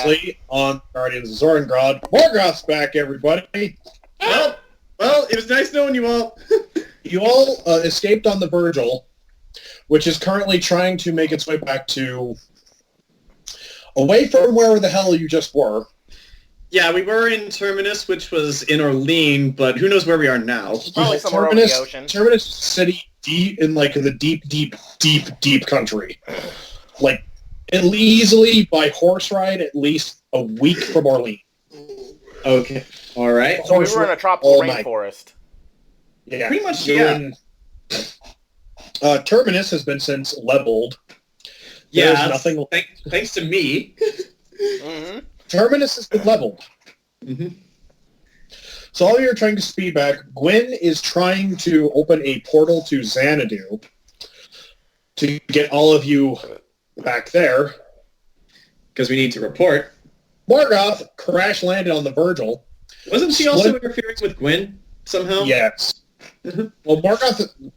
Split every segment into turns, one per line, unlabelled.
previously on Guardians of Zorengrad, Morgoth's back, everybody.
Well, it was nice knowing you all.
You all escaped on the Virgil, which is currently trying to make its way back to away from where the hell you just were.
Yeah, we were in Terminus, which was in Orleans, but who knows where we are now.
Probably somewhere over the ocean.
Terminus City, deep in the deep country. Like, easily by horse ride, at least a week from Orleans.
Okay, all right.
So we were in a tropical rainforest.
Yeah,
pretty much. Yeah.
Terminus has been since leveled.
Yeah,
nothing.
Thanks to me.
Mm-hmm.
Terminus has been leveled.
Mm-hmm.
So all of you are trying to speed back. Gwyn is trying to open a portal to Xanadu to get all of you back there.
Because we need to report.
Morgoth crash landed on the Virgil.
Wasn't she also interfering with Gwyn somehow?
Yes. Well, Morgoth,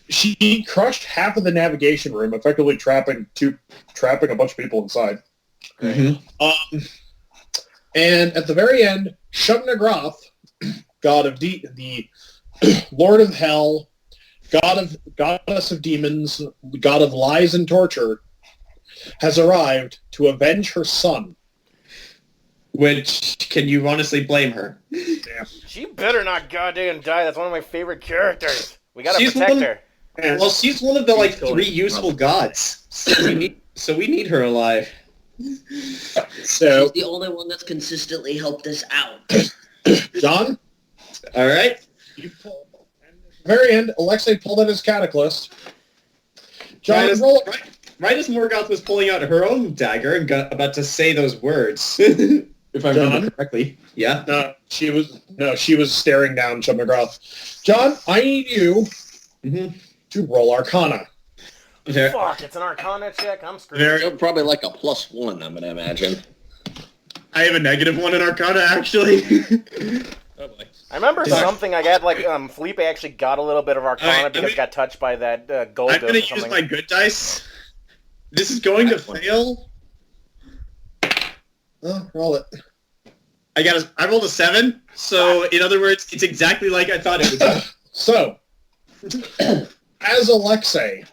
she crushed half of the navigation room, effectively trapping a bunch of people inside.
Mm-hmm.
And at the very end, Shub-Nigroth, god of the Lord of Hell, goddess of demons, god of lies and torture, has arrived to avenge her son.
Which, can you honestly blame her?
Yeah.
She better not goddamn die. That's one of my favorite characters. We gotta protect her.
Well, she's one of the three useful gods. So we need her alive.
So she's the only one that's consistently helped us out.
John?
All right.
At the very end, Alexei pulled out his cataclysm. John,
right as Morgoth was pulling out her own dagger and about to say those words, if I remember correctly. Yeah.
No, she was staring down Shub-Nigroth. John, I need you to roll Arcana.
Fuck, it's an Arcana check. I'm screwed.
Probably like a +1, I'm gonna imagine.
I have a -1 in Arcana, actually.
Oh boy.
I remember something I got, Phillipe actually got a little bit of Arcana because he got touched by that gold
I'm
ghost
going
or
to
something.
use my good dice. This is going to fail.
Oh, roll it.
I rolled a 7, so in other words, it's exactly like I thought it would be.
So, as Alexei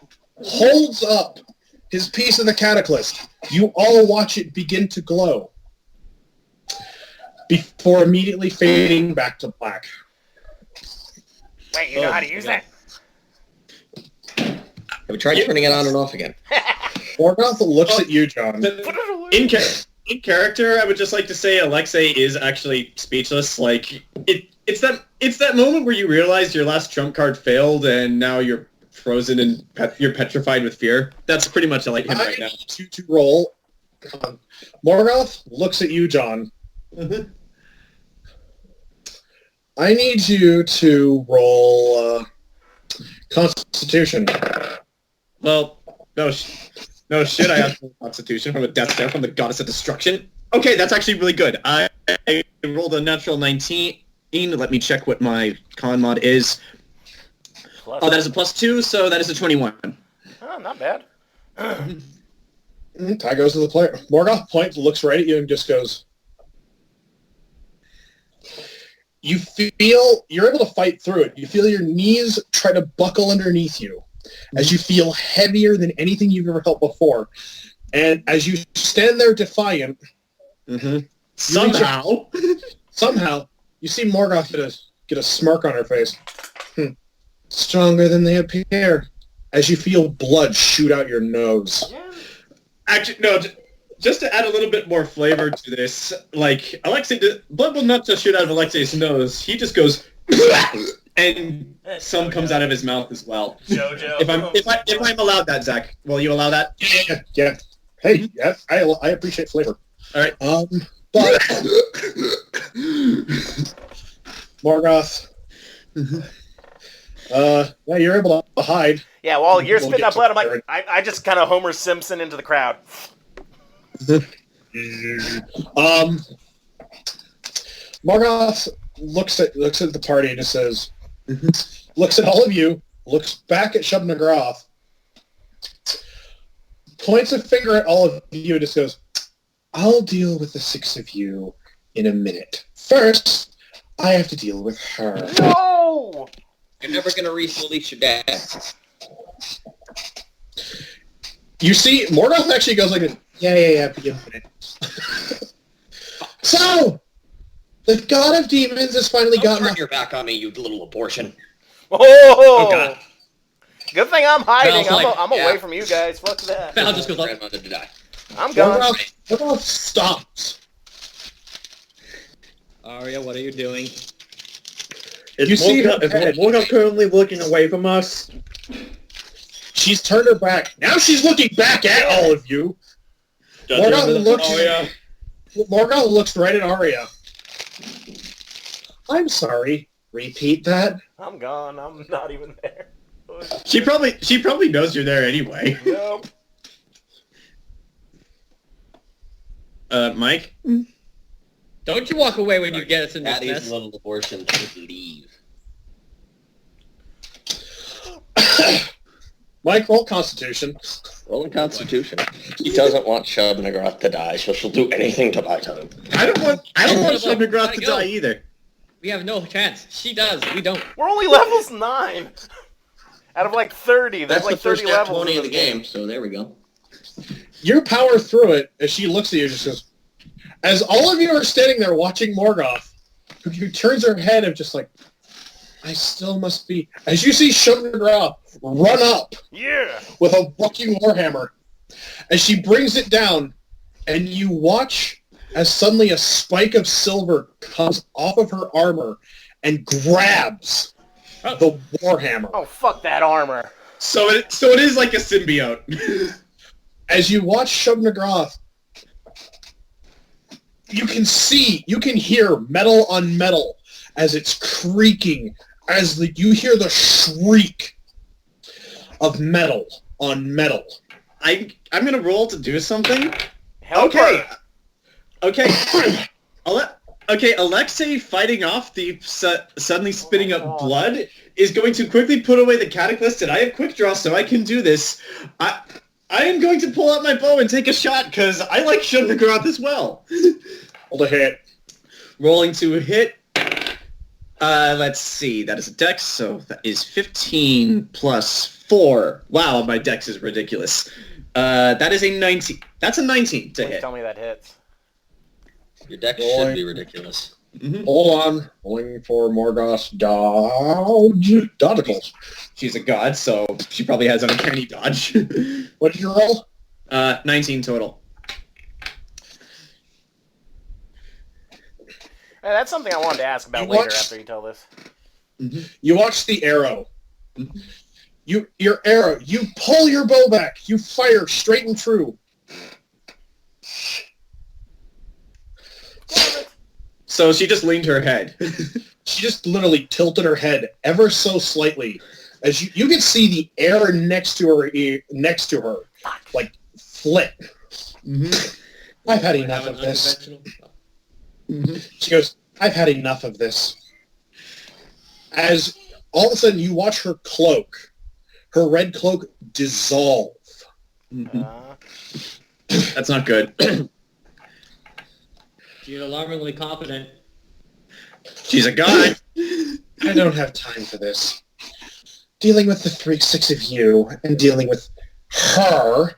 holds up his piece of the cataclysm, you all watch it begin to glow before immediately fading back to black.
Wait, you know how to use that?
Have we tried turning it on and off again?
Morgoth looks at you, John.
In character, I would just like to say Alexei is actually speechless. Like it's that moment where you realize your last trump card failed and now you're frozen and you're petrified with fear. That's pretty much like him right now.
To roll. Morgoth looks at you, John.
Mm-hmm.
I need you to roll Constitution.
Well, no shit, I have Constitution from a death stare from the Goddess of Destruction. Okay, that's actually really good. I rolled a natural 19. Let me check what my con mod is. That is a +2, so that is a 21.
Oh, not bad.
Tie goes to the player. Morgoth points, looks right at you, and just goes... You feel... You're able to fight through it. You feel your knees try to buckle underneath you as you feel heavier than anything you've ever felt before. And as you stand there defiant... Somehow, you see Morgoth get a smirk on her face. Stronger than they appear. As you feel blood shoot out your nose.
Actually, no, just to add a little bit more flavor to this, like, blood will not just shoot out of Alexei's nose, he just goes, and some comes out of his mouth as well.
Jojo.
If I'm allowed that, Zach, will you allow that?
Yeah. Hey, yes, I appreciate flavor.
All right.
But Morgoth, yeah, you're able to hide.
Yeah, while you're spitting out blood, I'm like, I just kind of Homer Simpson into the crowd.
Morgoth looks at the party and just says, looks at all of you, looks back at Shub-Nigroth, points a finger at all of you and just goes, I'll deal with the 6 of you in a minute. First, I have to deal with her.
No!
You're never going to release your dad.
You see, Morgoth actually goes like, yeah, begin a minute. So, the god of demons has finally gotten...
Turn your back on me, you little abortion.
Oh!
God.
Good thing I'm hiding.
Val's
I'm away from you guys. Fuck that.
Val just goes up.
Grandmother to die.
I'm gone.
Morgoth stops.
Aria, what are you doing?
You see her head.
Morgoth currently looking away from us?
She's turned her back. Now she's looking back at all of you. Morgoth looks right at Aria. I'm sorry. Repeat that.
I'm gone. I'm not even there.
She probably knows you're there anyway.
Nope.
Mike?
Don't you walk away when you get us in this
Daddy's
mess.
little abortion should leave.
Mike, roll Constitution.
Rolling Constitution. She doesn't want Shub-Nagroth to die, so she'll do anything to buy time.
I don't want Shub-Nagroth
Gotta
to
go.
die either.
We have no chance. She does. We don't.
We're only levels 9. Out of like 30. There's
That's
like
the first
30 levels
20
in
of the
this
game, so there we go.
You power through it as she looks at you and just goes, as all of you are standing there watching Morgoth, who turns her head and just like, I still must be... As you see Shub-Nagroth run up
Yeah.
with a fucking warhammer, as she brings it down, and you watch as suddenly a spike of silver comes off of her armor and grabs the warhammer.
Oh, fuck that armor.
So it is like a symbiote.
As you watch Shub-Nagroth, you can hear metal on metal as it's creaking, as you hear the shriek of metal on metal.
I'm gonna roll to do something.
Help
Okay.
her.
Okay. Alexei fighting off the suddenly spitting up blood is going to quickly put away the cataclysm, and I have quick draw, so I can do this. I am going to pull out my bow and take a shot, because I like Shub-Nagroth as well.
Hold a hit.
Rolling to hit. Let's see. That is a dex, so that is 15 plus 4. Wow, my dex is ridiculous. That is a 19. That's a 19 to
Please
hit.
tell me that hits.
Your deck should be ridiculous.
Mm-hmm.
Hold on. Rolling for Morgoth's dodge. Dodgicles.
She's a god, so she probably has uncanny dodge.
What did you roll?
19 total.
Hey, that's something I wanted to ask about
You
later
watch-
after you tell this.
You watch the arrow. Your arrow. You pull your bow back. You fire straight and true.
So she just leaned her head.
She just literally tilted her head ever so slightly, as you can see the air next to her, like flit.
Mm-hmm.
I've had enough of this. She goes, I've had enough of this. As all of a sudden you watch her cloak, her red cloak dissolve.
Mm-hmm. That's not good.
She's alarmingly confident.
She's a god.
I don't have time for this. Dealing with the 6 of you and dealing with her.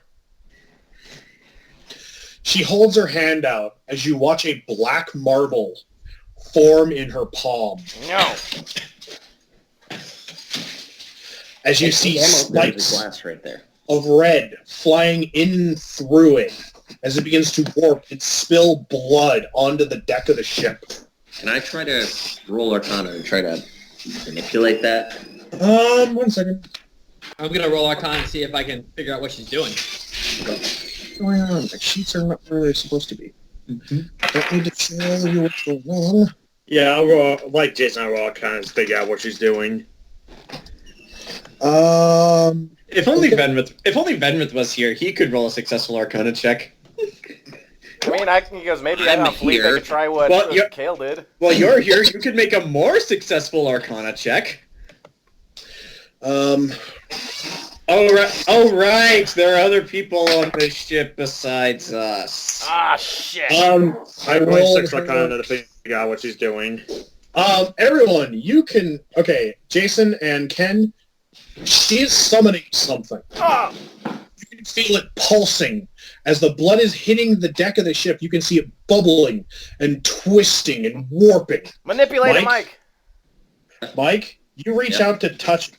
She holds her hand out as you watch a black marble form in her palm.
No.
As you see
There's
spikes
glass right there.
of red flying in through it as it begins to warp and spill blood onto the deck of the ship.
Can I try to roll Arcana and try to manipulate that?
1 second.
I'm gonna roll Arcana and see if I can figure out what she's doing.
What's going on? My sheets are not where they're supposed to be. Don't need to tell you what's going on.
Yeah, I'll roll, like Jayson, I'll roll Arcana to figure out what she's doing.
If only Venreth was here, he could roll a successful Arcana check.
I mean, he goes, maybe I
I'm
don't Phillipe
here.
could try what
Well, you're-
Khale did.
Well, you're here. You could make a more successful Arcana check. Oh right. There are other people on this ship besides us.
Ah, shit.
I
I rolled
rolled
6 Arcana to figure out what she's doing.
Everyone, you can... Okay, Jayson and Ken, she is summoning something.
Ah.
You can feel it pulsing. As the blood is hitting the deck of the ship, you can see it bubbling and twisting and warping.
Manipulate it, Mike.
Mike, you reach out to touch it.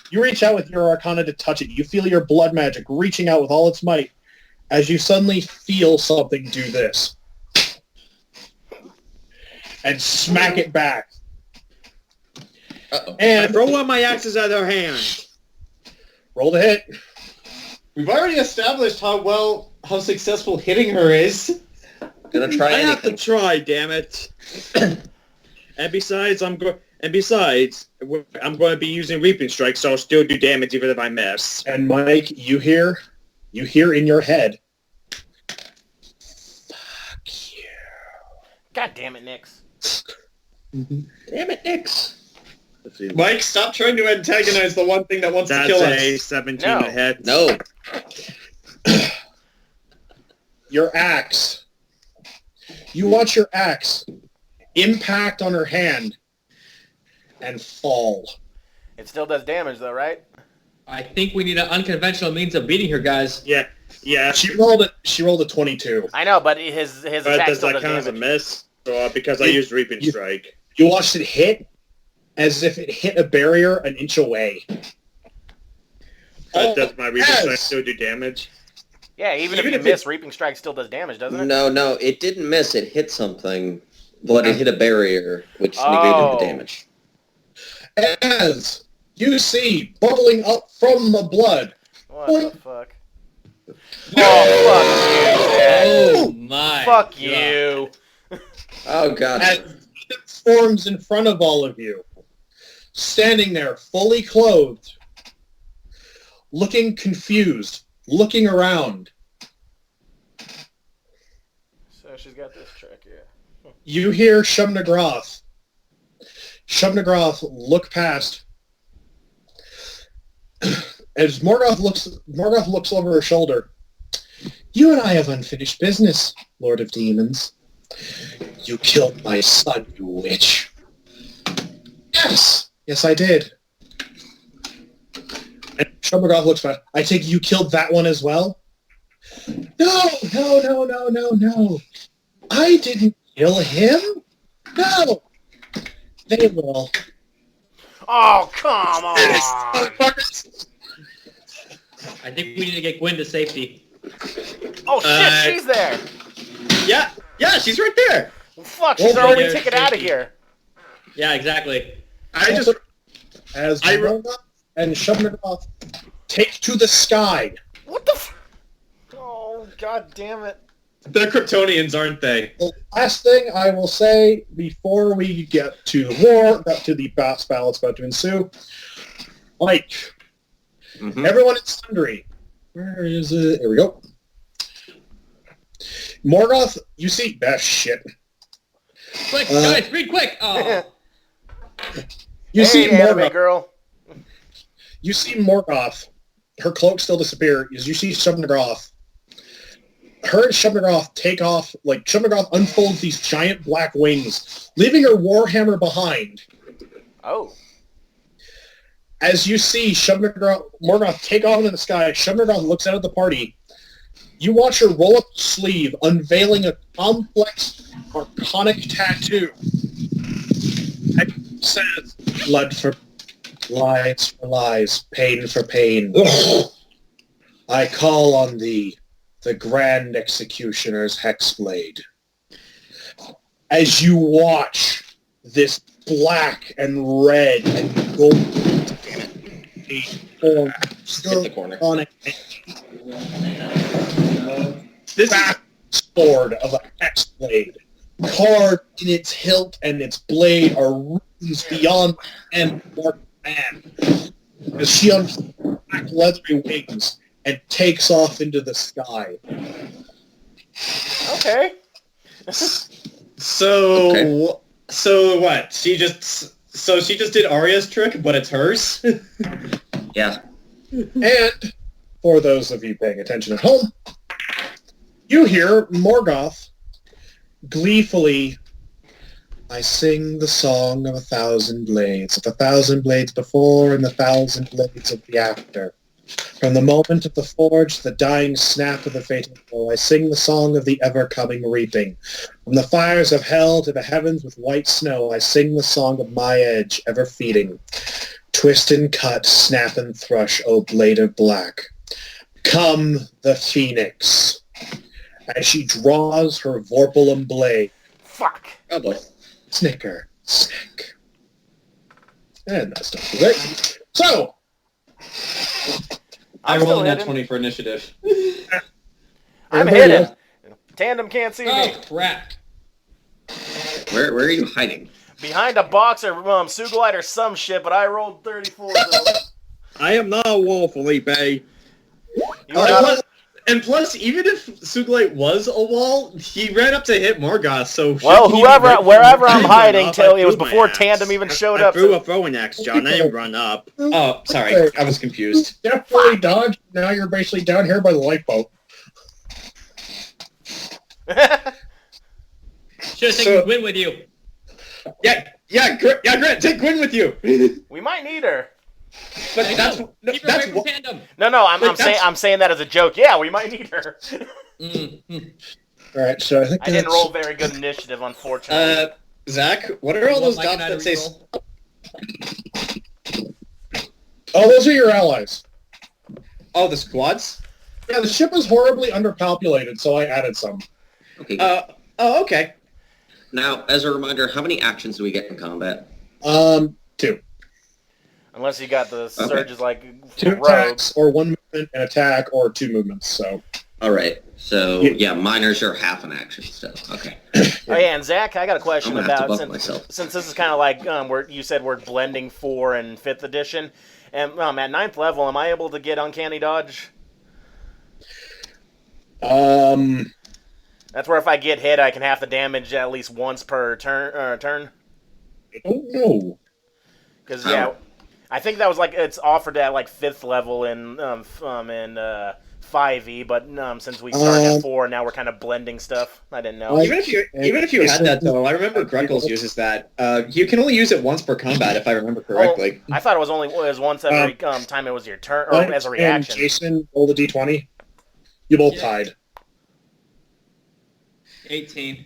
You reach out with your Arcana to touch it. You feel your blood magic reaching out with all its might as you suddenly feel something do this. And smack it back.
Uh-oh.
And
I throw one of my axes at her hand.
roll the hit.
We've already established how successful hitting her is.
Gonna try
I have to
anything.
try, damn it. And besides, I'm going to be using Reaping Strike, so I'll still do damage even if I miss.
And Mike, you hear in your head, fuck you.
God damn it, Nix.
Damn it, Nix.
Mike, stop trying to antagonize the one thing that wants to
That's
kill
a
us.
17
No.
to hit.
No.
Your axe. You watch your axe impact on her hand and fall.
It still does damage, though, right?
I think we need an unconventional means of beating her, guys.
Yeah.
She rolled a 22.
I know, but his
But
attack
does
still
that
does
count as a
damage.
miss? So, because I used Reaping Strike.
You watched it hit as if it hit a barrier an inch away.
Does my Reaping
yes.
Strike still do damage?
Yeah, even if you miss, Reaping Strike still does damage, doesn't it?
No, it didn't miss. It hit something, but it hit a barrier, which negated
Oh.
the damage.
As you see bubbling up from the blood.
What the fuck? Oh, fuck you, Dad.
Oh my.
Fuck
God.
you.
Oh, God.
As it forms in front of all of you, standing there fully clothed, looking confused, looking around.
So she's got this trick, yeah.
You hear Shub-Nagroth. Shub-Nagroth look past. As Morgoth looks over her shoulder. You and I have unfinished business, Lord of Demons. You killed my son, you witch. Yes, I did. And Shub-Nagroth looks past. I take it you killed that one as well? No. I didn't kill him. No. They will.
Oh, come on!
I think we need to get Gwen to safety.
Oh, shit, she's there!
Yeah, she's right there.
Well, fuck, she's already
there,
taken out of here.
Yeah, exactly.
As Morgoth and Shub-Nagroth take to the sky.
What the Oh, god damn it.
They're Kryptonians, aren't they?
The last thing I will say before we get to the war, to the battle that's about to ensue, Mike, everyone in Sundry, where is it? Here we go. Morgoth, you see, best shit.
Quick, guys, read quick! Oh.
You see
anime
Morgoth.
girl.
You see Morgoth. Her cloak still disappeared. You see Shub-Nagroth. Her and Shub-Nagroth take off, like, Shub-Nagroth unfolds these giant black wings, leaving her warhammer behind.
Oh.
As you see Morgoth take off into the sky, Shub-Nagroth looks out at the party. You watch her roll up the sleeve, unveiling a complex archonic tattoo. It says, blood for lies for lies, pain for pain. I call on thee, the Grand Executioner's Hexblade. As you watch this black and red and gold form
Hit the corner.
on a
This
sword of a hexblade. Carved in its hilt and its blade are runes beyond the end of mortal man. As she unfolds black leathery wings and takes off into the sky.
Okay.
So what? She just did Aria's trick, but it's hers?
Yeah.
And for those of you paying attention at home, you hear Morgoth gleefully, I sing the song of 1,000 blades, of 1,000 blades before and 1,000 blades of the after. From the moment of the forge to the dying snap of the fatal blow, I sing the song of the ever-coming reaping. From the fires of hell to the heavens with white snow, I sing the song of my edge, ever feeding. Twist and cut, snap and thrush, O blade of black. Come the phoenix. As she draws her vorpalum blade.
Fuck.
Oh boy.
Snicker, snick. And that's done for it. So,
I
I'm
rolled
still
a nat
hidden.
20 for initiative.
I'm
Everybody
hidden.
else-
Tandem can't see me.
Oh, crap.
Where are you hiding?
Behind a box or Sugulite or some shit, but I rolled 34. So.
I am not a wall, Phillipe.
You are not
And plus, even if Sugulite was a wall, he ran up to hit Morgoth, so...
well,
shouldn't he
whoever,
be-
wherever I'm
I
hiding,
ran
till
up,
it was
I threw my
before
axe.
Tandem even showed
I
up.
threw a throwing axe, John. I didn't run up.
Oh, sorry. I was confused.
Definitely dodged. Now you're basically down here by the lifeboat.
Should have
So-
taken Gwyn with you.
Grant, take Gwyn with you.
We might need her.
But
I
that's
know.
no,
Keep her
that's
away from
what.
Tandem.
No, I'm
But
saying
that's-
I'm saying that as a joke. Yeah, we might need her.
Mm.
All right, so I think
I didn't
that's-
roll very good initiative, unfortunately.
Zach, what are all those
Mike
dots
and I
that say?
reroll.
Oh, those are your allies.
Oh, the squads.
Yeah, the ship is horribly underpopulated, so I added some.
Okay. Good.
Oh, okay.
Now, as a reminder, how many actions do we get in combat?
2.
Unless you got the surges like
2
rogues.
attacks, or 1 movement, an attack, or 2 movements, so...
All right. So
Yeah.
minors are half an action still. Okay.
Oh yeah, and Zach, I got a
I'm
question
gonna have to
about
buff myself.
since this is kind of like where you said we're blending 4 and 5th edition, and at 9th level, am I able to get uncanny dodge? That's where if I get hit, I can half the damage at least once per turn.
I don't know.
Because yeah, I think that was like it's offered at like 5th level in 5e, but since we started at 4, now we're kind of blending stuff. I didn't know.
Even if you had that though, I remember Greckles uses that. You can only use it once per combat, if I remember correctly.
I thought it was only once every time it was your turn or as a reaction.
And Jayson, roll the d20. You both
Yeah.
tied.
18.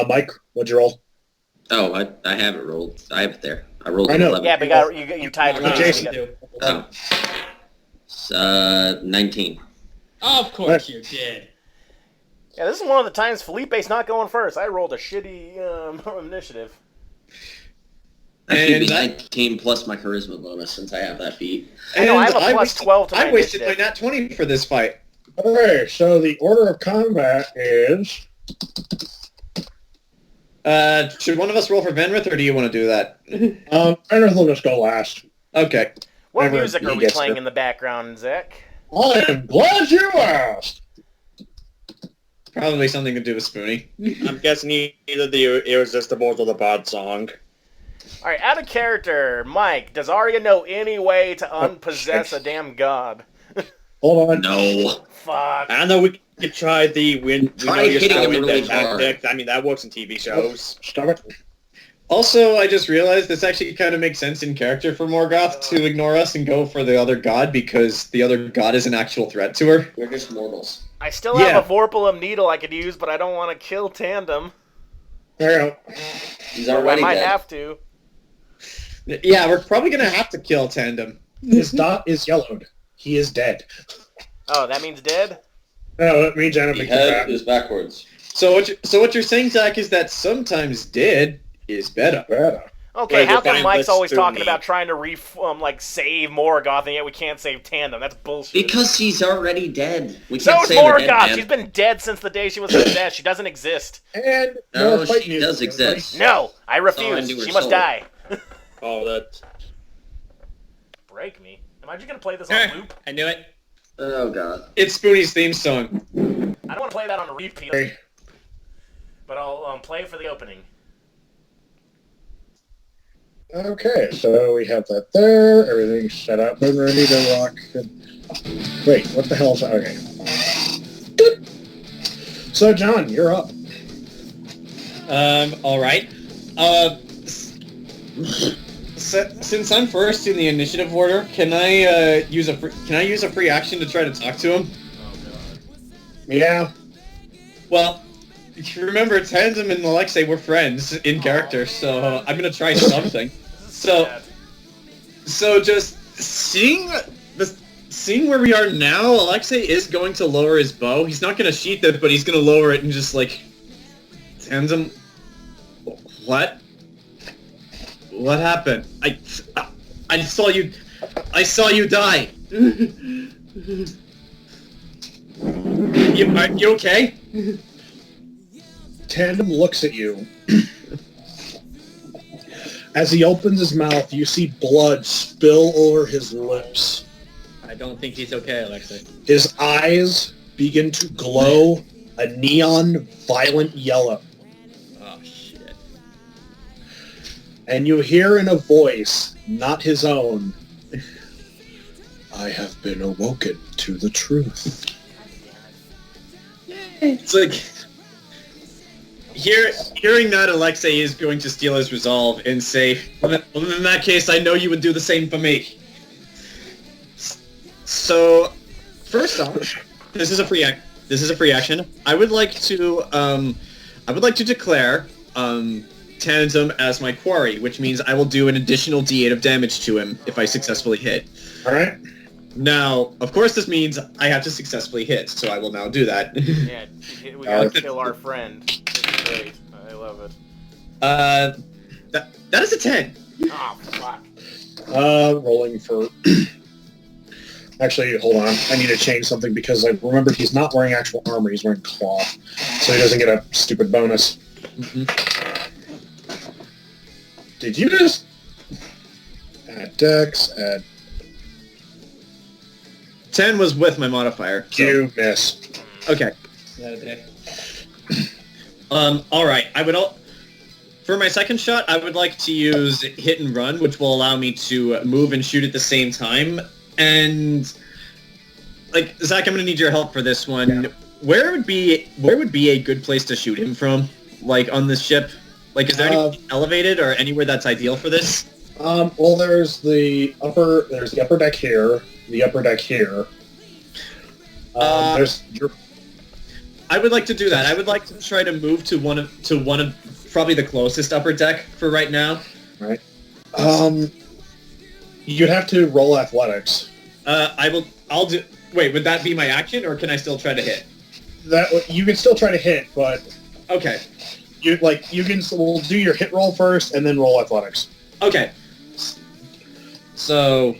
Mike, what'd you roll?
Oh, I have it rolled. I have it there. I rolled
I
an
know.
11.
Yeah, but you tied
No,
with
no,
Jayson.
Jayson.
no,
Oh. 19.
Oh, of course you did.
Yeah, this is one of the times Felipe's not going first. I rolled a shitty initiative.
That should be
And that-
19 plus my charisma bonus since I have that feat.
I know, I have a
And
plus
wasted-
12 to my
I wasted my
initiative.
nat 20 for this fight.
Okay, so the order of combat is...
Should one of us roll for Venreth, or do you want to do that?
Venreth will just go last.
Okay.
What
Whenever
music are
he
we
gets
playing
there.
in the background, Zach?
I am glad you asked!
Probably something to do with Spoonie.
I'm guessing either the Irresistibles or the Bard Song.
All right, out of character, Mike, does Aria know any way to unpossess a damn god?
Hold on.
No.
Fuck.
I know we could try the win.
Try hitting him really hard.
tactic. I mean, that works in TV shows.
Stop it.
Also, I just realized this actually kind of makes sense in character for Morgoth to ignore us and go for the other god because the other god is an actual threat to her.
We're just mortals.
I still have a Vorpalum needle I could use, but I don't want to kill Tandem.
There you go.
He's
Or I
already
might
dead.
have to.
Yeah, we're probably going to have to kill Tandem.
His dot is yellowed. He is dead.
Oh, that means dead?
No, that means
The
enemy
head
combat.
is backwards.
So what you're saying, Zach, is that sometimes dead is better.
Better.
Okay,
Well,
how
you'll
come
find
Mike's
this
always
to
talking
me.
about trying to save Morgoth, and yet we can't save Tandem? That's bullshit.
Because he's already dead. We
So
can't
is
save a dead
Morgoth!
man.
She's been dead since the day she was possessed. She doesn't exist.
And
No,
more fight
she
music,
does
everybody.
exist.
No, I
all
refuse.
into her
She must
soul.
die.
Oh, that.
Break me. Am I just gonna play this
Eh,
on loop?
I knew it.
Oh, God.
It's Spoonie's theme song.
I don't want to play that on a repeat,
Okay.
but I'll play it for the opening.
Okay, so we have that there. Everything's set up and ready to rock. Wait, what the hell is that? Okay. Good. So, John, you're up.
All right. Since I'm first in the initiative order, can I use a free action to try to talk to him?
Yeah.
Well, remember, Tandem and Alexei were friends in character, so I'm gonna try something. So just seeing where we are now, Alexei is going to lower his bow. He's not gonna sheath it, but he's gonna lower it and just like, Tandem, what? What happened? I saw you die. Are you okay?
Tandem looks at you. As he opens his mouth, you see blood spill over his lips.
I don't think he's okay, Alexei.
His eyes begin to glow a neon violent yellow.
Oh, shit.
And you hear in a voice, not his own, I have been awoken to the truth.
It's like... Hearing that, Alexei is going to steal his resolve and say, well, in that case, I know you would do the same for me. So, first off, this is a free action. I would like to declare Tandem as my quarry, which means I will do an additional D8 of damage to him if I successfully hit.
All right.
Now, of course, this means I have to successfully hit, so I will now do that.
Yeah, we gotta kill our friend. It's great. I love it.
That is a 10.
Oh, fuck.
Rolling for... Actually, hold on. I need to change something because I remember he's not wearing actual armor. He's wearing cloth. So he doesn't get a stupid bonus.
Mm-hmm.
Did you just... Add dex, add...
10 was with my modifier. So.
You miss.
Okay. Alright. For my second shot, I would like to use hit and run, which will allow me to move and shoot at the same time. And, like, Zach, I'm going to need your help for this one. Yeah. Where would be a good place to shoot him from? Like, on this ship? Like, is there anything elevated or anywhere that's ideal for this?
Well, there's the upper deck here, the upper deck here.
I would like to do that. I would like to try to move to one of probably the closest upper deck for right now.
Right. You'd have to roll athletics.
I'll do. Wait, would that be my action, or can I still try to hit?
That you can still try to hit, but
okay.
We'll do your hit roll first, and then roll athletics.
Okay. So,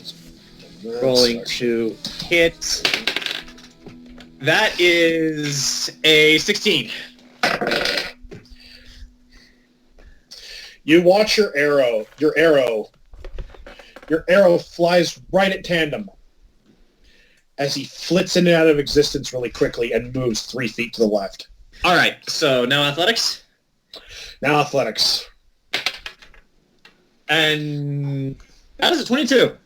rolling to hit. That is a 16.
You watch your arrow flies right at Tandem as he flits in and out of existence really quickly and moves 3 feet to the left.
All right, so now athletics?
Now athletics.
And that is a 22.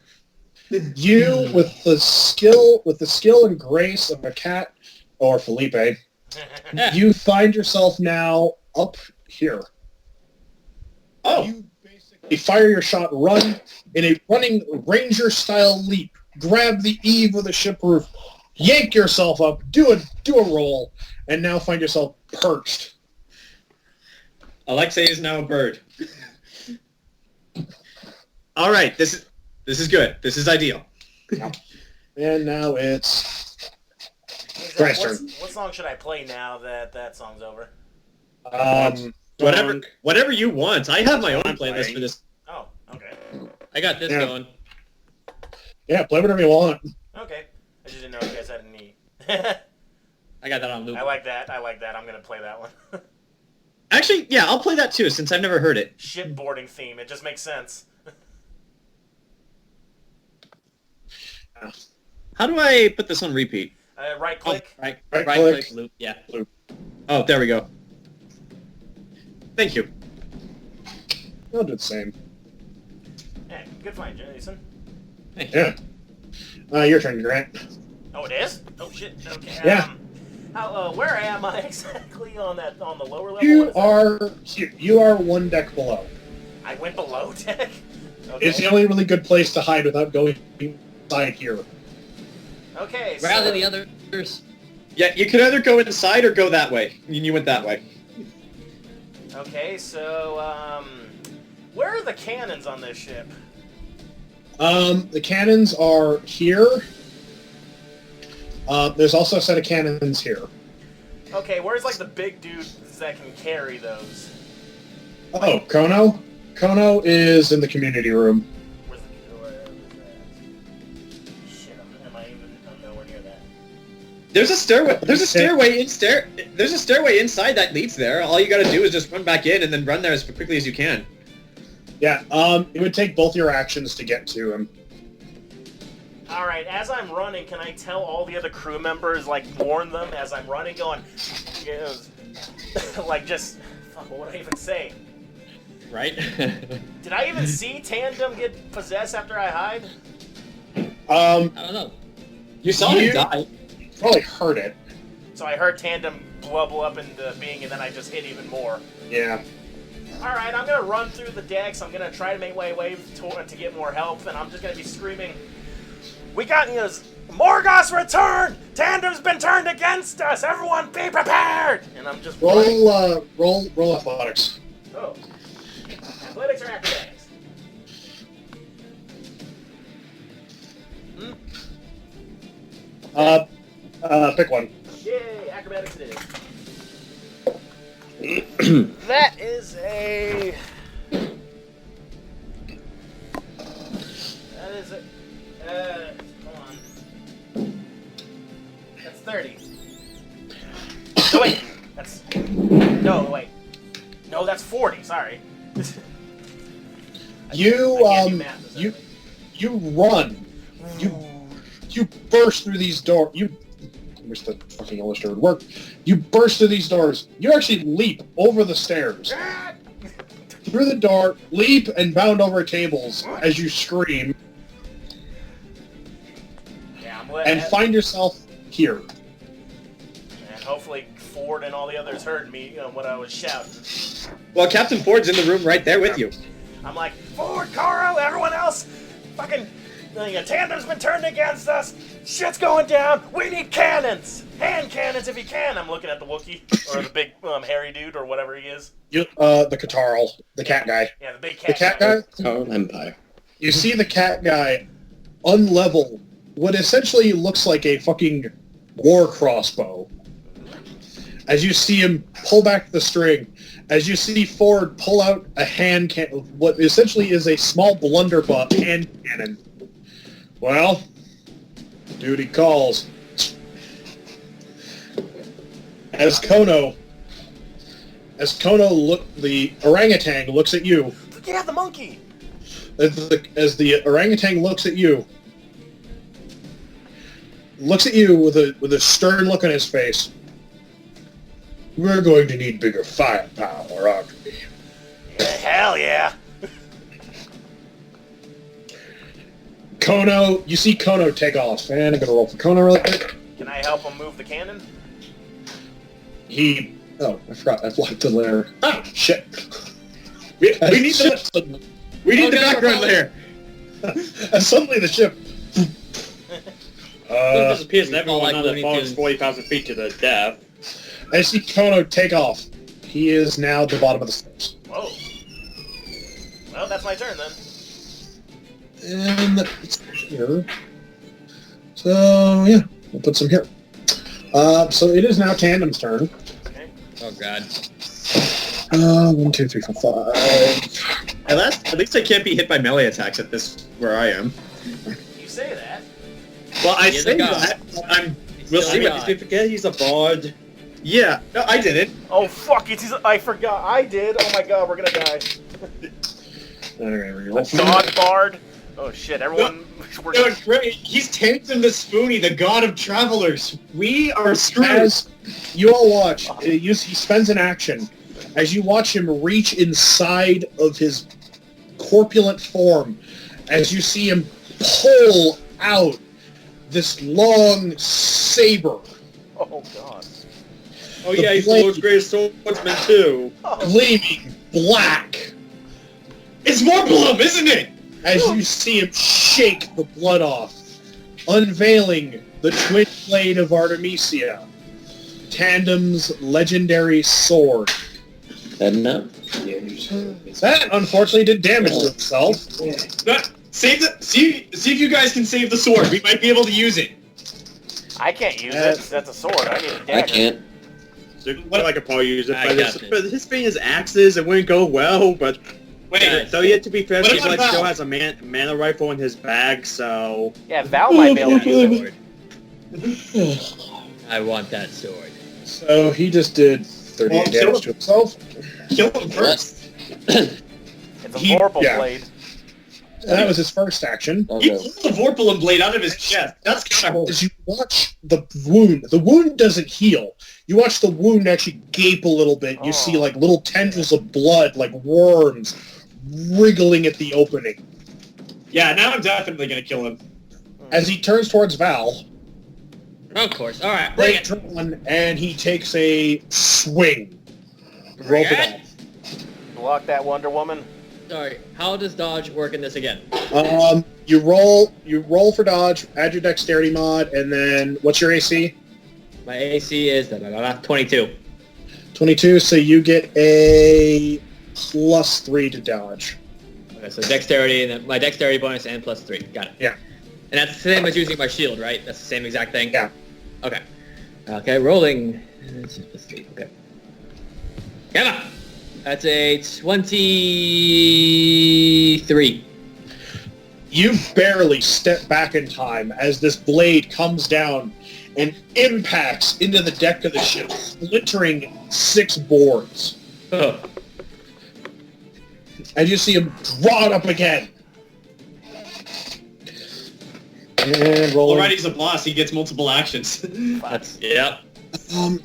You, with the skill and grace of a cat or Phillipe, you find yourself now up here.
Oh.
You basically fire your shot, run in a running ranger-style leap, grab the eave of the ship roof, yank yourself up, do a roll, and now find yourself perched.
Alexei is now a bird. All right, this is good. This is ideal.
And now it's
What song should I play now that song's over?
Whatever you want. I have my own playlist for this.
Oh, okay.
I got this going.
Yeah, play whatever you want.
Okay. I just didn't know if you guys had any.
I got that on loop.
I like that. I'm going to play that one.
Actually, yeah, I'll play that too, since I've never heard it.
Shipboarding theme. It just makes sense.
How do I put this on repeat?
Right click.
Right
click.
click. Loop. Yeah.
Loop.
Oh, there we go. Thank you.
I'll do the same.
Good find, Jayson.
Yeah. Your turn, Grant.
Oh, it is? Oh shit. Okay.
Yeah.
Where am I exactly on the lower level?
You are here. You are one deck below.
I went below deck. Okay.
It's the only really good place to hide without going inside here.
Okay.
Where are the others?
Yeah, you could either go inside or go that way. And you went that way.
Okay, so where are the cannons on this ship?
The cannons are here. There's also a set of cannons here.
Okay, where's like the big dudes that can carry those?
Oh, Kono? Kono is in the community room.
Where's that? Shit, I'm nowhere near that.
There's a stairway. There's a stairway inside that leads there. All you gotta do is just run back in and then run there as quickly as you can.
Yeah, it would take both your actions to get to him.
Alright, as I'm running, can I tell all the other crew members, like, warn them as I'm running, going, you know, like, just, fuck, what would I even say?
Right?
Did I even see Tandem get possessed after I hide?
I don't know.
You saw him die.
You probably heard it.
So I heard Tandem bubble up into being, and then I just hit even more.
Yeah.
Alright, I'm gonna run through the decks, I'm gonna try to make my way to get more help, and I'm just gonna be screaming, we got Morgoth's return! Tandem's been turned against us! Everyone be prepared! And I'm just running.
Roll athletics.
Oh. Athletics or acrobatics?
Pick one.
Yay, acrobatics it is. That is a... hold on. That's 30. No, wait. That's... No, wait. No, that's 40, sorry.
You run.
Ooh.
You burst through these doors. I wish the fucking illustrator would work. You burst through these doors. You actually leap over the stairs. Through the door, leap and bound over tables as you scream.
Yeah, I'm
and find yourself here.
And hopefully Ford and all the others heard me when I was shouting.
Well, Captain Ford's in the room right there with you.
I'm like, Ford, Caro, everyone else, fucking, Tandem's been turned against us. Shit's going down. We need cannons. Hand cannons if you can. I'm looking at the Wookiee, or the big hairy dude, or whatever he is.
The Catarl, the cat guy.
Yeah, the big cat.
The cat guy?
Oh, Empire.
You see the cat guy unlevel what essentially looks like a fucking war crossbow. As you see him pull back the string, as you see Ford pull out a what essentially is a small blunderbuss hand cannon. Well, duty calls. As Kono the orangutan looks at you.
Yeah, the monkey.
As the orangutan looks at you with a stern look on his face. We're going to need bigger firepower, aren't we?
Yeah, hell yeah.
Kono, you see Kono take off, and I'm gonna roll for Kono really quick.
Can I help him move the cannon?
Oh, I forgot. I blocked the layer. Ah, shit.
We need the background layer.
And suddenly the ship.
It disappears and everyone
like
on the
Looney
falls
Tunes.
40,000 feet to the death.
I see Kono take off. He is now at the bottom of the stairs.
Whoa. Well, that's my turn then.
And it's here. So, yeah, we'll put some here. So it is now Tandem's turn.
Okay.
Oh god.
1, 2, 3, 4, 5.
At least I can't be hit by melee attacks at this where I am.
You say that.
Well, I
He's a
say
god.
that. We'll see what.
Did you forget he's a bard?
Yeah. No, I didn't.
Oh fuck! I forgot. I did. Oh my god, we're gonna die. God bard. Oh shit! Everyone.
No, great. He's Tandem the Spoony, the god of travelers. We are screwed.
As you all watch, he spends an action. As you watch him reach inside of his corpulent form, as you see him pull out this long saber,
Oh god.
Oh
The
yeah, he's the
blade-
world's greatest swordsman too.
gleaming black,
It's Warplum, isn't it?
as you see him shake the blood off, unveiling the twin blade of Artemisia, Tandem's legendary sword.
And no.
That unfortunately did damage to himself.
See if you guys can save the sword. We might be able to use it.
I can't use it. That's a sword. I need a dagger.
I can't.
So I could probably use it,
I
but
got
but his thing is axes. It wouldn't go well, but
Wait,
so yet to be fair,
What
he
about
like
Val?
still has a mana rifle in his bag, so
Yeah, Val might be able to use it.
I want that sword.
So he just did 38
Well, kill
damage to himself.
kill him first.
It's a vorpal
yeah.
blade.
That was his first action.
He
Okay.
pulled the Vorpal blade out of his chest. That's kind of
As you watch the wound doesn't heal. You watch the wound actually gape a little bit. You see like little tendrils of blood, like worms, wriggling at the opening.
Yeah, now I'm definitely gonna kill him.
As he turns towards Val,
Of course. All right, bring
blade
it.
drawn, and he takes a swing. Roll for
Bring
Block that Wonder Woman.
Sorry. How does dodge work in this again?
that. You roll for dodge, add your dexterity mod, and then what's your AC?
My AC is 22.
22, so you get a +3 to dodge.
Okay, so dexterity and then my dexterity bonus and +3. Got it.
Yeah.
And that's the same as using my shield, right? That's the same exact thing.
Yeah.
Okay. Okay, rolling. It's just +3. Okay. Come on. That's a 23.
You barely step back in time as this blade comes down and impacts into the deck of the ship, splintering 6 boards.
Oh.
And you see him draw it up again. And roll.
Alright, he's a boss. He gets multiple actions.
That's yeah.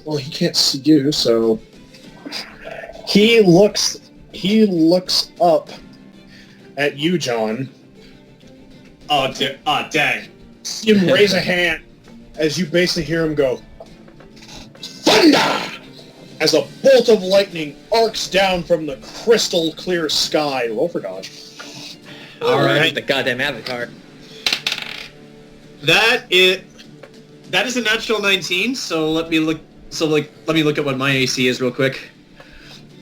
Well, he can't see you, so he looks up at you, John.
Oh, dang.
See him raise a hand as you basically hear him go, thunder! As a bolt of lightning arcs down from the crystal clear sky. Roll for dodge.
All right. The goddamn avatar.
That is a natural 19. So let me look. Let me look at what my AC is real quick.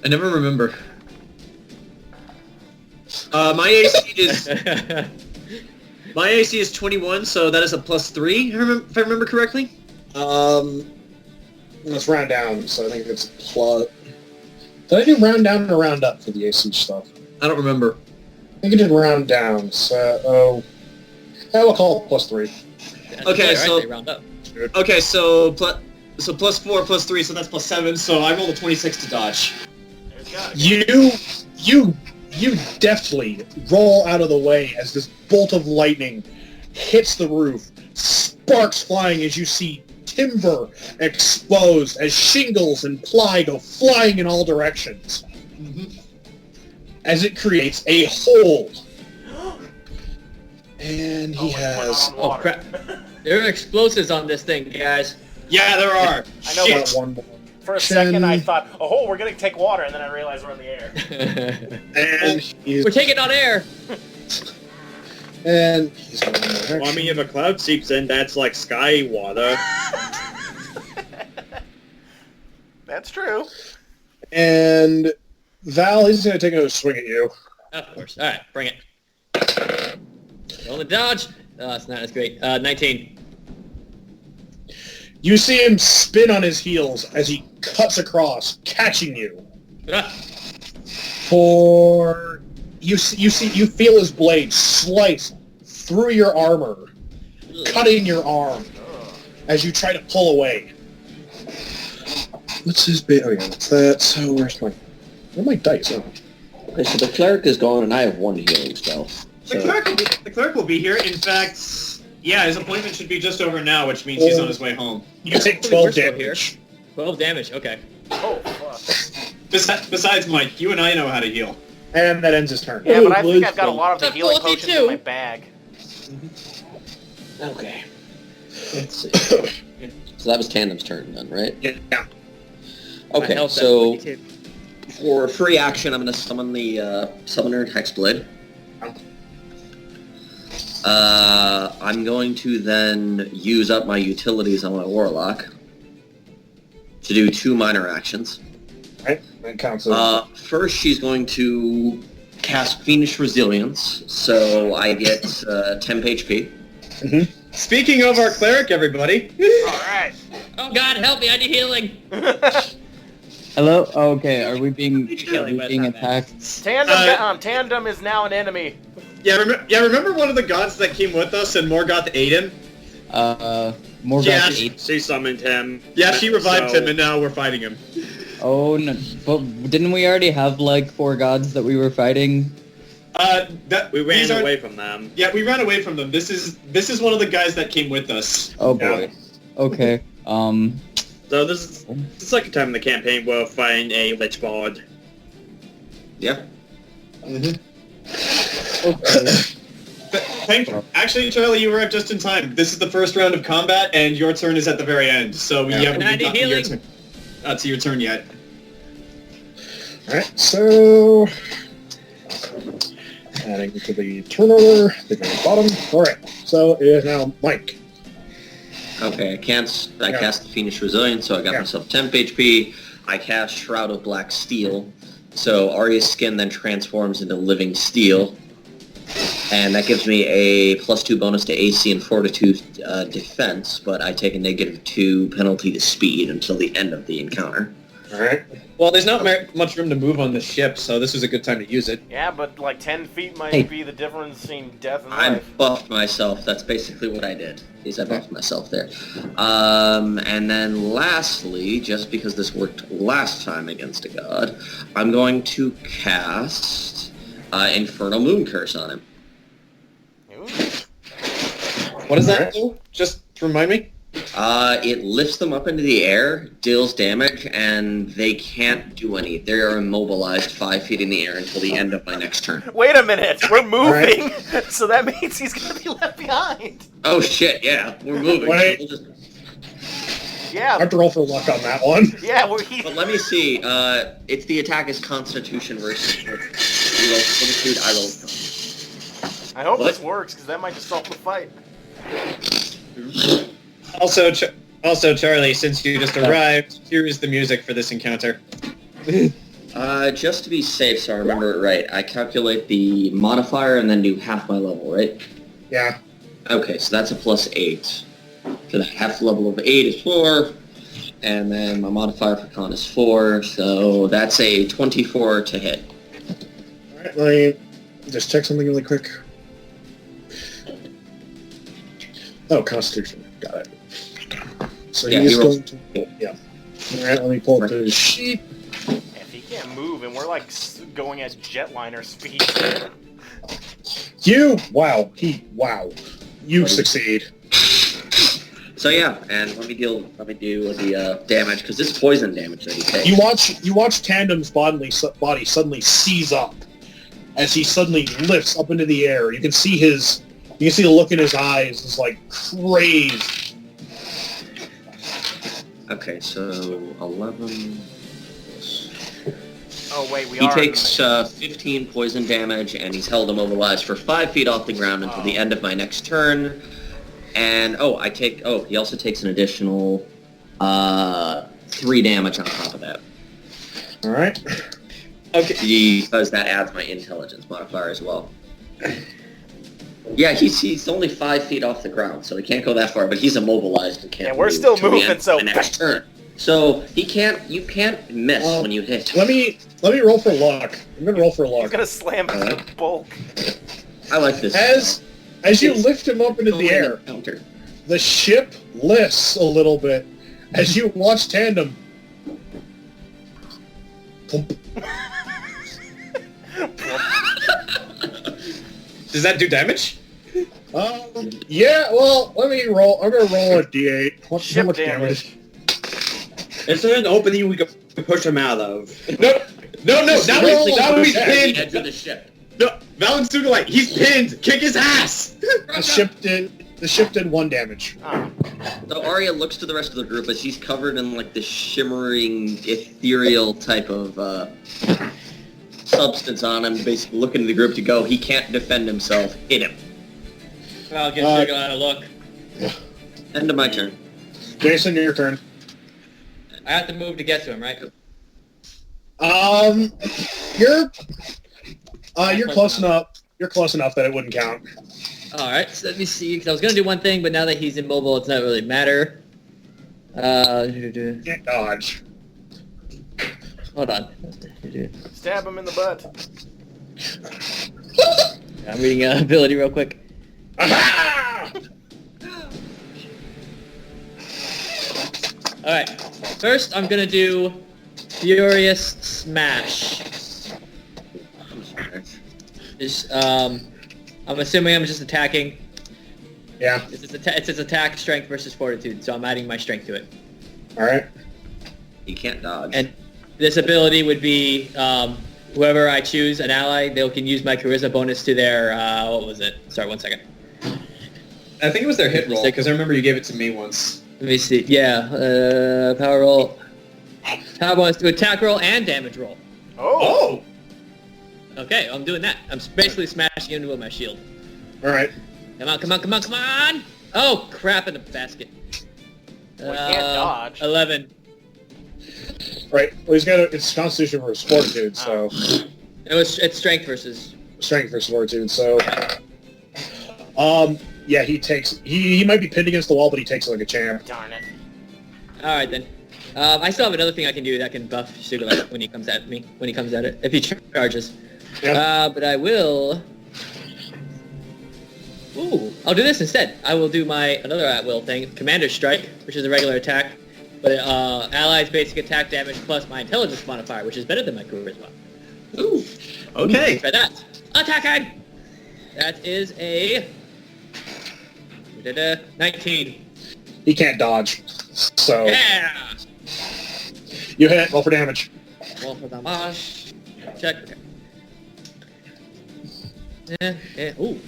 I never remember. My AC is 21, so that is a +3. If I remember correctly.
Let's round down, so I think it's plus. Did I do round down or round up for the AC stuff?
I don't remember.
I think I did round down, so we'll call it +3.
That's
Okay,
right,
so-
they round up.
Okay, so +4, +3, so that's +7. So I rolled a 26 to dodge.
There's gotta be.
You deftly roll out of the way as this bolt of lightning hits the roof, sparks flying as you see timber exposed as shingles and ply go flying in all directions. As it creates a hole. And he has...
On
Oh
water.
crap! There are explosives on this thing, guys.
Yeah, there are.
I know,
Shit.
but
one more.
for a second I thought, oh, we're gonna take water, and then I realized we're in the air.
And he's...
We're taking on air.
And he's going
well, I mean, if a cloud seeps in, that's like sky water.
That's true.
And Val, he's going to take another swing at you.
Of course. All right, bring it. Roll the dodge. Oh, that's not as great. 19.
You see him spin on his heels as he cuts across, catching you.
Ah.
For you feel his blade slice through your armor, cutting your arm as you try to pull away. What's his bait? Oh yeah, that's that. So where's my dice? Oh.
Okay, so the cleric is gone, and I have 1 healing spell.
The
So
cleric will be here. In fact, yeah, his appointment should be just over now, which means he's on his way home.
You take
We're
12
still
damage.
12 damage. Okay.
Oh, fuck.
Besides, Mike, you and I know how to heal.
And that ends his turn.
Yeah, but I think I've got a lot of the healing
42.
potions in my bag.
Okay. Let's see. So that was Tandem's turn then, right?
Yeah.
Okay,
health at
so
42.
for free action, I'm going to summon the Summoner Hexblade. I'm going to then use up my utilities on my Warlock to do 2 minor actions.
Right? That counts as...
First, she's going to cast Fiendish Resilience, so I get 10 HP.
Mm-hmm.
Speaking of our cleric, everybody.
Alright.
Oh God, help me! I need healing.
Hello? Oh, okay, are we being
Killing
attacked?
Tandem is now an enemy.
Yeah, remember one of the gods that came with us and Morgoth ate him?
Morgoth
Yeah.
8.
She summoned him.
Yeah, she revived
So-
him and now we're fighting him.
Oh, no, but didn't we already have, like, 4 gods that we were fighting?
We ran
these are-
away from them.
Yeah, we ran away from them. This is one of the guys that came with us.
Oh, boy. Okay,
So this is the second time in the campaign we'll find a Lich Bard.
Yeah.
Actually, Charlie, you arrived just in time. This is the first round of combat, and your turn is at the very end. So we haven't
And I
even
need
gotten to your
healing.
turn. To your turn yet.
Alright, so... Adding to the turn order, the very bottom. Alright, so it is now Mike.
Okay, I cast the Fiendish Resilience, so I got
Yeah.
myself 10 HP. I cast Shroud of Black Steel, so Aria's skin then transforms into living steel. And that gives me a +2 bonus to AC and Fortitude defense, but I take a -2 penalty to speed until the end of the encounter.
Alright.
Well, there's not much room to move on the ship, so this is a good time to use it.
Yeah, but like 10 feet might
Hey.
be the difference between death and
I
life.
buffed myself. That's basically what I did. Is I buffed myself there. And then lastly, just because this worked last time against a god, I'm going to cast Infernal Moon Curse on him.
Ooh.
What does that do? Just remind me.
It lifts them up into the air, deals damage, and they can't do any. They are immobilized 5 feet in the air until the end of my next turn.
Wait a minute, we're moving, so that means he's gonna be left behind.
Oh shit, yeah, we're moving.
Wait.
We'll just-
I
Yeah,
have to roll for luck on that one.
yeah,
But let me see, if the attack is Constitution versus... You roll Fortitude, I roll...
I hope
What?
this works, because that might just stop the fight.
Also, Charlie, since you just arrived, here is the music for this encounter.
Just to be safe, so I remember it right, I calculate the modifier and then do half my level, right?
Yeah.
Okay, so that's a +8. So that half level of 8 is 4, and then my modifier for con is 4, so that's a 24 to hit.
Alright, let me just check something really quick. Oh, Constitution. Got it. So
Yeah,
he's
he rolls-
going to... Yeah. Alright, let me pull up the sheet.
If he can't move, and we're like going at jetliner speed.
You! Wow. Wow. You succeed.
So yeah, and let me do the damage, because it's poison damage that he takes.
You watch Tandem's body suddenly seize up as he suddenly lifts up into the air. You can see the look in his eyes is like crazed.
Okay, so 11...
Oh wait, we
He
are.
takes 15 poison damage, and he's held immobilized for 5 feet off the ground until the end of my next turn. And, he also takes an additional 3 damage on top of that.
Alright.
Okay.
Because that adds my intelligence modifier as well. Yeah, he's only 5 feet off the ground, so he can't go that far, but he's immobilized and can't
And we're
move
still
till the
moving,
end of
so-
my next turn. So you can't miss when you hit.
Let me roll for luck. I'm gonna roll for
He's
luck.
gonna slam his bulk.
I like this.
As you lift him up into the air,
Counter.
the ship lifts a little bit as you watch Tandem. Thump.
Does that do damage?
Yeah, well, let me roll. I'm gonna roll a d8. How
Ship
much
damage.
Is there an opening we can push him out of?
Nope.
No, now he's
The
pinned.
edge of the ship.
No, Val and Sugulite, he's pinned. Kick his ass.
The ship did 1 damage.
Oh.
So Aria looks to the rest of the group as he's covered in like the shimmering, ethereal type of substance on him, basically looking at the group to go, he can't defend himself, hit him.
I'll give Sugulite a look.
End of my turn.
Jayson, your turn.
I have to move to get to him, right?
You're close enough. You're close enough that it wouldn't count.
All right, so let me see. Because I was gonna do one thing, but now that he's immobile, it's not really matter.
Can't dodge.
Hold on.
Stab him in the butt.
I'm reading ability real quick.
Aha!
All right. First, I'm gonna do Furious Smash. I'm assuming I'm just attacking.
Yeah.
It's his attack, strength versus fortitude, so I'm adding my strength to it.
All right.
He can't dodge.
And this ability would be whoever I choose, an ally, they can use my charisma bonus to their, what was it? Sorry, 1 second.
I think it was their hit roll, because I remember you gave it to me once.
Let me see. Yeah, power roll. Power bonus to attack roll and damage roll.
Oh!
Okay, I'm doing that. I'm basically smashing into with my shield.
All right.
Come on! Oh, crap in the basket.
We can't dodge.
11.
Right. Well, he's got it's Constitution versus Fortitude, so
It's strength versus...
Strength versus Fortitude. So, yeah, he takes. He might be pinned against the wall, but he takes it like a champ.
Darn it.
All right then. I still have another thing I can do that can buff Sugulite when he comes at me. When he comes at it, if he charges.
Yeah.
But I will. Ooh, I'll do this instead. I will do my another at-will thing, Commander Strike, which is a regular attack, but allies' basic attack damage plus my intelligence modifier, which is better than my charisma.
Ooh.
Okay.
Try that. Attacking. That is a 19.
He can't dodge. So
Yeah.
you hit. Roll for damage.
Roll for damage. Check. Okay. Ooh,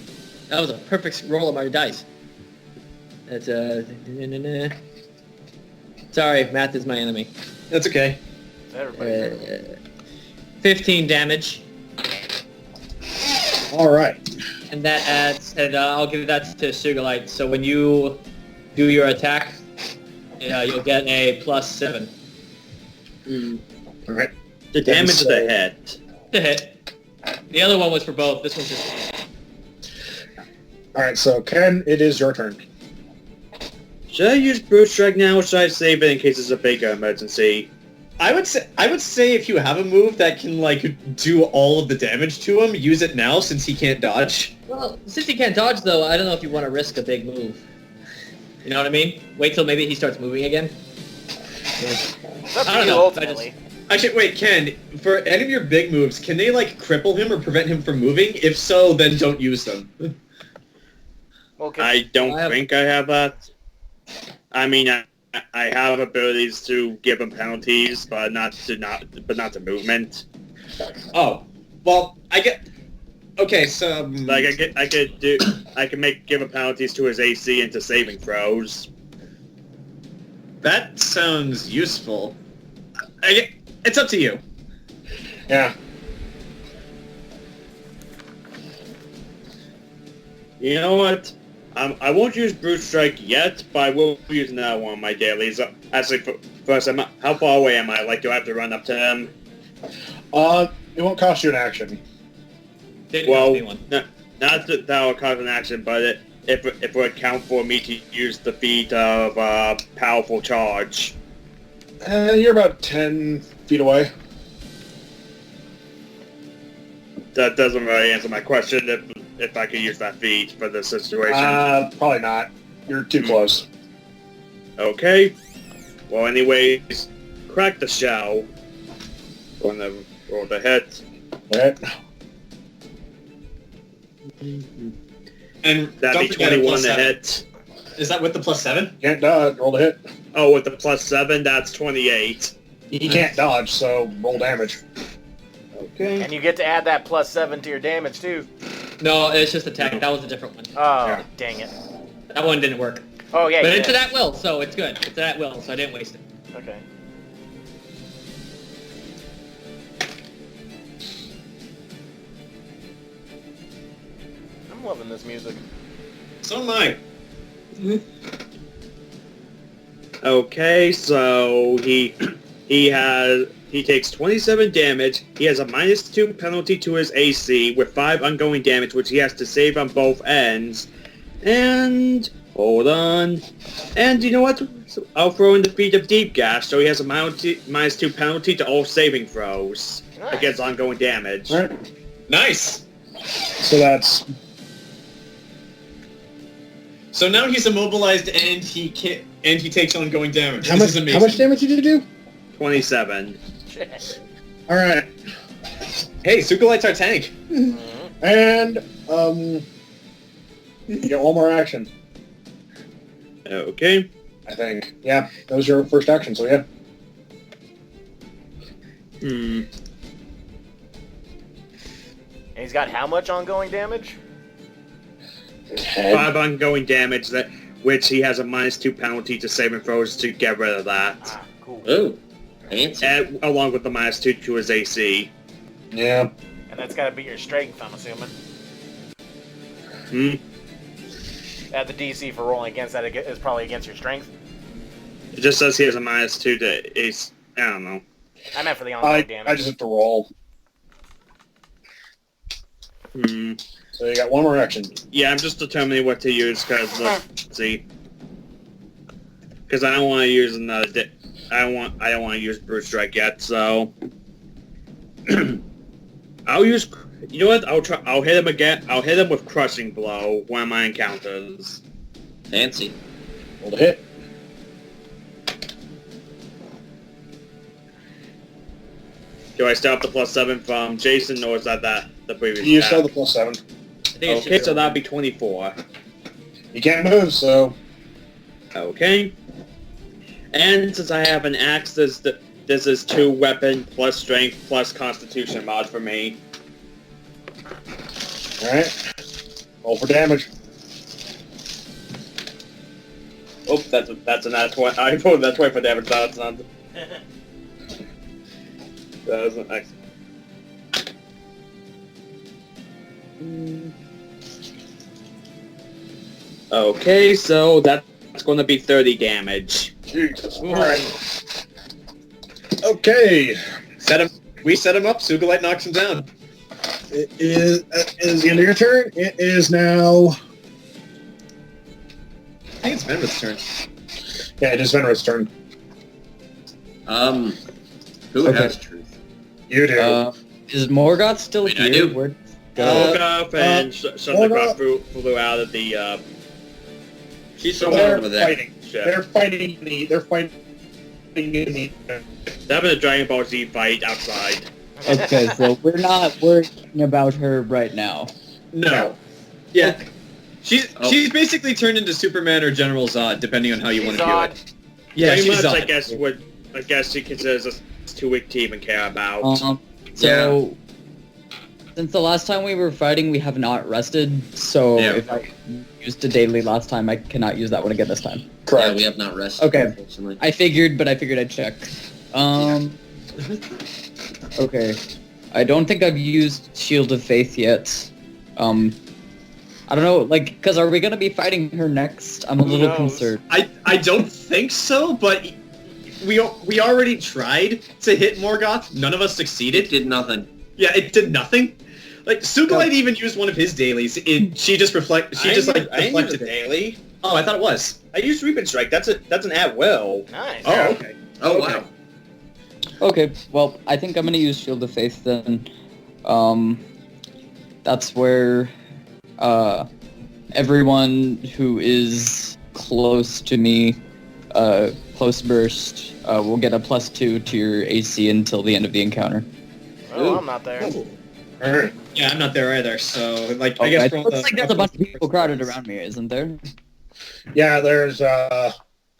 that was a perfect roll of my dice. That's Sorry, math is my enemy.
That's okay.
Everybody.
15 damage,
All right.
and that adds, and I'll give that to Sugulite. So when you do your attack, you'll get a +7.
All right.
The damage of the head.
To hit. The other one was for both. This one's just...
All right. So Ken, it is your turn.
Should I use Brute Strike now, or should I save it in case it's a bigger emergency?
I would say if you have a move that can like do all of the damage to him, use it now since he can't dodge.
Well, since he can't dodge, though, I don't know if you want to risk a big move. You know what I mean? Wait till maybe he starts moving again.
It's up
I
to
don't
you
know.
ultimately.
Actually, wait, Ken, for any of your big moves, can they like cripple him or prevent him from moving? If so, then don't use them.
Well,
I don't
I have-
think I have that. I mean, I have abilities to give him penalties, but not to movement.
Oh, well, I get. Okay, so
Like I can give him penalties to his AC and to saving throws.
that sounds useful. It's up to you.
Yeah.
You know what? I won't use Brute Strike yet, but I will use another one of my dailies. Actually, first, how far away am I? Like, do I have to run up to him?
It won't cost you an action.
Didn't
Well,
cost me one.
not that will cause an action, but if it would count for me to use the feat of Powerful Charge.
You're about 10 feet away.
That doesn't really answer my question if I could use that feat for this situation.
Probably not. You're too close.
Okay. Well, anyways, crack the shell. Gonna roll the hit.
All right.
And
That'd
don't
be
forget a
21 to
+7.
hit.
Is that with the +7?
Can't dodge. Roll the hit.
Oh, with the +7, that's 28.
He can't dodge, so roll damage.
Okay.
And you get to add that +7 to your damage too.
No, it's just attack. That was a different one.
Oh, dang it.
That one didn't work.
Oh yeah.
But
you
it's
did.
at will, so it's good. It's at will, so I didn't waste it.
Okay. I'm loving this music.
So am I.
Okay, so he takes 27 damage. He has a -2 penalty to his AC with 5 ongoing damage, which he has to save on both ends. And hold on. And you know what? So I'll throw in the feat of Deep Gash, so he has a -2 penalty to all saving throws
Nice.
against ongoing damage.
All right.
Nice.
So that's
So now he's immobilized and he takes ongoing damage.
how
This
much?
is amazing.
How much damage did you do?
27.
Shit.
All right.
Hey, Sugulite's our tank.
And you get one more action,
Okay.
I think. Yeah, that was your first action. So yeah.
And he's got how much ongoing damage?
5 ongoing damage, which he has a -2 penalty to saving throws to get rid of that.
Ah, cool.
Ooh, fancy.
And, along with the -2 to his AC.
Yeah.
And that's got to beat your strength, I'm assuming. Add the DC for rolling against that is probably against your strength.
It just says he has a -2 to AC. I don't know.
I meant for the ongoing damage.
I just have to roll. So you got one more action.
Yeah, I'm just determining what to use because I don't want to use another. I don't want to use Brute Strike yet. So I'll use. You know what? I'll hit him again. I'll hit him with Crushing Blow one of my encounters.
Fancy.
Roll to hit.
Do I start the +7 from Jayson, or is that the previous?
You
attack?
still have the +7.
I think it's
Okay,
just
so that'd be 24.
You can't move, so
Okay. And since I have an axe, this is 2 weapon plus strength plus constitution mod for me.
all right. Roll for damage.
Oh, that's a nat 20. I rolled that 20 for damage. No, it's not. That was an X. Okay, so that's going to be 30 damage.
Jesus. All right. Okay.
We set him up, Sugulite knocks him down.
It is the end of your turn. It is now.
I think it's Venreth's turn.
Yeah, it is Venreth's turn.
Who
Okay.
has truth?
You do.
Is Morgoth still
Wait, I
here?
do.
Where?
Morgoth and Thundercraft flew out of the
She's
So
somewhere
they're
over there.
fighting.
ship.
They're fighting in the.
They're having a Dragon Ball Z fight outside.
Okay, so we're not worrying about her right now.
No. Yeah. She's
Oh.
she's basically turned into Superman or General Zod, depending on how you want to view
Zod.
it. Yeah,
Pretty
she's
much,
Zod.
I guess she considers us too weak to even care about.
So since the last time we were fighting, we have not rested. So
Yeah.
if I used a daily last time, I cannot use that one again this time.
Yeah, we have not rested,
Okay.
unfortunately.
I figured I'd check. Okay. I don't think I've used Shield of Faith yet. I don't know, like, because are we going to be fighting her next? I'm a
Who
little
knows?
concerned.
I don't think so, but we already tried to hit Morgoth. None of us
It
succeeded.
did nothing.
Yeah, it did nothing. Like Sugulite even used one of his dailies. She just deflected
daily.
Oh, I thought it was.
I used Reaping Strike. That's an at will.
Nice.
Oh, okay.
Oh,
Okay.
wow.
Okay, well, I think I'm going to use Shield of Faith then. That's where everyone who is close to me, close burst, will get a +2 to your AC until the end of the encounter.
Oh, I'm not there.
All right.
Yeah, I'm not there either. So, like, I
Okay,
guess
it
for all
looks
the-
like there's a bunch of people crowded around me, isn't there?
Yeah, there's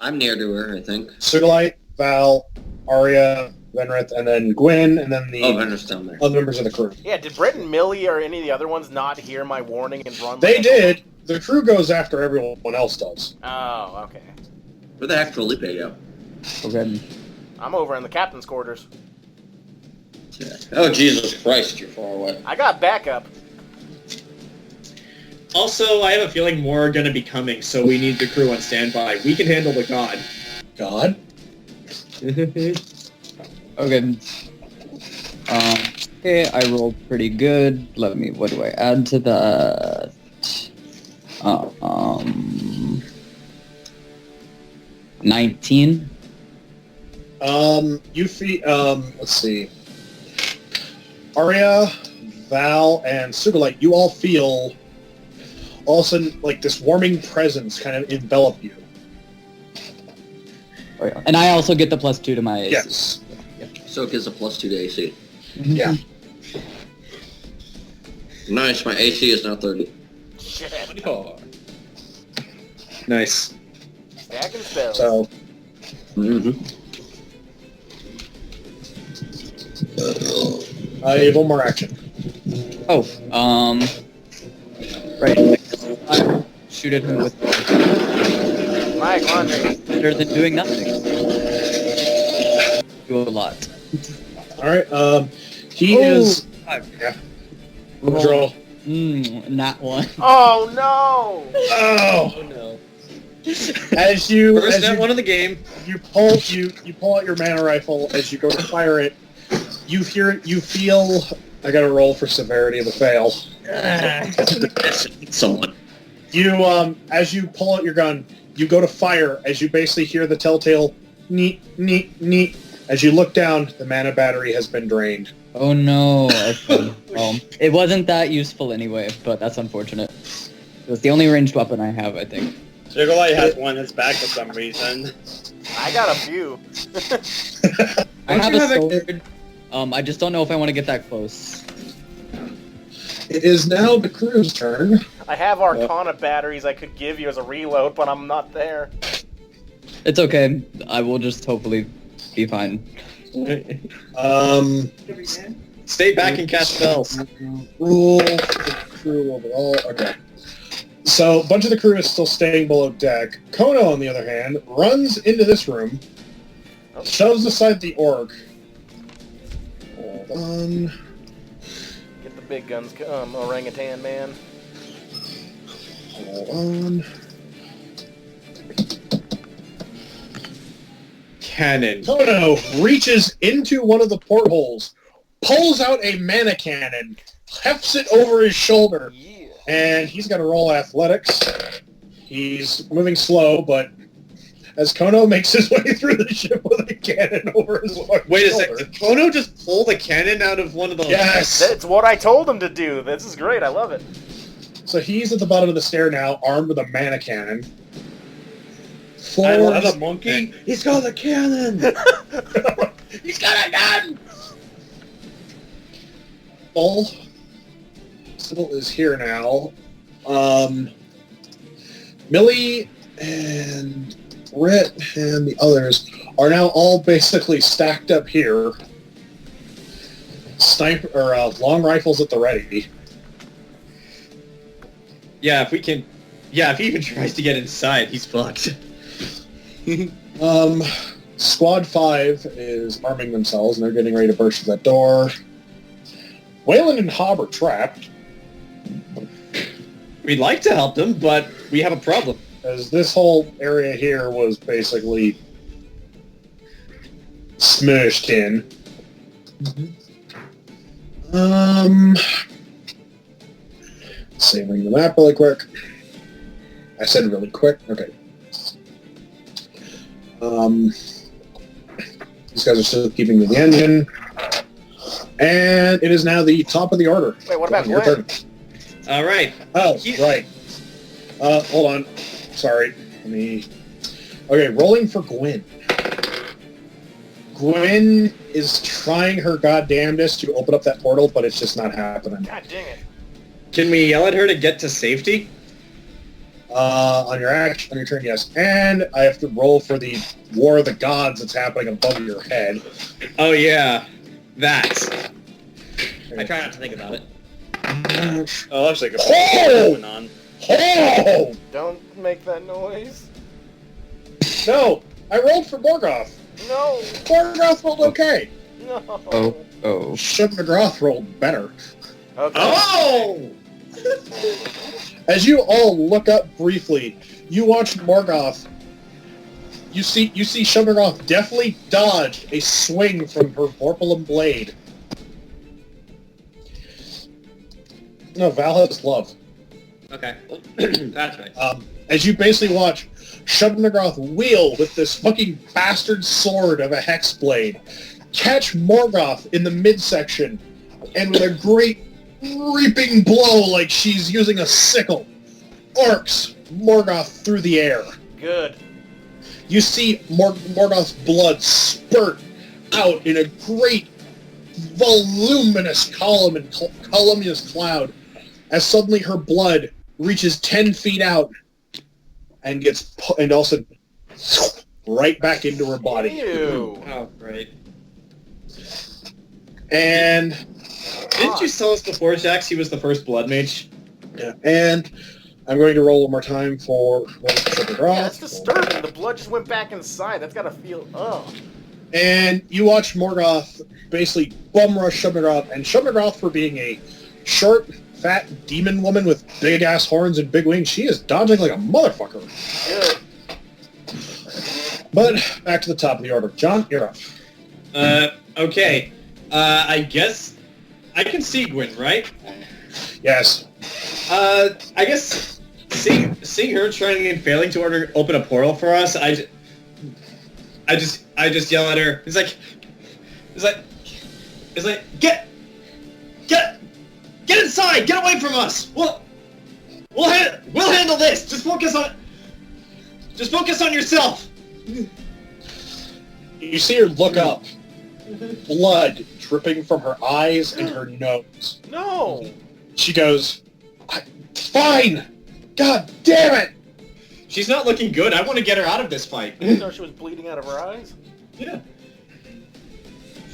I'm near to her, I think.
Sugulite, Val, Aria, Venreth, and then Gwyn, and then the
Venreth's down there.
other members of the crew.
Yeah, did Brett and Millie or any of the other ones not hear my warning and run?
They
like
did. The crew goes after everyone else does.
Oh, okay.
Where the heck did Phillipe go?
Okay.
I'm over in the captain's quarters.
Oh, Jesus Christ, you're far away.
I got backup.
Also, I have a feeling more are going to be coming, so we need the crew on standby. We can handle the god.
God?
Okay. Okay, I rolled pretty good. What do I add to that? 19.
You feel, let's see. Aria, Val, and Sugulite, you all feel all of a sudden like this warming presence kind of envelop you.
Oh, yeah. And I also get the +2 to my AC.
Yes.
So it gives a +2 to AC.
Yeah.
Nice, my AC is now 30.
Shit.
Nice.
Stacking spells.
So,
Mm-hmm.
you have one more action.
Oh, right. I shoot at him with
Mike, laundry.
better than doing nothing. Do a lot.
All right. He is. Yeah. Draw.
Not one.
Oh no!
Oh.
Oh no.
As you
First
as
net
you,
one of the game.
you pull out your mana rifle as you go to fire it. You feel. I got to roll for severity of the fail.
Someone.
You as you pull out your gun, you go to fire as you basically hear the telltale neat neat neat. As you look down, the mana battery has been drained.
Oh no. Okay. It wasn't that useful anyway, but that's unfortunate. It was the only ranged weapon I have, I think.
Sugulite has one in his back for some reason.
I got a few.
I have
you
a
have a-
sword. I just don't know if I want to get that close.
It is now the crew's turn.
I have Arcana batteries I could give you as a reload, but I'm not there.
It's okay. I will just hopefully be fine.
Stay back and cast spells.
Rule for the crew overall. Okay. So, a bunch of the crew is still staying below deck. Kono, on the other hand, runs into this room, shoves aside the orc. Hold on.
Get the big guns, orangutan man.
Hold on.
Cannon.
Kono reaches into one of the portholes, pulls out a mana cannon, hefts it over his shoulder,
Yeah.
and he's got to roll athletics. He's moving slow, but as Kono makes his way through the ship with a cannon over his
Wait a
shoulder.
second. Did Kono just pull the cannon out of one of those?
Yes!
That's what I told him to do. This is great. I love it.
So he's at the bottom of the stair now, armed with a mana cannon.
I love
Forwards-
a monkey. He's got a cannon.
He's got a gun! Bull. Sybil is here now. Millie and Britt and the others are now all basically stacked up here. Sniper or long rifles at the ready.
Yeah, if we can... Yeah, if he even tries to get inside, he's fucked.
Squad 5 is arming themselves, and they're getting ready to burst through that door. Waylon and Hob are trapped,
We'd like to help them, but we have a problem.
as this whole area here was basically smushed in. Let's see, bring the map really quick. I said really quick. Okay. These guys are still keeping to the engine. And it is now the top of the order.
Wait, what about
Your
Gwen?
turn.
All right.
Oh, right. Hold on. Sorry. Let me... Okay, rolling for Gwyn. Gwyn is trying her goddamnedest to open up that portal, but it's just not happening.
God dang it.
Can we yell at her to get to safety?
On your action, on your turn, yes. And I have to roll for the War of the Gods that's happening above your head.
Oh yeah, that.
I try not to think about it.
Oh, looks like a
Oh!
going on.
Oh!
Don't make that noise.
No! I rolled for Morgoth.
No.
Morgoth rolled okay.
No.
Oh.
Shub McGrath rolled better.
Okay.
Oh!
As you all look up briefly, you watch Morgoth. You see Shub McGrath definitely dodge a swing from her Vorpalum blade. No, Val has love.
Okay. That's right.
As you basically watch Shub McGrath wheel with this fucking bastard sword of a hex blade, catch Morgoth in the midsection, and with a great reaping blow like she's using a sickle, arcs Morgoth through the air.
Good.
You see Morgoth's blood spurt out in a great, voluminous columnous cloud, as suddenly her blood reaches 10 feet out and and also right back into her body.
Ew.
Oh, great.
And
Didn't you tell us before, Jax, he was the first blood mage?
yeah, and I'm going to roll one more time for
Yeah, that's disturbing. The blood just went back inside. That's gotta feel. Oh.
And you watch Morgoth basically bum rush Shub McGrath, and Shub McGrath, for being a short, fat demon woman with big ass horns and big wings, she is dodging like a motherfucker.
Good.
But back to the top of the order. John, you're up.
Okay. I guess I can see Gwyn, right?
Yes.
I guess seeing her trying and failing to open a portal for us, I just yell at her. It's like, get inside, get away from us. We'll handle this. Just focus on yourself.
You see her look up. Blood dripping from her eyes and her nose.
No.
She goes, fine! God damn it!
She's not looking good. I want to get her out of this fight.
I didn't know she was bleeding out of her eyes.
Yeah.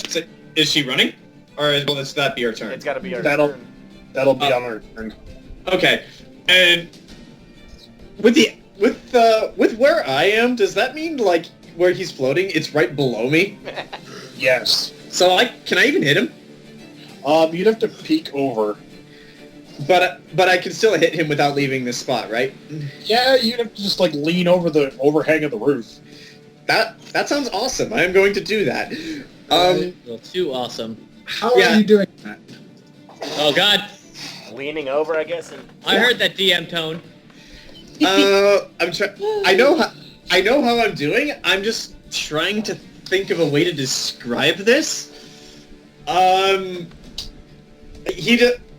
So, is she running? Or will that be her turn?
It's gotta be our
That'll-
turn.
That'll be on her turn.
Okay. And with where I am, does that mean like where he's floating, it's right below me?
Yes.
So can I even hit him?
You'd have to peek over.
But I can still hit him without leaving this spot, right?
Yeah, you'd have to just like lean over the overhang of the roof.
That sounds awesome. I am going to do that.
Well, too awesome.
How
Yeah.
are you doing that?
Oh, God.
Leaning over, I guess. And
I heard that DM tone.
I'm trying. I know how I'm doing. I'm just trying to think of a way to describe this.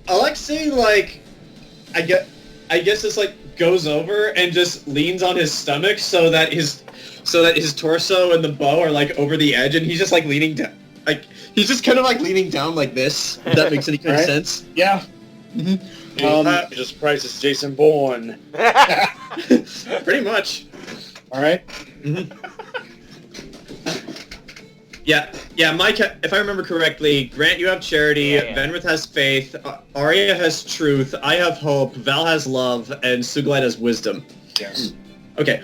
Alexei, like, I guess this like goes over and just leans on his stomach so that his torso and the bow are like over the edge, and he's just like leaning down. Like he's just kind of like leaning down like this. If that makes any kind of
Right.
sense.
Yeah.
Just surprised it's Jason Bourne.
Pretty much.
All right.
Yeah, Mike, if I remember correctly, Grant, you have charity,
Yeah.
Venreth has faith, Aria has truth, I have hope, Val has love, and Sugulite has wisdom.
Yes.
Okay.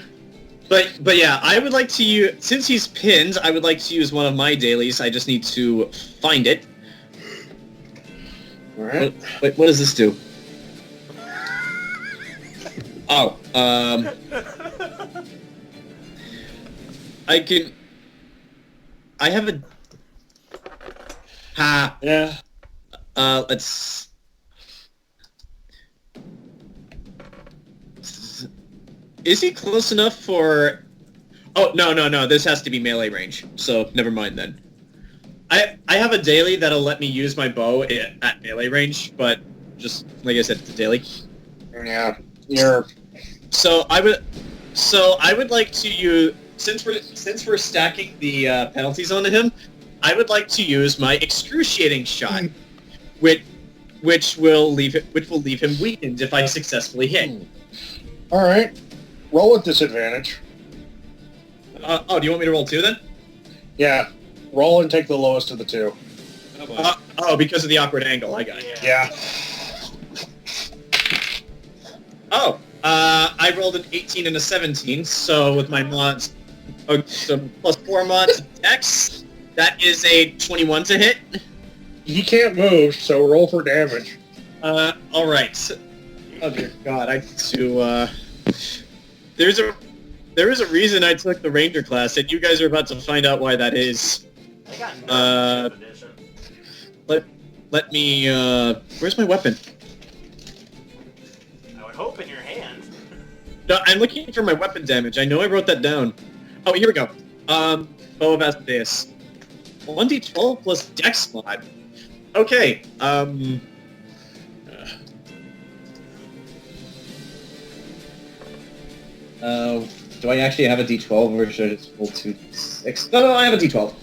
But yeah, I would like to use, since he's pinned, I would like to use one of my dailies. I just need to find it.
All right.
Wait, what does this do? Oh, I have a...
Yeah.
Let's... Is he close enough for... Oh, no, this has to be melee range, so never mind then. I have a daily that'll let me use my bow at melee range, but just, like I said, it's a daily.
Yeah. You're...
So I would like to use, since we're stacking the penalties onto him, I would like to use my excruciating shot, which will leave him weakened if I successfully hit.
All right. Roll with disadvantage.
Do you want me to roll 2 then?
Yeah. Roll and take the lowest of the 2.
Because of the awkward angle. I got it.
Yeah.
I rolled an 18 and a 17, so with my mods, so plus 4 mods Dex, that is a 21 to hit.
He can't move, so roll for damage.
Alright. Oh dear God, I need to, There is a reason I took the Ranger class, and you guys are about to find out why that is.
I got no edition.
Let me, where's my weapon?
I would hope in your hand.
No, I'm looking for my weapon damage. I know I wrote that down. Oh, here we go. Bow of Asmodeus. 1d12 plus Dex mod. Okay, do I actually have a d12 or should I just roll 2d6? No, I have a d12.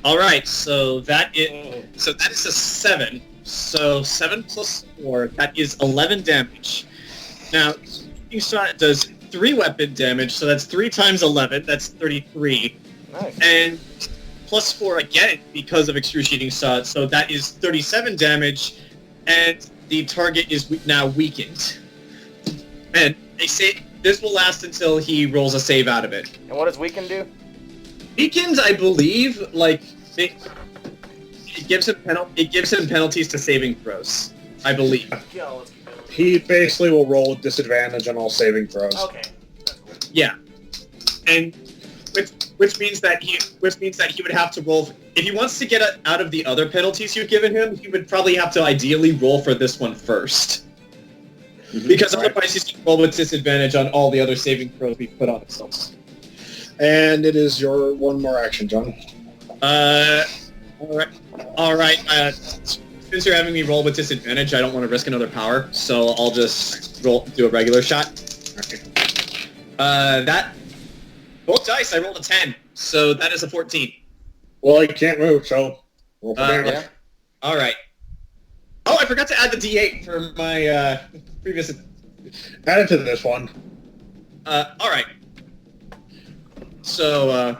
Alright, so that is a 7. So 7 plus 4, that is 11 damage. Now, shooting shot does 3 weapon damage, so that's 3 times 11, that's 33.
Nice.
And plus 4 again because of excruciating shot, so that is 37 damage, and the target is now weakened. And they say this will last until he rolls a save out of it.
And what does weaken do?
Weakened, I believe, like it gives him penalties to saving throws. I believe.
Yeah, let's keep going.
He basically will roll with disadvantage on all saving throws.
Okay. That's cool.
Yeah, and which means that he would have to roll if he wants to get out of the other penalties you've given him. He would probably have to ideally roll for this one first, because otherwise he's going to roll with disadvantage on all the other saving throws we put on himself.
And it is your one more action, John.
All right. Since you're having me roll with disadvantage, I don't want to risk another power, so I'll just do a regular shot. That both dice, I rolled a 10, so that is a 14.
Well, he can't move, so roll for damage.
Yeah.
All right. Oh, I forgot to add the D8 for my previous.
Add it to this one.
All right. So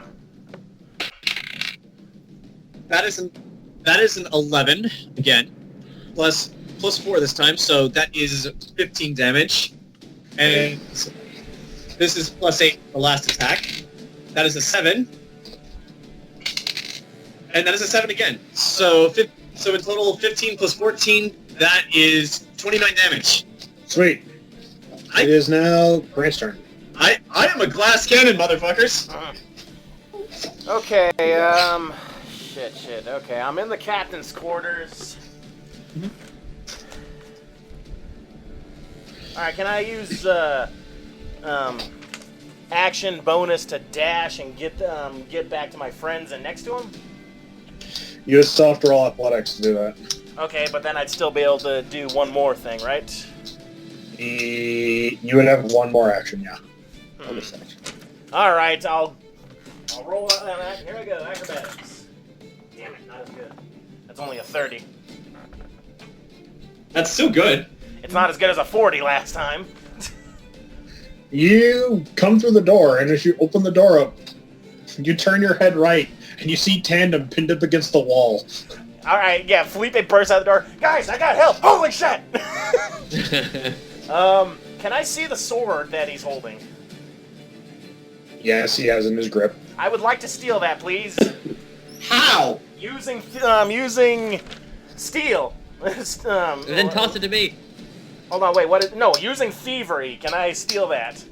that is an 11 again, plus 4 this time, so that is 15 damage, and this is plus 8 for the last attack. That is a 7, and that is a 7 again. So in total 15 plus 14, that is 29 damage.
Sweet. It is now Grant's turn.
I am a glass cannon, motherfuckers.
Okay, shit. Okay, I'm in the captain's quarters. Alright, can I use, action bonus to dash and get back to my friends and next to him?
Use soft roll athletics to do that.
Okay, but then I'd still be able to do one more thing, right?
You would have one more action, yeah.
Alright, I'll roll out that. Here we go, acrobatics. Damn it, not as good. That's only a 30.
That's still good.
It's not as good as a 40 last time.
You come through the door, and as you open the door up, you turn your head right, and you see Tandem pinned up against the wall.
Alright, yeah, Phillipe bursts out the door. Guys, I got help! Holy shit! Can I see the sword that he's holding?
Yes, he has in his grip.
I would like to steal that, please.
How?
Using steel.
Then toss it to me.
Hold on, wait, no, using thievery. Can I steal that?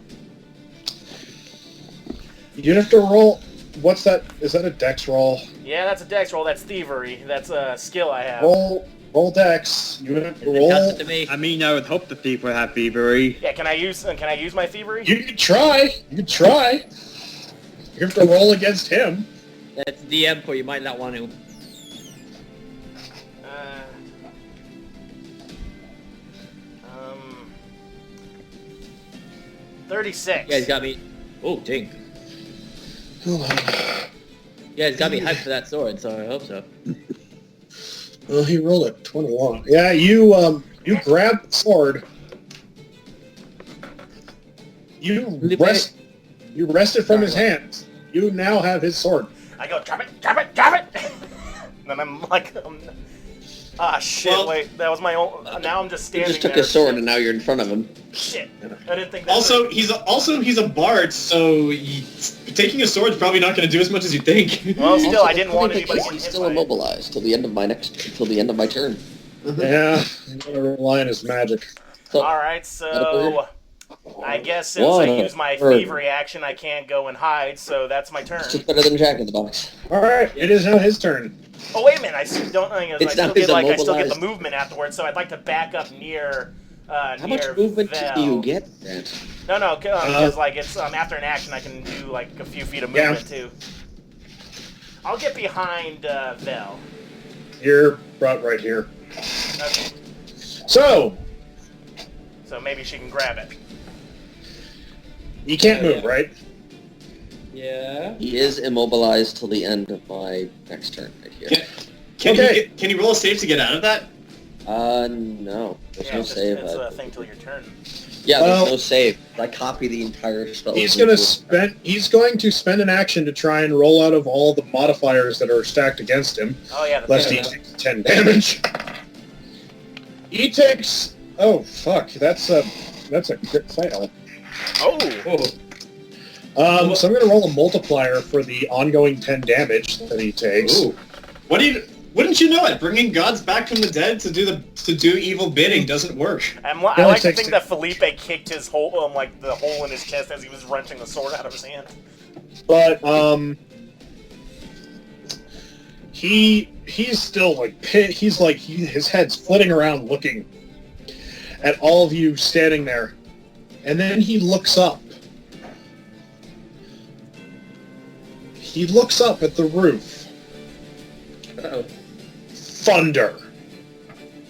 You have to roll. What's that? Is that a dex roll?
Yeah, that's a dex roll. That's thievery. That's a skill I have.
Roll dex. You have to
Then
roll.
toss it to me.
I mean, I would hope the thief would have thievery.
Yeah, can I use my thievery?
You can try. You have to roll against him.
That's DM for you. Might not want to.
36.
You guys got me. Oh, dang. Yeah, it's gotta be hyped for that sword, so I hope so.
Well, he rolled a 21. Yeah, you grab the sword. You wrest it from his hands. You now have his sword.
I go, drop it, drop it, drop it! And then I'm like, shit,
Well,
wait, that was my own... now I'm just
You
standing
just took
there.
his sword and now you're in front of him.
Shit, I didn't think that
He's a bard, so taking a sword's probably not going to do as much as you think.
Well, still, I
Also,
didn't want
he's
anybody getting hit
still
by it.
immobilized till the end of my turn.
Yeah, I'm gonna rely on his magic.
So,
Alright, so... I guess since
What
I
a
use my
bird.
thievery action, I can't go and hide, so that's my turn.
it's just better than Jack in the Box.
All right, it is now his turn.
Oh, wait a minute, I still don't... I
It's
still
not
get,
his
I still get the
immobilized.
movement afterwards, so I'd like to back up near...
How
near
much movement
Vel.
do you get, Grant?
No, because like it's after an action, I can do like a few feet of movement too. I'll get behind Vel.
You're right here.
Okay,
So
so maybe she can grab it.
you can't move, right?
Yeah.
He is immobilized till the end of my next turn right here.
Can you roll a save to get out of that?
No. There's no
it's
save.
It's a thing till your turn.
Yeah,
Well-
there's no save. I copy the entire spell.
He's going to spend an action to try and roll out of all the modifiers that are stacked against him,
Oh yeah,
lest he takes 10 damage. He takes. Oh fuck! That's a crit fail.
Oh,
So I'm going to roll a multiplier for the ongoing 10 damage that he takes.
Ooh. Wouldn't you know it? Bringing gods back from the dead to do evil bidding doesn't work.
and I like to think that Phillipe kicked his hole, the hole in his chest as he was wrenching the sword out of his hand.
But he's still like his head's flitting around looking at all of you standing there, and then he looks up. He looks up at the roof.
Uh-oh.
Thunder.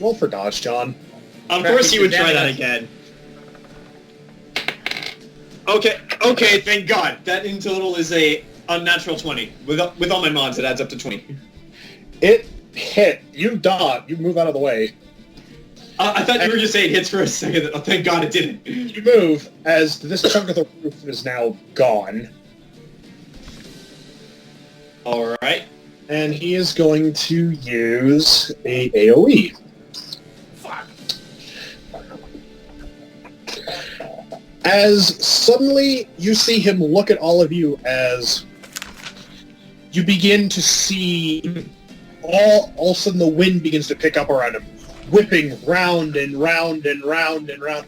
Roll for dodge, John.
Of course you would try that again. Okay, thank God. That in total is a unnatural 20. With all my mods, it adds up to 20.
It hit. You dodge. You move out of the way.
I thought you were just saying hits for a second. Oh, thank God it didn't.
You move as this chunk of the roof is now gone.
Alright.
And he is going to use a AoE.
Fuck.
As suddenly you see him look at all of you as you begin to see all of a sudden the wind begins to pick up around him, whipping round and round and round and round.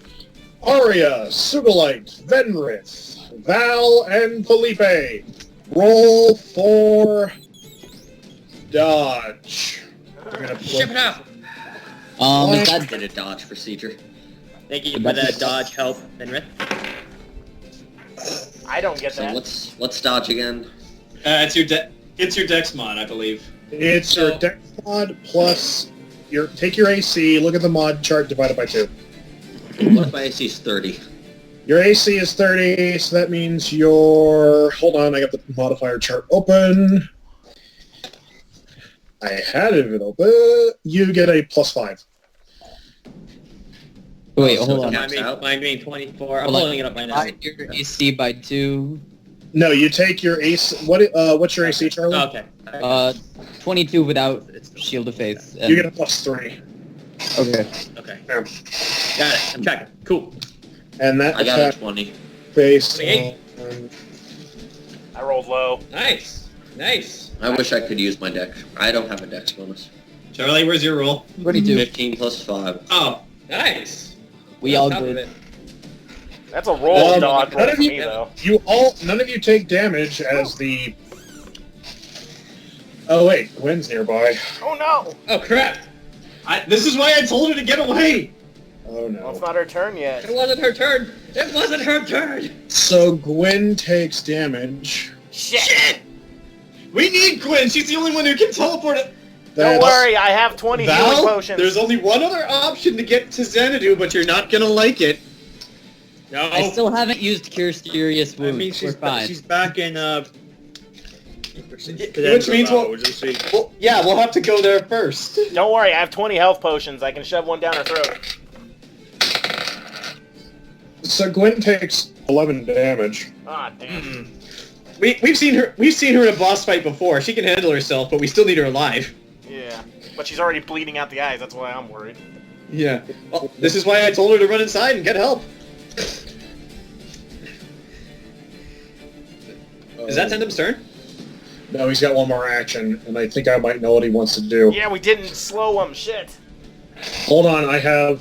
Aria, Sugulite, Venreth, Val, and Phillipe. Roll for dodge. We're gonna
Ship it out!
Is that did a dodge procedure?
Thank you for the dodge help, Venreth.
I don't get
So
that.
let's dodge again.
It's your dex mod, I believe.
It's your dex mod plus take your AC, look at the mod chart, divided by 2.
What if my AC is 30?
Your AC is 30, so that means your... Hold on, I got the modifier chart open. I had it open. You get a +5.
Wait,
So
hold
it's
on.
maxed out?
Mine being 24. I'm
Hold on.
pulling it up right now.
Divide your AC by 2.
No, you take your AC... what's your AC, Charlie?
Okay.
22 without Shield of Faith.
You get a +3.
Okay.
Okay.
Yeah.
Got it. I'm tracking. Cool.
And that
I got a
attack
20.
based
28.
on...
I rolled low.
Nice. Nice.
I wish I could use my dex. I don't have a dex bonus.
Charlie, where's your roll?
22.
15 plus 5.
Oh,
Nice.
We
On
all
top of
good.
it.
That's a roll dodge roll
none
for
of
me, though.
None of you take damage as the... Oh wait, Gwen's nearby.
Oh no!
Oh crap!
this is why I told her to get away!
Oh
Well, it's
no.
not her turn yet.
It wasn't her turn. It wasn't her turn.
So Gwen takes damage.
Shit!
We need Gwen! She's the only one who can teleport it!
Don't worry, I have 20 healing
Val,
potions.
there's only one other option to get to Xanadu, but you're not gonna like it.
No.
I still haven't used Cure Serious
I
Wounds.
mean,
We're fine.
she's back in
Which means we'll have to go there first.
Don't worry, I have 20 health potions. I can shove one down her throat.
So Gwen takes 11 damage.
Ah, damn.
We've seen her in a boss fight before. She can handle herself, but we still need her alive.
Yeah, but she's already bleeding out the eyes. That's why I'm worried.
Yeah. Well, this is why I told her to run inside and get help. Is that Tandem's turn?
No, he's got one more action, and I think I might know what he wants to do.
Yeah, we didn't slow him. Shit.
Hold on, I have...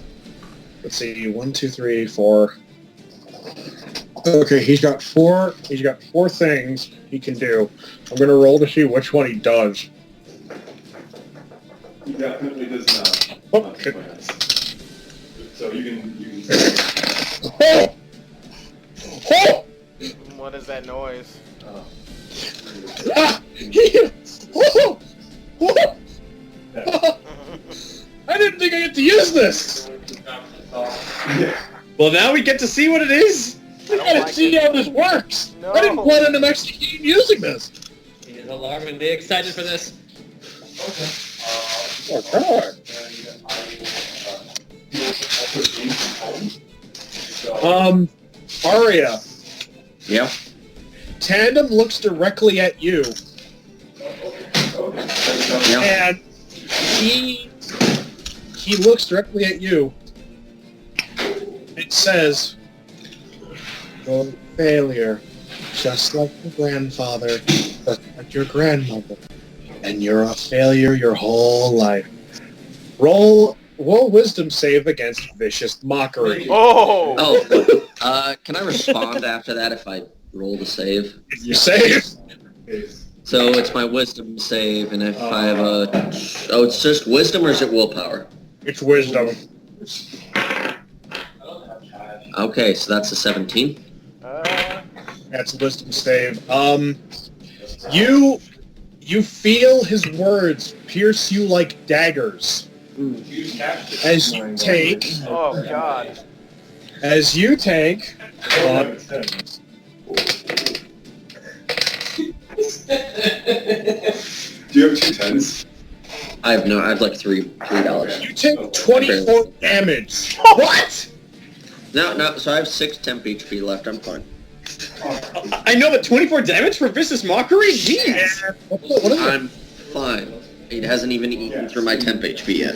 Let's see, 1, 2, 3, 4... Okay, he's got four things he can do. I'm gonna roll to see which one he does.
He definitely does not.
Oh,
So you can
oh! Oh!
What is that noise?
Ah! Oh! Oh! I didn't think I get to use this!
Well, now we get to see what it is.
I gotta see how this works!
No.
I didn't plan on actually using this!
He is alarmingly excited for this.
Oh, God. Aria.
Yeah.
Tandem looks directly at you,
Yeah.
and he looks directly at you. It says, "You're a failure, just like your grandfather, just like your grandmother, and you're a failure your whole life. Roll wisdom save against vicious mockery."
Oh!
Oh, can I respond after that if I roll the save?
If you save,
So it's my wisdom save, and if I have a... Oh, it's just wisdom, or is it willpower?
it's wisdom.
Okay, so that's a 17.
That's a wisdom save. You feel his words pierce you like daggers. As you take,
Oh, God.
as you take,
Do you have 2 tens?
I have like $3.
you take 24 damage.
What?
No, so I have 6 temp HP left, I'm fine.
I know, but 24 damage for vicious mockery? Jeez!
What is it?
I'm fine. It hasn't even eaten through my temp HP yet.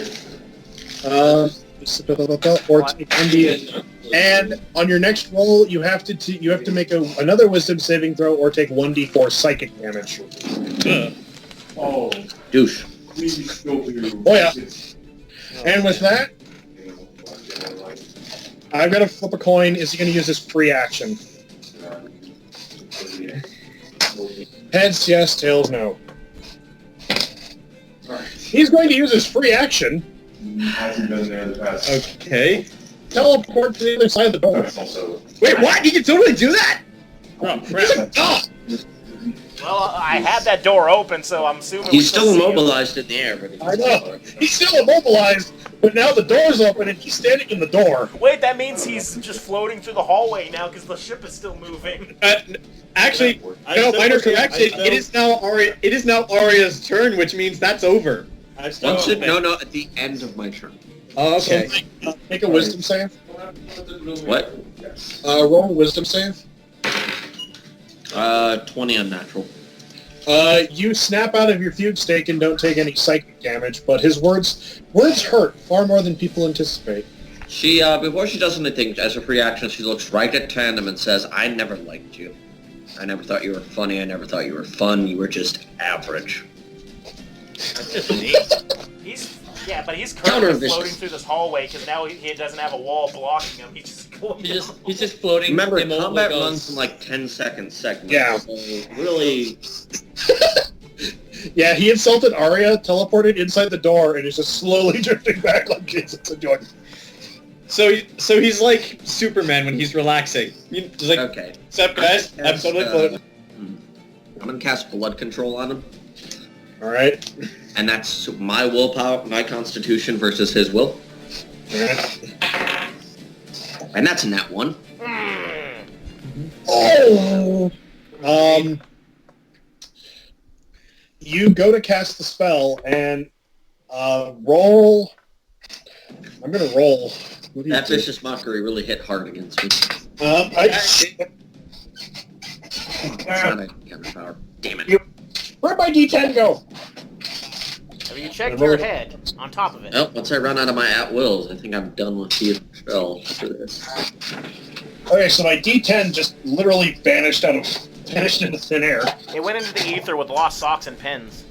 Or take ND. And on your next roll, you have to make another wisdom saving throw or take 1d4 psychic damage.
Oh,
Douche.
please still do.
Oh, yeah. And with that, I've got to flip a coin. Is he going to use his free action? Heads, yes. Tails, no. He's going to use his free action.
Hasn't been there the past.
Okay.
Teleport to the other side of the door.
That's also.
Wait, what? You can totally do that?
Oh, crap. Ah!
Well, I had that door open, so I'm assuming
He's still
see him.
immobilized in the air. But
I know. He's still immobilized, but now the door's open and he's standing in the door.
Wait, that means he's just floating through the hallway now because the ship is still moving.
Actually, no, minor correction. It is now Aria's turn, which means that's over.
No, at the end of my turn.
Oh, okay.
So make a wisdom save.
What?
Roll a wisdom save.
20 unnatural.
You snap out of your fugue stake and don't take any psychic damage, but his words hurt far more than people anticipate.
She, before she does anything, as a free action, she looks right at Tandem and says, "I never liked you. I never thought you were funny. I never thought you were fun. You were just average."
That's just neat.
But he's currently
Counter-vicious.
floating through this hallway because now he doesn't have a wall blocking him. He's
He's just floating.
Remember,
the moment
combat
goes-
runs in like 10 seconds.
Yeah.
So really...
Yeah, he insulted Aria, teleported inside the door, and is just slowly drifting back like Jason's enjoying.
So he's like Superman when he's relaxing. He's like,
Okay.
"What's up, guys? I'm totally floating."
I'm gonna cast Blood Control on him.
Alright.
And that's my willpower, my constitution versus his will.
Alright.
And that's a nat 1.
Oh! you go to cast the spell and roll. I'm going to roll. What do you
That
do?
vicious mockery really hit hard against me.
It's
not a counterpower. Damn it.
Where'd my D10 go?
Have you checked your head on top of it?
Well, once I run out of my at-wills, I think I'm done with the spell for this.
Okay, so my D10 just literally vanished into thin air.
It went into the ether with lost socks and pens.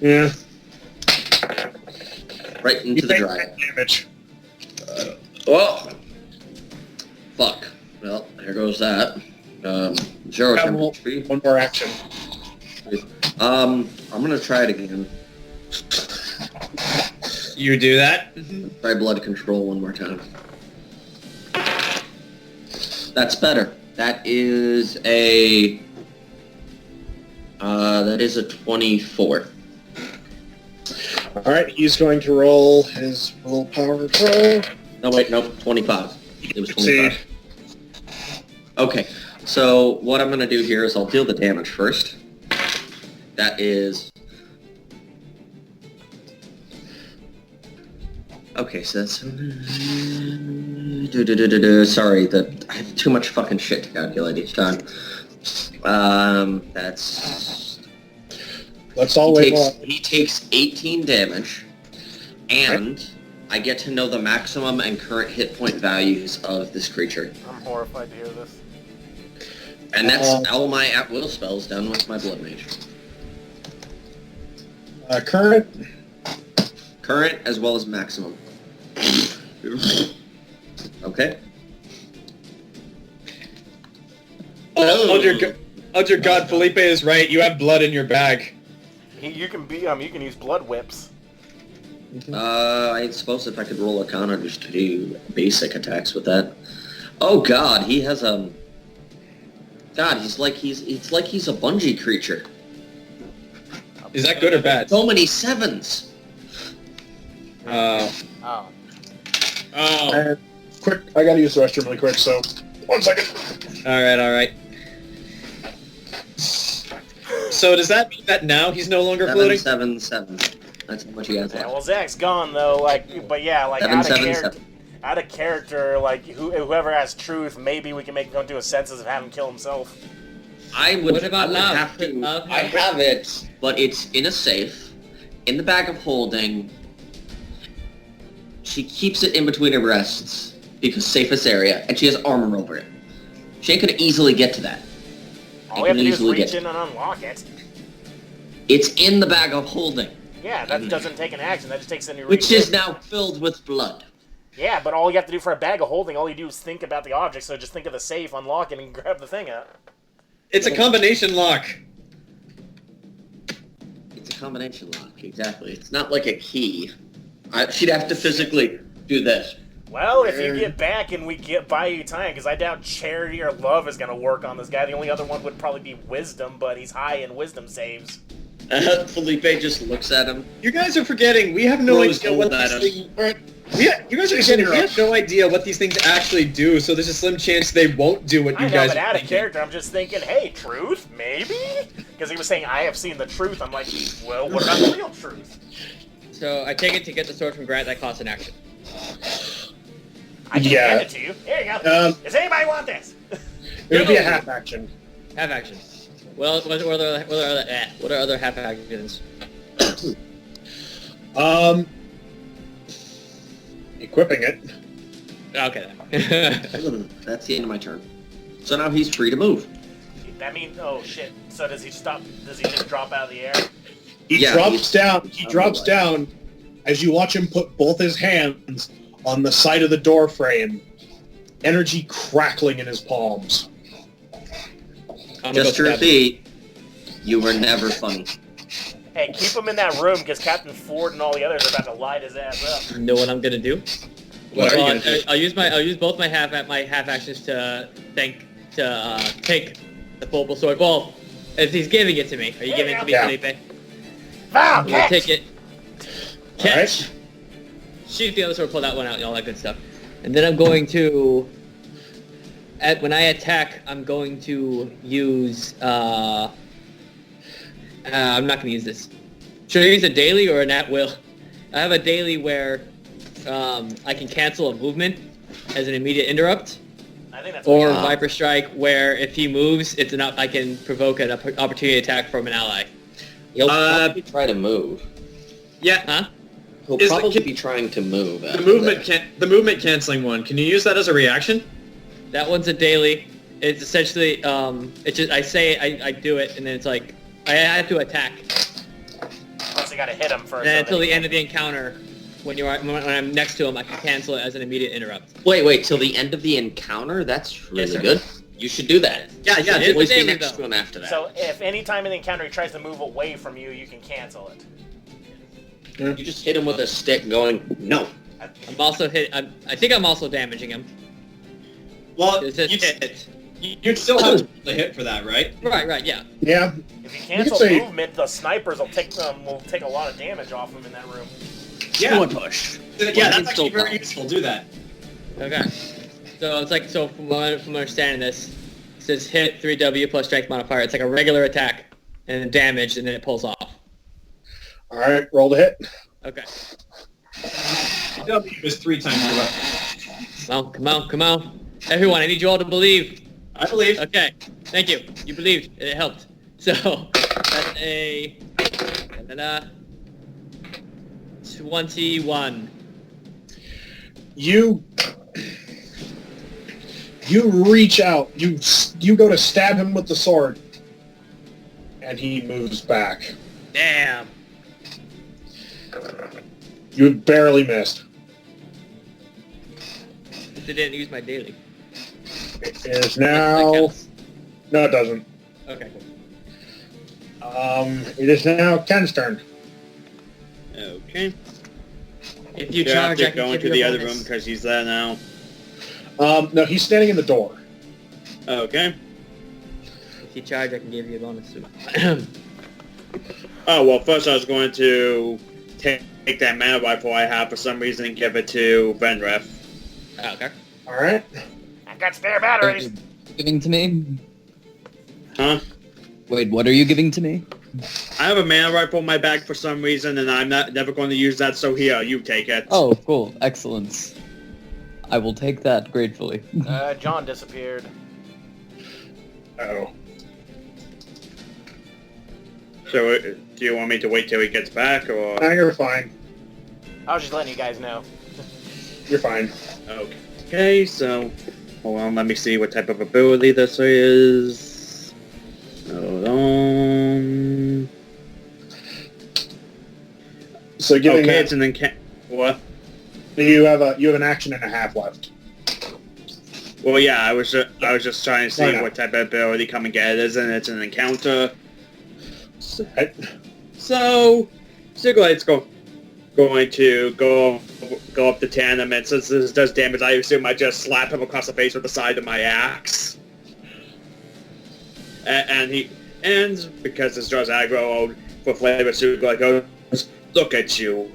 Yeah.
Right into the dry.
Damage.
Well, fuck. Well, there goes that. Zero temperature.
One more action.
I'm gonna try it again.
You do that?
Try blood control one more time. That's better. That is a 24.
All right, he's going to roll his willpower throw.
No, wait, no, 25. It was 25. Okay, so what I'm going to do here is I'll deal the damage first. That is... Okay, so that's... Sorry, I have too much fucking shit to calculate each time. That's...
Let's all wait.
He takes 18 damage, and I get to know the maximum and current hit point values of this creature.
I'm horrified to hear this.
And that's all my at-will spells done with my Blood Mage. Current as well as maximum. Okay.
Oh dear God, Phillipe is right. You have blood in your bag.
You can use blood whips.
I suppose if I could roll Arcana just to do basic attacks with that. Oh God, he has God, it's like he's a bungee creature.
Is that good or bad?
So many sevens.
Oh.
Quick, I gotta use the restroom really quick, so 1 second.
Alright. So does that mean that now he's no longer floating?
7, 7. That's how much he has left.
Yeah, well, Zach's gone though. But yeah,
7.
Out of character, whoever has truth, maybe we can make him come to a senses and have him kill himself.
I would
What about love?
have to. I have it, but it's in a safe, in the bag of holding. She keeps it in between her breasts because safest area, and she has armor over it. She could easily get to that.
All we have to do is reach in and unlock it.
It's in the bag of holding.
Yeah, that doesn't take an action. That just takes a new reach.
Which is now filled with blood.
Yeah, but all you have to do for a bag of holding, all you do is think about the object. So just think of the safe, unlock it, and grab the thing out.
It's a combination lock.
It's a combination lock, exactly. It's not like a key. She'd have to physically do this.
Well, if you get back and we buy you time, because I doubt charity or love is going to work on this guy. The only other one would probably be wisdom, but he's high in wisdom saves.
Phillipe just looks at him.
You guys are forgetting. We have no idea what these things. You guys are forgetting. We have no idea what these things actually do. So there's a slim chance they won't do what you guys.
But out of character, I'm just thinking, hey, truth, maybe? Because he was saying, I have seen the truth. I'm like, well, what about the real truth?
So I take it to get the sword from Grant. That costs an action.
I can hand it to you. Here you go. Does anybody want this?
It would be a half action.
Half action. Well, what are other half actions?
Equipping it.
Okay.
That's the end of my turn. So now he's free to move.
That means, oh shit. So does he stop? Does he just drop out of the air?
He drops down. He drops down as you watch him put both his hands on the side of the door frame. Energy crackling in his palms.
Just to repeat, you were never funny.
Hey, keep him in that room because Captain Ford and all the others are about to light his ass up.
You know what I'm gonna do?
What are you gonna do?
I'll use both my half actions to take the Phillipe sword. Well, if he's giving it to me, are you giving it to me, Phillipe?
Wow,
I'll take it. Catch.
Right.
Shoot the other sword, pull that one out, and all that good stuff. And then I'm going to, when I attack, I'm going to use I'm not going to use this. Should I use a daily or an at-will? I have a daily where I can cancel a movement as an immediate interrupt.
I think that's
Or
what
Viper Strike, where if he moves, it's enough. I can provoke an opportunity attack from an ally.
He'll probably try to move.
Yeah.
Huh?
He'll probably be trying to move.
The movement canceling one. Can you use that as a reaction?
That one's a daily. It's essentially, it's just I say I do it, and then it's like I have to attack.
So you gotta hit him first.
And until the end of the encounter, when I'm next to him, I can cancel it as an immediate interrupt.
Wait, till the end of the encounter? That's really good. You should do that.
Yeah.
It's
Always
the
be
daily,
next
though.
to him after that.
So if any time in the encounter he tries to move away from you, you can cancel it.
You just hit him with a stick going, no.
I'm also I think I'm also damaging him.
Well,
It says hit.
you'd still have to hit for that, right?
Right, yeah.
Yeah.
If you cancel
say-
movement, the snipers will take a lot of damage off him in that room.
Yeah.
One push.
Yeah, that's actually very useful. Do that.
Okay. So it's like, from understanding this, it says hit 3W plus strength modifier. It's like a regular attack, and then damage, and then it pulls off.
All right, roll the hit.
Okay.
W is 3 times the weapon.
Come on. Everyone, I need you all to believe.
I believe.
Okay. Thank you. You believed, and it helped. So, that's a... 21.
You reach out. You go to stab him with the sword, and he moves back.
Damn.
You barely missed.
They didn't use my daily.
It is now. No, it doesn't.
Okay.
It is now Ken's turn.
Okay.
If you
Yeah,
charge,
I
I
have to
can
go
give
into
you
the
a
other
bonus.
room because he's there now.
No, he's standing in the door.
Okay.
If you charge, I can give you a bonus.
Oh, well, first I was going to take that mana rifle I have for some reason and give it to Venreth.
Okay.
All right.
I've got spare batteries.
Giving to me?
Huh?
Wait, what are you giving to me?
I have a mana rifle in my bag for some reason, and I'm never going to use that, so here, you take it.
Oh, cool. Excellent. I will take that gratefully.
John disappeared.
Oh.
So, do you want me to wait till he gets back, or...?
No, you're fine.
I was just letting you guys know.
You're fine.
Okay, so... Hold on, let me see what type of ability this is. Hold on...
So giving
Okay,
that,
it's an What?
you have an action and a half left.
Well, yeah, I was just trying to see
Why not?
what type of ability come and get it is, and it's an encounter. So, Sugulite's going to go up to tandem, and since this does damage, I assume I just slap him across the face with the side of my axe. And because this draws aggro for flavor, Sugulite goes, look at you,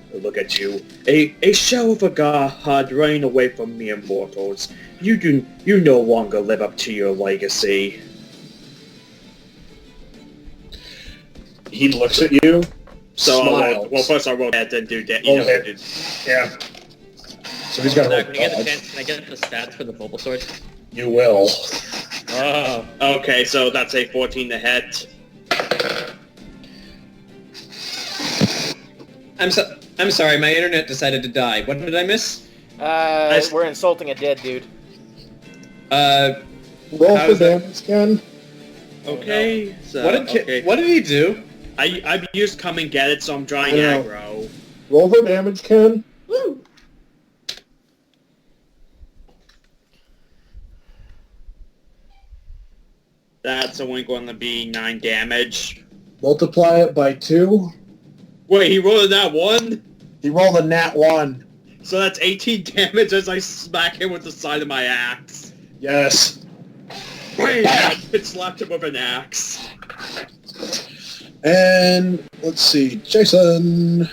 a shell of a god running away from mere mortals. You no longer live up to your legacy.
He looks at you,
So
smiles.
first I'll roll that, then do that.
Roll hit. Yeah. So he's got to roll
Can I get the
dodge.
chance? Can I get the stats for the Bulba Sword?
You will.
Oh.
Okay, so that's a 14 to hit.
I'm sorry, my internet decided to die. What did I miss?
We're insulting a dead dude.
Roll
How
for
is that?
damage, Ken.
Okay, so
What did he do?
I've used come and get it, so I'm drawing
I know.
aggro.
Roll for damage, Ken.
Woo!
That's only going to be 9 damage.
Multiply it by 2.
Wait, he rolled that one?
He rolled a nat 1.
So that's 18 damage as I smack him with the side of my axe.
Yes.
Wait, it slapped him with an axe.
And let's see, Jayson.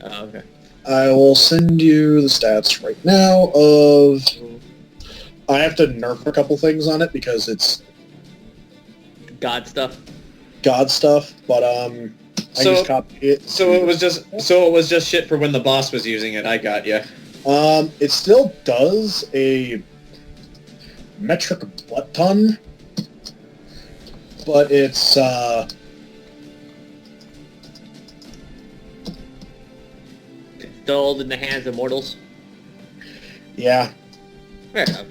Oh, okay.
I will send you the stats right now of... I have to nerf a couple things on it because it's...
God stuff.
god stuff, but I just copied it.
So it was just shit for when the boss was using it. I got you.
It still does a metric butt ton, but it's
Dulled in the hands of mortals.
yeah.
Fair enough.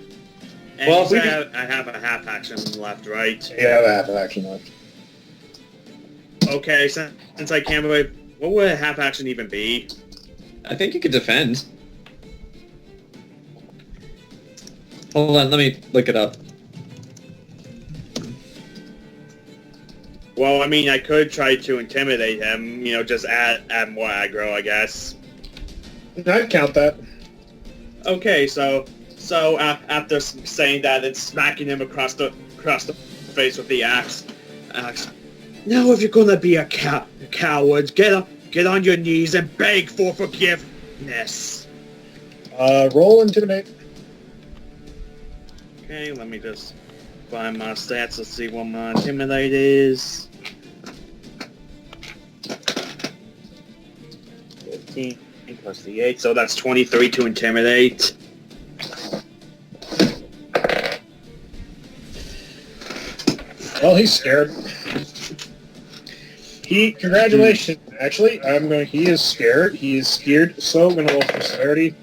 And
Well,
you
if we
said I have a half action left, right?
Yeah, that action left.
Okay, since I can't believe, what would a half action even be?
I think you could defend. Hold on, let me look it up.
Well, I mean, I could try to intimidate him, just add more aggro, I guess.
I'd count that.
Okay, so after saying that and smacking him across the face with the axe. Now, if you're gonna be a coward, get on your knees and beg for forgiveness.
Roll intimidate.
Okay, let me just find my stats. Let's see what my intimidate is. 15 plus the 8, so that's 23 to intimidate.
Well, he's scared. Congratulations. Actually, he is scared. He is scared, so I'm gonna roll for severity.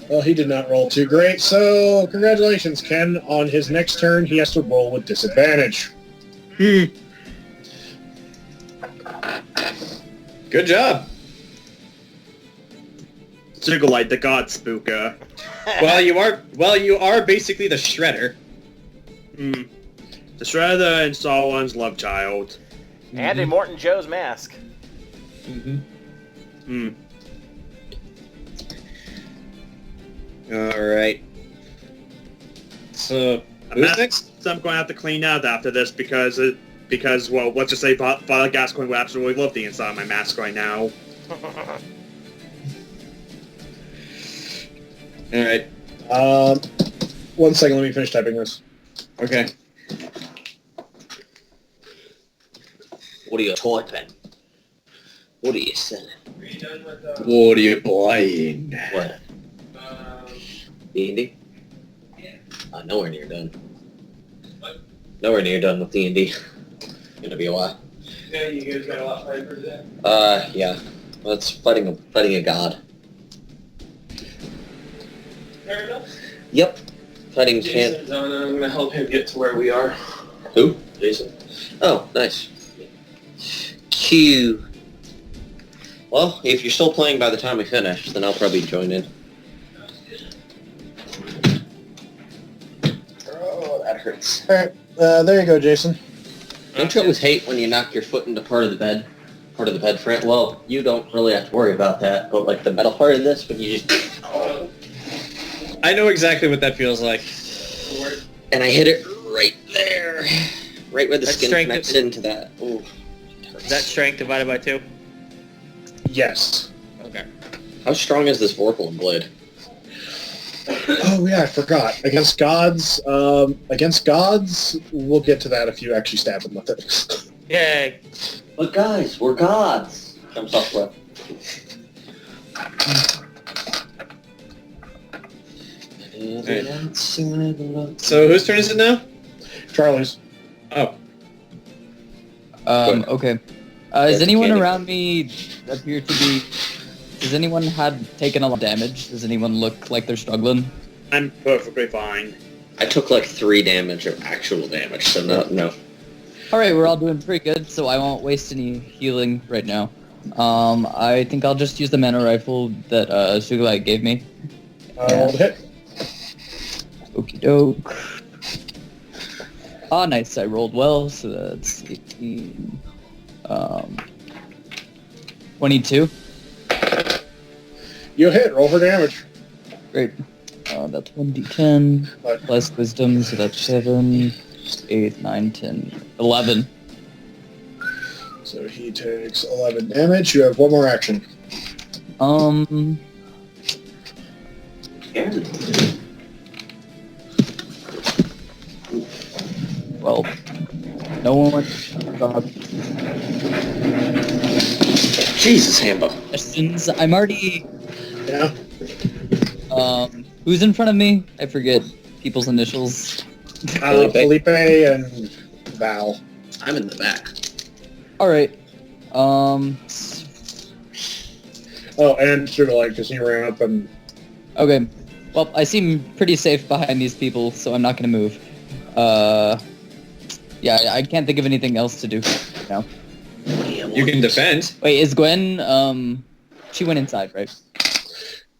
Well, he did not roll too great, so congratulations, Ken. On his next turn, he has to roll with disadvantage.
Good job.
Sugulite, the god spooker.
Well, you are basically the shredder.
The Shredder and Sauron's love child.
And a Morton Joe's mask.
Alright. So, who's next?
I'm going to have to clean out after this because well, let's just say Father Gascoigne would absolutely love the inside of my mask right now.
Alright.
1 second, let me finish typing this.
Okay.
What are you typing? What are you selling?
What are you buying?
What? D&D? Yeah. Nowhere near done. What? Nowhere near done with D&D. Gonna be a while.
Yeah, you guys got a lot planned for today?
Yeah. Well, it's fighting a god.
Fair enough.
Yep. Fighting
Jason's on, I'm gonna help him get to where we are.
Who? Jayson. Oh, nice. Q. Well, if you're still playing by the time we finish, then I'll probably join in. Oh, that hurts.
Alright, there you go, Jayson.
Don't you always hate when you knock your foot into part of the bed frame? Well, you don't really have to worry about that, but like the metal part of this, when you just...
I know exactly what that feels like.
And I hit it right there. Right where the
That's
skin
strength
connects into that. Ooh.
Is that strength divided by 2?
Yes.
Okay.
How strong is this Vorpal blade?
Oh yeah, I forgot. Against gods, we'll get to that if you actually stab them with it.
Yay.
But guys, we're gods. Jumps off left.
So whose turn is it now?
Charlie's.
Oh.
Okay. Is anyone around me appear to be... Has anyone taken a lot of damage? Does anyone look like they're struggling?
I'm perfectly fine.
I took like 3 damage of actual damage, so no.
Alright, we're all doing pretty good, so I won't waste any healing right now. I think I'll just use the mana rifle that Sugulite gave me.
Roll the hit.
Okie doke. Ah, nice, I rolled well, so that's 18. 22.
You hit. Roll for damage.
Great. That's 1d10 plus wisdom, so that's 7, 8, 9, 10, 11.
So he takes 11 damage. You have 1 more action.
Well, No one.
Jesus, Hambo.
Questions. I'm already.
Yeah.
Who's in front of me? I forget people's initials.
Phillipe and Val.
I'm in the back.
All right.
Oh, and Sugulite, because he ran up and...
Okay. Well, I seem pretty safe behind these people, so I'm not gonna move. Yeah, I can't think of anything else to do now.
You can defend.
Wait, is Gwen, she went inside, right?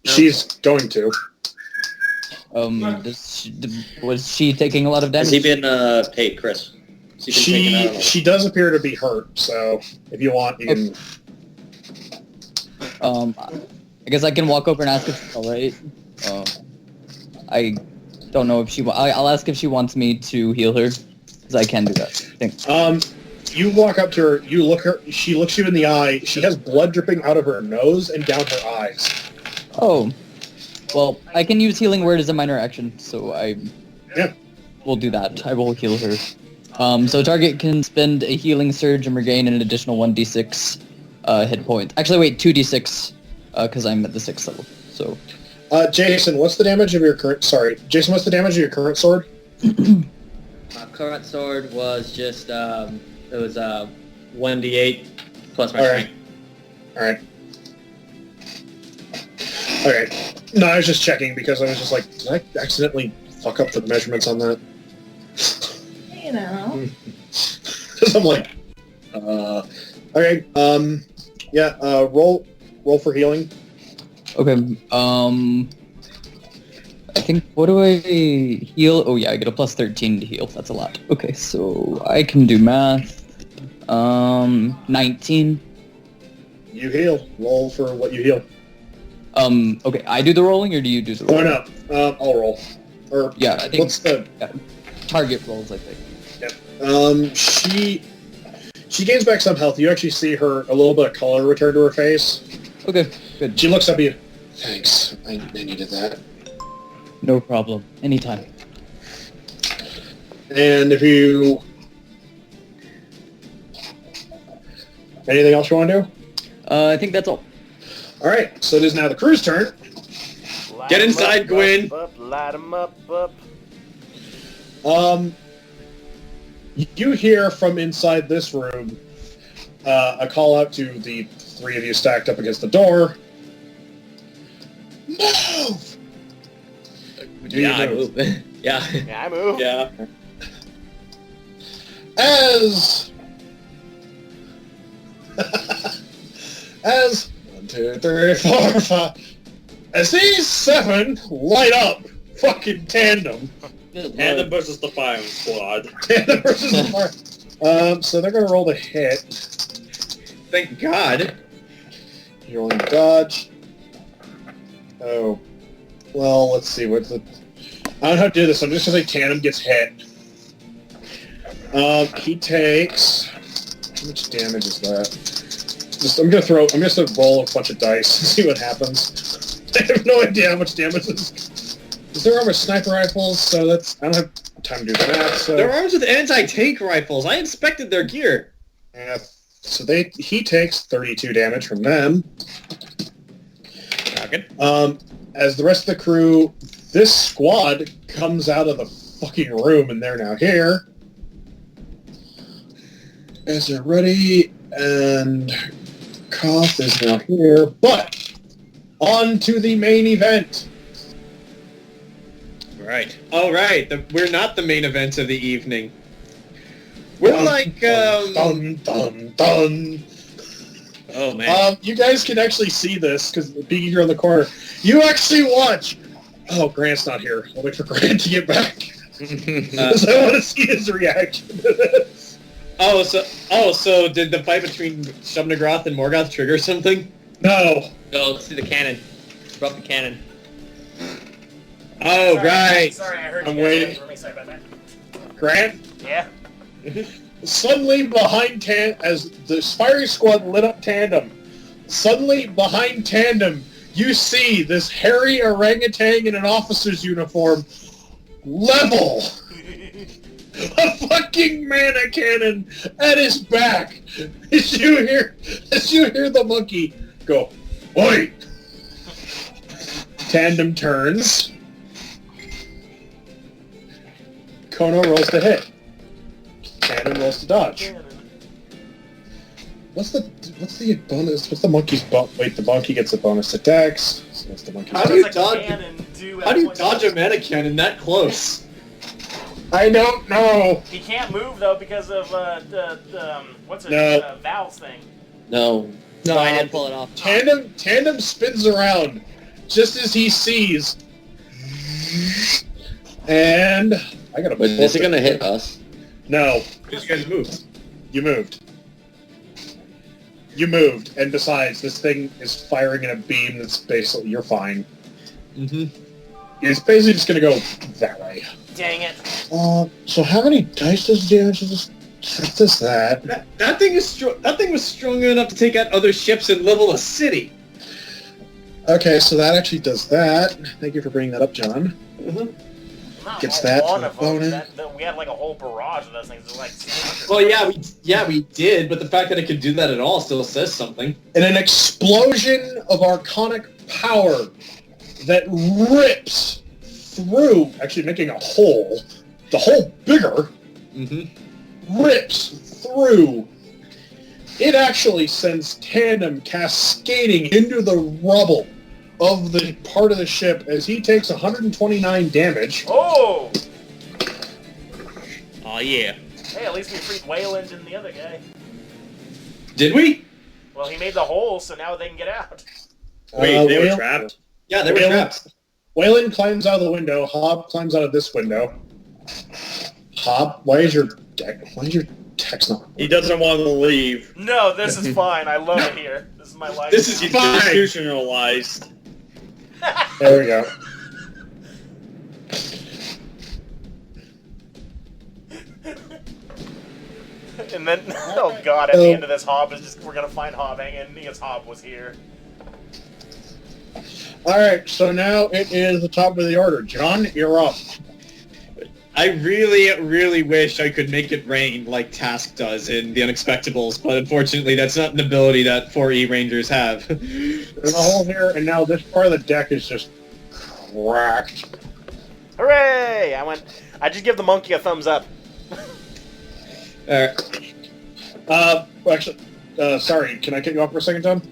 She's going to.
Was she taking a lot of damage?
Has he been, hey, Chris? Has he been taken out?
She does appear to be hurt, so if you want, you can...
I guess I can walk over and ask if she's alright. I don't know if she... I'll ask if she wants me to heal her, because I can do that, I think.
You walk up to her, you look her, she looks you in the eye, she has blood dripping out of her nose and down her eyes.
Oh. Well, I can use Healing Word as a minor action, so I will do that. I will heal her. So target can spend a healing surge and regain an additional 1d6 hit point. Actually, wait, 2d6, because I'm at the 6th level, so...
Jayson, what's the damage of your current... Sorry. Jayson, what's the damage of your current sword?
Current sword was just, it was 1d8 plus my strength.
Alright. Okay. No, I was just checking because I was just like, did I accidentally fuck up the measurements on that?
You know.
Because I'm like, okay, roll for healing.
Okay, I think, what do I heal? Oh yeah, I get a plus 13 to heal. That's a lot. Okay, so I can do math. 19.
You heal. Roll for what you heal.
Okay, I do the rolling, or do you do the rolling?
Oh, no. I'll roll. Or,
yeah, I think...
What's the...
Yeah, target rolls, I think.
Yep. She gains back some health. You actually see her, a little bit of color return to her face.
Okay, good.
She looks up at you. Thanks. I needed that.
No problem. Anytime.
And if you... Anything else you want to do?
I think that's all.
Alright, so it is now the crew's turn.
Get inside, Gwen.
Light 'em up.
You hear from inside this room a call out to the three of you stacked up against the door. Move!
Yeah, I move. Yeah.
Yeah, I move.
Yeah.
As 1, 2, 3, 4, 5. As these 7 light up, fucking tandem.
Tandem versus the firing squad.
Tandem versus the fire. So they're gonna roll the hit.
Thank God.
You're rolling dodge. Oh. Well, let's see. What's the... I don't know how to do this. I'm just gonna say tandem gets hit. He takes... How much damage is that? I'm gonna roll a bunch of dice and see what happens. I have no idea how much damage this is. There armed sniper rifles, so that's... I don't have time to do that, so...
They're armed with anti-tank rifles. I inspected their gear.
Yeah, so he takes 32 damage from them. As the rest of the crew, this squad comes out of the fucking room, and they're now here. As they're ready, and Koth is now here, but on to the main event.
Right. All right. We're not the main event of the evening. We're
dun, dun, dun.
Oh man.
You guys can actually see this because being here in the corner, you actually watch. Oh, Grant's not here. I'll wait for Grant to get back. Because I want to see his reaction to this.
So did the fight between Zorengrad and Morgoth trigger something?
No.
No, let's do the cannon. Drop the cannon.
Oh, right.
Sorry, I heard
I'm
you guys
waiting.
waiting for me. Sorry about that.
Grant?
Yeah?
Suddenly behind as the firing squad lit up tandem, suddenly behind tandem, you see this hairy orangutan in an officer's uniform level a fucking mana cannon at his back. As you hear the monkey go, "Oi!" Tandem turns. Kono rolls to hit. Tandem rolls to dodge. What's the bonus? What's the monkey's bonus? Wait, the monkey gets a bonus to dex. So what's the monkey's
How do you dodge? How do you dodge a mana cannon that close?
I don't know.
He can't move though because of what's it?
No.
Val's thing.
No.
No, I didn't pull it off.
Tandem spins around just as he sees, and I gotta.
Wait, is it gonna hit us?
No,
Because you guys moved.
you moved. You moved, and besides, this thing is firing in a beam that's basically you're fine.
Mm-hmm.
It's basically just gonna go that way.
Dang it.
So how many dice does damage is this? That?
That thing is that thing was strong enough to take out other ships and level a city.
Okay, so that actually does that. Thank you for bringing that up, John.
Not
Gets
all
that
one
for
of
a bonus.
them. We had like a whole barrage of those things. It was like 600.
Well, yeah, we did, but the fact that it could do that at all still says something.
In an explosion of arcanic power that rips through, actually making a hole, the hole bigger, rips through. It actually sends Tandem cascading into the rubble of the part of the ship as he takes 129 damage.
Oh!
Oh yeah.
Hey, at least we freed Wayland and the other guy.
Did we?
Well, he made the hole, so now they can get out.
Wait, they were
Wayland-
trapped?
Yeah, they were trapped.
Wayland climbs out of the window. Hob climbs out of this window. Hob, why is your text not?
He doesn't want to leave.
No, this is fine. I love it here. This is my life.
This is
He's
fine.
institutionalized.
There we go.
And then, oh god, at the end of this, Hob is just, we're gonna find Hob hanging because Hob was here.
Alright, so now it is the top of the order. John, you're up.
I really, really wish I could make it rain like Task does in The Unexpectables, but unfortunately that's not an ability that 4E Rangers have.
There's a hole here, and now this part of the deck is just cracked.
Hooray! I just give the monkey a thumbs up.
Actually, sorry, can I cut you off for a second, John?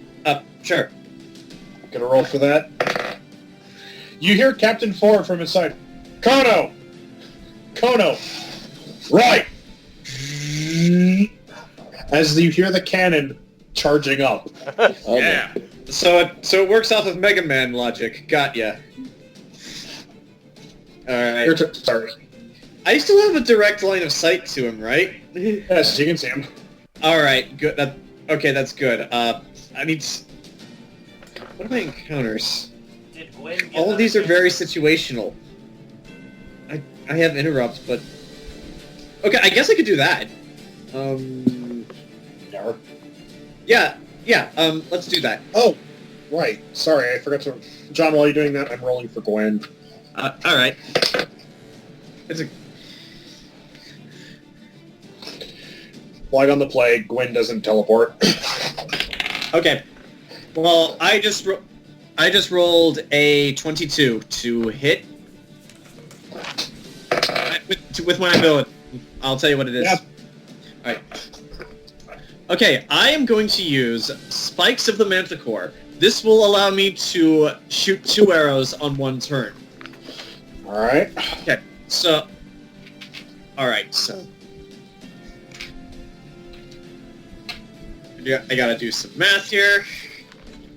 Sure.
Gonna roll for that. You hear Captain Ford from inside. Kono! Right! As you hear the cannon charging up.
Yeah. So it works off of Mega Man logic. Got ya. Alright.
Sorry.
I still have a direct line of sight to him, right?
Yes, you can see him.
Alright, good. Okay, that's good. I need... What are my encounters?
Did Gwen get
All of these are very situational. I have interrupts, but... Okay, I guess I could do that. Yeah, let's do that.
Oh, right. Sorry, I forgot to... John, while you're doing that, I'm rolling for Gwen.
Alright. It's a...
Flag on the play, Gwen doesn't teleport.
Okay. Well, I just rolled a 22 to hit with my ability. I'll tell you what it is.
Yep.
All right. Okay, I am going to use Spikes of the Manticore. This will allow me to shoot 2 arrows on one turn.
Alright.
Okay, so... Alright, so... Yeah, I gotta do some math here.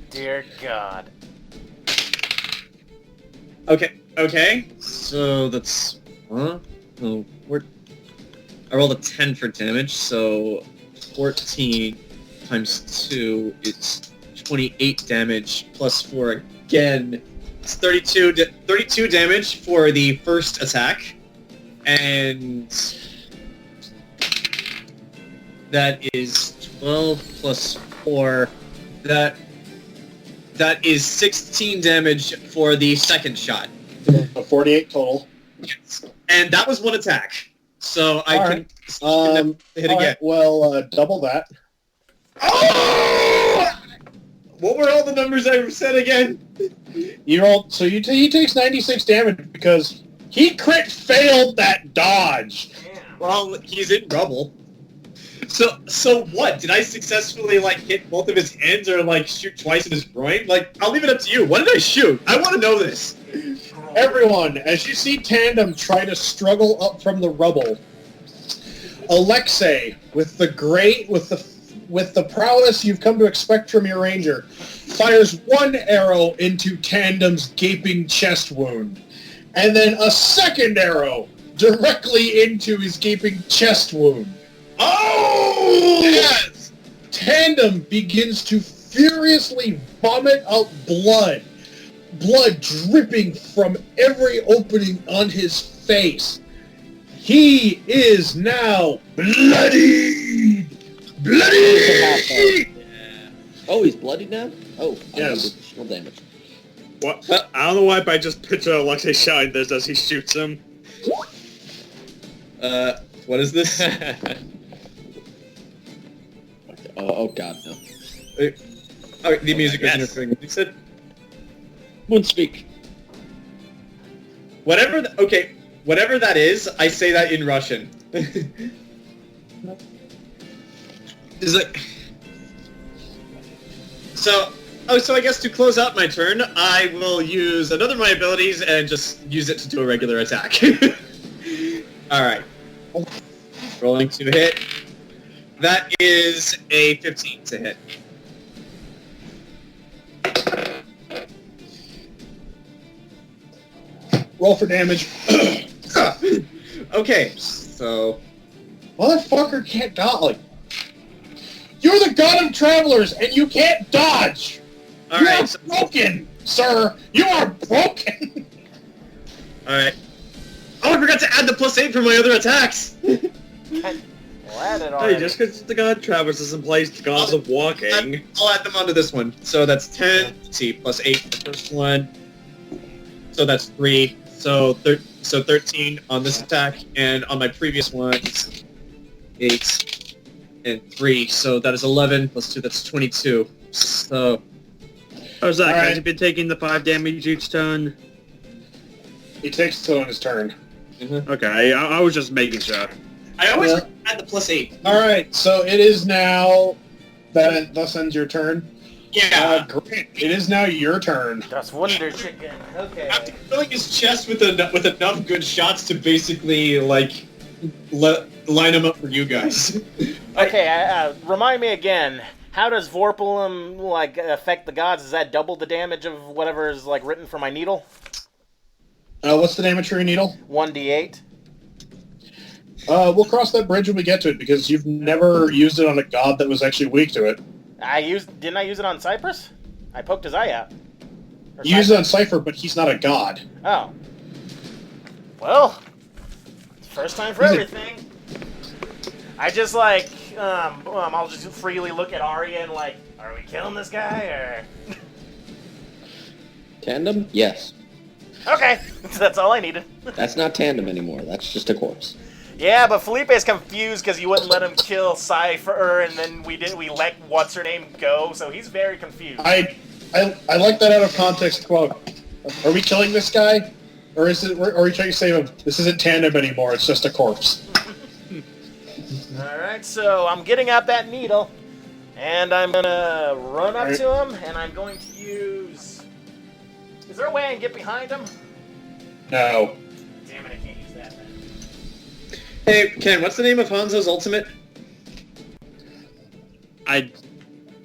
Dear God.
Okay, so that's... Huh? Oh, I rolled a 10 for damage, so 14 times 2 is 28 damage, plus 4 again. It's 32 damage for the first attack, and that is 12 plus 4. That is 16 damage for the second shot.
48 total.
Yes. And that was one attack.
So I
All
can hit
all
again.
right, well, double that.
Oh! What were all the numbers I said again?
You roll, so he takes 96 damage because he crit failed that dodge.
Well, he's in rubble. So what? Did I successfully hit both of his hands or shoot twice in his groin? I'll leave it up to you. What did I shoot? I want to know this.
Everyone, as you see Tandem try to struggle up from the rubble, Alexei, with the prowess you've come to expect from your ranger, fires one arrow into Tandem's gaping chest wound, and then a second arrow directly into his gaping chest wound.
Oh!
Yes! Tandem begins to furiously vomit out blood dripping from every opening on his face. He is now bloodied! Bloody!
Oh, he's bloodied now? Oh,
yes.
Additional damage.
What? I don't know why, but I just picture Alexei shouting this as he shoots him.
What is this?
Oh God, no.
Alright, the music was interfering. You said
Won't speak.
whatever that is, I say that in Russian. Is it? So I guess to close out my turn, I will use another of my abilities and just use it to do a regular attack. Alright. Rolling to hit. That is a 15 to hit.
Roll for damage.
Okay, so...
Motherfucker can't dodge. You're the god of travelers, and you can't dodge! You are broken, sir! You are broken!
Alright. Oh, I forgot to add the +8 for my other attacks!
We'll add it
Hey,
already.
just because the god Travis doesn't place the gods of walking.
I'll add them onto this one. So that's 10, let's see, +8 for the first one. So that's 3. So 13 on this attack, and on my previous ones, 8 and 3. So that is 11 +2, that's 22. So...
How's that,
Alright.
guys? You've been taking the 5 damage each turn?
He takes two on his turn.
Okay, I was just making sure.
I always
Yeah.
add the +8.
Alright, so it is now... Thus ends your turn.
Yeah.
Great. It is now your turn.
Das Wonder Chicken. Okay.
After filling his chest with enough good shots to basically, line him up for you guys.
Okay, remind me again. How does Vorpalum, affect the gods? Does that double the damage of whatever is, written for my needle?
What's the damage for your needle?
1d8.
We'll cross that bridge when we get to it, because you've never used it on a god that was actually weak to it.
Didn't I use it on Cypress? I poked his eye out. Or
You use it on Cypher, but he's not a god.
Oh. Well, first time for everything. I just I'll just freely look at Aria and are we killing this guy or?
Tandem? Yes.
Okay, that's all I needed.
That's not tandem anymore. That's just a corpse.
Yeah, but Phillipe's confused because you wouldn't let him kill Cypher, and then we let what's her name go, so he's very confused.
I like that out of context quote. Are we killing this guy? Or are we trying to say this isn't tandem anymore, it's just a corpse?
Alright, so I'm getting out that needle, and I'm gonna run up to him, and I'm going to use... Is there a way I can get behind him?
No.
Damn it, I can't use that then.
Hey, Ken, what's the name of Hanzo's ultimate?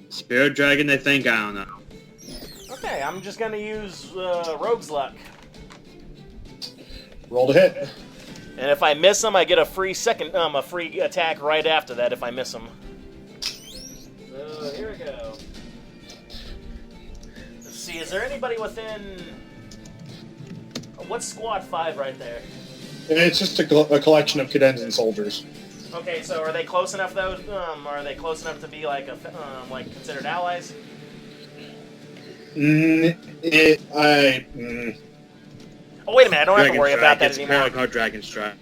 Spirit Dragon, I think, I don't know.
Okay, I'm just gonna use Rogue's Luck.
Roll to hit.
And if I miss him, I get a free free attack right after that if I miss him. So, here we go. Let's see, is there anybody within... What's Squad 5 right there?
It's just a collection of cadets and soldiers.
Okay, so are they close enough, though? Are they close enough to be, considered allies?
Mm.
Oh, wait a minute, I don't have to worry about that
It's
anymore.
more like how Dragon Strike.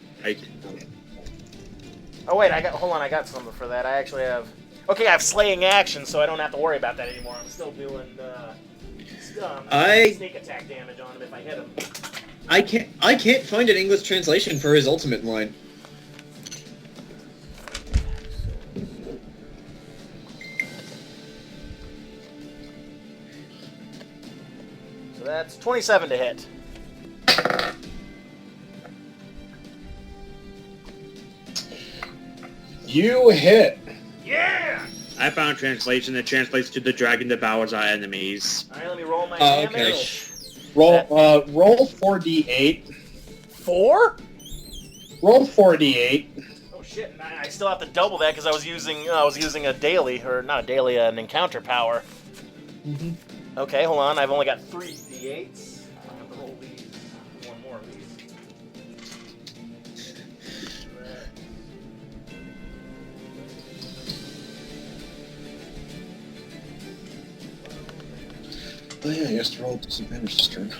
Oh wait, hold on, I got something for that. I actually have. Okay, I have slaying action, so I don't have to worry about that anymore. I'm still doing sneak attack damage on him if I hit him.
I can't find an English translation for his ultimate line.
So that's 27 to hit.
You hit.
Yeah!
I found a translation that translates to the dragon devours our enemies.
Alright, let me roll my
Oh,
damage.
Okay. Roll 4d8.
4?
Roll 4d8.
Oh shit! And I still have to double that because I was using a daily, or not a daily, an encounter power.
Mm-hmm.
Okay, hold on. I've only got 3 d8s. I have to roll these. One more of these.
Oh yeah, he has to roll disadvantage this turn.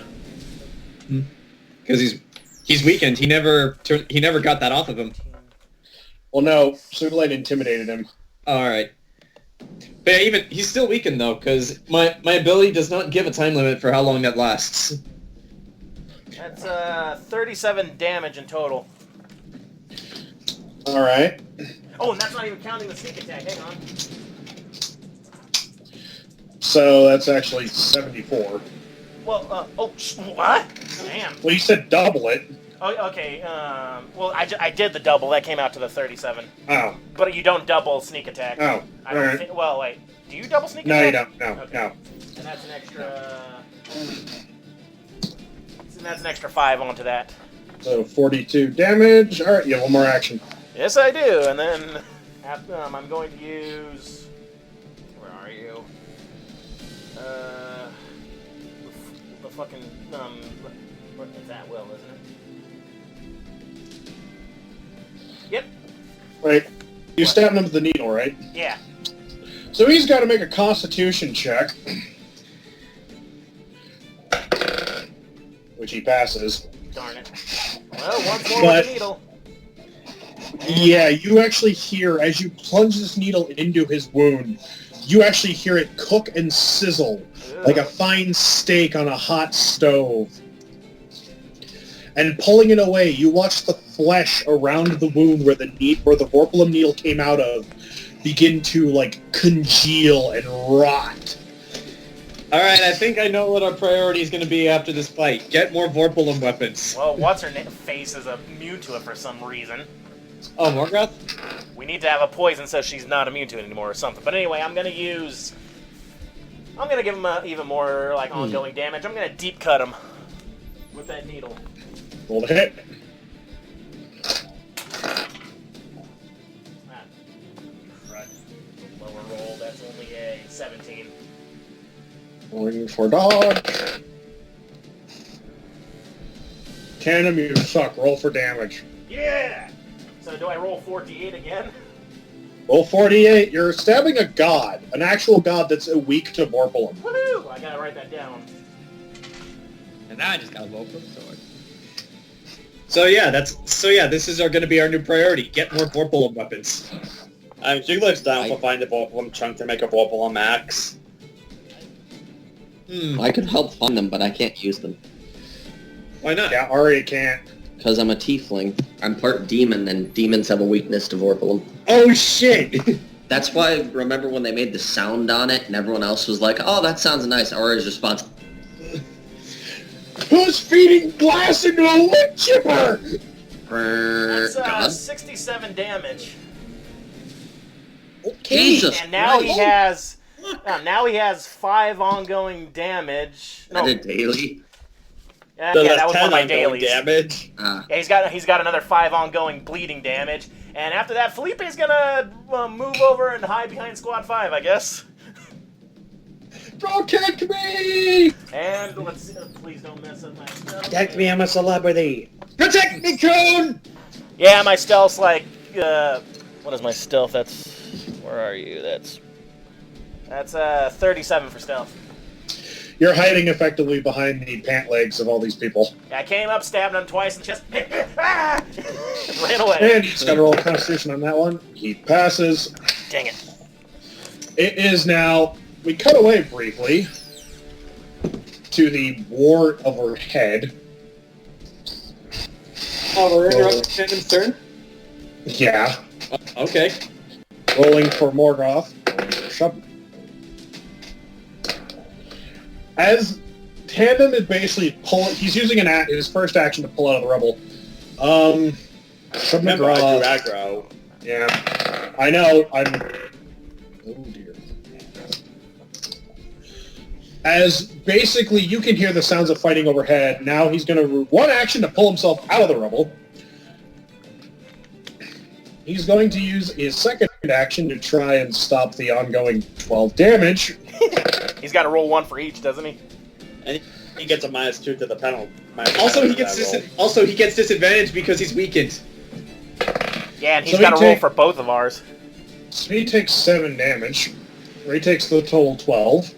Because he's weakened. He never got that off of him.
Well, no, Sugulite intimidated him.
Alright. But yeah, even he's still weakened though, because my ability does not give a time limit for how long that lasts.
That's 37 damage in total.
All right.
Oh, and that's not even counting the sneak attack. Hang on.
So that's actually 74.
Well, what? Damn.
Well, you said double it.
Oh, okay. Well, I did the double. That came out to the 37.
Oh.
But you don't double sneak attack.
Oh.
I don't
Alright.
think. Well, wait. Do you double sneak
No, you
attack?
don't. No,
Okay.
no.
And that's an extra. And that's an extra 5 onto that.
So 42 damage. All right, you have one more action.
Yes, I do. And then I'm going to use. Where are you? The fucking it's at will, isn't it? Yep.
Right. You stabbed him with the needle, right?
Yeah.
So he's got to make a Constitution check, which he passes.
Darn it. Well, once more
But-
with the needle.
Yeah, you actually hear, as you plunge this needle into his wound, you actually hear it cook and sizzle like a fine steak on a hot stove. And pulling it away, you watch the flesh around the wound where the Vorpalum needle came out of begin to, like, congeal and rot.
Alright, I think I know what our priority is going to be after this fight. Get more Vorpalum weapons.
Well, what's-her-face is immune to it for some reason.
Oh, Morgoth?
We need to have a poison so she's not immune to it anymore or something. But anyway, I'm going to give him even more, like, ongoing damage. I'm going to deep cut him with that needle.
Roll the hit.
Right. Lower roll, that's only a 17.
Rolling for dodge. Tandem, you suck. Roll for damage.
Yeah! So do I roll 48 again?
Roll 48. You're stabbing a god. An actual god that's weak to Vorpalum.
Woohoo! I gotta write that down.
And now I just got a Vorpalum sword.
So yeah, this is going to be our new priority. Get more Vorpalum weapons.
Sugulite's down for finding the Vorpalum chunk to make a Vorpalum axe.
I could help find them, but I can't use them.
Why not?
Yeah, Aria can't.
Because I'm a tiefling. I'm part demon, and demons have a weakness to Vorpalum.
Oh shit!
That's why, remember when they made the sound on it, and everyone else was like, oh, that sounds nice. Aria's response,
Who's feeding glass into a wood chipper?
That's
God.
67 damage.
Jesus
And now he
Christ.
has... now he has 5 ongoing damage. No,
At a daily?
yeah,
So
that
that's
was
10
one of my
ongoing
dailies.
damage.
Yeah, he's got another 5 ongoing bleeding damage, and after that, Phillipe's gonna move over and hide behind Squad 5, I guess.
Protect me!
And let's please don't mess up my stuff.
Protect me, I'm a celebrity.
Protect me, Cone!
Yeah, my stealth's like what is my stealth? That's where are you? That's 37 for stealth.
You're hiding effectively behind the pant legs of all these people.
I came up, stabbed him twice in the chest. Ah! Ran away.
And he's got to roll Constitution on that one. He passes.
Dang it.
It is now... We cut away briefly to the war overhead.
Oh, we're interrupting Tandem's turn?
Yeah.
Okay.
Rolling for Morgoth. Rolling for Shub. As Tandem is basically he's using his first action to pull out of the rubble.
Remember, I do aggro.
Yeah. I know, oh dear. As basically you can hear the sounds of fighting overhead, now he's going to one action to pull himself out of the rubble. He's going to use his second action to try and stop the ongoing 12 damage.
He's got to roll 1 for each, doesn't he?
And he gets a -2 to the penalty.
Also, he gets disadvantage because he's weakened.
Yeah, and he's got to roll for both of ours.
So he takes 7 damage. Or he takes the total 12.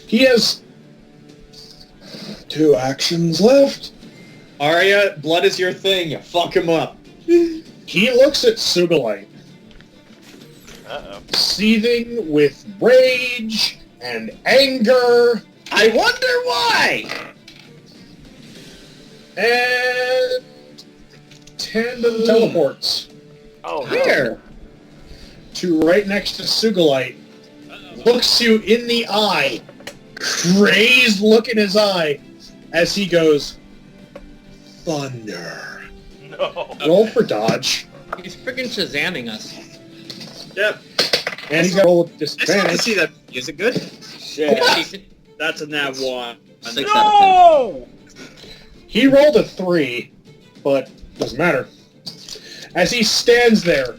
He has 2 actions left.
Aria, blood is your thing. Fuck him up.
He looks at Sugulite.
Uh-oh.
Seething with rage and anger.
I wonder why!
And Tandem teleports.
Oh, no.
Where?
To right next to Sugulite. Looks you in the eye. Crazed look in his eye as he goes, Thunder.
No.
Roll for dodge.
He's freaking Shazamming us.
Yep.
And he's got to roll with
I still
disadvantage.
have to see that. Is it good?
Shit. That's a nat 1.
6 out of
No!
He rolled a 3, but doesn't matter. As he stands there,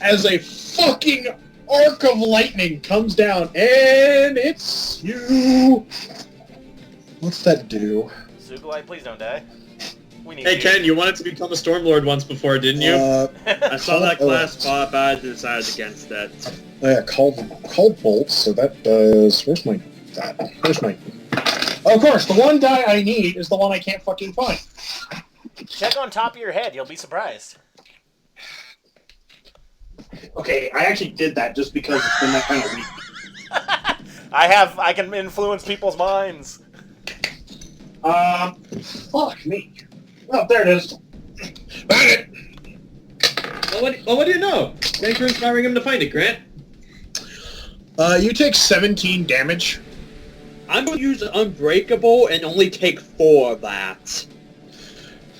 as a fucking arc of lightning comes down, and it's you. What's that do?
Sugulite, please don't die. We need
Hey
you.
Ken, you wanted to become a Stormlord once before, didn't you?
I saw that class pop out and decided against that.
Oh yeah, called bolts. So that does. Where's my? Of course, the one die I need is the one I can't fucking find.
Check on top of your head. You'll be surprised.
Okay, I actually did that just because it's been that kind of week.
I can influence people's minds.
Fuck me. Oh, there it is. Found it.
Well, what do you know? Thanks for inspiring him to find it, Grant.
You take 17 damage.
I'm going to use Unbreakable and only take 4 of that.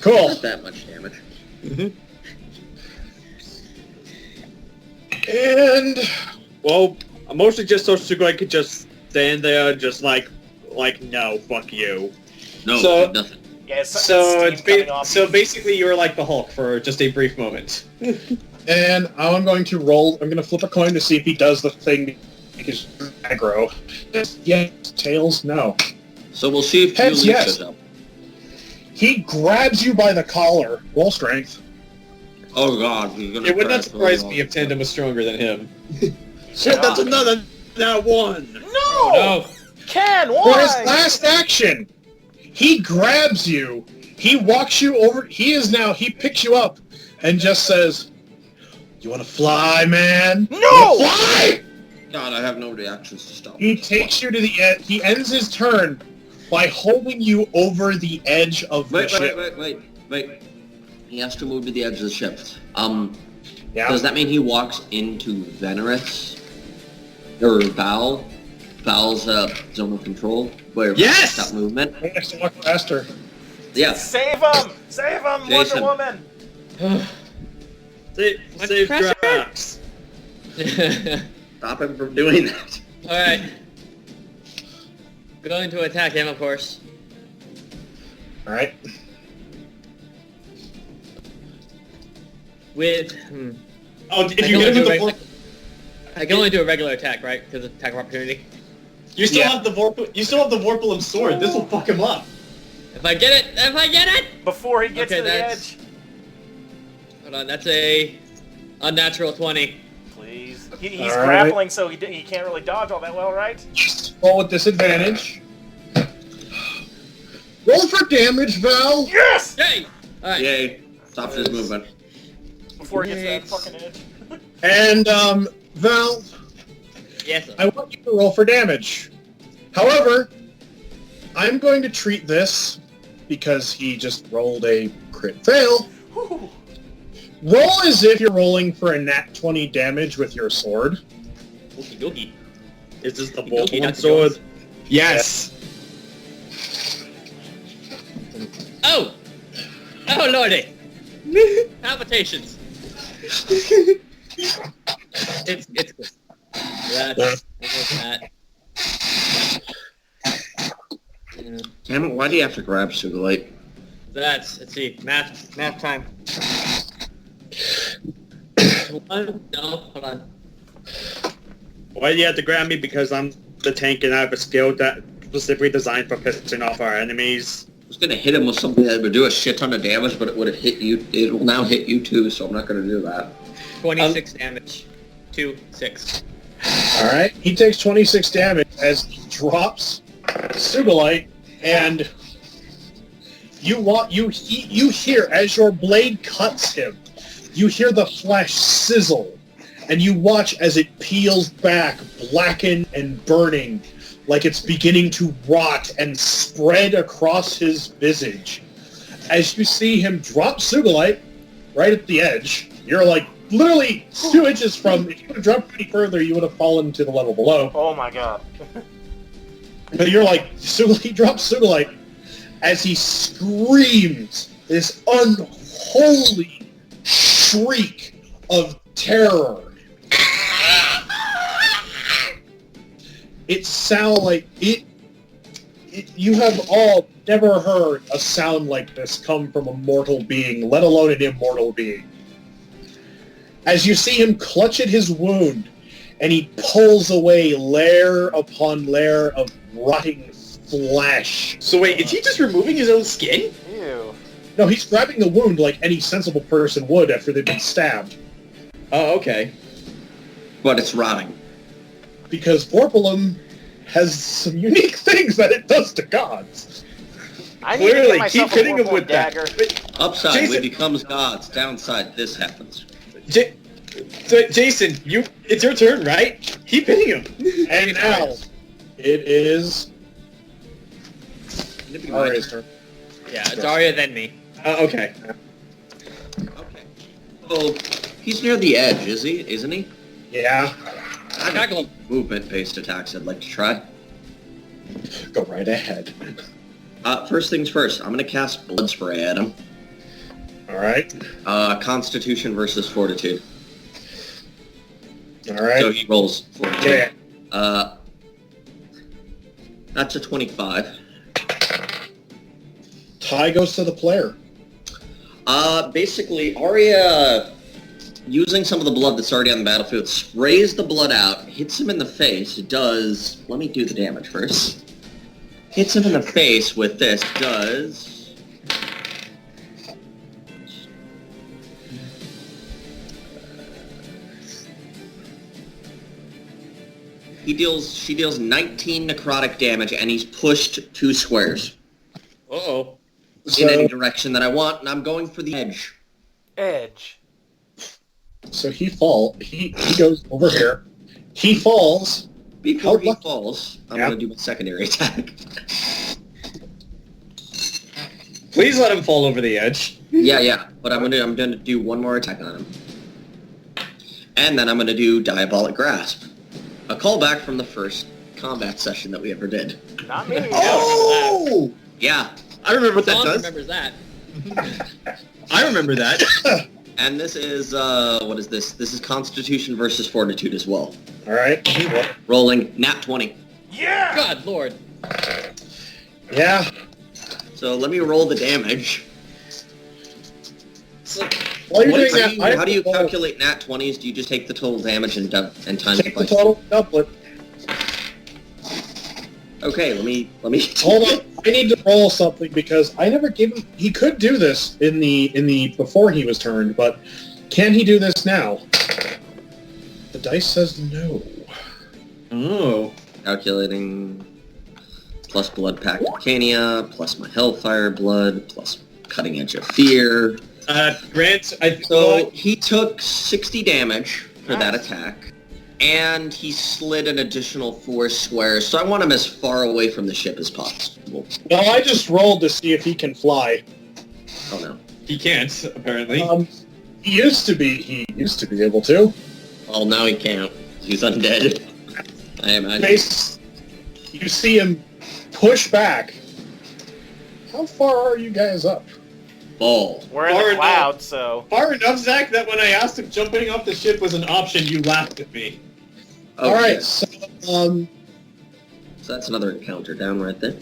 Cool.
Not that much damage.
And
Well, mostly just so Sugulite could just stand there, just like, no, fuck you.
No,
So-
nothing.
Yeah,
So
it's coming off.
basically you were like the Hulk for just a brief moment.
And I'm going to roll. I'm going to flip a coin to see if he does the thing because aggro. Yes. Tails, no.
So we'll see if
Heads,
Julie
yes.
shows up.
He grabs you by the collar. Roll strength.
Oh god, he's gonna
It would not
crash
surprise
really
me if Tandem was stronger than him.
Shit, that's another nat 1.
No!
No.
Ken,
For his
why?
last action, he grabs you. He walks you over. He picks you up and just says, "You want to fly, man?
No!
You wanna fly!"
God, I have no reactions to stop.
He takes you to the edge. He ends his turn by holding you over the edge of the ship.
Wait. He has to move to the edge of the ship.
Yeah.
Does that mean he walks into Venreth's? Or Val's zone of control? Where
Yes!
that movement?
He has to walk past her.
Yeah.
Save him! Save him,
Jayson.
Wonder Woman!
Save
pressure?
Drax.
Stop him from doing that.
Alright. Going to attack him, of course.
All right.
With...
Oh, if you get him with the
I can only do a regular attack, right? Because of attack of opportunity.
you still have the Vorpalum sword. This will fuck him up.
If I get it!
Before he gets
Okay,
to the
that's-
edge.
Hold on, that's a unnatural 20.
Please. He's
All right.
grappling, so he can't really dodge all that well, right?
Roll with disadvantage. Roll for damage, Val.
Yes!
Yay! Alright.
Yay. Stops his movement.
Before he gets that fucking edge.
And, Val,
Yes, sir.
I want you to roll for damage. However, I'm going to treat this, because he just rolled a crit fail,
Whew.
roll as if you're rolling for a nat 20 damage with your sword.
Okie dokie.
Is this the
Okie
bolt
dokie,
one
Dr.
sword?
Jones.
Yes.
Oh! Oh, lordy! Palpitations. It's good. That's that.
Damn it, why do you have to grab Sugulite?
Let's see. Math time. No, hold on.
Why do you have to grab me? Because I'm the tank and I have a skill that specifically designed for pissing off our enemies.
I was gonna hit him with something that would do a shit ton of damage, but it would have hit you. It will now hit you too, so I'm not gonna do that.
26 damage. 2-6.
Alright, he takes 26 damage as he drops Sugulite, and you hear, as your blade cuts him, you hear the flesh sizzle, and you watch as it peels back, blackened and burning, like it's beginning to rot and spread across his visage. As you see him drop Sugulite right at the edge, you're like literally 2 inches from, if you would have dropped any further, you would have fallen to the level below.
Oh my god.
But you're like, he drops Sugulite as he screams this unholy shriek of terror. It sounds like you have all never heard a sound like this come from a mortal being, let alone an immortal being. As you see him clutch at his wound, and he pulls away layer upon layer of rotting flesh.
So wait, is he just removing his own skin?
Ew.
No, he's grabbing the wound like any sensible person would after they've been stabbed.
Oh, okay.
But it's rotting.
Because Vorpalum has some unique things that it does to gods.
I need to
Clearly,
get myself
keep hitting
a
him with that.
dagger.
Upside,
Jayson-
we becomes gods. Downside, this happens.
So, Jayson, it's your turn, right? Keep hitting him.
And now, it is Aria's turn.
Yeah, it's Aria then me.
Okay.
Okay. Oh, he's near the edge, is he? Isn't he?
Yeah,
I got movement-based attacks I'd like to try.
go right ahead.
First things first, I'm gonna cast Blood Spray at him.
Alright,
Constitution versus Fortitude.
alright.
So he rolls Fortitude.
Yeah.
That's a 25.
Tie goes to the player.
Basically, Aria, using some of the blood that's already on the battlefield, sprays the blood out, hits him in the face, does... Let me do the damage first. Hits him in the face with this, does... She deals 19 necrotic damage, and he's pushed 2 squares.
Uh-oh.
In any direction that I want, and I'm going for the edge.
Edge.
So he goes over here. He falls.
Before he
lucky-
falls, I'm
Yeah.
going to do my secondary attack.
Please let him fall over the edge.
Yeah, but I'm gonna do one more attack on him. And then I'm gonna do Diabolic Grasp. A callback from the first combat session that we ever did.
Not me.
Oh!
Yeah,
I remember what that
Dawn
does.
remembers that.
I remember that.
and this is, what is this? This is Constitution versus Fortitude as well.
Alright.
Rolling nat 20.
Yeah!
God lord.
Yeah.
So let me roll the damage.
While you're
What-
doing that,
how do you calculate nat 20s? Do you just take the total damage and times
Take
it by...
the total doublet.
Okay, let me...
Hold on. I need to roll something because I never gave him... He could do this in the before he was turned, but can he do this now? dice says no.
Oh.
Calculating plus Blood Pact Arcania, plus my Hellfire Blood, plus Cutting Edge of Fear.
Grant,
So he took 60 damage for that attack, and he slid an additional 4 squares, so I want him as far away from the ship as possible.
Well, I just rolled to see if he can fly.
Oh no.
he can't, apparently.
He used to be able to.
Well, now he can't. He's undead. I imagine.
You see him push back. How far are you guys up?
Ball.
We're in the clouds, so...
Far enough, Zach, that when I asked if jumping off the ship was an option, you laughed at me.
Okay.
Alright, so,
So that's another encounter down right there.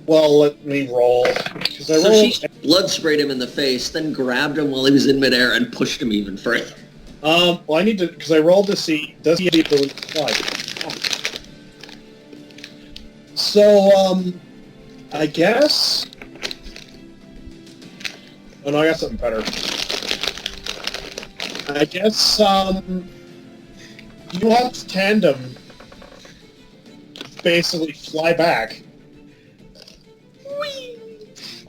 well, let me roll.
So she blood sprayed him in the face, then grabbed him while he was in midair and pushed him even further.
Well, I need to, because I rolled to see, does he have the ability to fly? So, I guess... Oh no, I got something better. I guess, you watch Tandem basically fly back.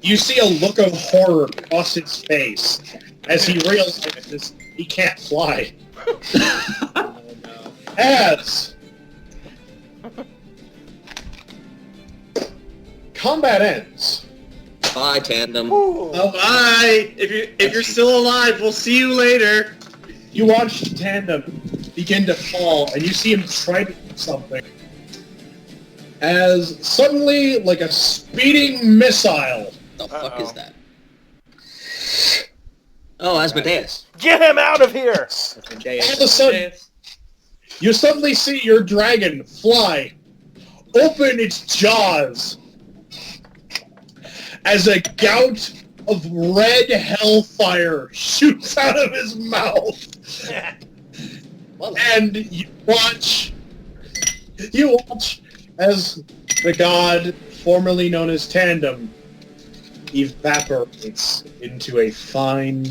You see a look of horror across his face as he realizes he can't fly. Oh, no. As combat ends.
Bye, Tandem.
Oh, bye! If you're still alive, we'll see you later.
You watch Tandem begin to fall, and you see him try to do something. As suddenly, like a speeding missile.
The fuck is that? Oh, Asmodeus.
Get him out of here!
All of a sudden, you suddenly see your dragon fly, open its jaws, as a gout of red hellfire shoots out of his mouth. And you watch as the god formerly known as Tandem evaporates into a fine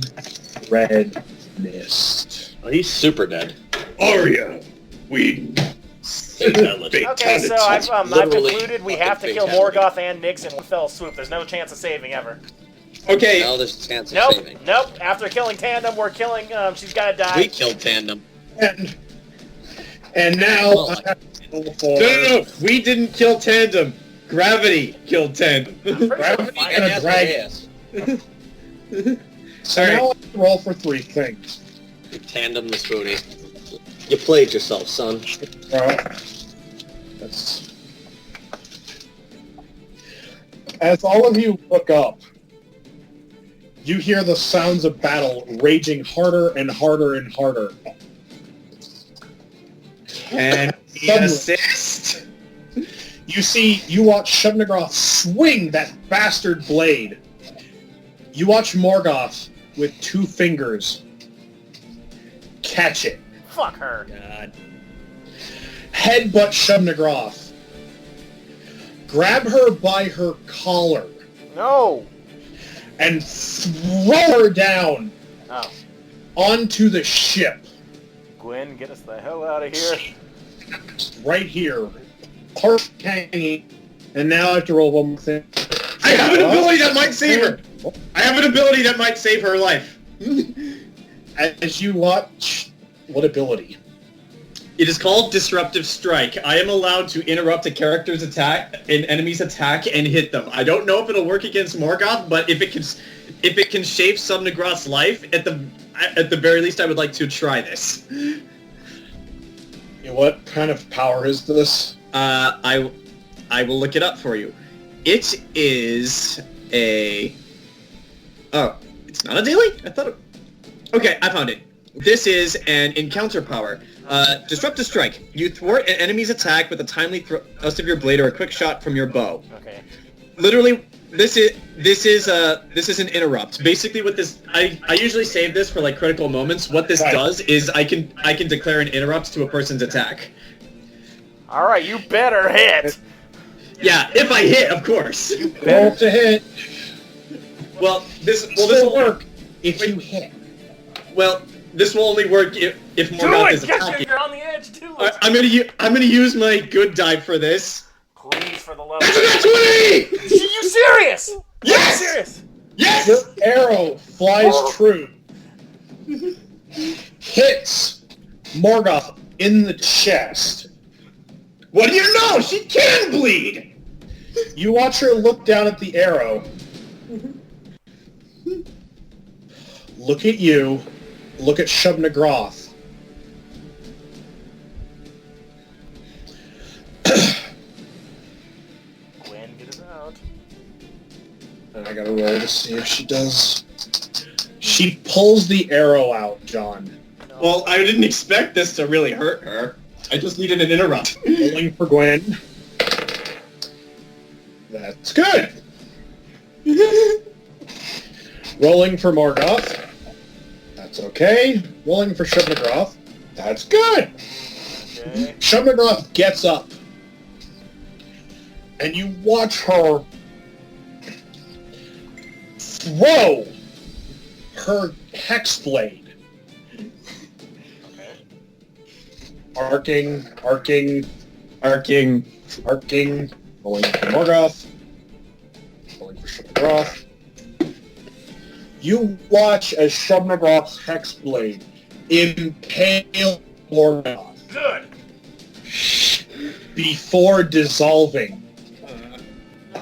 red mist.
Oh, he's super dead.
Aria, we...
Okay, so I've concluded we have to kill Morgoth and Nyx in one fell swoop. There's no chance of saving ever.
Okay.
No, there's a chance of saving.
Nope. After killing Tandem, we're killing. She's gotta die.
We killed Tandem.
And now I have to roll for...
No. We didn't kill Tandem. Gravity killed Tandem.
Gravity and a dragon. So now I have to roll for 3 things.
Tandem the Spoonie. You played yourself, son.
That's... As all of you look up, you hear the sounds of battle raging harder and harder and harder.
Can he assist?
You watch Shubnagroth swing that bastard blade. You watch Morgoth with 2 fingers catch it.
Fuck her.
God.
Headbutt Shubnagroth. Grab her by her collar.
No.
And throw her down onto the ship.
Gwen, get us the hell out of here.
Right here. Part hanging. And now I have to roll one more thing.
I have an ability that might save her. I have an ability that might save her life.
As you watch... What ability?
It is called Disruptive Strike. I am allowed to interrupt a character's attack, an enemy's attack, and hit them. I don't know if it'll work against Morgoth, but if it can shape Subnagroth's life, at the very least, I would like to try this.
What kind of power is this?
I will look it up for you. It is a... Oh, it's not a daily? I thought it... Okay, I found it. This is an encounter power. Disruptive Strike. You thwart an enemy's attack with a timely thrust of your blade or a quick shot from your bow.
Okay.
Literally, this is an interrupt. Basically, what this I usually save this for like critical moments. What this does is I can declare an interrupt to a person's attack.
All right, you better hit.
Yeah, if I hit, of course.
Roll to hit.
Well, this will work
if you hit.
Well, this will only work if Morgoth is attacking.
You're on the edge too.
I'm gonna use my good die for this.
Please, for the love.
It's a 20!
Are you serious?
Yes!
Are you serious?
Yes!
Your arrow flies true. Hits Morgoth in the chest.
What do you know? She can bleed!
You watch her look down at the arrow. Look at you. Look at Shub-Nagroth.
Gwen, get us out.
And I gotta roll to see if she does. She pulls the arrow out, John.
Well, I didn't expect this to really hurt her. I just needed an interrupt.
Rolling for Gwen. That's good. Rolling for Morgoth. That's okay. Rolling for Shub-Nagroth. That's good.
Okay.
Shub-Nagroth gets up. And you watch her throw her hex blade.
Okay.
Arcing. Rolling for Morgoth. Rolling for Shub-Nagroth. You watch as Shub-Nagroth's hex blade impale Morgoth
Good.
before dissolving.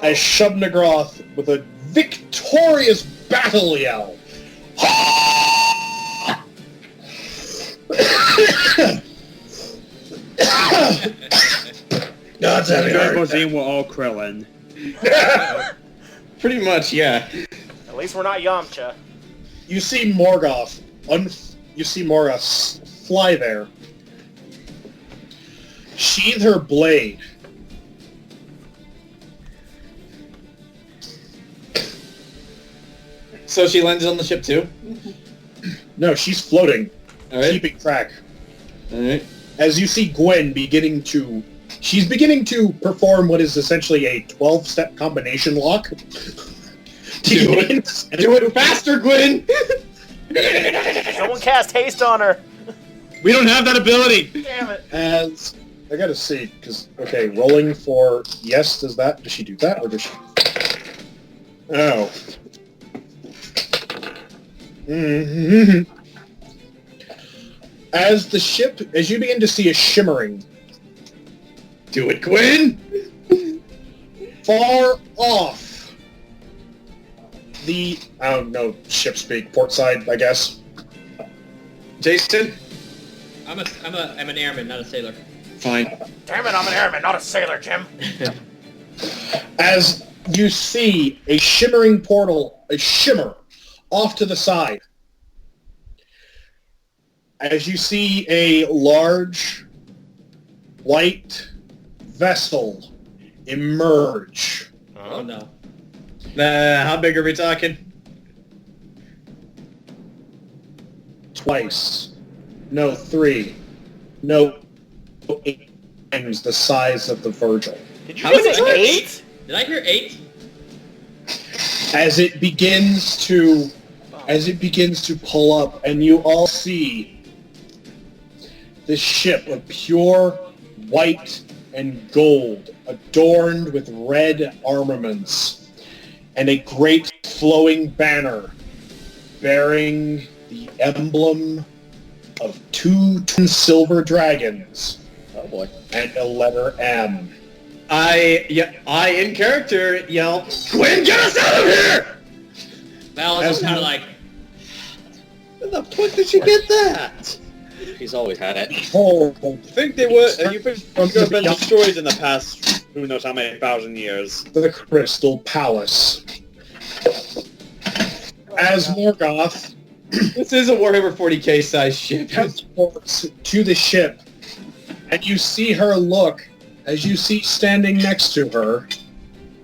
As Shub-Nagroth, with a victorious battle yell, God's having a heart attack.
We're all Krillin.
Pretty much, yeah.
At least we're not Yamcha.
You see Morgoth. You see Morgoth fly there. Sheathe her blade.
So she lands on the ship too?
No, she's floating,
Alright.
keeping track.
Alright.
As you see Gwen she's beginning to perform what is essentially a 12-step combination lock.
Do it faster, Gwen!
Someone cast haste on her.
We don't have that ability!
Damn it.
As I gotta see, because rolling for yes, does she do that, or does she? Oh. Mm-hmm. As you begin to see a shimmering.
Do it, Gwen!
Far off. I don't know, ship speak, port side, I guess.
Jayson?
I'm an airman, not a sailor.
Fine.
Damn it, I'm an airman, not a sailor, Jim.
As you see a shimmering portal, a shimmer, off to the side. As you see a large, white vessel emerge.
Oh no.
How big are we talking?
Twice. No, 3. No, 8 times the size of the Virgil.
Did you just say 8?
Did I hear 8?
As it begins to pull up, and you all see this ship of pure white and gold, adorned with red armaments, and a great flowing banner bearing the emblem of 2 twin silver dragons.
Oh boy.
And a letter M.
I in character yell, Gwen, get us out of here!
Well, it's kind of like...
Where the fuck did she get that? She's always had it.
Oh,
I think they were. You've been destroyed in the past. Who knows how many thousand years?
the Crystal Palace. As Morgoth
This is a Warhammer 40k size ship.
transports to the ship, and you see her look, as you see standing next to her.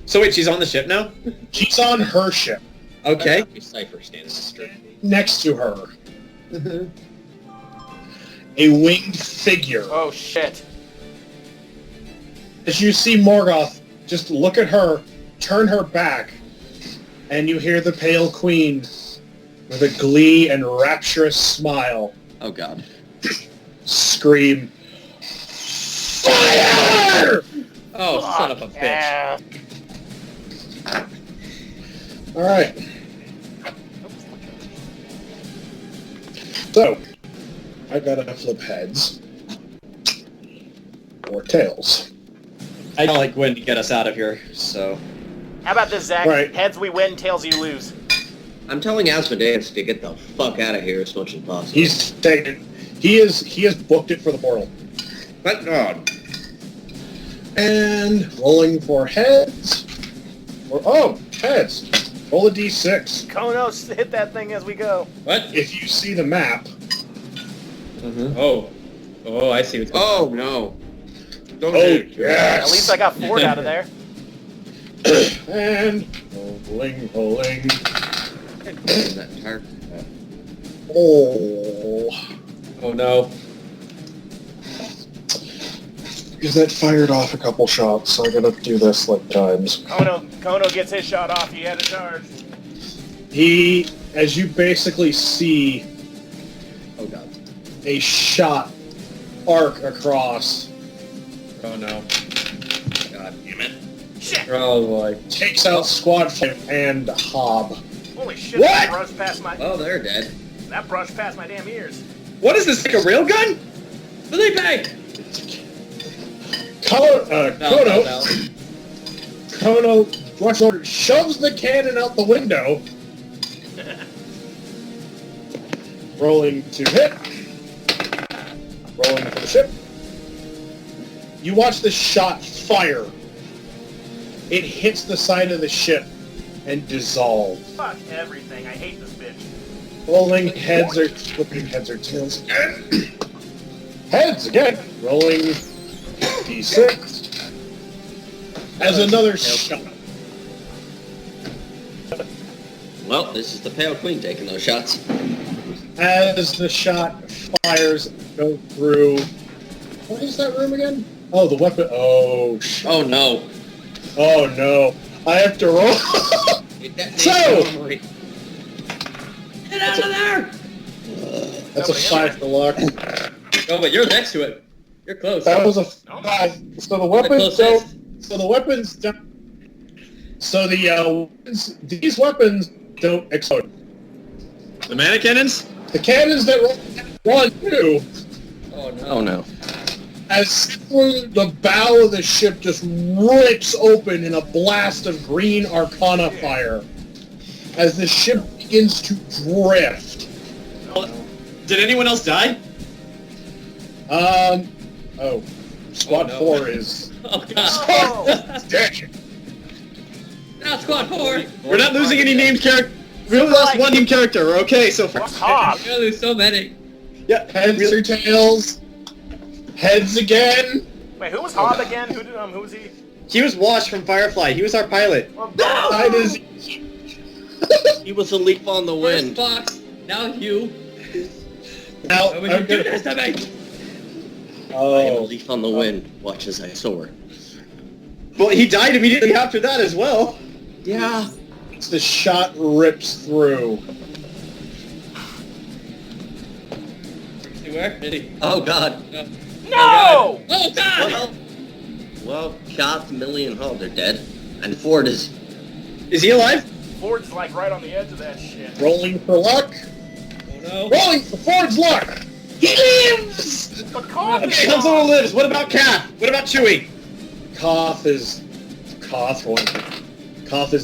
So wait, she's on the ship now?
She's on her ship,
Okay.
Cypher stands
next to her. A winged figure.
Oh shit.
As you see Morgoth just look at her, turn her back, and you hear the Pale Queen with a glee and rapturous smile,
Oh god.
scream, "Fire!"
Oh, son of a bitch.
Yeah.
All right. So, I gotta flip heads or tails.
I don't like Gwen to get us out of here, so...
How about this, Zach?
Right.
Heads we win, tails you lose.
I'm telling Asmodeus to get the fuck out of here as much as possible.
He's taken. He has booked it for the portal.
Thank God.
And rolling for heads. Heads. Roll a d6.
Konos, hit that thing as we go.
What?
If you see the map,
Oh. Oh, I see what's going on.
Oh no. Don't
At
yes.
least I got Ford out of there.
And rolling.
that entire...
Oh.
Oh no.
Because that fired off a couple shots, so I gotta do this like times.
Kono gets his shot off. He had a charge.
He, as you basically see
Oh god.
a shot arc across,
Oh no.
God damn it.
Shit!
Oh boy.
takes out Squad 5 and Hob.
Holy shit!
What?
That brushed past my.
Oh, they're dead.
That brushed past my damn ears.
What is this, like a railgun?
Phillipe!
Kono rush over, shoves the cannon out the window. Rolling to hit. Rolling for the ship. You watch the shot fire. It hits the side of the ship and dissolves.
Fuck everything. I hate this bitch.
Rolling heads or flipping heads or tails again. Heads again. Rolling d6. As another shot.
Well, this is the Pale Queen taking those shots.
As the shot fires, go through. What is that room again? Oh, the weapon. Oh, shit.
Oh no.
Oh no. I have to roll. So!
Get out of there!
That's a 5 for luck.
Oh, but you're next to it. You're close.
That was a 5. So the weapons don't. So the weapons don't. So the these weapons don't explode.
The mana cannons?
The cannons that run through,
Oh no.
Oh no.
as the bow of the ship just rips open in a blast of green arcana fire, as the ship begins to drift.
Did anyone else die?
Squad
no.
4 is
Oh god.
Oh!
dead.
Now squad 4!
We're not losing any named character. We only lost one named character. We're okay so far.
What's Hob?
We're gonna lose so many.
Yeah.
Heads or tails? Heads again?
Wait, who was Hob again? Who was he?
He was Wash from Firefly. He was our pilot.
Well,
Side is
He was a leaf on the
First
wind.
Fox, now you.
now.
Why would you do this to me?
I am a
Oh,
leaf on the wind. Watch as I soar.
Well, he died immediately after that as well.
Yeah.
the shot rips through.
See where? Did he?
Oh god.
No!
Oh god!
Well, Kath, Millie, and Hall, they're dead. And Ford is...
Is he alive?
Ford's like right on the edge of that shit.
Rolling for luck.
Oh no.
Rolling for Ford's luck. He lives!
But Koth
Okay, Han Solo lives. What about Kath? What about Chewie?
Koth is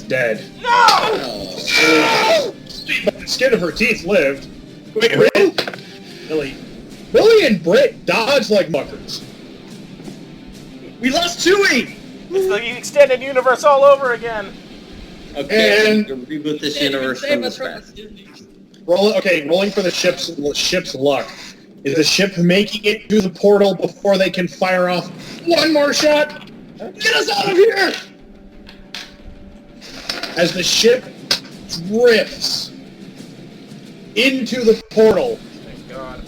dead.
No!
But the skin of her teeth lived. Wait, really? Billy and Britt dodged like muckers.
We lost Chewie!
It's the extended universe all over again.
Okay,
And
to reboot this universe from the scratch.
rolling for the ship's luck. Is the ship making it to the portal before they can fire off one more shot? Get us out of here! As the ship drifts into the portal.
Thank God.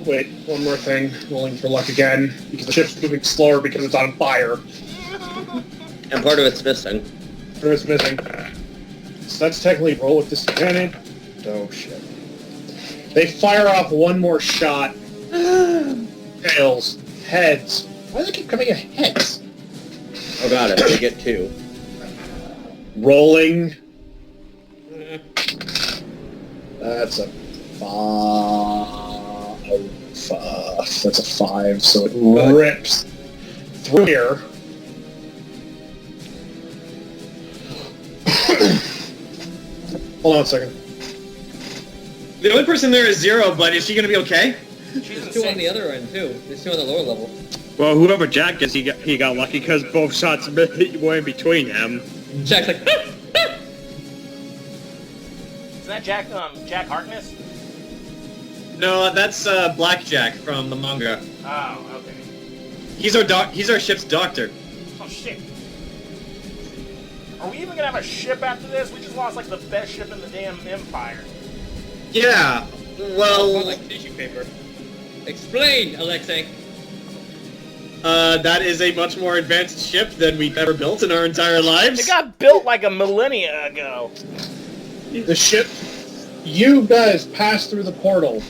Wait, one more thing. Rolling for luck again, because the ship's moving slower because it's on fire.
And part of it's missing.
Or it's missing. So that's technically roll with disadvantage. Oh shit. They fire off one more shot. Tails. Heads. Why do they keep coming at heads?
Oh god, I get 2.
Rolling. That's a 5. That's a 5, so it rips through here. Hold on a second.
The only person there is 0, but is she gonna be okay?
There's 2 on the other end, too. There's 2 on the lower level.
Well, whoever Jack gets, he got lucky because both shots were in between him.
Jack's like,
Is that Jack Harkness?
No, that's Blackjack from the manga.
Oh, okay.
He's our ship's doctor.
Oh shit. Are we even gonna have a ship after this? We just lost like the best ship in the damn Empire.
Yeah. Well,
like tissue paper. Explain, Alexei.
That is a much more advanced ship than we've ever built in our entire lives.
It got built like a millennia ago.
The ship, you guys pass through the portal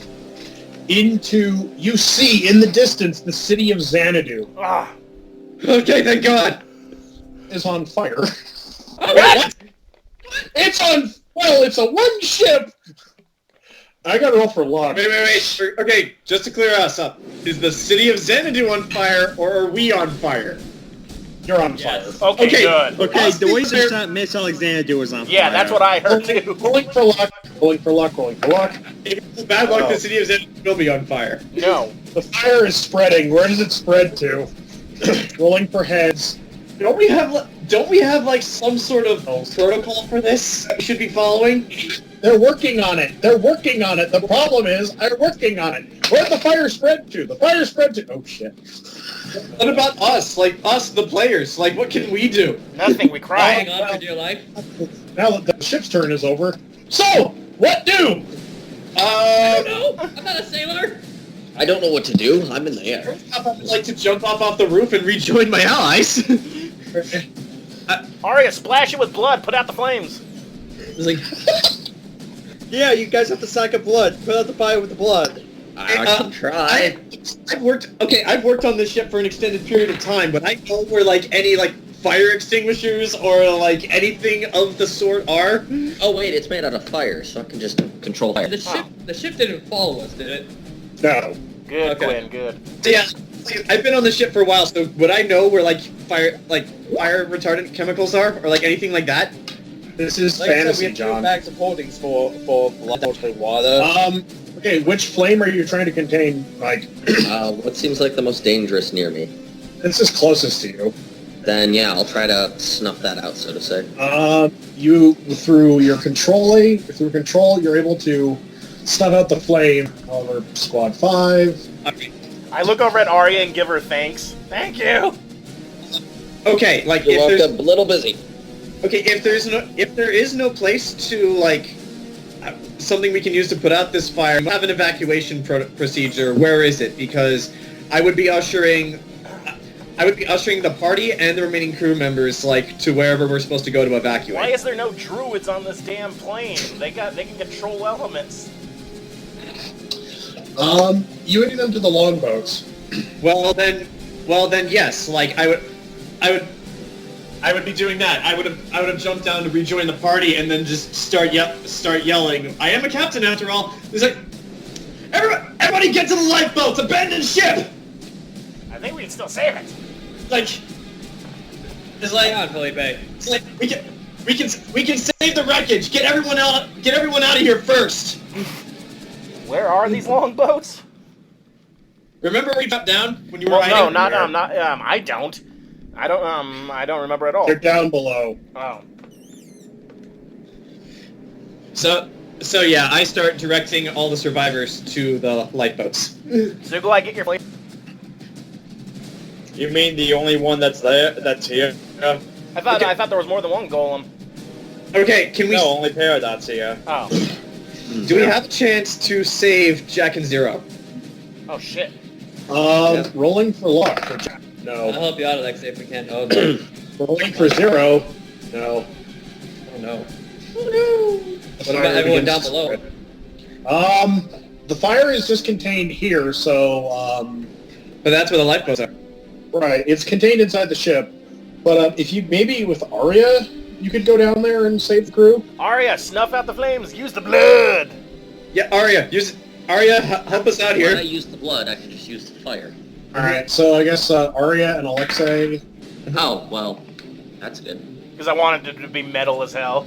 into, you see in the distance the city of Xanadu.
Ah.
Okay, thank God.
Is on fire.
What?
It's on, well, it's a one ship. I gotta roll for luck.
Wait. Okay, just to clear us up, is the city of Xanadu on fire, or are we on fire?
You're on fire.
Okay, good.
Okay, the way this time Miss Alexander was on fire.
Yeah, that's what I heard too.
Rolling for luck.
If it's bad luck, the city of Xanadu will be on fire.
No.
The fire is spreading. Where does it spread to? Rolling for heads.
Don't we have like some sort of protocol for this we should be following?
They're working on it. The problem is, they're working on it. Where'd the fire spread to? Oh shit.
What about us? Like us, the players? Like what can we do?
Nothing. We cried.
Hang on for dear life.
Now that the ship's turn is over. So, what do?
I don't know. I'm not a sailor.
I don't know what to do. I'm in the air.
I would like to jump off the roof and rejoin my allies.
Aria, splash it with blood. Put out the flames.
It's like,
Yeah, you guys have to sack of blood. Put out the fire with the blood.
I can try.
I've worked on this ship for an extended period of time, but I know where like any like fire extinguishers or like anything of the sort are.
Oh wait, it's made out of fire, so I can just control fire.
the ship didn't follow us, did it?
No.
Good,
Okay.
Quinn. Good.
So yeah, I've been on the ship for a while, so would I know where like fire retardant chemicals are, or like anything like that?
This is
Like I said, we
fantasy,
have 2
John.
bags of holdings for water.
Okay, which flame are you trying to contain, Mike?
What seems like the most dangerous near me?
This is closest to you.
Then yeah, I'll try to snuff that out, so to say.
You, through control, you're able to snuff out the flame. However, squad 5.
I look over at Aria and give her thanks. Thank you.
Okay, like
You're
if there's
welcome. A little busy.
okay, if there is no place to like something we can use to put out this fire, we have an evacuation procedure. Where is it? Because I would be ushering the party and the remaining crew members like to wherever we're supposed to go to evacuate.
Why is there no druids on this damn plane? They can control elements.
You would do them to the longboats.
Well then, yes. Like I would be doing that. I would have jumped down to rejoin the party and then just start yelling. I am a captain after all. It's like, everybody get to the lifeboats, abandon ship.
I think we can still save it.
It's like
Hang on, Phillipe.
it's like we can save the wreckage. Get everyone out of here first.
Where are these longboats?
Remember we dropped down when you were
Well,
hiding?
no, not. I don't. I don't remember at all.
They're down below.
Oh.
So yeah, I start directing all the survivors to the lifeboats.
Sugulite, get your plate.
You mean the only one that's here?
I thought there was more than one golem.
Okay, can we?
No, only Paradox here.
Oh.
Do we have a chance to save Jack and Zero?
Oh shit.
Rolling for luck.
I'll
No.
help you out, Alexei, if we can. Oh, no.
Rolling for 0. No.
Oh, no. What about everyone down below?
The fire is just contained here, so
But that's where the lifeboats are.
right, it's contained inside the ship. But if you maybe with Aria, you could go down there and save the crew.
Aria, snuff out the flames. Use the blood.
Yeah, Aria, help us out
When I
here.
use the blood, I can just use the fire.
All right, so I guess Aria and Alexei.
Oh, well, that's good.
Because I wanted it to be metal as hell.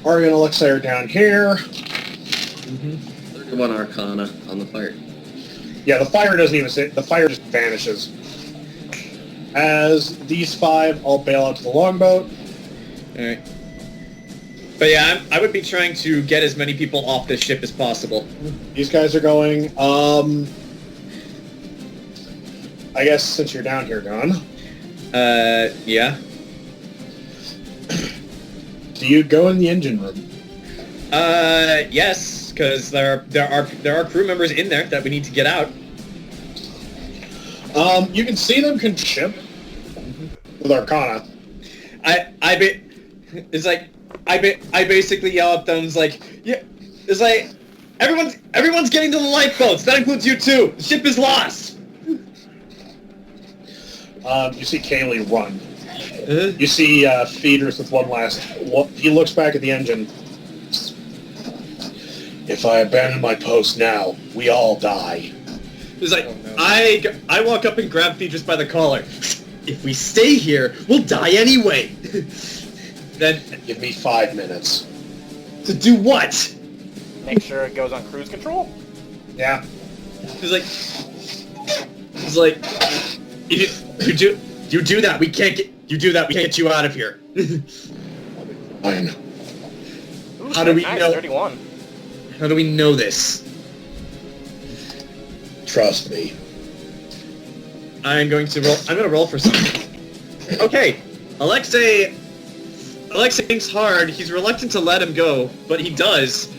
Aria and Alexei are down here.
31 Arcana on the fire.
Yeah, the fire doesn't even say. The fire just vanishes. As these 5 all bail out to the longboat.
Alright. But yeah, I would be trying to get as many people off this ship as possible.
These guys are going. I guess since you're down here, Don.
Yeah.
Do you go in the engine room?
Yes, because there are crew members in there that we need to get out.
You can see them can ship with Arcana.
I basically yell at them. It's like, yeah, it's like everyone's getting to the lifeboats. That includes you too. The ship is lost.
You see Khale run. You see Feeders with one last. He looks back at the engine. If I abandon my post now, we all die.
It's like, I walk up and grab Phaedrus by the collar. If we stay here, we'll die anyway. Then
give me 5 minutes.
To do what?
Make sure it goes on cruise control.
Yeah.
It's like, if you do that, we can't get you out of here.
Fine.
How do we
nice,
know?
31.
How do we know this?
Trust me.
I'm going to roll for something. Okay, Alexei thinks hard. He's reluctant to let him go, but he does,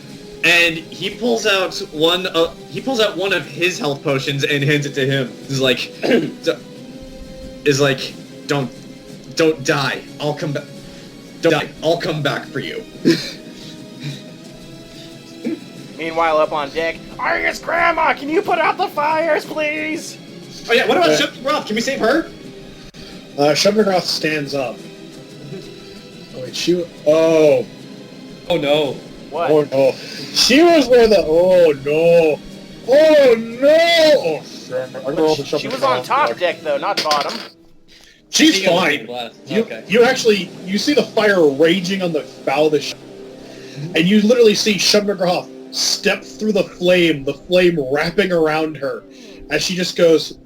and he pulls out one of his health potions and hands it to him. He's like, don't die. I'll come back. Don't die. I'll come back for you.
Meanwhile, up on deck, Aria's grandma, can you put out the fires, please?
Oh yeah, what about Shubnagroth? Can we save her?
Shubnagroth stands up. Oh wait, Oh
no.
What?
Oh no. She was where the. Oh no. Oh no. Oh shit. I'm gonna roll the
She was on top deck though, not bottom.
She's fine. You see the fire raging on the bow of the ship, and you literally see Shubnagroth step through the flame wrapping around her, as she just goes.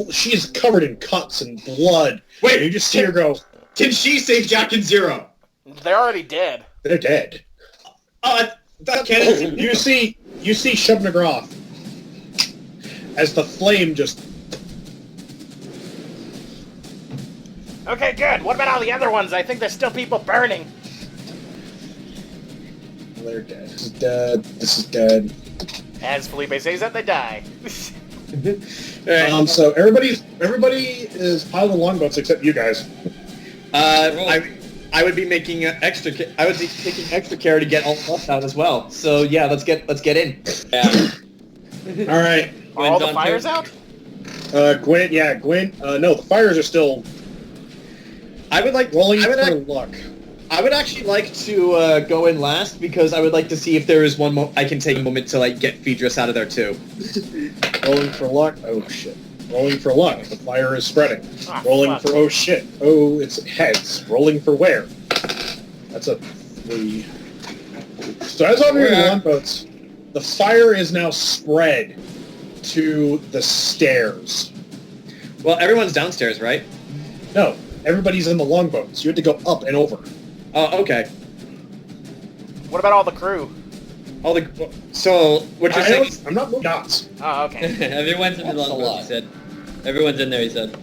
She is covered in cuts and blood.
Wait,
and you just see her go.
Can she save Jack and Zero?
They're already dead.
They're dead.
That can't.
You see Shubnagroth as the flame just.
Okay, good. What about all the other ones? I think there's still people burning.
They're dead. This is dead. This is dead.
As Phillipe says that, they die.
So everybody is piled in longboats except you guys.
I would be making extra. I would be taking extra care to get all the stuff out as well. So yeah, let's get in.
Yeah.
All right.
Are all the fires out?
Gwyn. Yeah, Gwyn. No, the fires are still.
I would like
rolling for luck.
I would actually like to go in last because I would like to see if there is one I can take a moment to like get Phaedrus out of there too.
Rolling for luck. Oh shit. Rolling for luck. The fire is spreading.
Ah,
Rolling
fuck.
for oh shit. Oh, it's heads. Rolling for where? That's a 3. So as I'm in longboats, the fire is now spread to the stairs.
Well, everyone's downstairs, right?
No, everybody's in the longboats. You had to go up and over.
Oh, okay.
What about all the crew?
So what you're saying?
I'm not moving dots.
Oh, okay.
Everyone's in the
That's a
longboat,
lot.
he said. Everyone's in there, he said.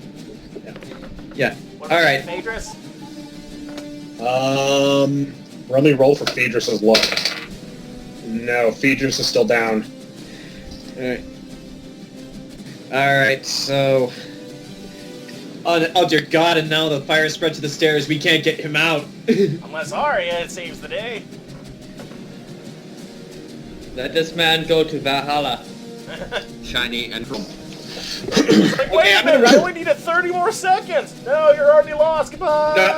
Yeah.
What
All
about
right.
Phaedrus?
Let me roll for Phaedrus' luck. No, Phaedrus is still down.
All right. So Oh dear God! And now the fire spread to the stairs. We can't get him out.
Unless Aria saves the day.
Let this man go to Valhalla.
Shiny and from.
Like, wait a minute, I only needed 30 more seconds! No, you're already lost, goodbye!
No,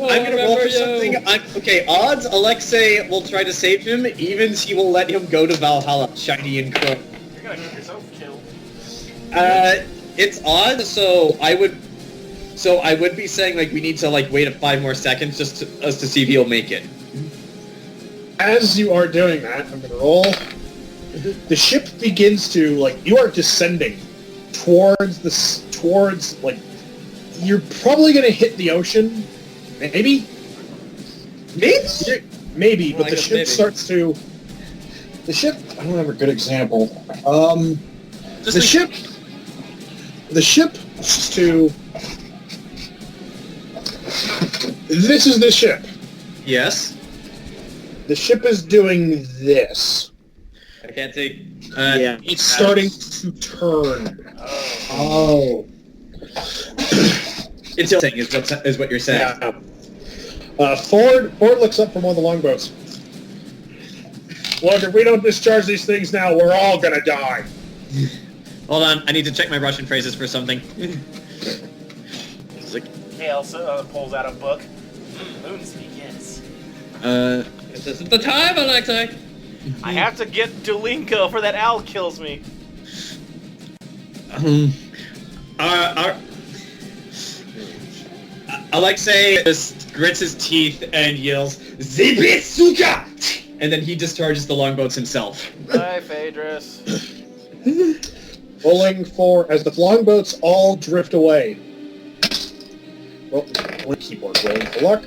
I'm gonna roll for something. Okay, odds, Alexei will try to save him. Evens, he will let him go to Valhalla, shiny and chrome.
You're gonna get yourself killed.
It's odd, so I would be saying, like, we need to, like, wait 5 more seconds just to see if he'll make it.
As you are doing that, I'm gonna roll. The ship begins to, like, you are descending towards, like, you're probably gonna hit the ocean, maybe, but the ship starts to. The ship. I don't have a good example. The ship starts to. This is the ship.
Yes.
The ship is doing this.
I can't see.
Yeah.
It's starting to turn. Oh.
It's tilting is what you're saying.
Yeah. Ford looks up from one of the longboats. Look, if we don't discharge these things now, we're all gonna die.
Hold on, I need to check my Russian phrases for something. It's like,
Khale pulls out a book. Moonspeak, yes.
This isn't the time, Alexei.
I have to get Dulinko for that owl kills me.
Alexei just grits his teeth and yells, "Zibitsuka!" And then he discharges the longboats himself.
Bye, Phaedrus.
Rolling for as the longboats all drift away. Well, keyboard rolling for luck.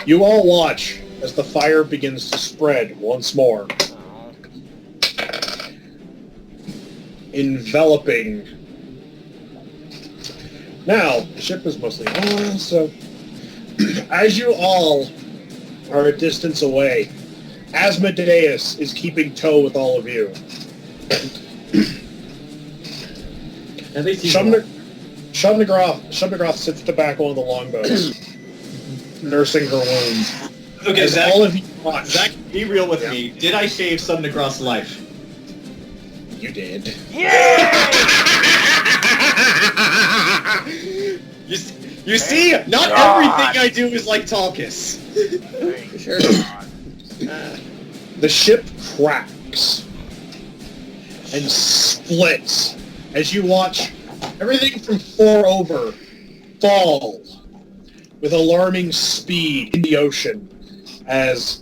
You all watch as the fire begins to spread once more, enveloping. Now, the ship is mostly on, so as you all are a distance away, Asmodeus is keeping toe with all of you. Shubnagroth sits at the back of one of the longboats, nursing her wounds.
Okay,
as
Zach,
all of you watch.
Zach, be real with me. Did I save Subnagroth's life?
You did.
Yeah!
You see, not everything I do is like Talkus.
Sure.
The ship cracks and splits as you watch everything from 4 over fall with alarming speed in the ocean as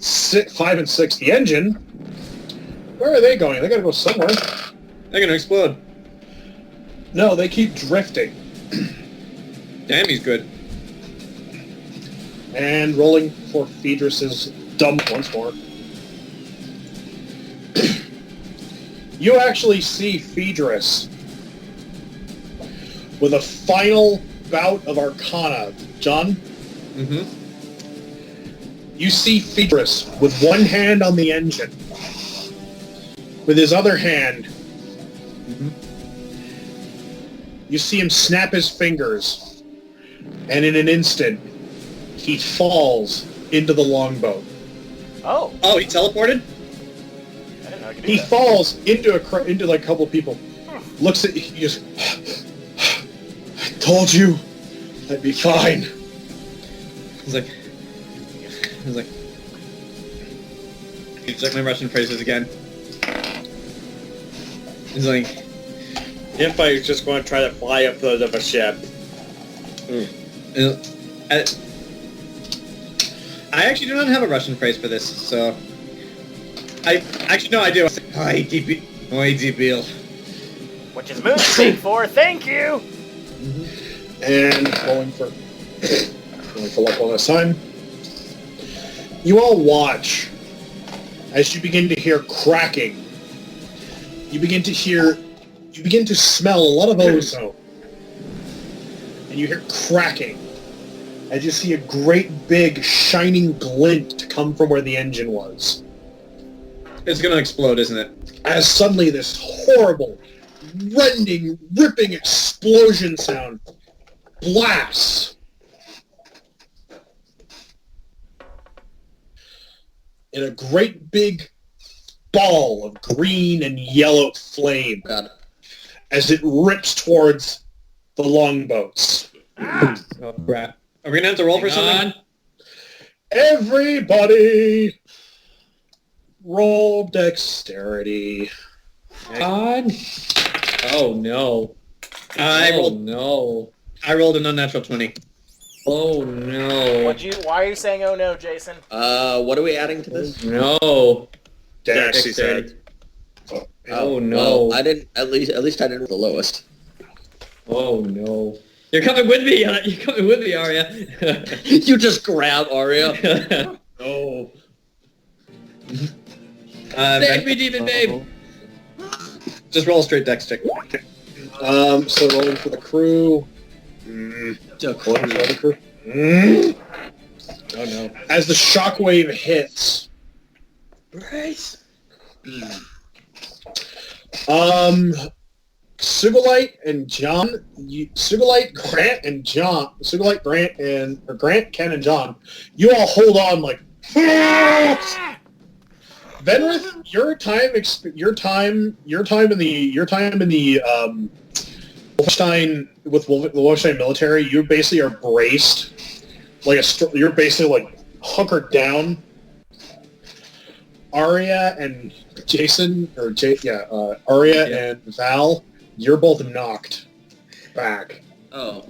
5 and 6, the engine, where are they going? They gotta go somewhere.
They're gonna explode.
No, they keep drifting.
Damn, he's good.
And rolling for Phaedrus's dump once more. You actually see Phaedrus with a final bout of Arcana. John?
Mm-hmm.
You see Phaedrus with one hand on the engine. With his other hand, you see him snap his fingers, and in an instant, he falls into the longboat.
Oh.
Oh, he teleported?
I didn't know I could do
He
that.
falls into like a couple of people. Looks at you, he goes, I told you I'd be fine.
He's like, you check my Russian phrases again. He's like,
If I was just going to try to fly up the of a ship.
I actually do not have a Russian phrase for this, so... I do. Oi, debil.
Which is Moonspeak for thank you!
And rolling for luck one last time. You all watch as you begin to hear cracking. You begin to smell a lot of ozone. And you hear cracking as you see a great big shining glint come from where the engine was.
It's gonna explode, isn't it?
As suddenly this horrible, rending, ripping explosion sound blasts in a great big ball of green and yellow flame as it rips towards the longboats.
Oh, crap.
Are we gonna have to roll for something?
Everybody roll dexterity.
God. Oh, no.
I rolled an unnatural 20.
Oh, no.
Why are you saying oh no, Jayson?
What are we adding to this?
No.
Dex, he said.
Oh, no.
Well, I didn't. At least I didn't roll the lowest.
Oh, no. You're coming with me. You're coming with me, Aria.
You just grab Aria.
Oh.
Save me, demon babe.
Just roll a straight dex check.
So rolling for the crew. Rolling for the crew.
Oh no.
As the shockwave hits.
Brace.
Sugulite and John, Sugulite, Grant, Ken, and John, you all hold on like. Venreth, your time in the Wolfenstein with the Wolfenstein military, you basically are braced, you're basically like hunkered down. Aria and Jayson, Aria and Val, you're both knocked back.
Oh.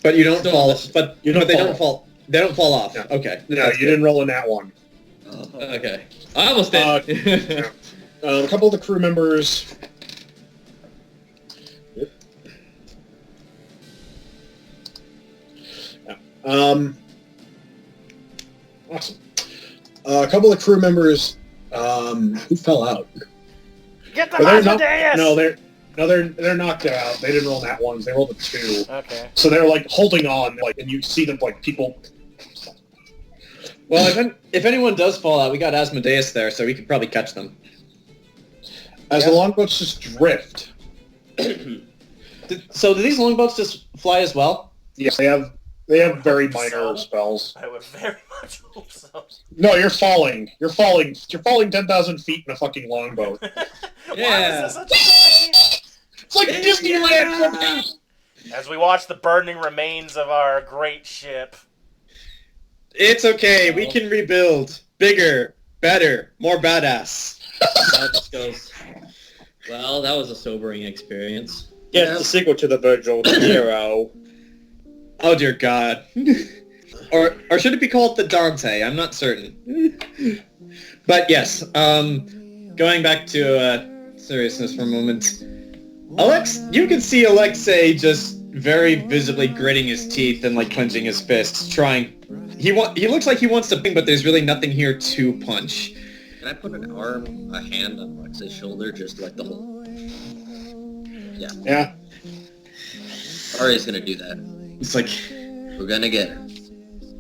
But you don't fall. But they don't fall. They don't fall off.
No.
Okay.
No, you didn't roll in that one.
Okay. I almost did.
A couple of the crew members. Yep. Yeah. Awesome. A couple of crew members who fell out.
Get the Asmodeus!
They're knocked out. They didn't roll nat ones. They rolled a 2.
Okay.
So they're like holding on, and you see them people.
Well, if anyone does fall out, we got Asmodeus there, so we could probably catch them.
As the longboats just drift.
So do these longboats just fly as well?
Yes, they have very minor spells.
I would very much hope so.
No, you're falling. You're falling 10,000 feet in a fucking longboat.
Why is this such a
It's like Disneyland.
As we watch the burning remains of our great ship.
It's okay. We can rebuild. Bigger, better, more badass.
That just goes. Well, that was a sobering experience.
Yeah, it's the sequel to the Virgil Hero.
Oh dear God. or should it be called the Dante? I'm not certain. But yes, going back to seriousness for a moment. You can see Alexei just very visibly gritting his teeth and like clenching his fists, trying. He looks like he wants to ping, but there's really nothing here to punch.
Can I put a hand on Alexei's shoulder, just like the whole? Yeah.
Yeah.
Aria's gonna do that.
It's like
we're gonna get her.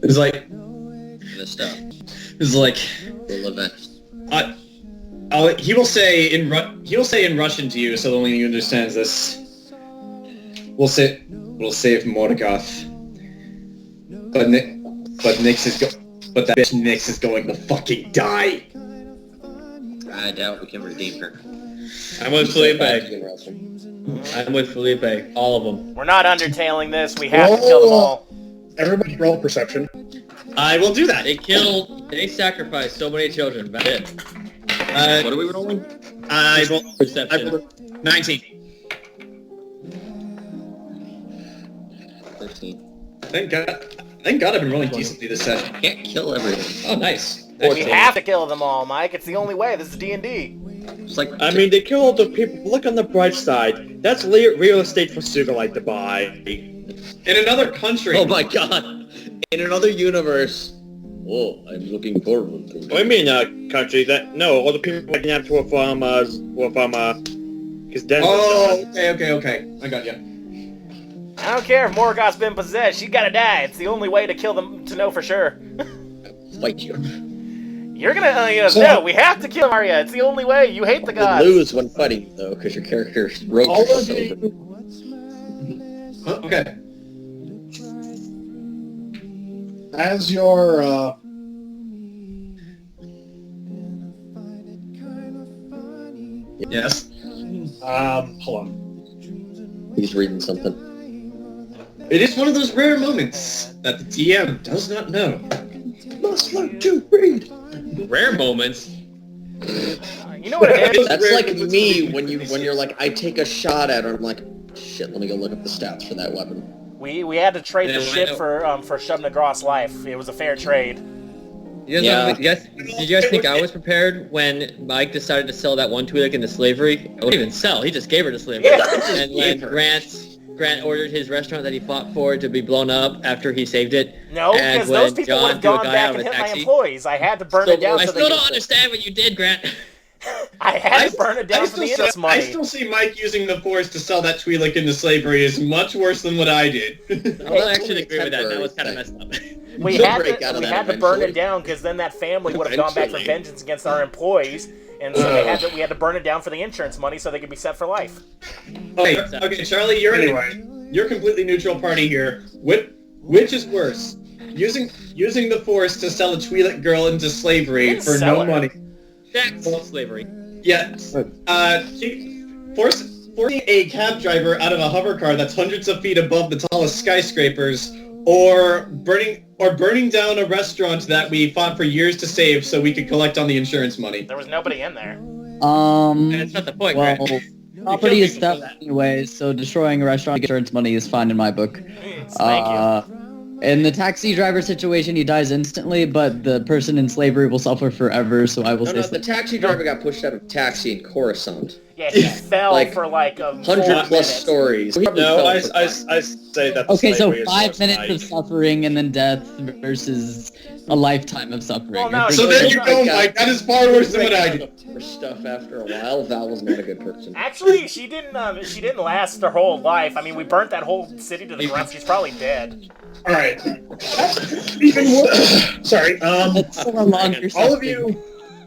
It's like
Gonna stop.
It's like
We'll event.
He will say in Russian to you, so the only thing you understand is this. We'll save Morgoth. But that bitch Nyx is going to fucking die.
I doubt we can redeem her.
I'm with Phillipe. I'm with Phillipe. All of them.
We're not undertailing this. We have to kill them all.
Everybody roll perception.
I will do that.
They sacrificed so many children. That's it.
What are we rolling?
I rolled
Perception.
19.
13.
Thank God I've been rolling decently this session.
Can't kill everyone.
Oh, nice.
We have to kill them all, Mike. It's the only way. This is D&D.
It's like
I mean, they kill all the people. Look on the bright side. That's real estate for Sugulite to buy.
In another country.
oh my God! In another universe. Oh, I'm looking forward to it.
What do you mean, country? All the people waking up to a because Denver's
Oh,
done.
okay. I got you.
I don't care if Morgoth's been possessed. She's gotta die. It's the only way to kill them to know for sure.
Fight you.
You're gonna no, we have to kill Aria. It's the only way. You hate the
You
gods.
lose when fighting, though, because your character wrote
All of
over.
you,
Okay.
as your
Yes.
hold on.
He's reading something.
It is one of those rare moments that the DM does not know.
Must learn to read.
Rare moments.
You know what it is?
That's like me when you're like, I take a shot at her, I'm like, shit, let me go look up the stats for that weapon.
We had to trade
Yeah,
the
I
ship
know.
for Shubnagroth's life. It was a fair trade.
You guys, did you guys think I was prepared when Mike decided to sell that one Twi'lek into slavery? He didn't even sell, he just gave her to slavery.
Yeah.
And when Grant ordered his restaurant that he fought for to be blown up after he saved it.
No,
and
because those
when
people would
John
have
threw a
gone
guy
back
out
and
of a
hit my
taxi.
employees. I had to burn it down.
I
so
still
they
don't
could-
understand what you did, Grant.
I had to burn it down for the interest
I
money.
still see Mike using the Force to sell that Twi'lek into slavery is much worse than what I did.
I'll actually agree with that. That was kind of messed up.
We
You'll
had
break
to,
out of
we
that
had to burn it
eventually.
down because then that family would have gone back for vengeance against our employees, and so we had to burn it down for the insurance money so they could be set for life.
Okay, Charlie, you're completely neutral party here. Which is worse? Using the Force to sell a Twi'lek girl into slavery
Didn't
for
sell
no
her.
money.
That's slavery.
Yeah. Forcing a cab driver out of a hover car that's hundreds of feet above the tallest skyscrapers, or burning down a restaurant that we fought for years to save so we could collect on the insurance money.
There was nobody in there.
That's not the point,
Well,
Grant.
property is
people for
theft anyways, so destroying a restaurant to get insurance money is fine in my book.
Thank you.
In the taxi driver situation, he dies instantly, but the person in slavery will suffer forever, so I will say
The taxi driver got pushed out of taxi in Coruscant.
Yeah, he fell
Like,
for like a
100
full
plus
minute.
stories.
No, I say that.
Okay, so
slavery is
5
worse
minutes
than
of suffering and then death versus a lifetime of suffering.
Well, no,
I
So
think
there
that's-
you go, Mike. That is far worse than what I did.
For stuff after a while, Val was not a good person.
Actually, she didn't last her whole life. I mean, we burnt that whole city to the ground. She's probably dead.
All right. Even worse. Sorry.
That's so longer
All of
suffering.
you,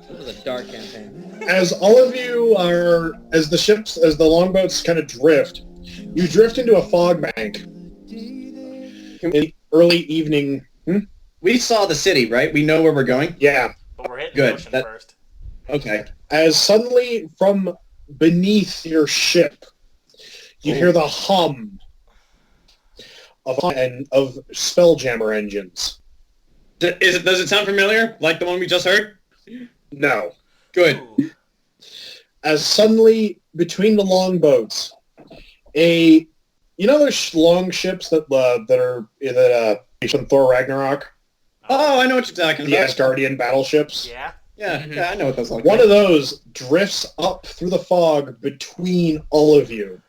This was a dark campaign.
as all of you are, as the longboats kind of drift, you drift into a fog bank in the early evening.
We saw the city, right? We know where we're going.
Yeah.
But we're hitting
Good.
the ocean
That-
first.
Okay.
As suddenly from beneath your ship, you hear the hum of Spelljammer engines.
Does it sound familiar? Like the one we just heard?
No.
Good.
Ooh.
As suddenly between the longboats, those long ships that from Thor Ragnarok,
Oh, I know what you're talking
the
about.
Asgardian battleships.
Yeah.
Yeah, I know what those look
One
like.
of those drifts up through the fog between all of you.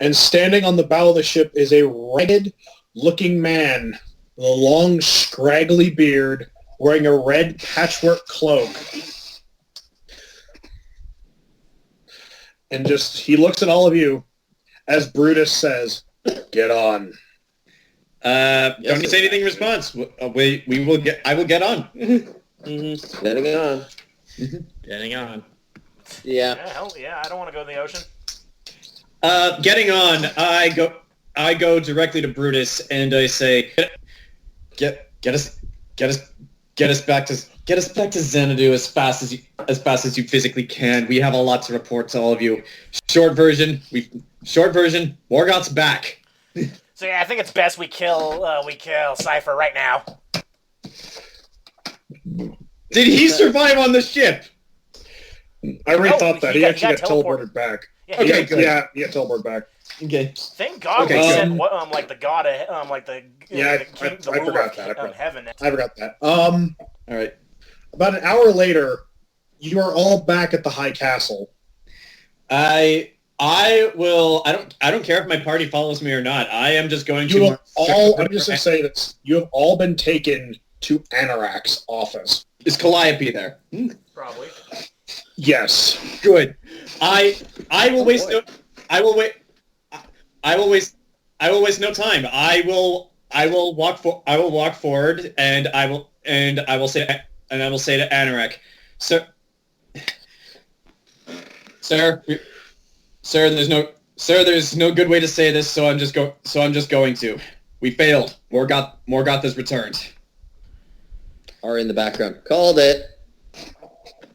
And standing on the bow of the ship is a ragged-looking man with a long, scraggly beard, wearing a red patchwork cloak. And he looks at all of you as Brutus says, "Get on."
Don't you say anything in response? I will get on.
Getting on.
Getting on.
Yeah.
Yeah, hell yeah. I don't want to go to the ocean.
Getting on, I go directly to Brutus and I say, get us back to Xanadu as fast as you physically can. We have a lot to report to all of you. Short version, Morgoth's back.
So yeah, I think it's best we kill Cypher right now.
Did he survive on the ship?
I already thought that.
he
He
got
actually got
teleported.
teleported back.
Yeah,
Okay, good.
Yeah, he got teleported back.
Okay.
Thank God
Okay,
we
good.
said what like the god of like the
Yeah,
the king, the
I
ruler
forgot
of,
that.
of heaven.
I forgot that.
All right.
About an hour later, you are all back at the High Castle.
I will. I don't care if my party follows me or not. I am just going
You
to.
have all. I'm just going to say this. You have all been taken to Anorak's office.
Is Calliope there?
Probably.
Yes.
Good. I will waste no. I will wait. I will waste no time. I will walk forward, and and I will say to Anorak, sir, there's no good way to say this, so I'm just going to. We failed. Morgoth has returned.
Aria in the background. Called it.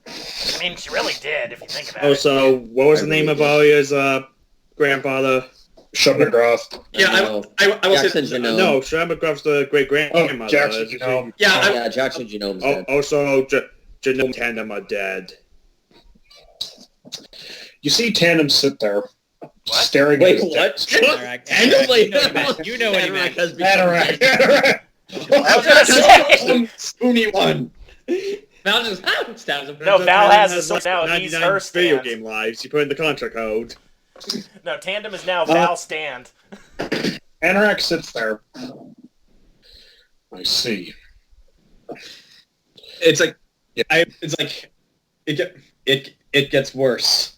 I mean, she really did, if you think about it.
Oh, so what was the name of Aria's grandfather?
Shubnergroth.
Yeah, I will
Jackson
say
Genome.
No, Shamagroff's the great-grandmother.
Oh, Jackson Genome.
Yeah, Jackson Genome's dead.
Also, Genome Tandem are dead.
You see Tandem sit there, staring
Wait,
at his
what?
desk.
You know what he meant.
Anorak.
I was gonna say.
Spoony one.
Val just stabs him.
No, Val has
Tandem
so now he's
99
her
video
stand.
game lives. You put in the contract code.
No, Tandem is now Val's stand.
Anorak sits there. I see.
It's like it gets worse.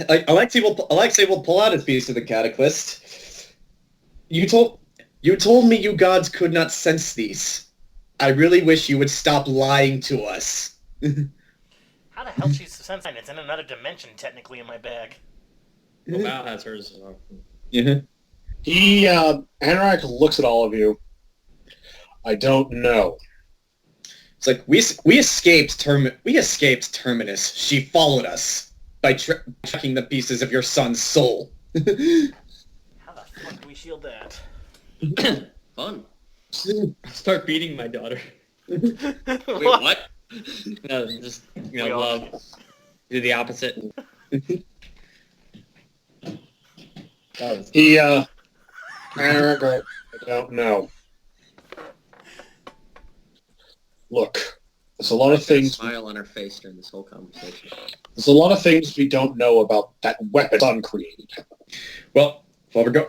Like Alexei will pull out his piece of the cataclysm. You told me you gods could not sense these. I really wish you would stop lying to us.
How the hell she's sensing? It's in another dimension, technically, in my bag.
Well, Val has hers.
Anorak looks at all of you. I don't know.
It's like we escaped Terminus. She followed us by tracking the pieces of your son's soul.
How the fuck do we shield that?
Fun.
Start beating my daughter.
Wait, what?
No, just love. Do the opposite.
Anorak, I don't know. Look, there's a lot of things.
Smile on her face during this whole conversation.
There's a lot of things we don't know about that weapon son created.
Well, we're going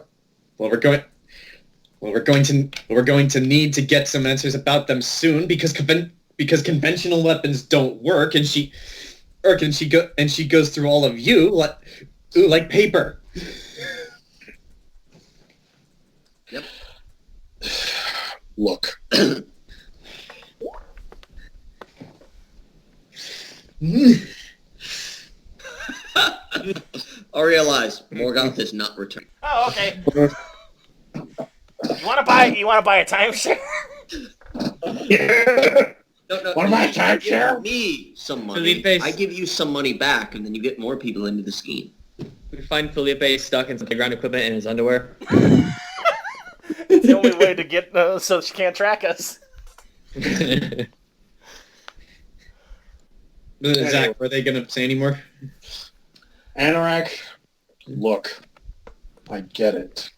to need to get some answers about them soon because conventional weapons don't work, and she goes through all of you like paper.
Yep.
Look.
Aria lies. Morgoth is not returning.
Oh, okay. You wanna buy a timeshare?
Yeah.
No,
What about
you
timeshare?
give me some money.
Phillipe.
I give you some money back, and then you get more people into the scheme.
We find Phillipe stuck in some playground equipment in his underwear.
It's the only way to get so she can't track us.
Zach, are they going to say any more?
Anorak, look, I get it.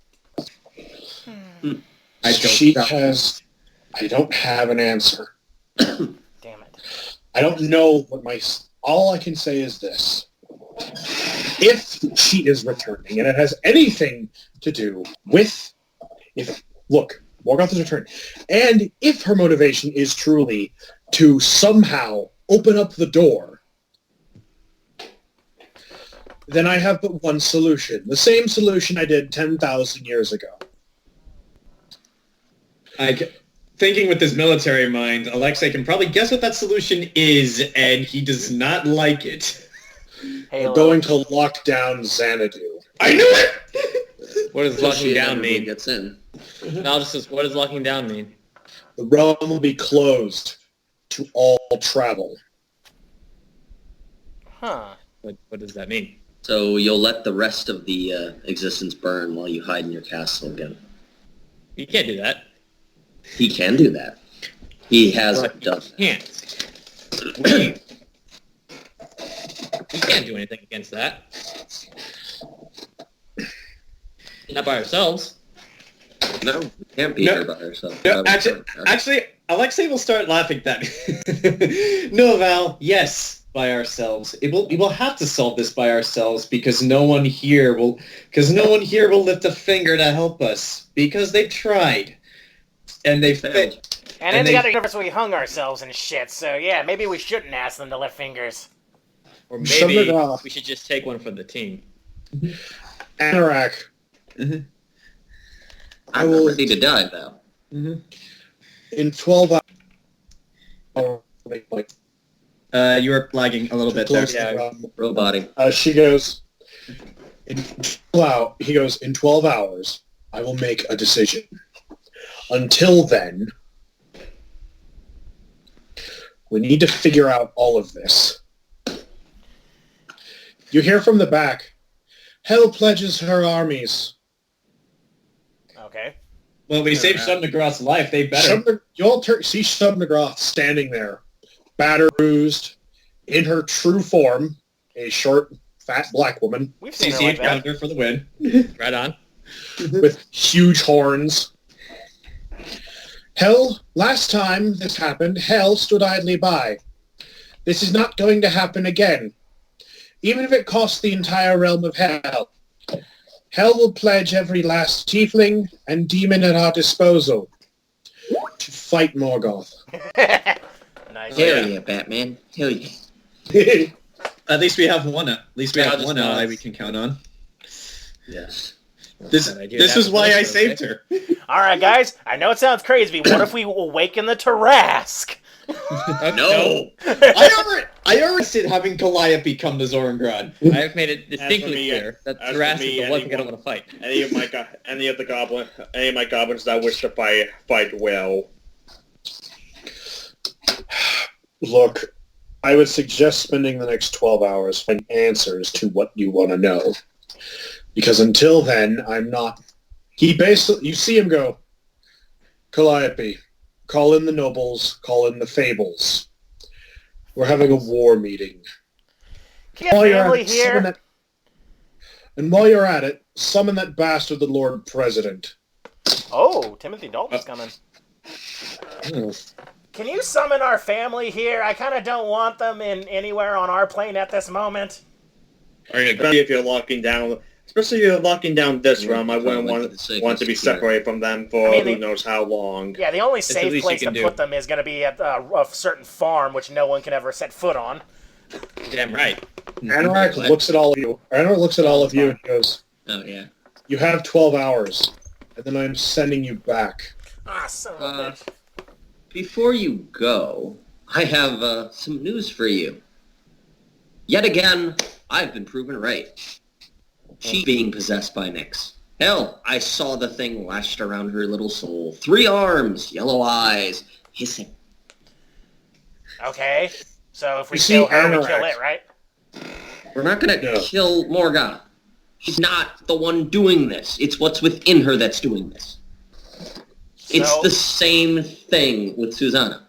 I don't have an answer.
Damn it.
I don't know all I can say is this. If she is returning, and it has anything to do with, Morgoth is returning, and if her motivation is truly to somehow open up the door, then I have but one solution. The same solution I did 10,000 years ago.
Thinking with his military mind, Alexei can probably guess what that solution is, and he does not like it.
We're going to lock down Xanadu.
I knew it!
What does locking down mean?
Gets in.
Malgus, what does locking down mean?
The realm will be closed to all travel.
Huh.
What does that mean?
So you'll let the rest of the existence burn while you hide in your castle again.
You can't do that.
He can do that. He has done that.
Can't. We can't do anything against that. Not by ourselves.
No, we can't be here by ourselves.
No, actually, Alexei will start laughing then. No, Val, yes, by ourselves. We will have to solve this by ourselves because no one here will lift a finger to help us because they've tried. And they failed.
And in the other universe, we hung ourselves and shit, so yeah, maybe we shouldn't ask them to lift fingers.
Or maybe we should just take one for the team.
Anorak.
I'm ready to die, Val.
In 12 hours...
You were lagging a little bit there.
Roboting.
She goes, he goes, in 12 hours, I will make a decision. Until then, we need to figure out all of this. You hear from the back, Hell pledges her armies.
Okay.
Well, we saved Shub-Nagroth's life. They better.
You all see Shub-Nagroth standing there, battered, bruised, in her true form, a short, fat black woman.
We've seen her
CC
like that.
encounter for the win.
Right on.
With huge horns. Hell, last time this happened, Hell stood idly by. This is not going to happen again. Even if it costs the entire realm of Hell. Hell will pledge every last tiefling and demon at our disposal to fight Morgoth.
Nice.
Hell yeah, Batman. Hell yeah.
At least we have one. At least we
Yeah,
have
I'll
one
just
ally
pause.
we can count on.
Yes.
This is why I saved her.
All right, guys. I know it sounds crazy, but what if we awaken the Tarask?
No.
I already said having Goliath become the Zorengrad.
I have made it distinctly
me,
clear that
as for
Tarask
me,
is the one thing I
anyone-
don't want to fight.
Any of my goblins that wish to fight well.
Look, I would suggest spending the next 12 hours finding answers to what you want to know. Because until then, I'm not... He basically... You see him go, Calliope, call in the nobles, call in the fables. We're having a war meeting.
Get family here.
And while you're at it, summon that bastard, the Lord President.
Oh, Timothy Dalton's coming. Can you summon our family here? I kind of don't want them in anywhere on our plane at this moment.
Especially if you're locking down this realm, I wouldn't want to be separated from them for who knows how long.
Yeah, the only
the
safe
least
place
you
to
can
put
do.
them is going to be at a certain farm, which no one can ever set foot on.
Damn right.
Anorak looks at all of you. Anorak looks at all of you and goes,
Oh, yeah.
you have 12 hours, and then I'm sending you back.
Ah, son of a bitch.
Before you go, I have some news for you. Yet again, I've been proven right. She's being possessed by Nyx. Hell, I saw the thing lashed around her little soul. 3 arms, yellow eyes, hissing.
Okay, so if we
You see
kill her, we
Anorak.
kill it, right?
We're not going to kill Morgoth. She's not the one doing this. It's what's within her that's doing this. It's
So-
the same thing with Susanna.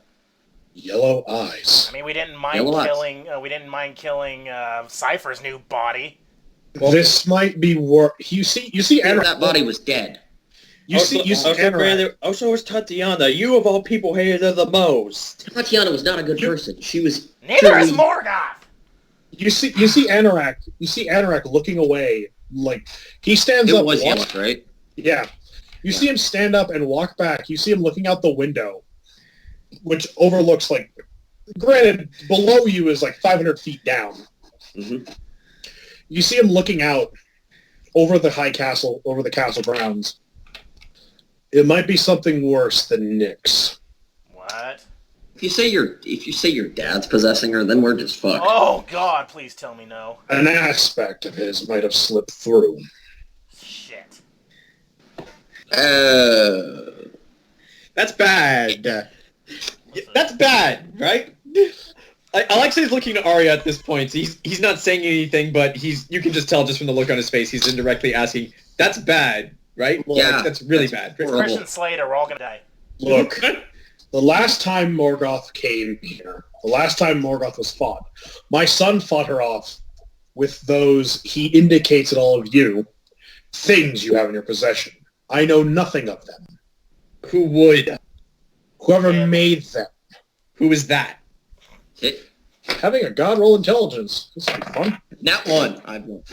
Yellow eyes.
I mean, we didn't mind
Yellow eyes.
killing. We didn't mind killing Cypher's new body.
This might be worse. You see Anorak.
That body was dead.
You see Anorak.
Also, was Tatiana. You of all people hated her the most.
Tatiana was not a good person. She was...
Neither is
purely-
Morgoth.
You see Anorak. You see Anorak looking away, like he stands
It
up.
was
walks-
yellow, right?
Yeah. You see him stand up and walk back. You see him looking out the window, which overlooks, like, granted, below you is like 500 feet down.
Mm-hmm.
You see him looking out over the high castle, over the castle grounds. It might be something worse than Nyx.
What?
If you say your dad's possessing her, then we're just fucked.
Oh God! Please tell me no.
An aspect of his might have slipped through.
Shit.
That's bad. That's bad, right? Alexei's looking at Aria at this point. He's not saying anything, but you can just tell just from the look on his face, he's indirectly asking, that's bad, right? Well,
Yeah,
that's really bad.
Christian Slater, we're all gonna die.
Look, the last time Morgoth came here, the last time Morgoth was fought, my son fought her off with those, he indicates at all of you, things you have in your possession. I know nothing of them.
Who would?
Whoever made them.
Who is that?
Having a god roll intelligence. This would be fun.
Not one. I've won.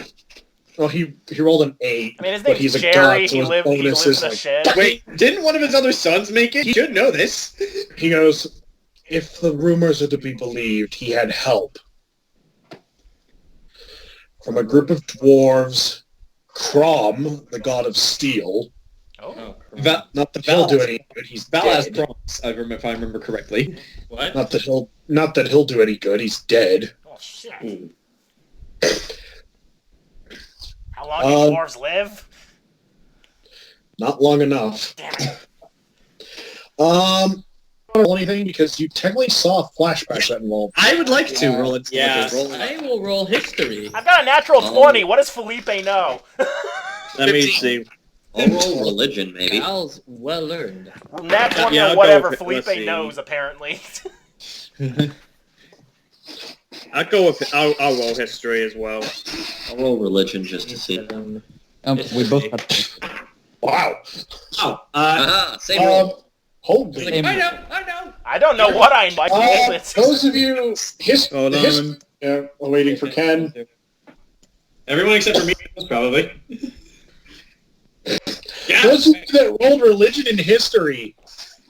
Well, he rolled an 8.
I mean, his
but
name's
he's a
Jerry.
god, so
He
his
lives
bonus
in
is
a
like...
shed.
Wait, didn't one of his other sons make it? He should know this.
He goes, if the rumors are to be believed, he had help from a group of dwarves, Crom, the god of steel,
Oh.
Not that he'll do any good. He's
Val has
dead.
promise, if I remember correctly.
What?
Not that he'll do any good. He's dead.
Oh shit.
Hmm.
How long do dwarves live?
Not long enough.
Damn it.
I don't roll anything because you technically saw a flashback that involved.
I would like to roll it.
Yeah.
I will roll history.
I've got a natural 20. What does Phillipe know?
Let me see.
I'll roll religion, maybe.
Al's well learned.
Nat 20
Yeah, I'll
or
go
whatever
with it.
Phillipe
Let's see.
knows, apparently.
I'll go with I'll roll history as well.
I'll roll religion just to see.
We both got
Wow.
Oh,
Aha, same roll.
Holy.
Same.
I know.
I don't know what I know. I can roll it.
Those of you
Hold on.
yeah, we're waiting for Ken.
everyone except for me, probably. Yeah.
Those of you that rolled religion and history,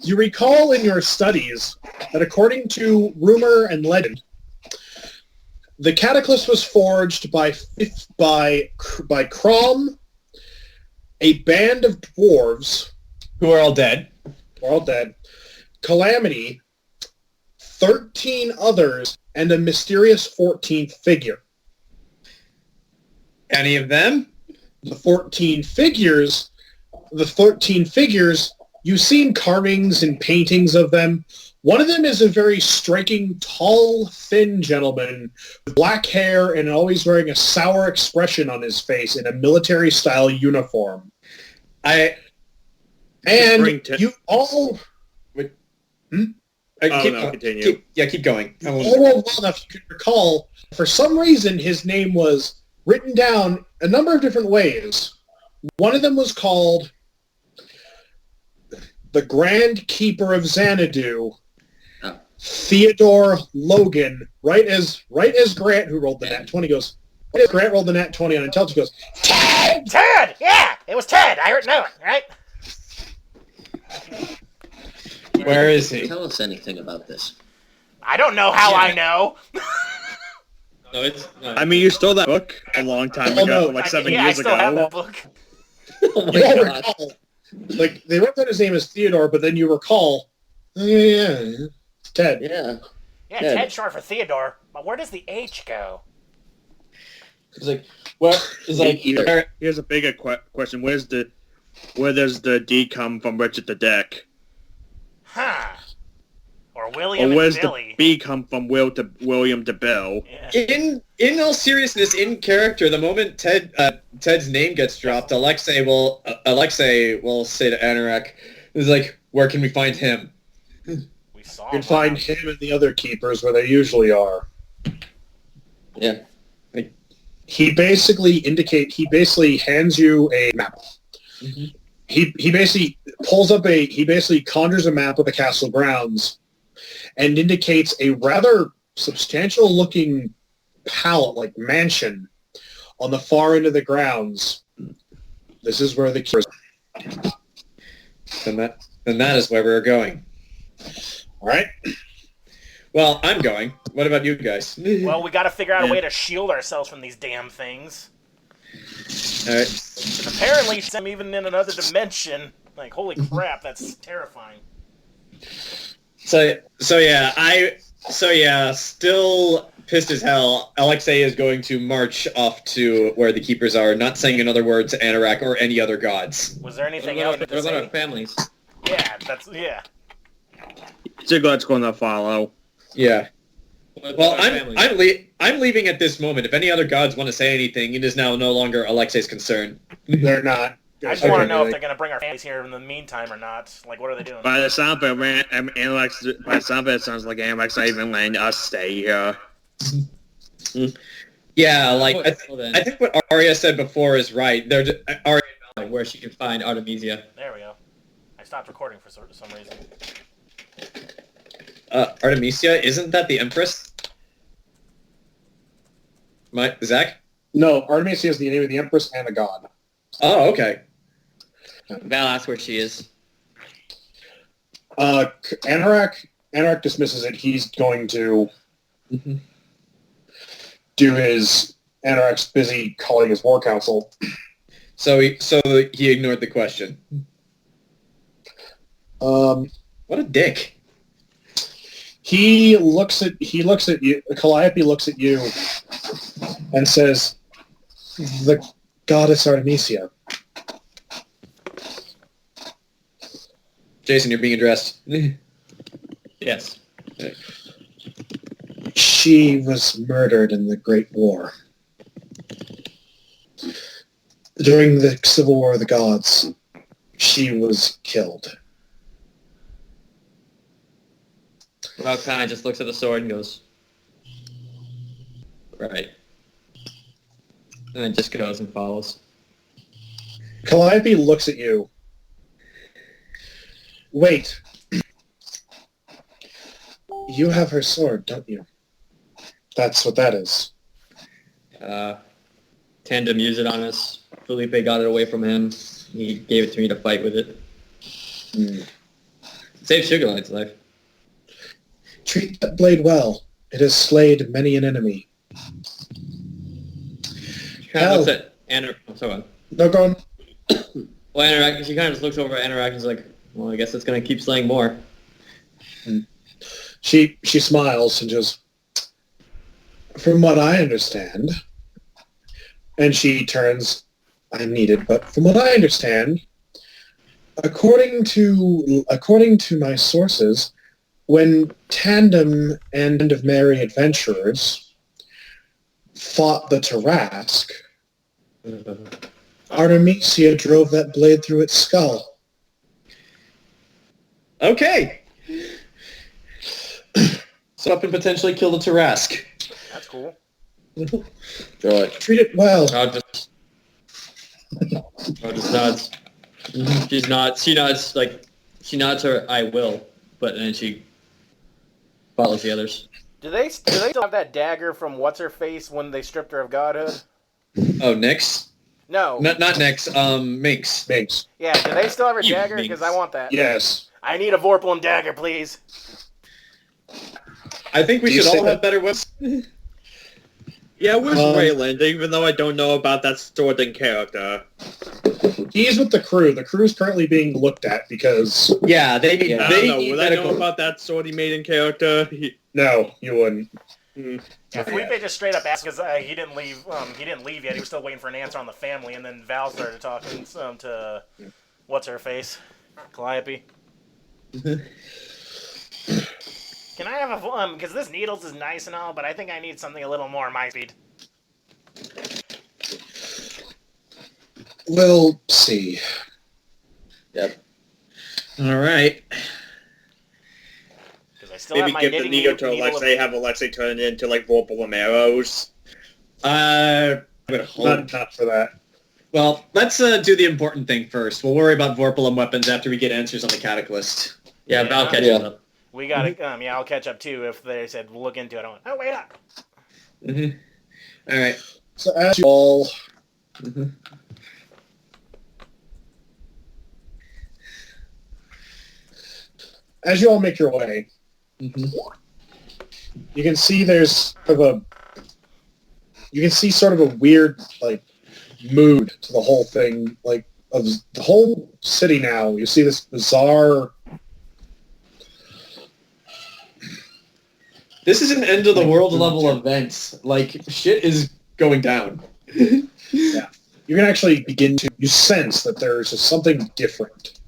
you recall in your studies that according to rumor and legend, the Cataclysm was forged by Crom, a band of dwarves,
Who are all dead.
we're all dead, Calamity, 13 others, and a mysterious 14th figure.
Any of them?
The 13 figures, you've seen carvings and paintings of them. One of them is a very striking, tall, thin gentleman with black hair and always wearing a sour expression on his face in a military-style uniform. And you all...
Continue.
Keep going.
all well enough you can recall, for some reason, his name was written down a number of different ways. One of them was called the Grand Keeper of Xanadu, Theodore Logan, right as Grant, who rolled the nat 20, goes, right as Grant rolled the nat 20 on intelligence, goes,
Ted! Ted! Yeah! It was Ted! I know it, right?
Where is he?
Tell us anything about this.
I don't know how I know.
No, it's. No.
I mean, you stole that book a long time ago,
no.
like 7
I
years
still have
ago.
that book.
Oh
you
my
all
god.
recall, like, they wrote down his name as Theodore, but then you recall, yeah, it's Ted.
Yeah.
Yeah,
Ted.
Ted short for Theodore. But where does the H go?
It's like, well, it's like
Either.
Here's a bigger question: where does the D come from? Richard the Deck,
Huh. Or
or
William
where's
and
the
Billy.
B come from? William to Bill.
Yeah.
in all seriousness, in character, the moment Ted's name gets dropped, Alexei will say to Anorak, "Is like, where can we find him?"
We saw
You can
him.
find him and the other keepers where they usually are.
Yeah.
He basically hands you a map.
Mhm.
He basically conjures a map of the castle grounds and indicates a rather substantial looking like mansion on the far end of the grounds. This is where the keepers are.
Then that is where we're going.
All right?
Well, I'm going. What about you guys?
Well, we gotta figure out a way to shield ourselves from these damn things.
All right.
Apparently, I'm even in another dimension. Like, holy crap, that's terrifying.
So yeah, still pissed as hell. Alexei is going to march off to where the keepers are, not saying another word to Anorak or any other gods.
Was there
What
anything else
about,
to
what about our
say?
families?
Yeah.
Sugulite's going to follow.
Yeah.
What about
Well,
our families?
I'm leaving at this moment. If any other gods want to say anything, it is now no longer Alexei's concern.
They're not.
I just want to know if they're gonna bring our families here in the meantime or not. Like, what are they doing?
By the sound of it, it sounds like Alex not even letting us stay here.
Yeah, like
Well, then,
I think what Aria said before is right. Aria.
where she can find Artemisia.
There we go. I stopped recording for some reason.
Artemisia, isn't that the Empress? Zach?
No, Artemisia is the name of the Empress and a god.
Oh, okay.
Val asks where she is.
Anorak dismisses it. He's going to do his... Anorak's busy calling his war council.
So he ignored the question.
What a dick.
He looks at you. Calliope looks at you and says, "The goddess Artemisia."
Jayson, you're being addressed.
Yes.
She was murdered in the Great War. During the Civil War of the Gods, she was killed.
Well, kind of just looks at the sword and goes, right. And then just goes and follows.
Calliope looks at you. Wait. You have her sword, don't you? That's what that is.
Tandem used it on us. Phillipe got it away from him. He gave it to me to fight with it. Saved Sugulite's life.
Treat that blade well. It has slayed many an enemy.
She kind of looks at sorry.
No, go on.
Well, Anorak, she kind of just looks over at Anorak and is like, well, I guess it's going to keep slaying more.
She smiles and just, from what I understand, and she turns, I'm needed, but from what I understand, according to my sources, when Tandem and End of Merry Adventurers fought the Tarask, Artemisia drove that blade through its skull.
Okay. So up and potentially kill the Tarask.
That's cool.
Treat it well.
Just nods. She nods her I will, but then she follows the others.
Do they still have that dagger from what's her face when they stripped her of godhood?
Oh, Nyx?
No.
Not Nyx, Minx.
Minx.
Yeah, do they still have her dagger? Because I want that.
Yes.
I need a Vorpal dagger, please.
I think we should all have better weapons.
Yeah, where's Rayland, even though I don't know about that sword in character?
He's with the crew. The crew's currently being looked at because...
Yeah, they need...
I don't know. Would I know about that sword he made in character?
No, you wouldn't.
Yeah, Phillipe just straight up asked because he didn't leave. He didn't leave yet. He was still waiting for an answer on the family, and then Val started talking to what's her face, Calliope. Can I have a because this needles is nice and all, but I think I need something a little more my speed.
We'll see.
Yep. All right.
Because I still
Maybe
have my
give the
knitting
needle to
needle
Alexei, have Alexei turn it into like Vorpal and arrows.
I'm gonna hold.
Not for that.
Well, let's do the important thing first. We'll worry about Vorpal and weapons after we get answers on the Cataclysm.
Yeah, Val catches up.
We gotta, I'll catch up too if they said we'll look into it. I went, oh, wait up.
All right.
So as you all... As you all make your way, you can see there's sort of a weird, like, mood to the whole thing, like, of the whole city now. You see this bizarre...
This is an end of the world level event. Like, shit is going down.
Yeah. You can actually begin to... You sense that there's just something different.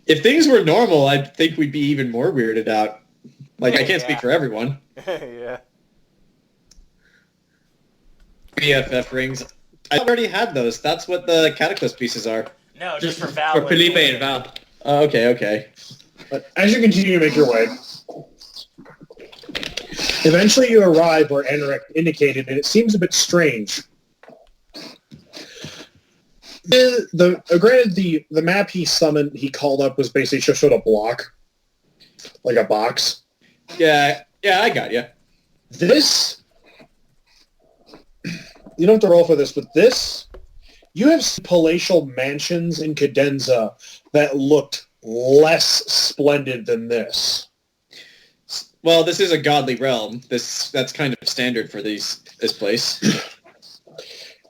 If things were normal, I think we'd be even more weirded out. Like, I can't speak for everyone.
Yeah.
BFF rings. I already had those. That's what the Cataclysm pieces are.
No, just for Val.
For Phillipe and Val.
Okay.
But as you continue to make your way, eventually you arrive where Anorak indicated, and it seems a bit strange. Granted, the map he called up was basically just showed a block, like a box.
Yeah, I got you.
This, you don't have to roll for this, but this, you have palatial mansions in Cadenza that looked less splendid than this.
Well, this is a godly realm. That's kind of standard for this place.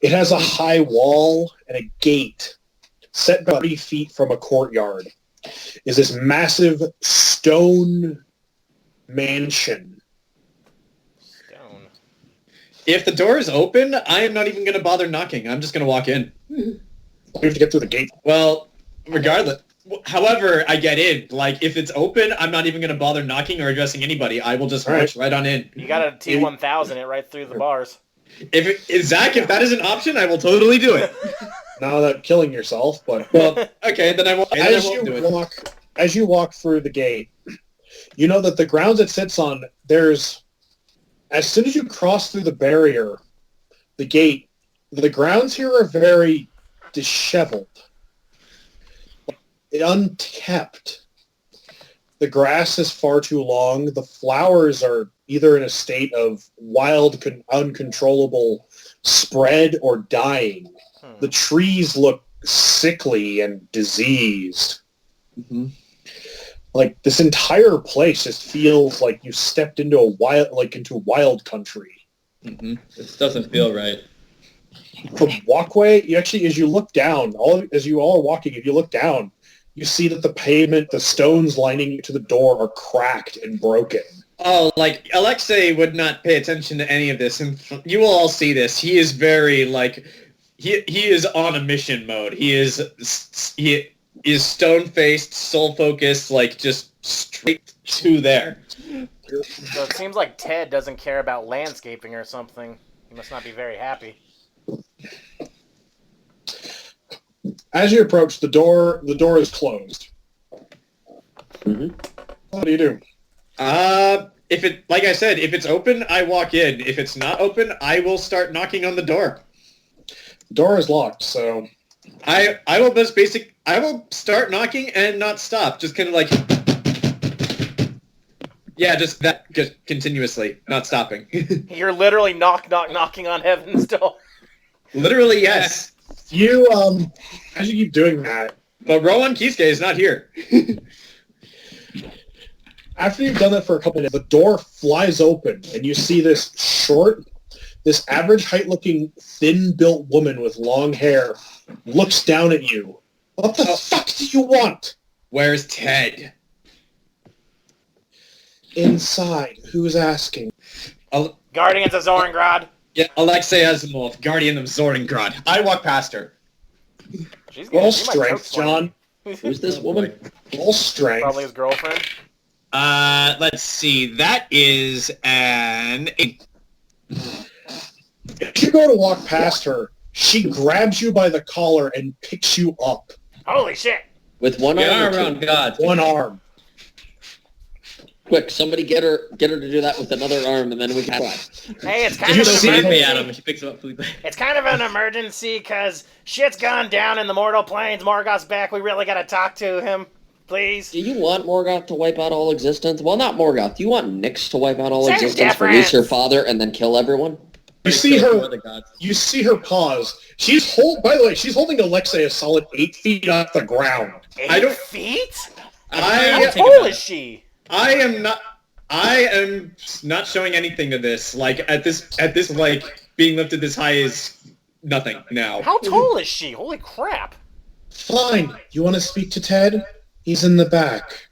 It has a high wall and a gate set about 30 feet from a courtyard, is this massive stone mansion.
Stone.
If the door is open, I am not even going to bother knocking. I'm just going to walk in.
You have to get through the gate.
Well, regardless. However I get in, like, if it's open, I'm not even going to bother knocking or addressing anybody. I will just march right on in.
You got a T1000 it right through the bars.
Zach, if that is an option, I will totally do it.
Not without killing yourself, but...
Well, okay, then I won't, do it.
As you walk through the gate, you know that the grounds it sits on, there's... As soon as you cross through the barrier, the gate, the grounds here are very disheveled. Unkept. The grass is far too long. The flowers are either in a state of wild, uncontrollable spread or dying. The trees look sickly and diseased.
Mm-hmm.
Like, this entire place just feels like you stepped into into wild country.
Mm-hmm. This doesn't feel right.
The walkway, as you look down, as you all are walking, if you look down, you see that the pavement, the stones lining to the door are cracked and broken.
Oh, like, Alexei would not pay attention to any of this, and you will all see this. He is very, like, he is on a mission mode. He is stone-faced, soul-focused, like, just straight to there.
So it seems like Ted doesn't care about landscaping or something. He must not be very happy.
As you approach, the door is closed.
Mm-hmm.
What do you do?
Like I said, if it's open, I walk in. If it's not open, I will start knocking on the door.
The door is locked, so...
I will start knocking and not stop. Just kind of like... Yeah, just continuously, not stopping.
You're literally knocking on heaven's door.
Literally, yes.
You, as you keep doing that...
But Rowan Kisuke is not here.
After you've done that for a couple minutes, the door flies open, and you see this average height-looking, thin-built woman with long hair looks down at you. What the fuck do you want?
Where's Ted?
Inside. Who's asking?
Guardians of Zorengrad.
Yeah, Alexei Asimov, Guardian of Zorengrad. I walk past her.
Roll strength, John.
Who's this woman?
Roll strength.
Probably his girlfriend.
Let's see. That is an 8.
If you go to walk past her, she grabs you by the collar and picks you up.
Holy shit!
With one arm
around God.
One arm.
Quick, somebody get her to do that with another arm, and then we can clap.
Hey, it's kind of
Just
an
throw Phillipe
emergency.
at him. She picks him up, Phillipe.
It's kind of an emergency because shit's gone down in the mortal planes. Morgoth's back. We really gotta talk to him, please.
Do you want Morgoth to wipe out all existence? Well, not Morgoth. Do you want Nyx to wipe out all
Same
existence,
difference.
release your father, and then kill everyone?
You see her pause. By the way, she's holding Alexei a solid 8 feet off the ground.
8 feet?
I
How tall is she?
I am not showing anything to this. Like, at this like, being lifted this high is nothing now.
How tall is she? Holy crap.
Fine. You want to speak to Ted? He's in the back.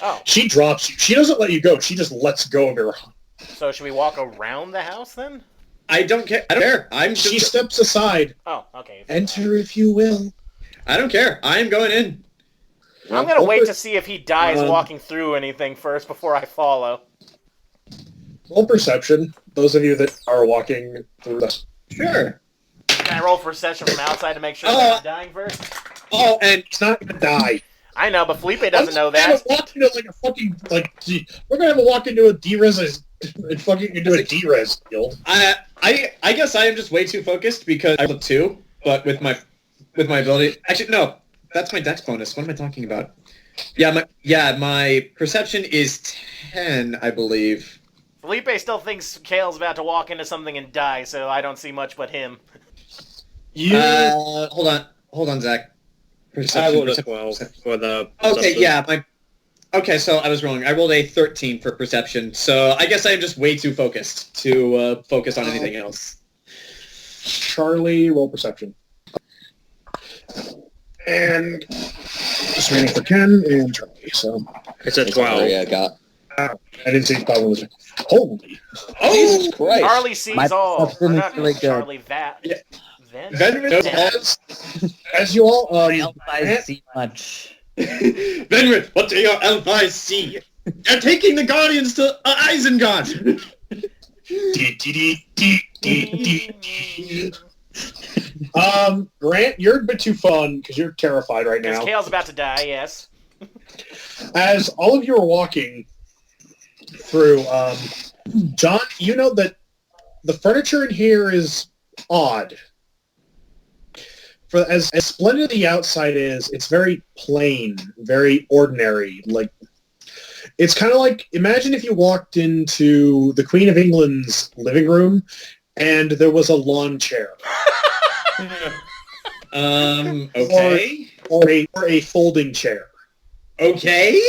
Oh.
She drops you. She doesn't let you go. She just lets go of your...
So should we walk around the house then?
I don't care.
She steps aside.
Oh, okay.
Enter if you will.
I don't care. I am going in.
I'm gonna wait to see if he dies walking through anything first before I follow.
Roll perception. Those of you that are walking through this.
Sure.
Can I roll perception from outside to make sure they're not dying first?
Oh, and
it's not gonna die.
I know, but Phillipe doesn't know that.
We're gonna have a walk into a D-res and fucking into a D-res field.
I guess I am just way too focused because I rolled 2, but with my ability. Actually, no, that's my dex bonus. What am I talking about? My perception is 10, I believe.
Phillipe still thinks Khale's about to walk into something and die, so I don't see much but him.
Hold on, Zach.
I rolled a 12 for the...
Okay, yeah, Okay, so I was wrong. I rolled a 13 for perception, so I guess I am just way too focused to focus on anything else.
Charlie, roll perception. And just waiting for Ken and Charlie. So
It's a 12.
Aria got.
I didn't see Bob was holy.
Jesus Christ.
Charlie sees
My
all. Or
perception
not
is really good.
Charlie,
Yeah.
Venreth.
As you all
I see much.
Venreth, what do your elf eyes see? They're taking the Guardians to Isengard!
Grant, you're a bit too fun because you're terrified right
Because
now.
Khale's about to die, yes.
As all of you are walking through, John, you know that the furniture in here is odd. For as splendid the outside is, it's very plain, very ordinary. Like it's kind of like imagine if you walked into the Queen of England's living room and there was a lawn chair.
Okay.
Or a folding chair.
Okay.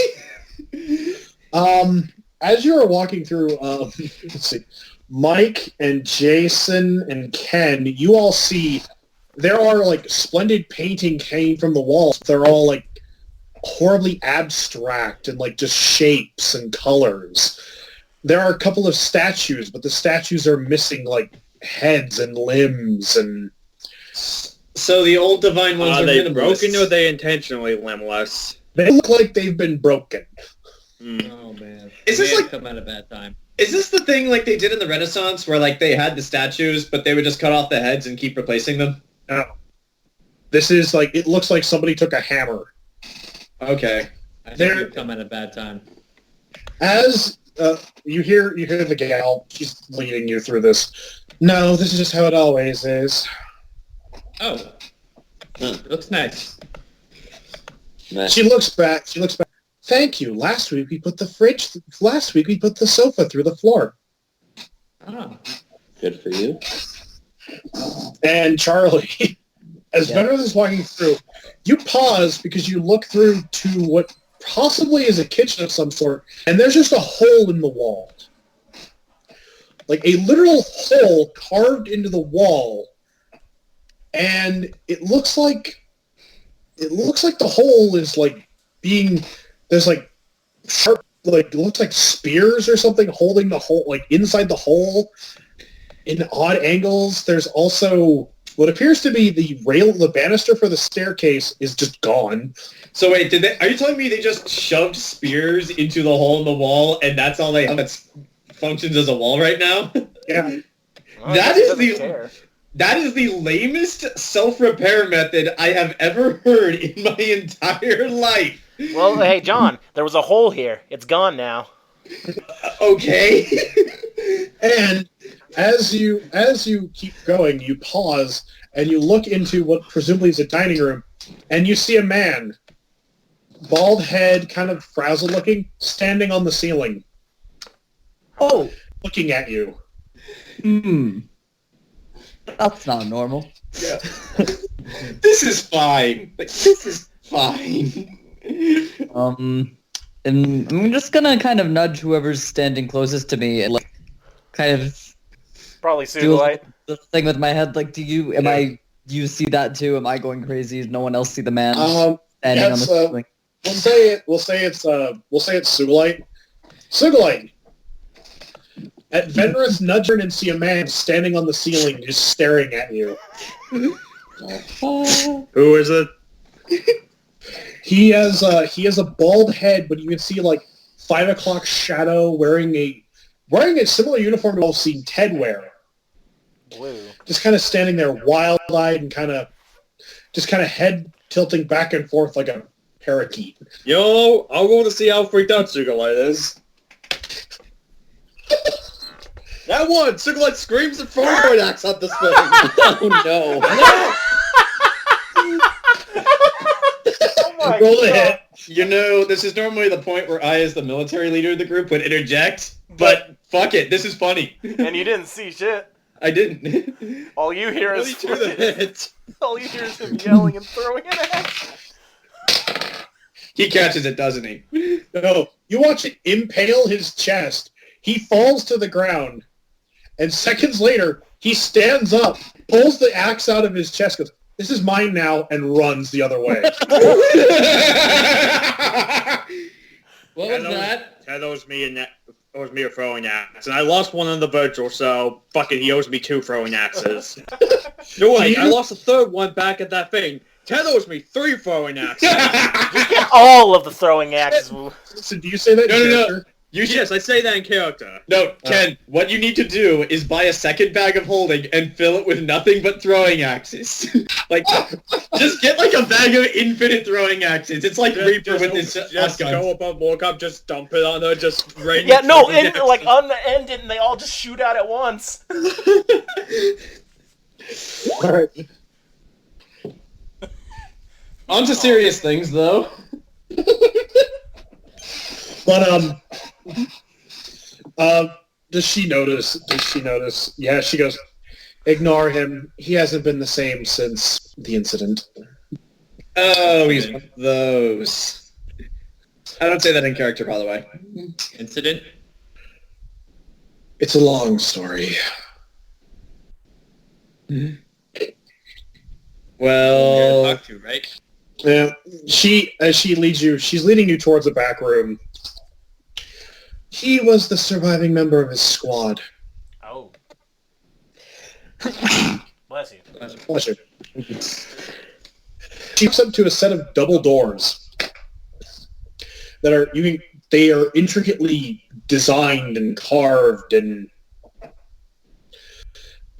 As you are walking through, let's see, Mike and Jayson and Ken, you all see there are like splendid painting hanging from the walls. They're all like horribly abstract and like just shapes and colors. There are a couple of statues, but the statues are missing like heads and limbs and.
So the old divine ones
Are
are
they
minimalists.
broken or are they intentionally limbless?
They look like they've been broken.
Oh man.
Is this
May have
like-
come at a bad time?
Is this the thing like they did in the Renaissance where like they had the statues but they would just cut off the heads and keep replacing them?
No. This is like, it looks like somebody took a hammer.
Okay.
I think
There-
we've come at a bad time.
As you hear the gal, she's leading you through this. No, this is just how it always is.
Oh. Looks nice.
Meh.
She looks back. Thank you. Last week we put the sofa through the floor.
Oh.
Good for you.
And Charlie, as Venreth is walking through, you pause because you look through to what possibly is a kitchen of some sort, and there's just a hole in the wall. Like a literal hole carved into the wall. And it looks like the hole is like being, there's like sharp, like it looks like spears or something holding the hole, like inside the hole in odd angles. There's also what appears to be the banister for the staircase is just gone.
So wait, are you telling me they just shoved spears into the hole in the wall and that's all they have that functions as a wall right now?
Yeah.
Well,
That
he
is
doesn't
the-
care.
That is the lamest self-repair method I have ever heard in my entire life.
Well, hey, John, there was a hole here. It's gone now.
Okay.
And as you keep going, you pause and you look into what presumably is a dining room, and you see a man, bald head, kind of frazzled looking, standing on the ceiling.
Oh.
Looking at you.
That's not normal.
Yeah. This is fine. Like, this is fine.
And I'm just gonna kind of nudge whoever's standing closest to me and like kind of
Probably
do
Sugulite.
the thing with my head. Like, do you see that too? Am I going crazy? Does no one else see the man standing on the
yes,
ceiling?
We'll say it's Sugulite. Sugulite. At Venreth, nudge her and see a man standing on the ceiling just staring at you.
Who is it?
He has a bald head, but you can see like 5 o'clock shadow wearing a similar uniform to what I've seen Ted wear.
Blue.
Just kind of standing there wild-eyed and kind of head tilting back and forth like a parakeet.
Yo, I'll go to see how freaked out Sugulite is.
That one! Sugulite screams and forward acts on this thing.
Oh no.
Oh my
Roll
God.
the hit.
You know, this is normally the point where I, as the military leader of the group, would interject, but fuck it, this is funny.
And you didn't see shit.
I didn't.
All you hear is
Only 2 of the hits.
all you hear is him yelling and throwing it at.
He catches it, doesn't he?
No, you watch it impale his chest. He falls to the ground, and seconds later, he stands up, pulls the axe out of his chest, goes, this is mine now, and runs the other way.
What was that?
That owes me a throwing axe, and I lost one on the virtual, so fucking he owes me 2 throwing axes. No way, I lost a third one back at that thing. Ted owes me 3 throwing axes.
You get all of the throwing axes.
So do you say that in character?
Yes, I say that in character.
No, Ken, what you need to do is buy a second bag of holding and fill it with nothing but throwing axes. Like, just get like a bag of infinite throwing axes. It's like Reaper with his
Just go above Morcom, just dump it on her, just rain.
Yeah, no, like on the end, and they all just shoot out at once.
Alright.
On to serious things, though.
But, does she notice? Yeah, she goes, ignore him. He hasn't been the same since the incident.
Oh, he's one of those. I don't say that in character, by the way.
Incident?
It's a long story.
Well...
Talk to, right?
Yeah, as she leads you, she's leading you towards the back room. He was the surviving member of his squad.
Oh. Bless you.
Pleasure. She walks up to a set of double doors that are they are intricately designed and carved, and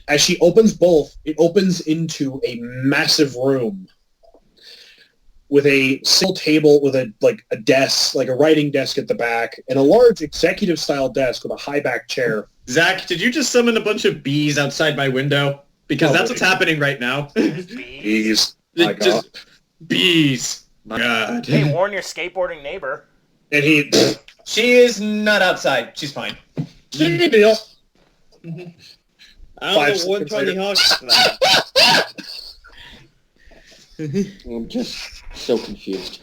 as she opens both, it opens into a massive room with a single table with a desk, like a writing desk at the back, and a large executive-style desk with a high-back chair.
Zach, did you just summon a bunch of bees outside my window? Because that's what's happening right now.
Bees. My God.
Just bees. My God.
Hey, warn your skateboarding neighbor.
And he...
She is not outside. She's fine.
Good deal.
I don't know what Tony Hawk's for that.
I'm just so confused.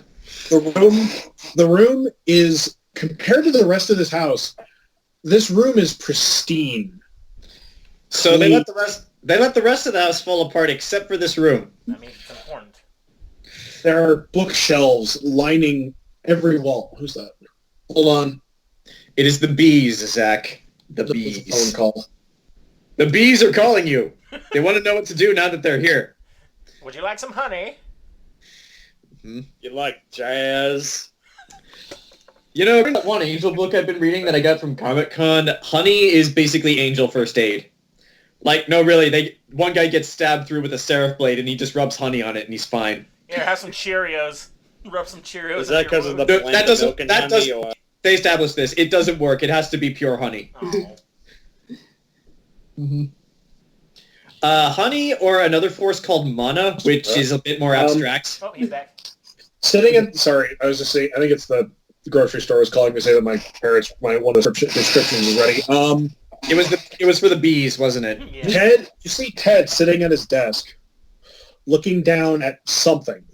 The room is, compared to the rest of this house, this room is pristine.
So they let the rest of the house fall apart except for this room.
I mean, it's important.
There are bookshelves lining every wall. Who's that? Hold on.
It is the bees, Zach. The bees.
Phone call.
The bees are calling you. They want to know what to do now that they're here.
Would you like some honey?
You like jazz?
You know, in that one angel book I've been reading that I got from Comic-Con, honey is basically angel first aid. Like, no, really, one guy gets stabbed through with a seraph blade and he just rubs honey on it and he's fine.
Here, have some Cheerios. Rub some Cheerios.
Is that because of the
No,
blend
that
of
doesn't.
milk and
That
honey,
doesn't.
or-
They established this. It doesn't work. It has to be pure honey.
Oh.
Honey or another force called mana, which is a bit more abstract.
Oh, he's back.
Sitting in... Sorry, I was just saying, I think it's the grocery store was calling to say that my parents, one of the descriptions is ready.
It was for the bees, wasn't it?
Yeah.
Ted, you see Ted sitting at his desk, looking down at something.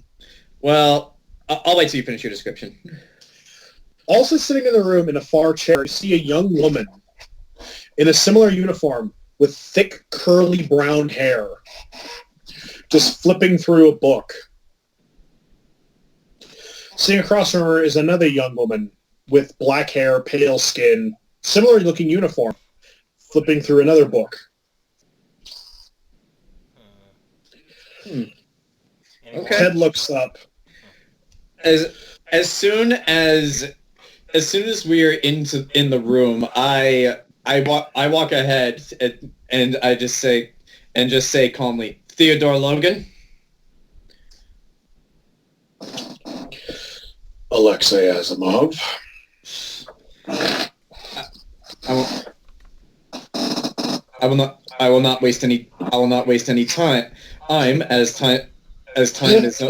Well, I'll wait till you finish your description.
Also sitting in the room in a far chair, you see a young woman in a similar uniform with thick, curly brown hair, just flipping through a book. Sitting across from her is another young woman with black hair, pale skin, similar looking uniform, flipping through another book.
Okay.
Ted looks up.
As soon as we are in the room, I walk ahead and I just say calmly, Theodore Logan.
Alexei Asimov.
I will not waste any time. As time is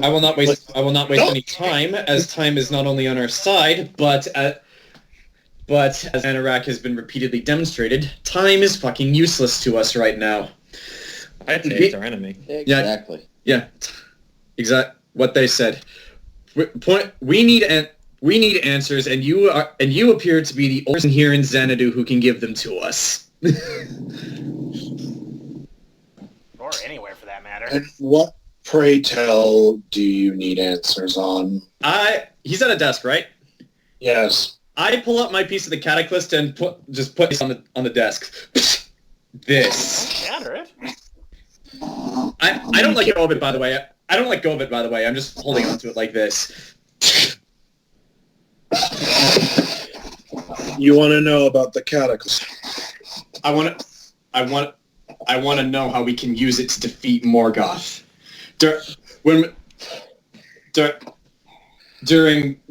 I will not waste any time, as time is not only on our side, but as Anorak has been repeatedly demonstrated, time is fucking useless to us right now.
I'd say it's our enemy.
Exactly.
Yeah, exact what they said. We need answers, and you appear to be the only person here in Xanadu who can give them to us.
Or anywhere for that matter.
And what, pray tell, do you need answers on?
He's at a desk, right?
Yes.
I pull up my piece of the cataclysm and put this on the desk. This.
Counter it.
I don't let go of it, by the way. I don't let go of it, by the way. I'm just holding onto it like this.
You want to know about the cataclysm?
I want to know how we can use it to defeat Morgoth. During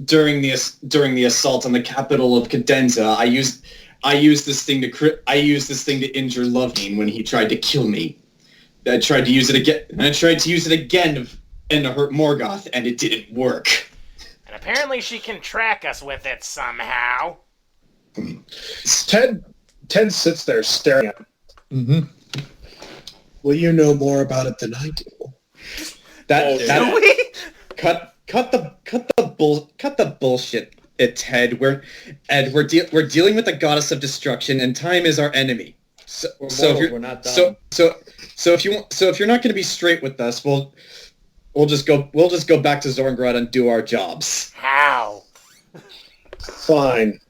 the assault on the capital of Cadenza, I used this thing to injure Loveen when he tried to kill me. I tried to use it again, and I tried to use it again and to hurt Morgoth, and it didn't work.
And apparently she can track us with it somehow.
Ted sits there staring at him. Mm-hmm. Well, you know more about it than I do.
Do we?
Cut the bullshit, Ted. We're dealing with the goddess of destruction, and time is our enemy. So if you're not going to be straight with us, we'll just go back to Zorengrad and do our jobs.
How?
Fine.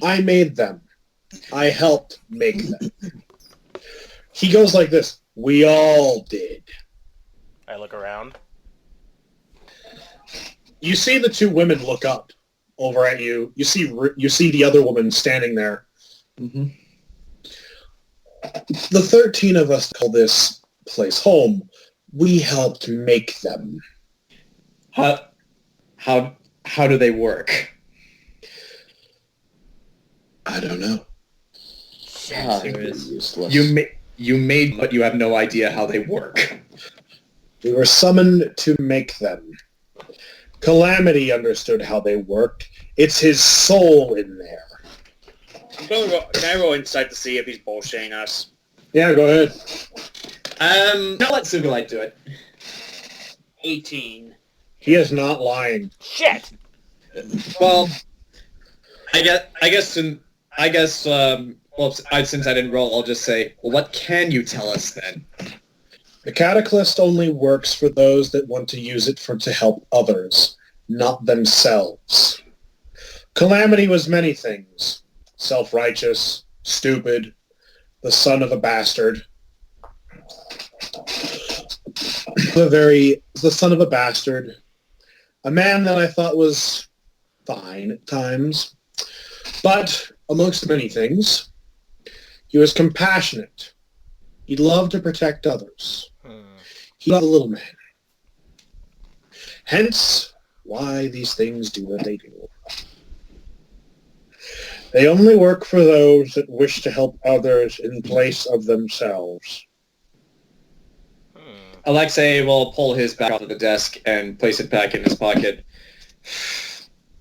I made them. I helped make them. He goes like this. We all did.
I look around.
You see the two women look up over at you. You see the other woman standing there. Mm-hmm. The 13 of us call this place home. We helped make them.
How do they work?
I don't know.
Useless.
You made, but you have no idea how they work.
We were summoned to make them. Calamity understood how they worked. It's his soul in there.
Can I roll insight to see if he's bullshitting us?
Yeah, go ahead.
I'll let Sugulite do it.
18.
He is not lying.
Shit!
Well, since I didn't roll, I'll just say, well, what can you tell us then?
The cataclysm only works for those that want to use it to help others, not themselves. Calamity was many things. Self-righteous, stupid, the son of a bastard. The son of a bastard. A man that I thought was fine at times. But, amongst many things, he was compassionate. He loved to protect others. He loved the little man. Hence, why these things do what they do. They only work for those that wish to help others in place of themselves.
Alexei will pull his back off of the desk and place it back in his pocket.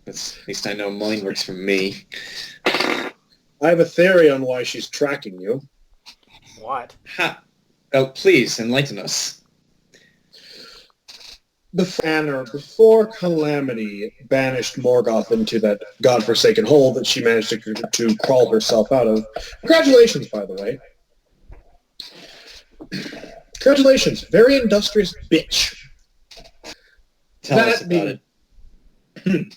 At least I know mine works for me.
I have a theory on why she's tracking you.
What?
Ha! Oh, please, enlighten us.
Before Calamity banished Morgoth into that godforsaken hole that she managed to crawl herself out of. Congratulations, by the way. Congratulations. Very industrious bitch.
Tell us about it.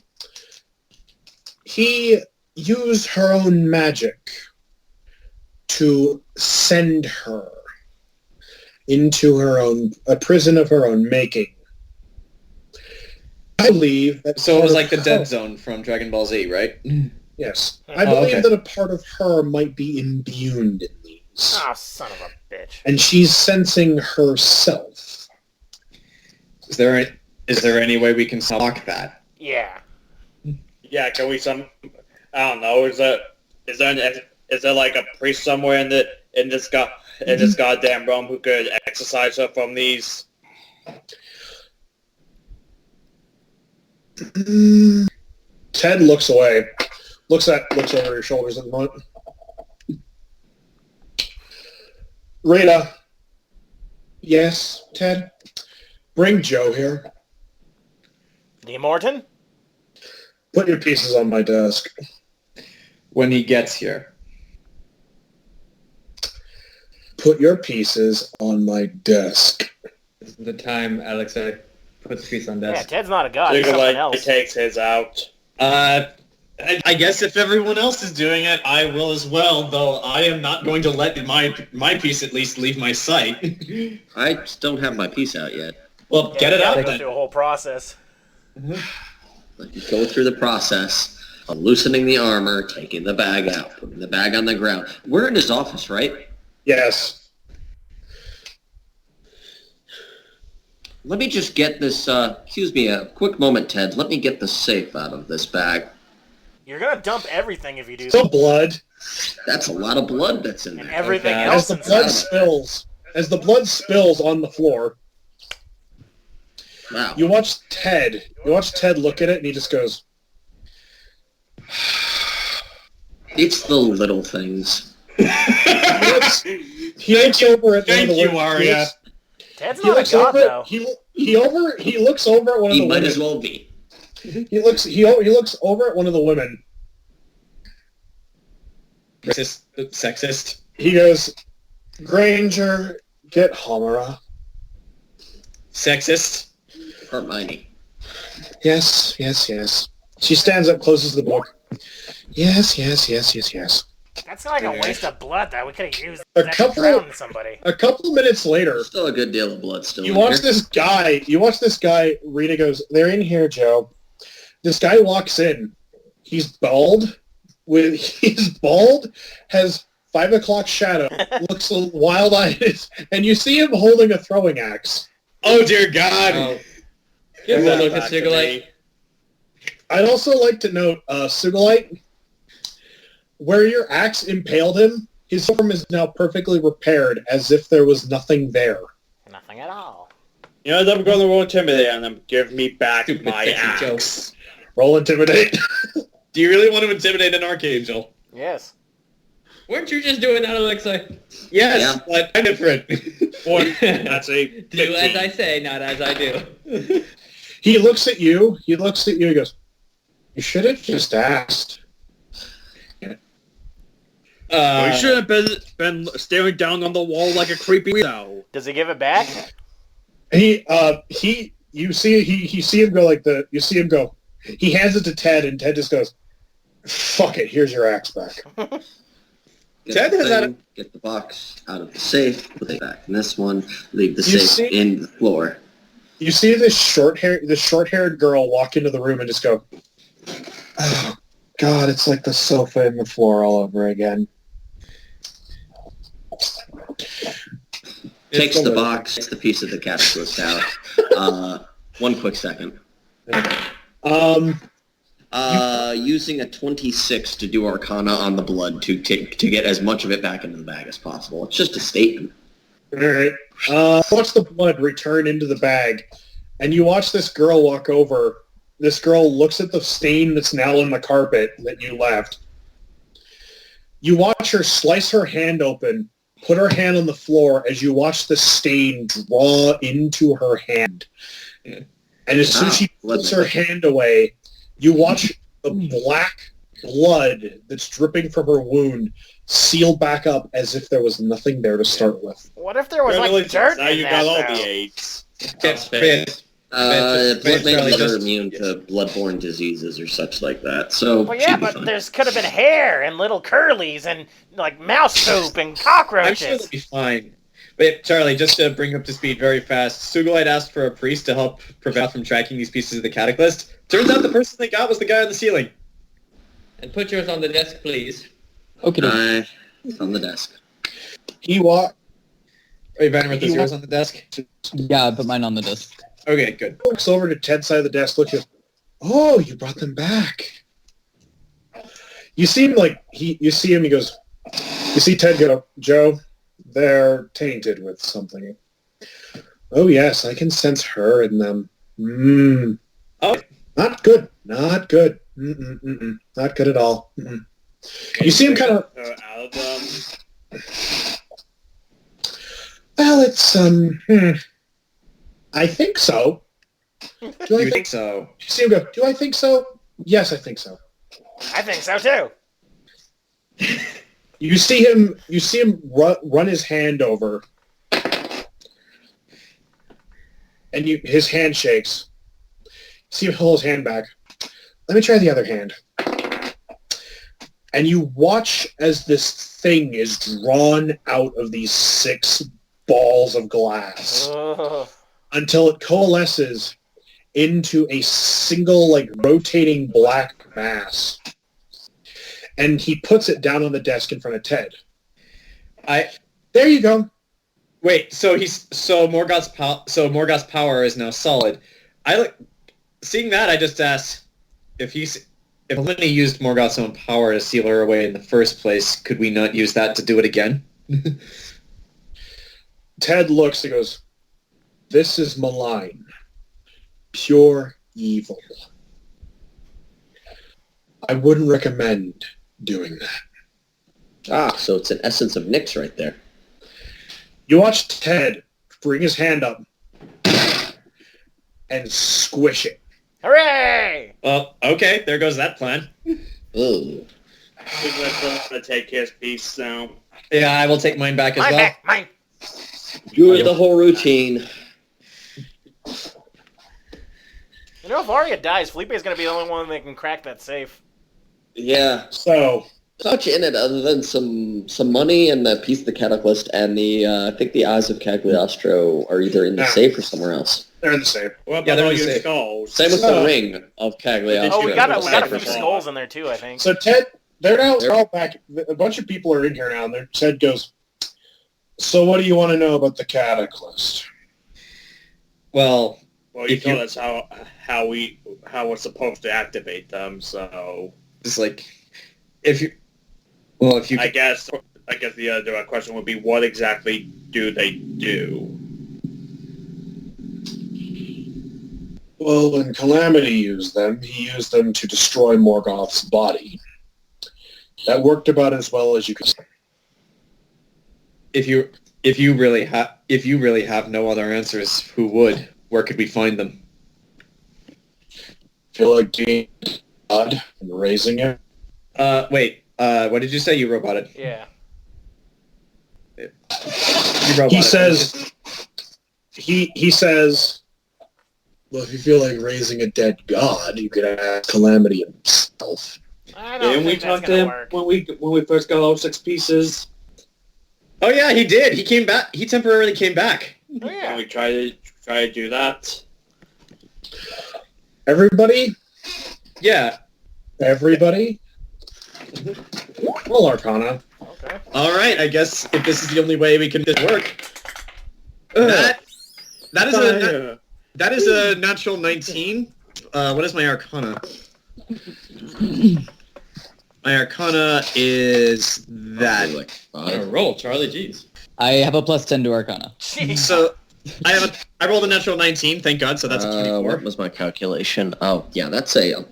He used her own magic to send her into a prison of her own making. I believe that...
So it was like the Dead Zone from Dragon Ball Z, right?
Yes. I believe that a part of her might be imbued in these.
Ah, son of a bitch.
And she's sensing herself.
Is there any way we can block that?
Yeah.
Yeah, can we I don't know, is there like a priest somewhere in this goddamn realm who could exorcise her from these?
Ted looks away. Looks over your shoulders at the moment. Rita. Yes, Ted? Bring Joe here.
D. Morton?
Put your pieces on my desk.
When he gets here.
put your pieces on my desk.
This is the time Alexei puts the piece on desk.
Yeah, Ted's not a god. He's something
Sugulite
else.
takes his out.
I guess if everyone else is doing it, I will as well, though I am not going to let my piece at least leave my sight.
I just don't have my piece out yet.
Well,
Yeah,
get it
you
out
gotta go
then.
through a whole process.
Let you go through the process of loosening the armor, taking the bag out, putting the bag on the ground. We're in his office, right?
Yes.
Let me just get this, excuse me, a quick moment, Ted. Let me get the safe out of this bag.
You're gonna dump everything if you do
So
that.
blood.
That's a lot of blood that's in
And
there.
everything
Okay.
else
As the blood
inside.
spills on the floor,
Wow.
you watch Ted look at it, and he just goes,
It's the little things.
he looks over at one
Thank
of the
you,
women.
Aria.
Ted's
He
not a
looks
god,
over
though.
he looks over at one of
He
the
might
women.
as well be.
He looks over at one of the women.
Racist, sexist.
He goes, Granger, get Homera.
Sexist.
Hermione.
Yes. She stands up, closes the book. Yes.
That's like a waste of blood that we could have used
A
that
couple-
to drown somebody.
A couple minutes later,
Still a good deal of blood still
you
in
watch
here.
this guy, Rita goes, they're in here, Joe. This guy walks in. He's bald, has 5 o'clock shadow, looks wild-eyed, and you see him holding a throwing axe.
Oh dear God.
Oh. Give
that
a look at
back to
Sugulite.
me.
I'd also like to note, Sugulite, where your axe impaled him, his form is now perfectly repaired, as if there was nothing there.
Nothing at all.
You know, I'm going to roll Intimidate on them. Give me back
Stupid
my
fucking joke.
axe.
Roll Intimidate.
Do you really want to intimidate an Archangel?
Yes.
Weren't you just doing that, Alexei?
Yes,
Yeah.
but I'm different.
Or, that's a
Do as
15.
I say, not as I do.
He looks at you, he goes, you should have just asked.
You should have been staring down on the wall like a creepy weirdo.
Does he give it back?
You see him go like you see him go, he hands it to Ted, and Ted just goes, fuck it, here's your axe back.
Get
Ted
the
has had
thing, get the box out of the safe, put it back in this one, leave the
You
safe
see-
in the floor.
You see this short-haired girl walk into the room and just go, oh, God, it's like the sofa and the floor all over again.
Takes the box, takes the piece of the catalyst out. One quick second. Using a 26 to do Arcana on the blood to get as much of it back into the bag as possible. It's just a statement.
All right. Watch the blood return into the bag, and you watch this girl walk over. This girl looks at the stain that's now in the carpet that you left. You watch her slice her hand open, put her hand on the floor as you watch the stain draw into her hand. And as soon as she puts her hand away, you watch the black blood that's dripping from her wound seal back up as if there was nothing there to start with.
What if there was like dirt
Now
in
you
that,
got all
though?
the AIDS.
Blood maybe
Charlie,
they're
just-
immune to bloodborne diseases or such like that. So
Well, yeah,
she'd be
but
fine.
there's could have been hair and little curlies and like mouse poop and
I'm sure
cockroaches.
they'll be fine. But Charlie, just to bring up to speed very fast, Sugulite asked for a priest to help prevent from tracking these pieces of the cataclysm. Turns out the person they got was the guy on the ceiling.
And put yours on the desk, please.
Okay.
It's on the desk.
He walks
Wait, Venreth, is yours on the desk?
Yeah, I put mine on the desk.
Okay, good.
over to Ted's side of the desk, looks at, oh, you brought them back. You see him you see him, he goes, you see Ted go, Joe, they're tainted with something. Oh yes, I can sense her in them.
Oh.
Not good. Not good. Not good at all. You see him kind of, well, it's, I think so. Do I
You think so?
You see him go, do I think so? Yes, I think so.
I think so too.
You see him run his hand over, and his hand shakes. See him pull his hand back. Let me try the other hand. And you watch as this thing is drawn out of these 6 balls of glass until it coalesces into a single, rotating black mass. And he puts it down on the desk in front of Ted. There you go.
Wait, so Morgoth's power is now solid. Seeing that, I just asked if Linny used Morgoth's own power to seal her away in the first place, could we not use that to do it again?
Ted looks and goes, "This is malign. Pure evil. I wouldn't recommend doing that."
So it's an essence of Nyx right there.
You watch Ted bring his hand up and squish it.
Hooray!
Well, okay, there goes that plan.
Ooh.
I'm gonna take his piece now.
Yeah, I will take mine back as well.
Mine.
Do the whole routine.
You know, if Aria dies, Phillipe is going to be the only one that can crack that safe.
Yeah.
So
there's not much in it other than some money and a piece of the Cataclysm and I think the Eyes of Cagliostro are either in the safe or somewhere else.
They're in the safe.
What
Yeah,
about
they're
all
in the
your
safe.
skulls?
Same with the Ring of Cagliostro.
Oh, we got a few
Sacrifice.
skulls in there too, I think.
So Ted, they're all back. A bunch of people are in here now, and Ted goes, "So what do you want to know about the Cataclysm?"
Well,
You told us how we're supposed to activate them, so
it's if you
I guess the other direct question would be, what exactly do they do?
Well, when Calamity used them, he used them to destroy Morgoth's body. That worked about as well as you could.
if you really have no other answers, who would? Where could we find them?
Feel like being God and raising it.
Wait. What did you say? You roboted.
Yeah.
You roboted.
He says, well, if you feel like raising a dead god, you could ask Calamity himself.
I don't
Didn't we
think that's
talk to
going to
him
work.
when we first got all 6 pieces?
Oh yeah, he did. He came back. He temporarily came back.
Oh, yeah.
Can we try to do that?
Everybody?
Yeah.
Everybody? Roll Arcana.
Okay.
All right. I guess if this is the only way we can make this work, that is a natural 19. What is my Arcana? My Arcana is that.
Roll, Charlie. Jeez.
I have a +10 to Arcana.
Jeez.
So I rolled a natural 19. Thank God. So that's a 24.
What was my calculation? Oh, yeah, that's a...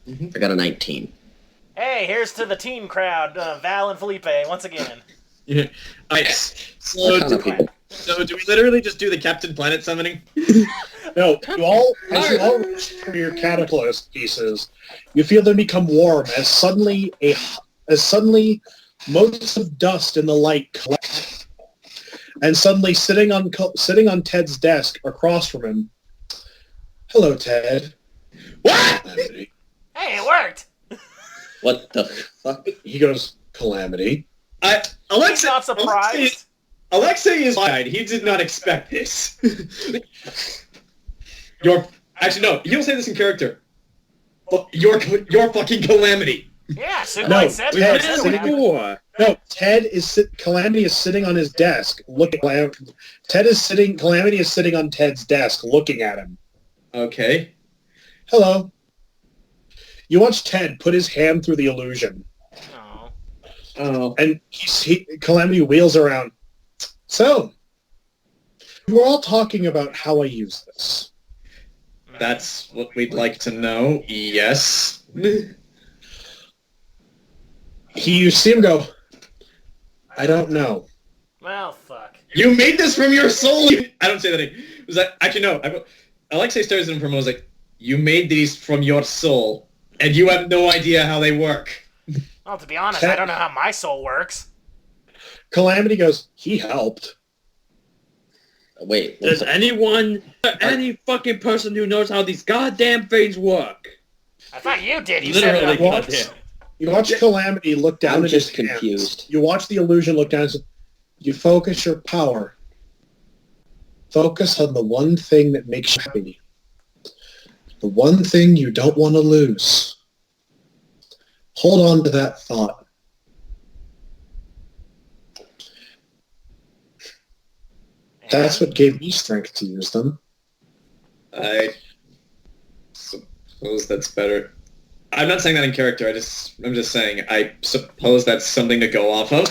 I got a 19.
Hey, here's to the team crowd, Val and Phillipe, once again.
Yeah. All right. So do we literally just do the Captain Planet summoning?
No, as you all reach for your Cataclysm pieces, you feel them become warm as suddenly motes of dust in the light collect, and suddenly sitting on Ted's desk across from him. Hello, Ted.
What?
Calamity.
Hey, it worked!
What the fuck?
He goes, Calamity.
He's not surprised.
Alexei is fine. He did not expect this. Actually, no. He'll say this in character. You're fucking Calamity.
Yeah, Sugulite said
Ted,
that. That's what happened.
No, Calamity is sitting on his desk looking. Calamity is sitting on Ted's desk looking at him.
Okay.
Hello. You watch Ted put his hand through the illusion,
Oh.
and Calamity wheels around. So, we're all talking about how I use this.
That's what we'd like to know. Yes.
You see him go, I don't know.
Well, fuck.
You made this from your soul. I don't say that. It was like, actually no. Alexei stares at him for a moment. Was like, you made these from your soul, and you have no idea how they work.
Well, to be honest, I don't know how my soul works.
Calamity goes, he helped.
Wait.
Does any fucking person who knows how these goddamn things work?
I thought you did. You
Literally,
said
You watch Calamity look down
I'm
at
just
his hands.
confused.
You watch the illusion look down and say, you focus your power. Focus on the one thing that makes you happy. The one thing you don't want to lose. Hold on to that thought. That's what gave me strength to use them.
I suppose that's better. I'm not saying that in character. I'm just saying I suppose that's something to go off of.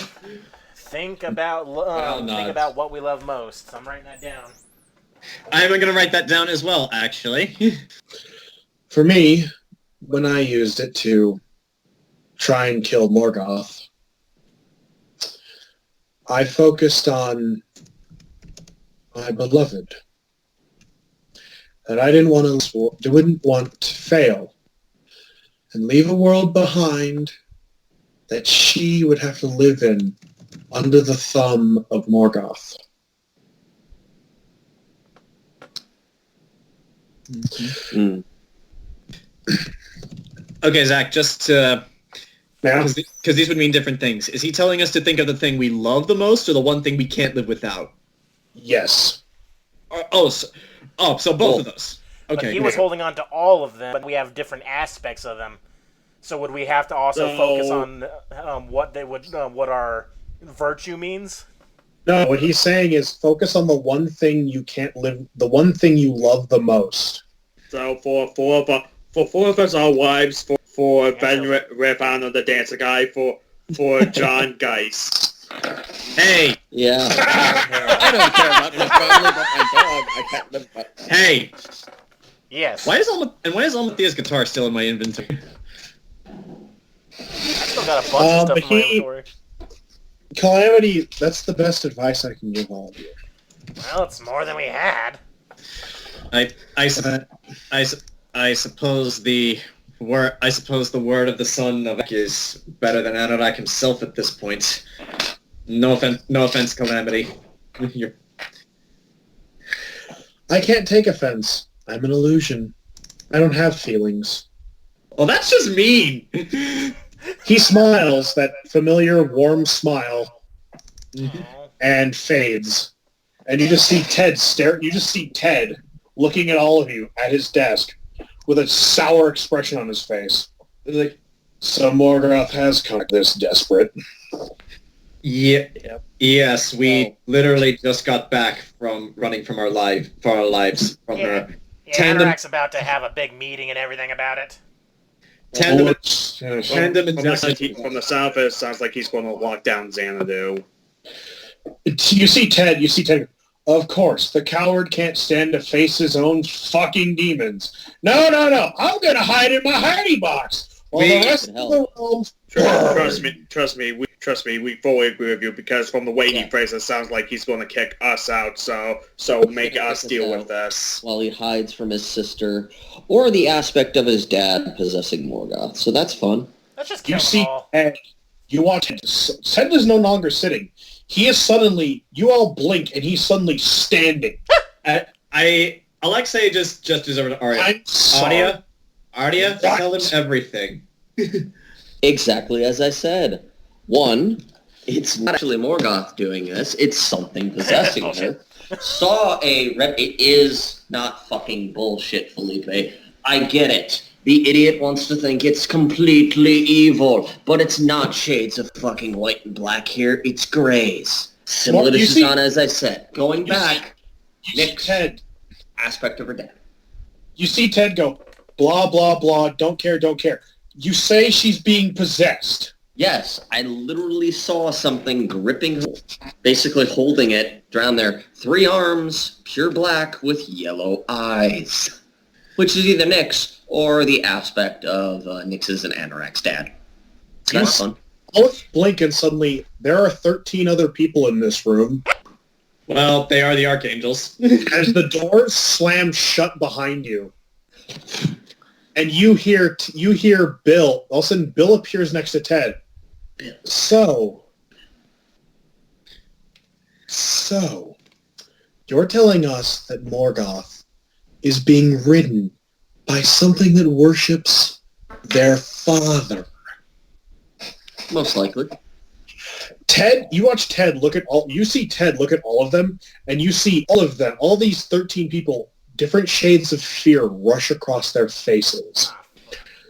Think about what we love most. I'm writing that down.
I'm going to write that down as well, actually.
For me, when I used it to try and kill Morgoth, I focused on my beloved. That I didn't want to fail and leave a world behind that she would have to live in under the thumb of Morgoth.
Mm.
Okay, Zach, just to...
Yeah.
Because these would mean different things. Is he telling us to think of the thing we love the most or the one thing we can't live without?
Yes.
So both of those. Okay.
But he was holding on to all of them, but we have different aspects of them. So would we have to also focus on what our virtue means?
No, what he's saying is focus on the one thing you can't live, the one thing you love the most.
So for four of us, our wives, for Venreth on the dancer guy, for John Geis.
Hey!
Yeah. I don't care about my family, but my dog, I can't live by.
Hey!
Yes.
Why is Almathea's guitar still in my inventory?
I still got a bunch of stuff in my inventory.
Calamity, that's the best advice I can give all of you.
Well, it's more than we had.
I suppose the word of the son of Ek is better than Anorak himself at this point. No offense, Calamity.
I can't take offense. I'm an illusion. I don't have feelings.
Well, that's just mean.
He smiles, that familiar warm smile, and fades. And you just see Ted stare. You just see Ted looking at all of you at his desk with a sour expression on his face. Like, so Morgoth has come this desperate.
Yeah. Yes, we literally just got back from running from our lives from her.
Yeah, Anorak's about to have a big meeting and everything about it.
From the south, it sounds like he's going to lock down Xanadu.
You see Ted. Of course, the coward can't stand to face his own fucking demons. No. I'm going to hide in my hidey box. While the rest of the world...
Trust me, we fully agree with you, because from the way he phrased it, sounds like he's going to kick us out, so make us deal with this.
While he hides from his sister, or the aspect of his dad possessing Morgoth, so that's fun.
Let's just
kill them all. Ted, you watch it. Ted is no longer sitting. He is suddenly, you all blink, and he's suddenly standing.
Alexei just gestures over to Aria.
I'm sorry.
Aria, tell him everything.
Exactly as I said. One, it's not actually Morgoth doing this. It's something possessing her. It is not fucking bullshit, Phillipe. I get it. The idiot wants to think it's completely evil, but it's not shades of fucking white and black here. It's grays. Similar to Susanna, as I said. Going back, Nick's Ted aspect of her dad.
You see Ted go, blah, blah, blah, don't care. You say she's being possessed.
Yes, I literally saw something gripping her, basically holding it down there. 3 arms, pure black, with yellow eyes. Which is either Nyx or the aspect of Nyx's and Anorak's dad. It's kind of fun.
All blink and suddenly there are 13 other people in this room.
Well, they are the Archangels.
As the doors slam shut behind you. And you hear Bill. All of a sudden, Bill appears next to Ted. So, you're telling us that Morgoth is being ridden by something that worships their father.
Most likely.
Ted, you watch Ted look at all, you see Ted look at all of them, and you see all of them, all these 13 people, different shades of fear rush across their faces.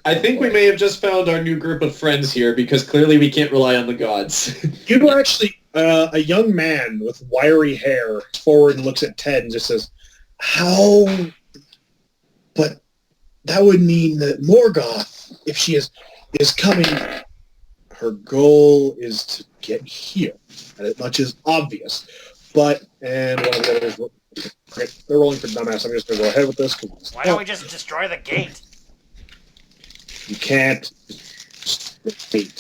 I think we may have just found our new group of friends here, because clearly we can't rely on the gods.
You actually, a young man with wiry hair forward and looks at Ted and just says, how? But that would mean that Morgoth, if she is coming, her goal is to get here. And it much is obvious. But, and one of the others, they're rolling for dumbass. I'm just going to go ahead with this.
Why don't we just destroy the gate?
You can't.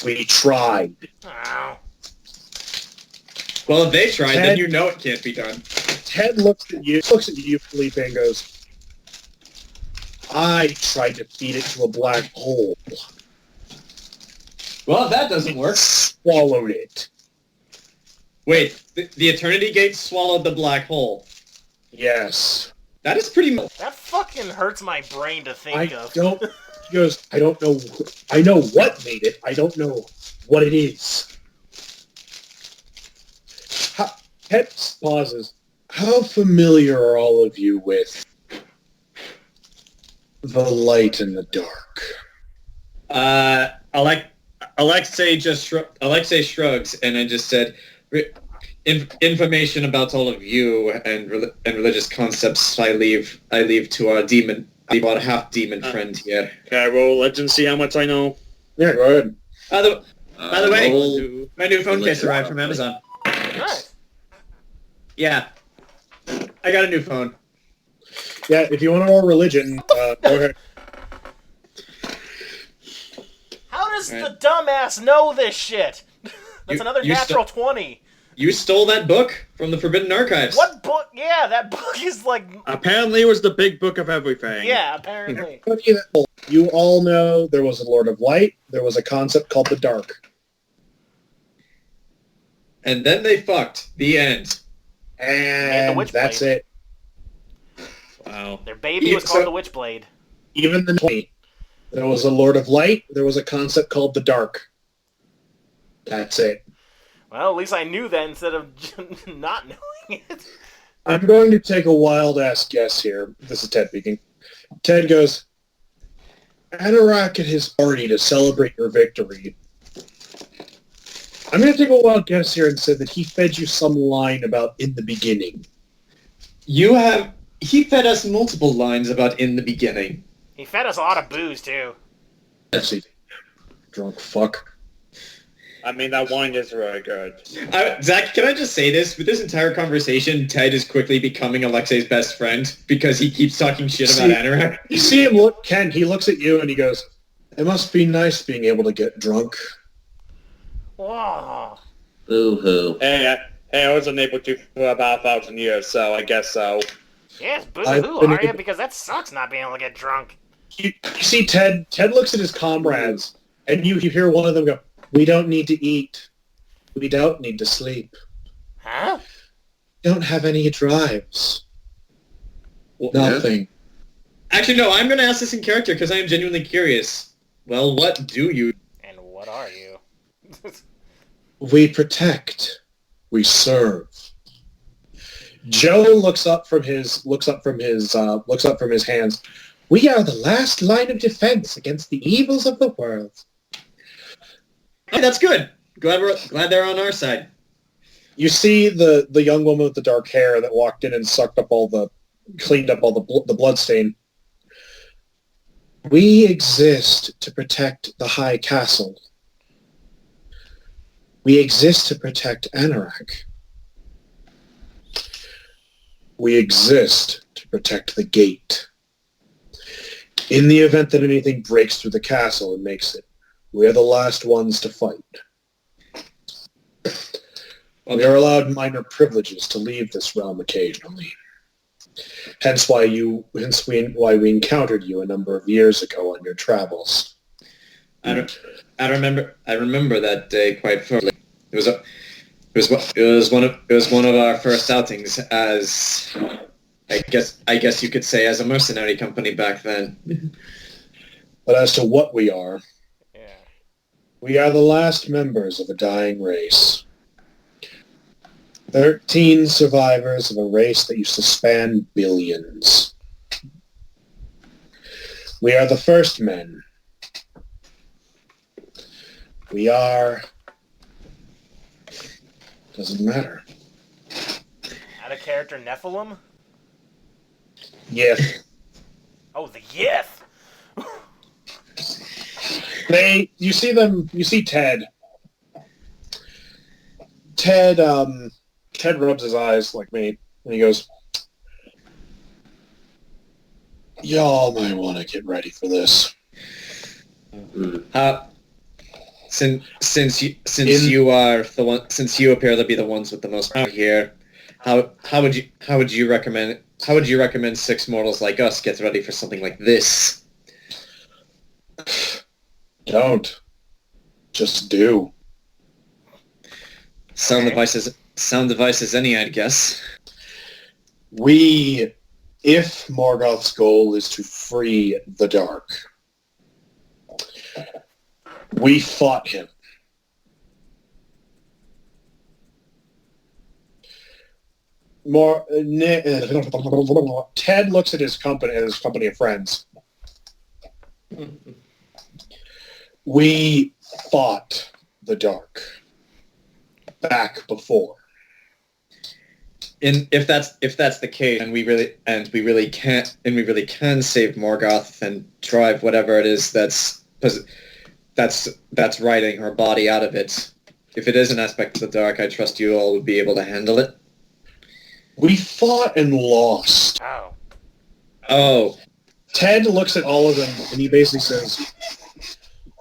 We tried.
Oh.
Well, if they tried,
Ted,
then you know it can't be done.
Ted looks at you, Phillipe, and goes, I tried to feed it to a black hole.
Well, if that doesn't work.
Swallowed it.
Wait, the Eternity Gate swallowed the black hole.
Yes.
That is pretty much...
That fucking hurts my brain to think of.
He goes, I don't know. I know what made it. I don't know what it is. Ted pauses. How familiar are all of you with the light and the dark?
Alexei Alexei shrugs, and I just said, information about all of you and religious concepts I leave to our half demon friend here.
Can I roll legend, see how much I know?
Yeah, go ahead.
By the way, my new phone case arrived from Amazon.
Nice.
Yeah, I got a new phone.
Yeah, if you want to roll religion, go ahead.
How does the dumbass know this shit? That's another natural 20.
You stole that book from the Forbidden Archives.
What book? Yeah, that book is like...
Apparently it was the big book of everything.
Yeah, apparently.
You all know there was a Lord of Light. There was a concept called the Dark.
And then they fucked. The end.
And
the
that's
Witchblade.
it.
Wow.
Their baby was called the Witchblade.
Even the 20. There was a Lord of Light. There was a concept called the Dark. That's it.
Well, at least I knew that instead of not knowing it.
I'm going to take a wild-ass guess here. This is Ted speaking. Ted goes, Anorak and his party to celebrate your victory. I'm going to take a wild guess here and say that he fed you some line about in the beginning.
He fed us multiple lines about in the beginning.
He fed us a lot of booze, too.
Yes, he did. Drunk fuck.
I mean, that wine is really good.
Zach, can I just say this? With this entire conversation, Ted is quickly becoming Alexei's best friend because he keeps talking shit about Anorak.
You see him look, Ken, he looks at you and he goes, it must be nice being able to get drunk.
Whoa.
Boo-hoo.
Hey, I wasn't able to for about 1,000 years, so I guess so.
Yes, boo-hoo, Aria, because that sucks not being able to get drunk.
You see Ted looks at his comrades, and you hear one of them go, we don't need to eat. We don't need to sleep.
Huh?
Don't have any drives.
Well,
nothing.
Actually, no, I'm going to ask this in character because I am genuinely curious. Well, what do you...
And what are you?
We protect. We serve. Joe looks up from his hands. We are the last line of defense against the evils of the world.
Hey, that's good. Glad they're on our side.
You see the young woman with the dark hair that walked in and cleaned up all the blood stain. We exist to protect the High Castle. We exist to protect Anorak. We exist to protect the gate. In the event that anything breaks through the castle and makes it, we are the last ones to fight. We are allowed minor privileges to leave this realm occasionally. Hence why we encountered you a number of years ago on your travels.
I remember that day quite firmly. It was one of our first outings as I guess you could say as a mercenary company back then.
But as to what we are,
Yeah.
we are the last members of a dying race. 13 survivors of a race that used to span billions. We are the first men. We are... Doesn't matter.
Out of character Nephilim?
Yeah.
Oh, the Yith!
You see Ted. Ted rubs his eyes like me, and he goes, y'all might want to get ready for this.
Since you appear to be the ones with the most power here, how would you recommend 6 mortals like us get ready for something like this?
Don't. Just do.
Sound devices any, I'd guess.
If Morgoth's goal is to free the Dark, we fought him. Ted looks at his company of friends. We fought the Dark back before.
And if that's the case, and we really can save Morgoth and drive whatever it is that's riding her body out of it. If it is an aspect of the Dark, I trust you all would be able to handle it.
We fought and lost.
Oh.
Oh.
Ted looks at all of them and he basically says,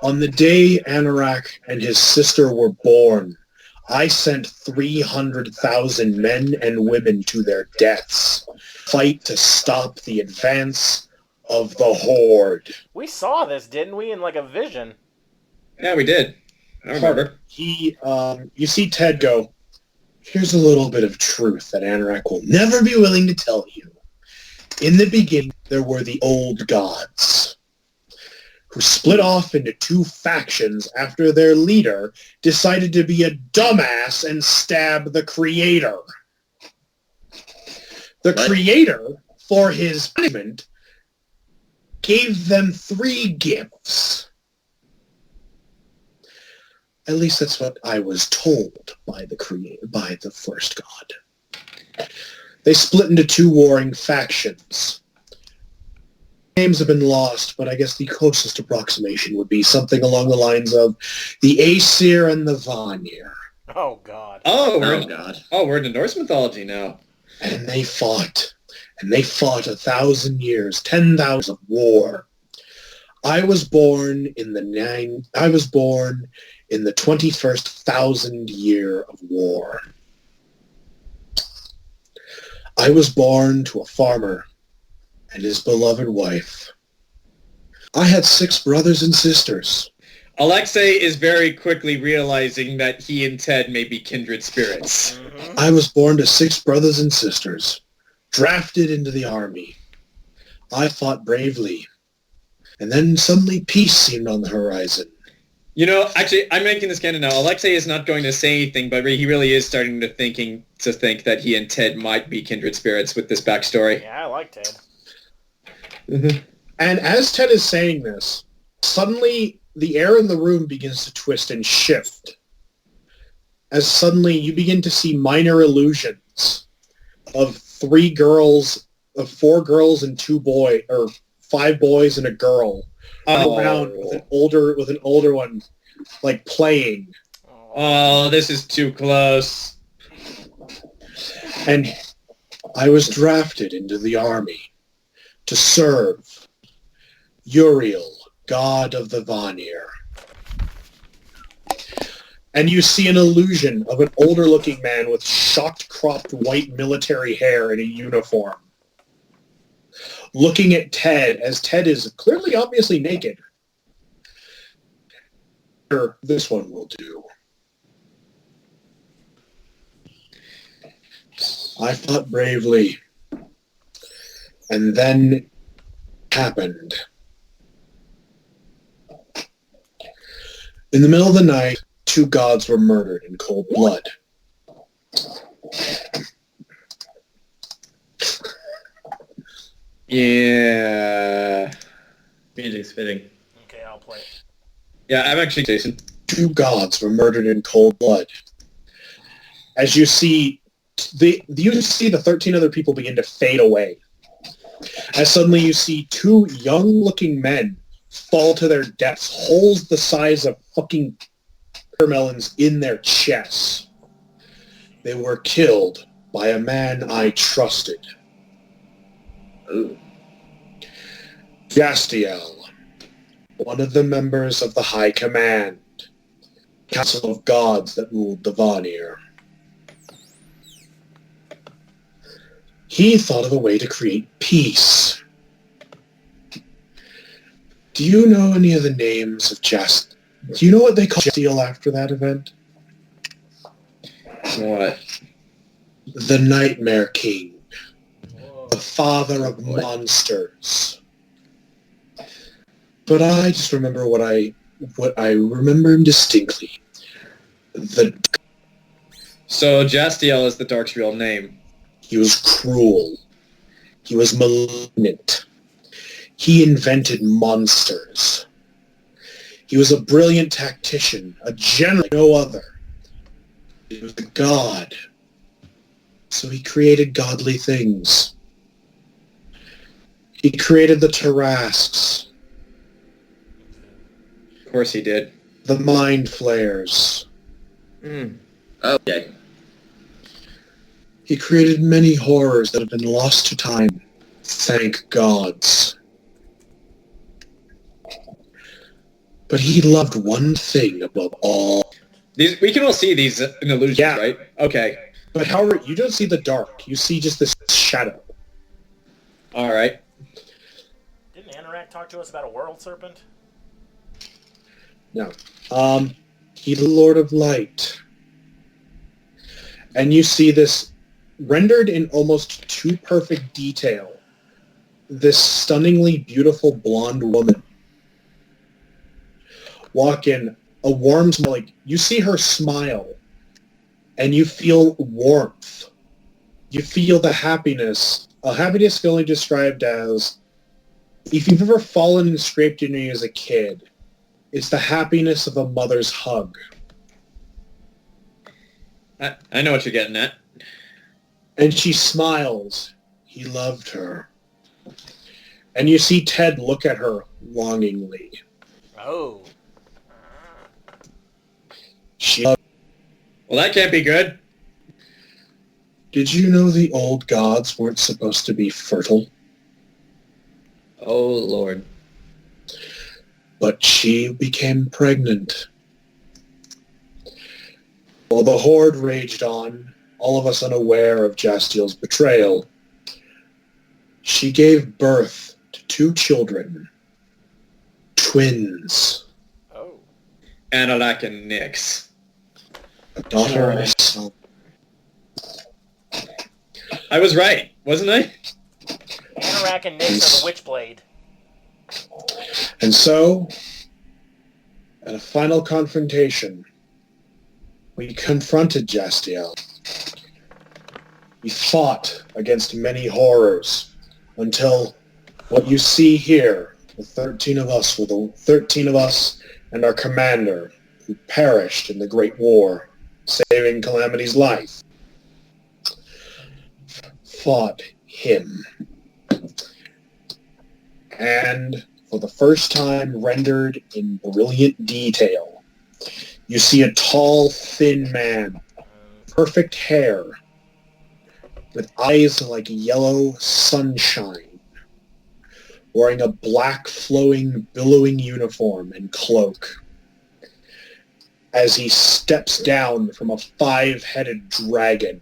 on the day Anorak and his sister were born, I sent 300,000 men and women to their deaths. Fight to stop the advance of the Horde.
We saw this, didn't we, in like a vision?
Yeah, we did. I remember.
You see Ted go, here's a little bit of truth that Anorak will never be willing to tell you. In the beginning, there were the old gods, who split off into 2 factions after their leader decided to be a dumbass and stab the creator. The creator, for his punishment, gave them 3 gifts. At least that's what I was told by the first god. They split into 2 warring factions. Names have been lost, but I guess the closest approximation would be something along the lines of the Aesir and the Vanir.
Oh, God.
We're in Norse mythology now.
And they fought. And they fought 1,000 years, 10,000 of war. I was born in the 21st 1,000 year of war. I was born to a farmer and his beloved wife. I had 6 brothers and sisters.
Alexei is very quickly realizing that he and Ted may be kindred spirits.
I was born to 6 brothers and sisters, drafted into the army. I fought bravely, and then suddenly peace seemed on the horizon.
You know, actually, I'm making this canon now. Alexei is not going to say anything, but he really is starting to think that he and Ted might be kindred spirits with this backstory.
Yeah, I like Ted.
Mm-hmm. And as Ted is saying this, suddenly the air in the room begins to twist and shift. As suddenly you begin to see minor illusions of 4 girls and 2 boys, or 5 boys and a girl, around with an older one, like playing.
Oh, this is too close.
And I was drafted into the army to serve Uriel, god of the Vanir. And you see an illusion of an older-looking man with shocked, cropped white military hair in a uniform, looking at Ted, as Ted is clearly obviously naked. This one will do. I fought bravely, and then it happened. In the middle of the night, 2 gods were murdered in cold blood.
Yeah.
Music's fitting.
Okay, I'll play.
Yeah, I'm actually Jayson.
2 gods were murdered in cold blood. As you see, the 13 other people begin to fade away. As suddenly you see 2 young-looking men fall to their deaths, holes the size of fucking watermelons in their chests. They were killed by a man I trusted.
Ooh.
Jastiel, one of the members of the High Command, Council of Gods that ruled the Vanir. He thought of a way to create peace. Do you know any of the names of Do you know what they called Jastiel after that event?
What?
The Nightmare King. The father of monsters. But I just remember what I remember him distinctly.
So Jastiel is the Dark's real name.
He was cruel. He was malignant. He invented monsters. He was a brilliant tactician, a general like no other. He was a god. So he created godly things. He created the Tarrasques.
Of course he did.
The Mind Flayers.
Okay.
He created many horrors that have been lost to time. Thank gods. But he loved one thing above all.
We can all see these in illusions, right? Okay.
But however, you don't see the dark. You see just this shadow.
All right.
Didn't Anorak talk to us about a world serpent?
No. He's the Lord of Light. And you see this rendered in almost too perfect detail. This stunningly beautiful blonde woman walk in, a warm smile. Like, you see her smile, and you feel warmth. You feel the happiness. A happiness can only be described as, if you've ever fallen and scraped your knee as a kid, it's the happiness of a mother's hug.
I know what you're getting at.
And she smiles. He loved her. And you see Ted look at her longingly.
Oh.
Well,
that can't be good.
Did you know the old gods weren't supposed to be fertile?
Oh, Lord.
But she became pregnant. While the Horde raged on, all of us unaware of Jastiel's betrayal, she gave birth to 2 children. Twins.
Oh.
Analak and Nyx.
A daughter and a son.
I was right, wasn't I?
Anorak and Nyx are the Witchblade.
And so, at a final confrontation, we confronted Jastiel. We fought against many horrors until what you see here, the 13 of us, were the 13 of us and our commander who perished in the Great War, saving Calamity's life, fought him. And for the first time rendered in brilliant detail, you see a tall, thin man, perfect hair, with eyes like yellow sunshine, wearing a black, flowing, billowing uniform and cloak, as he steps down from a 5-headed dragon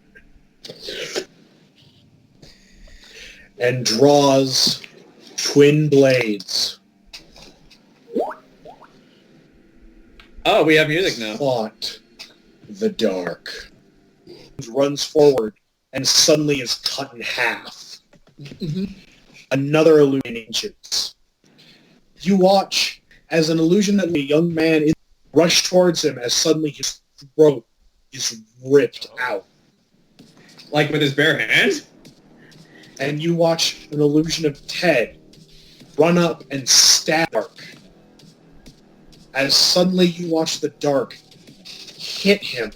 and draws twin blades
Oh, we have music now.
Fought the dark. Runs forward and suddenly is cut in half. Another illusion ancients. You watch as an illusion that the young man is rushed towards him as suddenly his throat is ripped out.
Like with his bare hand?
And you watch an illusion of Ted run up and stab Dark. As suddenly you watch the Dark hit him,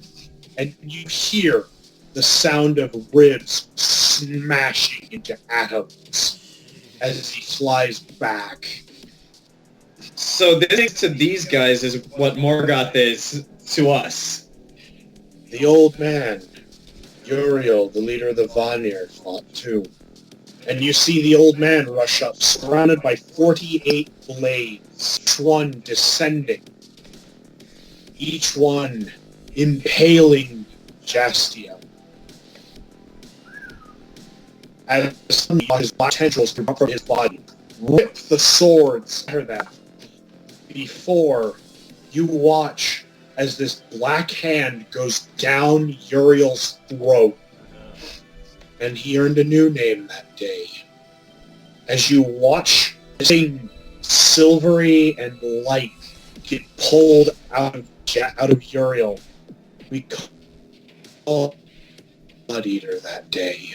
and you hear the sound of ribs smashing into atoms as he flies back.
So this to these guys is what Morgoth is to us.
The old man, Uriel, the leader of the Vanir, fought too. And you see the old man rush up, surrounded by 48 blades, each one descending, each one impaling Jastiel. As suddenly his black tendrils come up from his body, rip the swords out of them. Before you watch as this black hand goes down Uriel's throat. And he earned a new name that day. As you watch this thing, silvery and light, get pulled out of Uriel, we call Blood Eater that day.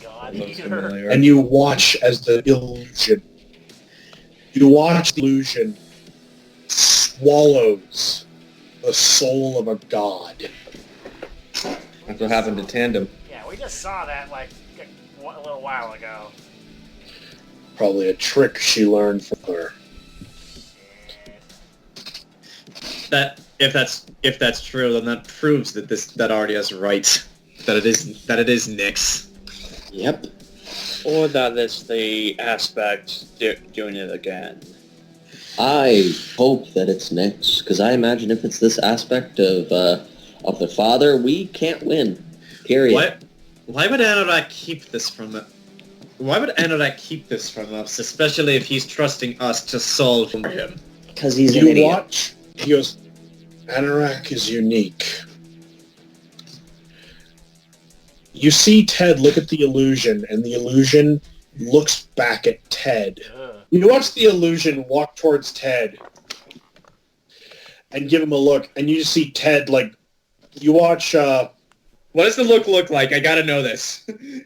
God Eater.
And you watch as the illusion swallows the soul of a god.
That's what happened to Tandem.
Yeah, we just saw that like a little while ago.
Probably a trick she learned from her.
That if that's true, then that proves that Aria's right. That it is Nyx.
Yep.
Or that it's the aspect doing it again.
I hope that it's Nyx, because I imagine if it's this aspect of the father, we can't win. Period.
Why would Anorak keep this from it? Why would Anorak keep this from us, especially if he's trusting us to solve for him?
Because he's an idiot.
Watch. He goes, Anorak is unique. You see Ted look at the illusion, and the illusion looks back at Ted. You watch the illusion walk towards Ted and give him a look, and you just see Ted, like, you watch...
what does the look like? I gotta know this.
The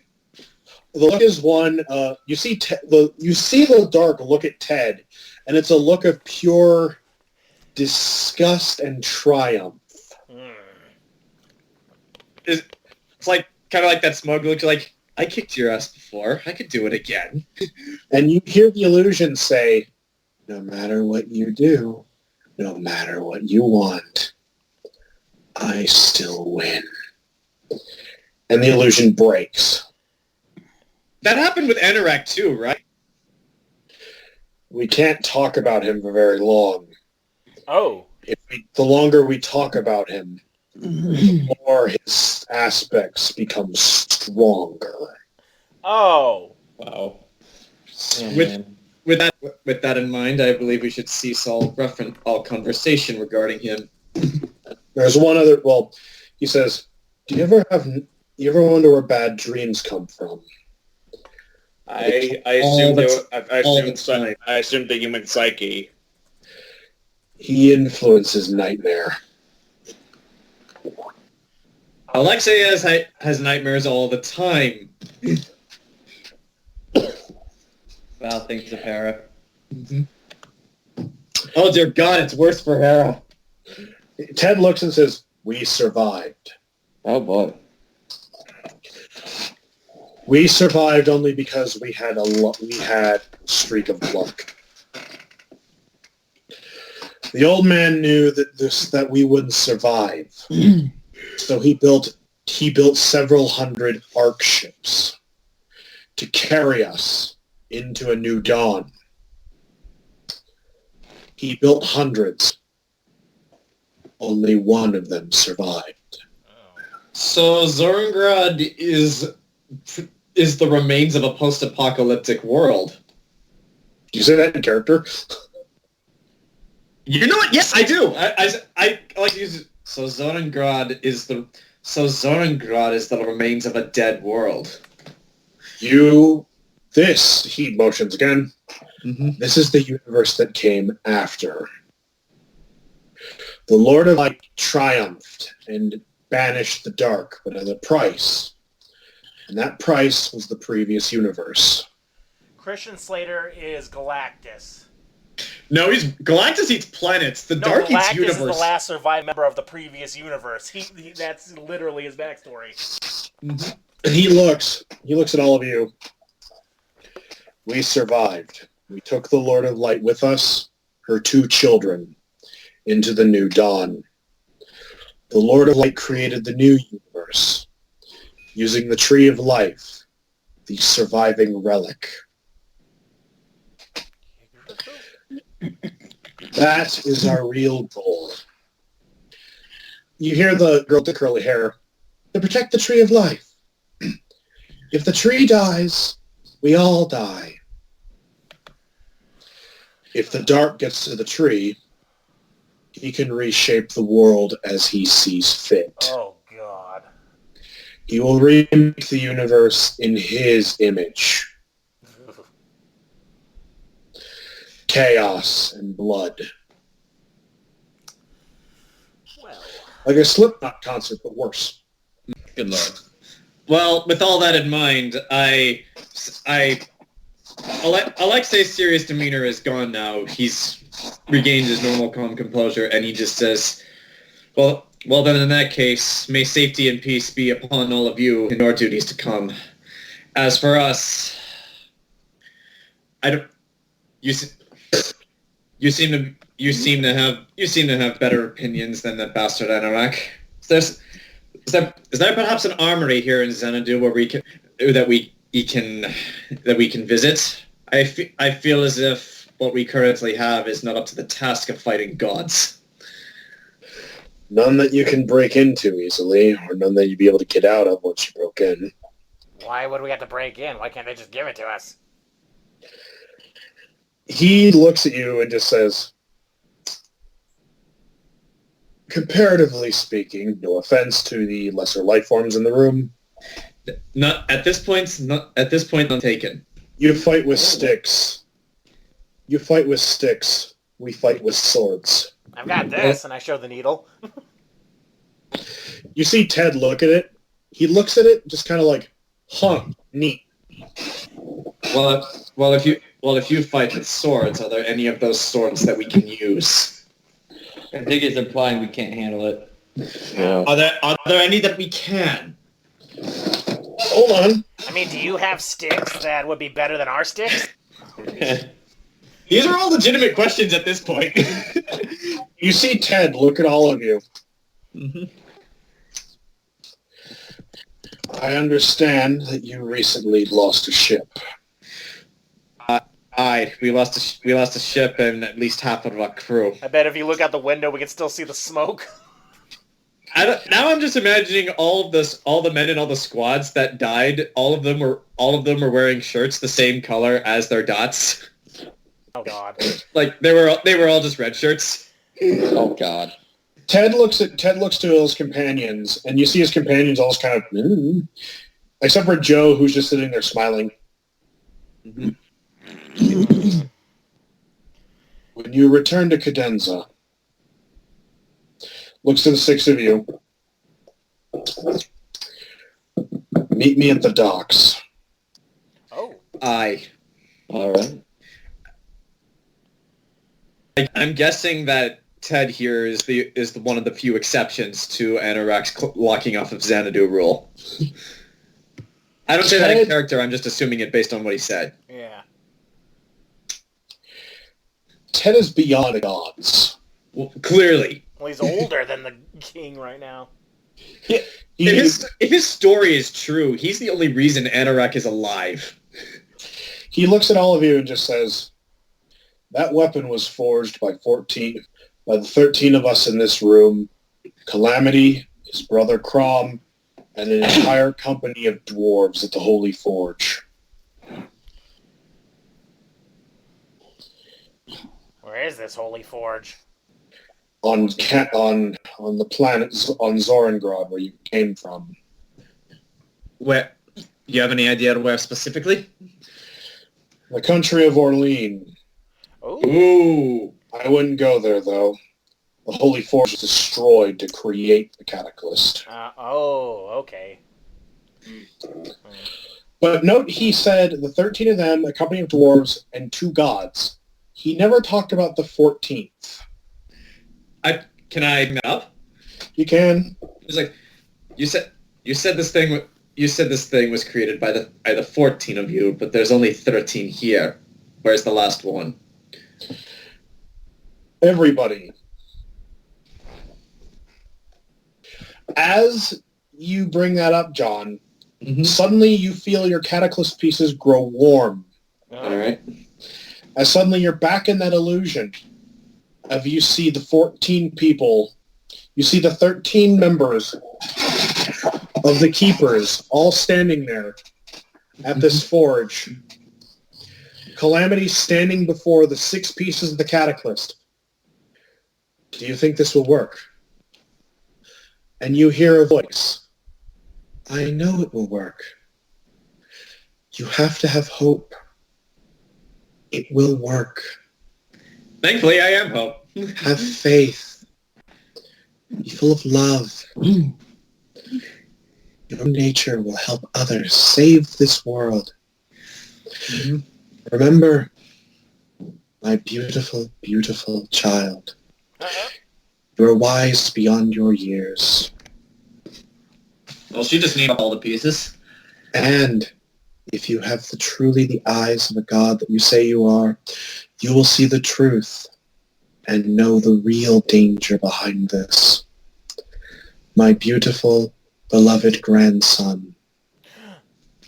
look is one, you see the dark look at Ted, and it's a look of pure disgust and triumph.
It's like kind of like that smug look, like, I kicked your ass before. I could do it again.
And you hear the illusion say, no matter what you do, no matter what you want, I still win. And the illusion breaks.
That happened with Anorak too, right?
We can't talk about him for very long.
Oh.
The longer we talk about him, the more his aspects become stronger.
Oh.
Wow. With that in mind, I believe we should cease all conversation regarding him.
There's one other. Well, he says, "Do you ever wonder where bad dreams come from?"
I assume the human psyche.
He influences nightmare.
Alexei has nightmares all the time.
Well, thanks to Hera.
Mm-hmm. Oh dear God, it's worse for Hera.
Ted looks and says, "We survived."
Oh boy.
We survived only because we had a streak of luck. The old man knew that we wouldn't survive, so he built several hundred arc ships to carry us into a new dawn. He built hundreds. Only one of them survived.
So Zorengrad is the remains of a post-apocalyptic world.
Did you say that in character?
You know what? Yes, I do. I like to use. So Zorengrad is the remains of a dead world.
He motions again.
Mm-hmm.
This is the universe that came after. The Lord of Light triumphed and banished the dark, but at a price. And that price was the previous universe.
Christian Slater is Galactus.
No, Galactus eats planets. The Dark eats universe.
Galactus is the last surviving member of the previous universe. That's literally his backstory.
Mm-hmm. And he looks at all of you. We survived. We took the Lord of Light with us, her 2 children, into the new dawn. The Lord of Light created the new universe, using the Tree of Life, the surviving relic. That is our real goal. You hear the girl with the curly hair. To protect the Tree of Life. If the tree dies, we all die. If the dark gets to the tree, he can reshape the world as he sees fit.
Oh, God.
He will remake the universe in his image. Chaos and blood.
Well.
Like a Slipknot concert, but worse.
Good lord. Well, with all that in mind, Alexei's serious demeanor is gone now. He's regained his normal calm composure, and he just says, well then in that case, may safety and peace be upon all of you in your duties to come. As for us, you seem to have better opinions than the bastard Anorak. Is there perhaps an armory here in Xanadu where we can visit? I feel as if what we currently have is not up to the task of fighting gods.
None that you can break into easily, or none that you'd be able to get out of once you broke in.
Why would we have to break in? Why can't they just give it to us?
He looks at you and just says, comparatively speaking, no offense to the lesser life forms in the room.
Not at this point, not taken.
You fight with sticks. We fight with swords.
I've got this, and I show the needle.
You see Ted look at it. He looks at it just kind of like, neat.
Well, if you fight with swords, are there any of those swords that we can use?
I think it's implying we can't handle it.
Yeah.
Are there any that we can?
Hold on.
I mean, do you have sticks that would be better than our sticks?
These are all legitimate questions at this point.
You see Ted look at all of you.
Mm-hmm.
I understand that you recently lost a ship.
We lost a ship and at least half of our crew.
I bet if you look out the window, we can still see the smoke.
Now I'm just imagining all the men in all the squads that died. All of them were wearing shirts the same color as their dots.
Oh God!
Like they were all just red shirts.
Oh God!
Ted looks to his companions, and you see his companions all just kind of, except for Joe, who's just sitting there smiling.
Mm-hmm.
When you return to Cadenza, looks to the 6 of you. Meet me at the docks.
Oh.
Aye.
All right.
I'm guessing that Ted here is the one of the few exceptions to Anorak's locking off of Xanadu rule. I don't say that in character. I'm just assuming it based on what he said.
Yeah.
Ted is beyond the gods.
Well, clearly.
Well, he's older than the king right now.
Yeah. If his story is true, he's the only reason Anorak is alive.
He looks at all of you and just says, that weapon was forged by the 13 of us in this room, Calamity, his brother Crom, and an entire company of dwarves at the Holy Forge.
Where is this Holy Forge?
on the planet on Zorengrad, where you came from.
Where? You have any idea where specifically?
The country of Orlean.
Ooh.
I wouldn't go there, though. The Holy Forge was destroyed to create the Cataclysm.
Okay.
But note he said the 13 of them, a company of dwarves, and 2 gods. He never talked about the 14th.
Can I bring that up?
You can.
It's like you said this thing was created by the 14 of you, but there's only 13 here. Where's the last one?
Everybody. As you bring that up, John, suddenly you feel your Cataclysm pieces grow warm.
All right.
As suddenly you're back in that illusion of you see the 14 people, you see the 13 members of the Keepers all standing there at this forge. Calamity standing before the 6 pieces of the Cataclysm. Do you think this will work? And you hear a voice. I know it will work. You have to have hope. It will work.
Thankfully, I am hope.
Have faith. Be full of love. Your nature will help others. Save this world. Remember, my beautiful, beautiful child. You are wise beyond your years.
Well, she just named up all the pieces.
And if you have truly the eyes of a god that you say you are, you will see the truth and know the real danger behind this. My beautiful, beloved grandson.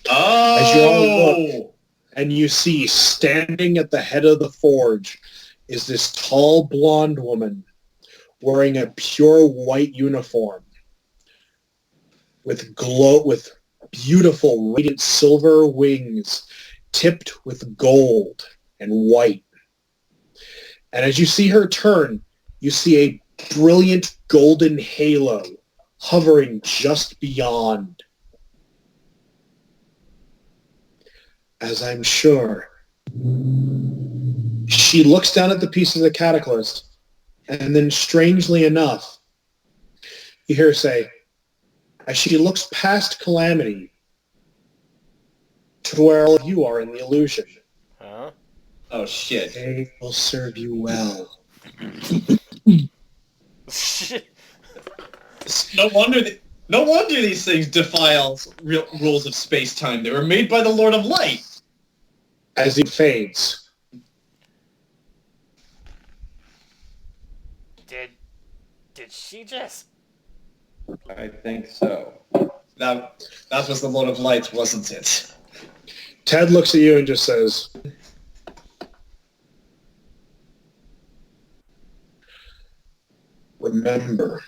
Oh!
As you all look, and you see standing at the head of the forge is this tall blonde woman wearing a pure white uniform with beautiful radiant silver wings tipped with gold and white. And as you see her turn, you see a brilliant golden halo hovering just beyond. As I'm sure, she looks down at the piece of the Cataclysm, and then strangely enough, you hear her say, as she looks past Calamity to where all of you are in the illusion.
Huh?
Oh, shit.
They will serve you well.
No wonder these things defy all real rules of space-time. They were made by the Lord of Light.
As he fades.
Did she just...
I think so.
That was the Lord of Light, wasn't it?
Ted looks at you and just says, remember,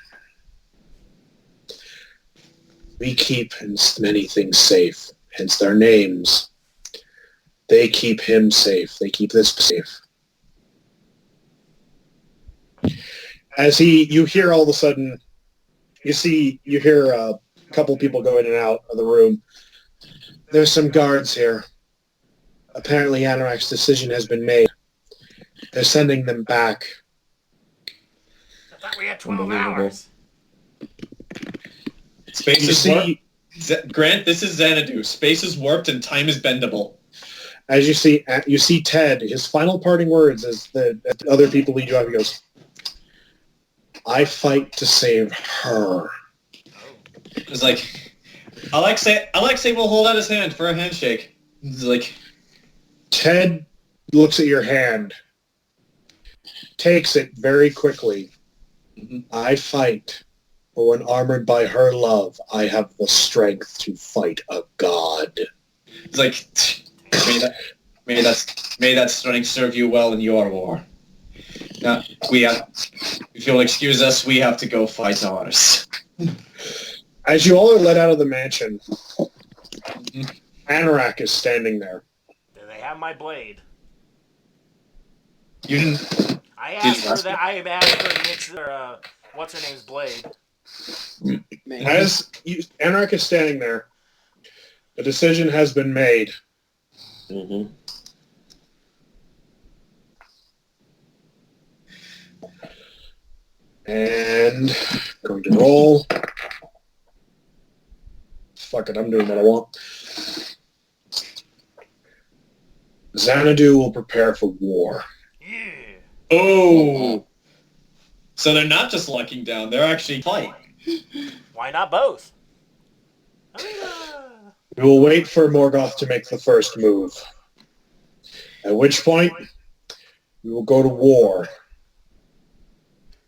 we keep many things safe, hence their names. They keep him safe. They keep this safe. As you hear all of a sudden, you hear a couple people go in and out of the room. There's some guards here. Apparently Anorak's decision has been made. They're sending them back.
I thought we had 12 hours.
Space is warped. Grant, this is Xanadu. Space is warped and time is bendable.
As you see Ted, his final parting words as the other people lead you out, he goes, I fight to save her.
It's like, Alexei will hold out his hand for a handshake. It's like...
Ted looks at your hand, takes it very quickly. I fight, but when armored by her love, I have the strength to fight a god.
It's like, may that strength serve you well in your war. Now, if you'll excuse us, we have to go fight ours.
As you all are let out of the mansion, Anorak is standing there.
Do they have my blade?
You didn't...
I asked for Nick's, what's her name's blade.
As Anarch is standing there, a decision has been made.
Mm-hmm.
And going to roll. Fuck it, I'm doing what I want. Xanadu will prepare for war.
Yeah.
Oh. So they're not just locking down, they're actually fighting.
Why not both?
We will wait for Morgoth to make the first move. At which point, we will go to war.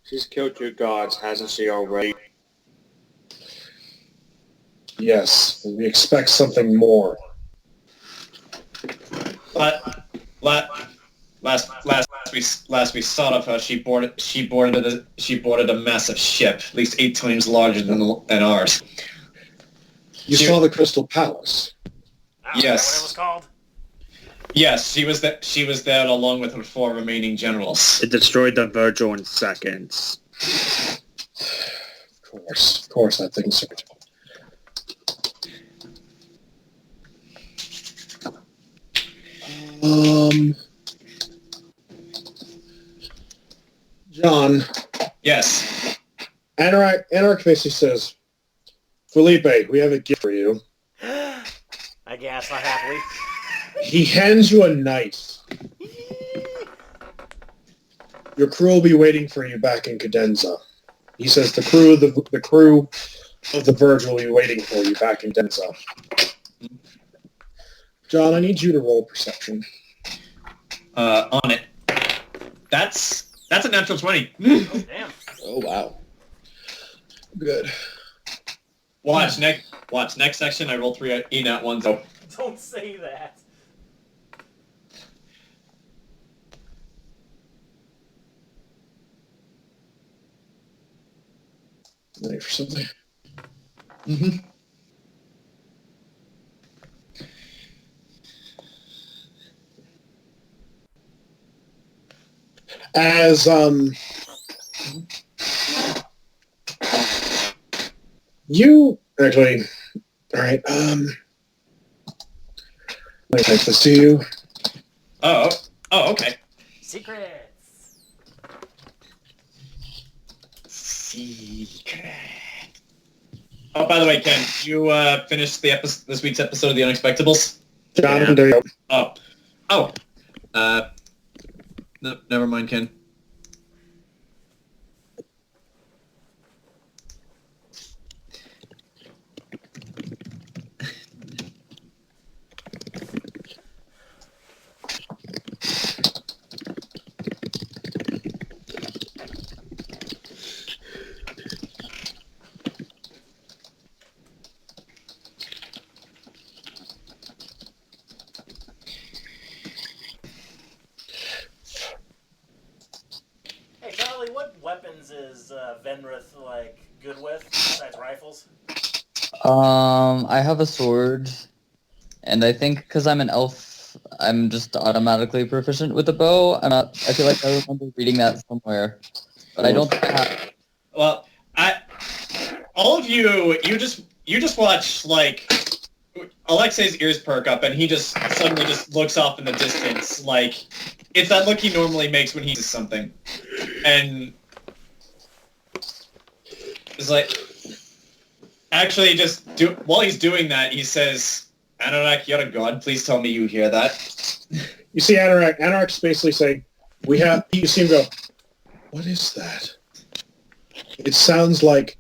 She's killed 2 gods, hasn't she already?
Yes, we expect something more.
But last we saw of her, she boarded a massive ship, at least 8 times larger than ours.
You saw the Crystal Palace.
Yes. Is that what it was called?
Yes, she was there along with her 4 remaining generals.
It destroyed the Virgil in seconds.
Of course, that thing's so. John.
Yes.
Anarch basically says, Phillipe, we have a gift for you.
I guess, not happily.
He hands you a knife. Your crew will be waiting for you back in Cadenza. He says the crew of the Verge will be waiting for you back in Cadenza. John, I need you to roll perception.
On it. That's a natural 20.
Oh, damn.
Oh, wow.
Good.
Watch next section. I roll 3 nat ones. So.
Don't say that.
Ready for something?
Mm-hmm.
As you actually, all right. Let me type this to you.
Oh, okay.
Secrets.
Secret. Oh, by the way, Ken, you finished this week's episode of The Unexpectables?
John, there you
go. Oh. No, never mind, Ken.
Is Venreth good with besides rifles?
I have a sword, and I think because I'm an elf, I'm just automatically proficient with a bow. I feel like I remember reading that somewhere, but I don't think I have.
Well, all of you just watch Alexei's ears perk up, and he just suddenly just looks off in the distance, it's that look he normally makes when he does something, and. It's actually while he's doing that, he says, Anorak, you're a god, please tell me you hear that.
You see Anorak's basically saying, you see him go, what is that? It sounds like,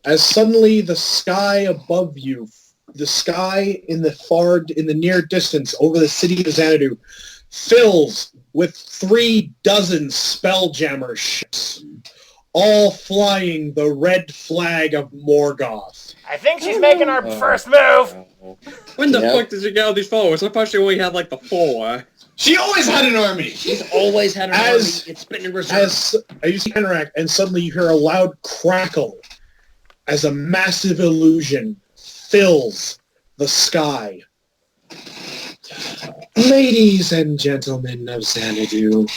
as suddenly the sky above you, the sky in the near distance over the city of Xanadu fills with 36 spelljammer ships. All flying the red flag of Morgoth.
I think she's making our first move.
When the fuck did she get all these followers? I thought she only had the 4.
She always had an army.
She's always had an army. It's been in reserve.
You see Anorak, and suddenly you hear a loud crackle as a massive illusion fills the sky. Ladies and gentlemen of Xanadu,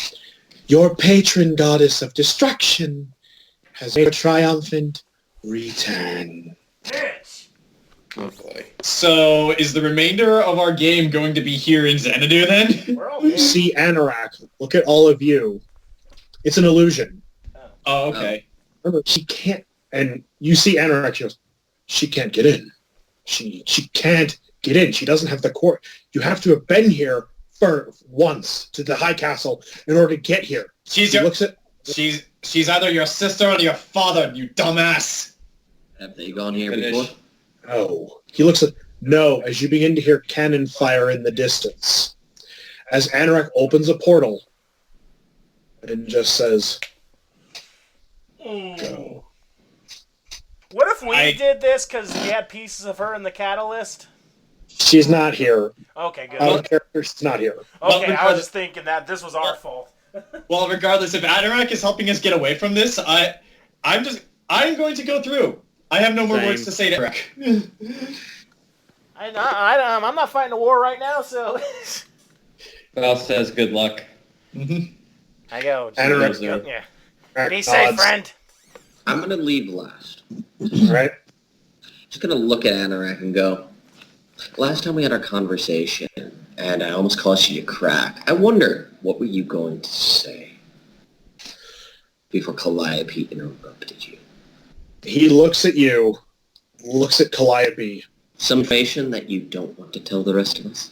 Your patron goddess of destruction has made a triumphant return.
Bitch!
Oh boy. So, is the remainder of our game going to be here in Xanadu then?
We're all
You
good.
see Anorak. Look at all of you. It's an illusion.
Oh, okay.
Remember, she can't. And you see Anorak. She goes, she can't get in. She can't get in. She doesn't have the court. You have to have been here for once to the High Castle in order to get here.
She's either your sister or your father, you dumbass.
Have they gone here
Finish.
before?
No. He looks at no as you begin to hear cannon fire in the distance. As Anorak opens a portal and just says, go.
What if we did this because we had pieces of her in the catalyst?
She's not here.
Okay, good.
Out of character, she's not here.
Okay, I was just thinking that this was our fault.
Well, regardless, if Anorak is helping us get away from this, I'm going to go through. I have no more words to say to Anorak.
I'm not fighting a war right now, so...
Val says good luck.
I go.
Anorak.
Yeah. Be safe, friend.
I'm going to leave last.
All right.
Just going to look at Anorak and go, last time we had our conversation, and I almost caused you to crack. I wonder, what were you going to say before Calliope interrupted you?
He looks at you, looks at Calliope.
Some information that you don't want to tell the rest of us?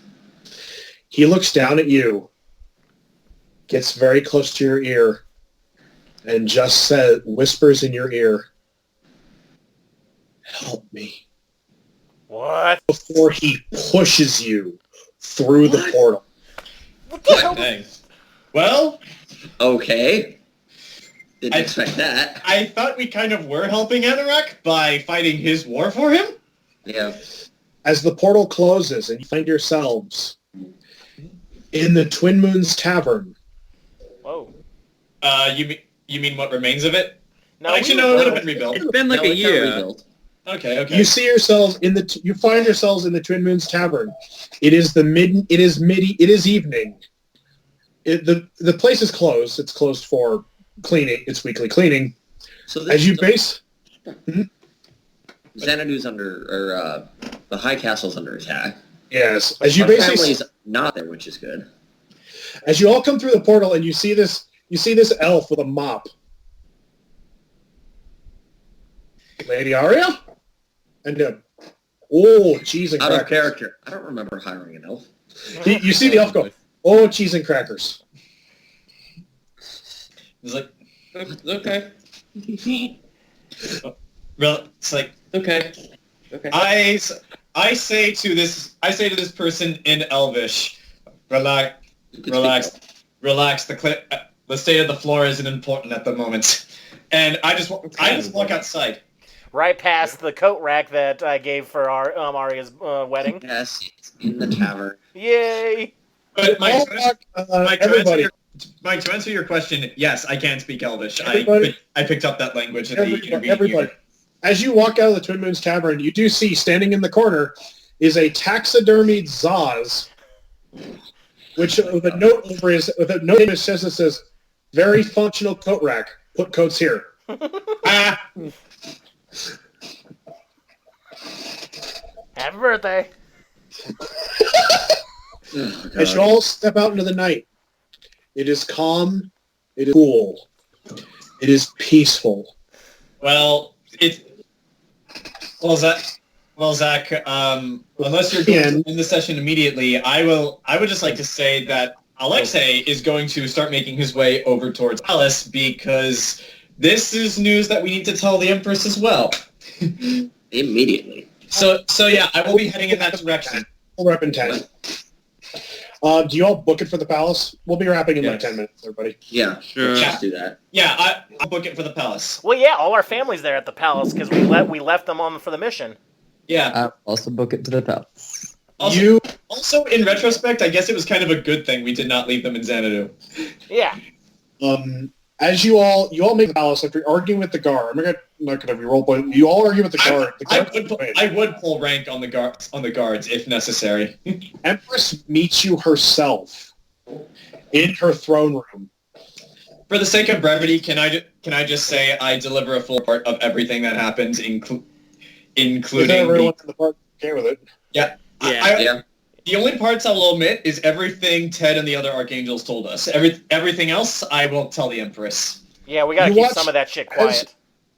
He looks down at you, gets very close to your ear, and just whispers in your ear, help me.
What?
Before he pushes you through the portal.
What the hell?
Dang. Well...
Okay. Didn't expect that.
I thought we kind of were helping Anorak by fighting his war for him.
Yeah.
As the portal closes and you find yourselves in the Twin Moons Tavern.
Whoa.
You mean what remains of it?
No,
Actually, no, it would have been rebuilt.
It's been like a
it's not
year.
rebuilt.
Okay.
You see yourselves you find yourselves in the Twin Moons Tavern. It is evening. The place is closed. It's closed for cleaning. It's weekly cleaning.
So
As you base...
Xanadu's or the High Castle's under attack.
Yes. As you
Our
basically...
family's not there, which is good.
As you all come through the portal and you see this elf with a mop. Lady Aria? And cheese and
Out
crackers.
of character. I don't remember hiring an elf.
You see the elf go, cheese and crackers.
It's like,
Okay.
well, it's like,
Okay.
I say to this person in Elvish, relax. The state of the floor isn't important at the moment, and I just walk outside.
Right past the coat rack that I gave for our Aria's wedding.
Yes, it's in the tavern.
Yay!
But Mike,
everybody.
to answer your question, yes, I can speak Elvish.
Everybody.
I picked up that language at the intermediate
Everybody.
year.
As you walk out of the Twin Moons Tavern, you do see standing in the corner is a taxidermied Zaz, which with a note over his chest that says, "Very functional coat rack. Put coats here."
Happy birthday!
As you all step out into the night, it is calm. It is cool. It is peaceful.
Zach, unless you're going to end the session immediately, I would just like to say that Alexei is going to start making his way over towards Alice because this is news that we need to tell the Empress as well.
Immediately.
So yeah, I will be heading in that direction.
We'll wrap in 10. Do you all book it for the palace? We'll be wrapping in like 10 minutes, everybody.
Yeah,
sure.
Let's do that.
Yeah, I'll book it for the palace.
Well, yeah, all our family's there at the palace because we left them on for the mission.
Yeah.
I'll also book it to the palace.
Also, in retrospect, I guess it was kind of a good thing we did not leave them in Xanadu.
Yeah.
As you all make the palace, if you're arguing with the guard, I'm not gonna re-roll, but you all argue with the guard.
I would pull rank on the guards if necessary.
Empress meets you herself in her throne room
For the sake of brevity, can I just say I deliver a full part of everything that happens, including
everyone in the party okay with it.
Yeah.
Yeah.
The only parts I will omit is everything Ted and the other archangels told us. Everything else, I will tell the Empress.
Yeah, we gotta keep some of that shit quiet.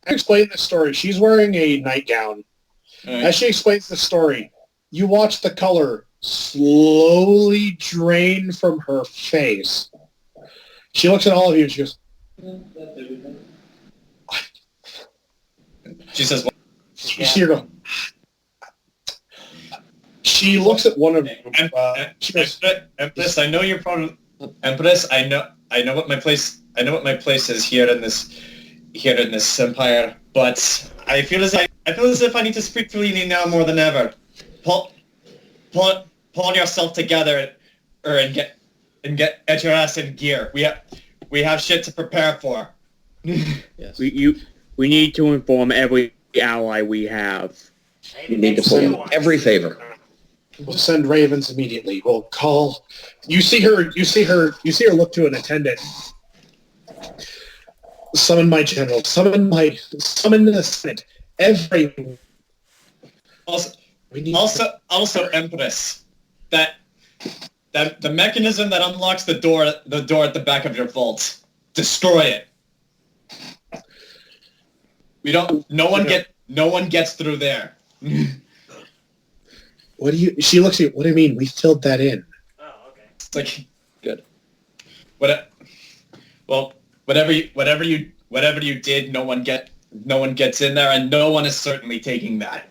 I explain the story. She's wearing a nightgown.
Right.
As she explains the story, you watch the color slowly drain from her face. She looks at all of you and she goes,
She says, what?
You see her go. She looks at one of you. She goes,
Empress, I know you're probably... Empress, I know what my place... I know what my place is here in this empire, but I feel as if I need to speak freely now more than ever. Pull yourself together, and get your ass in gear. We have shit to prepare for.
Yes. We need to inform every ally we have.
You need to pull every favor.
We'll send ravens immediately. We'll call. You see her look to an attendant. Summon my general. Summon the Senate. Everyone.
Also, Empress. That the mechanism that unlocks the door at the back of your vault. Destroy it. No one gets through there.
She looks at you. What do you mean? We filled that in.
Oh, okay.
It's like
Good.
Whatever you did, no one gets in there, and no one is certainly taking that.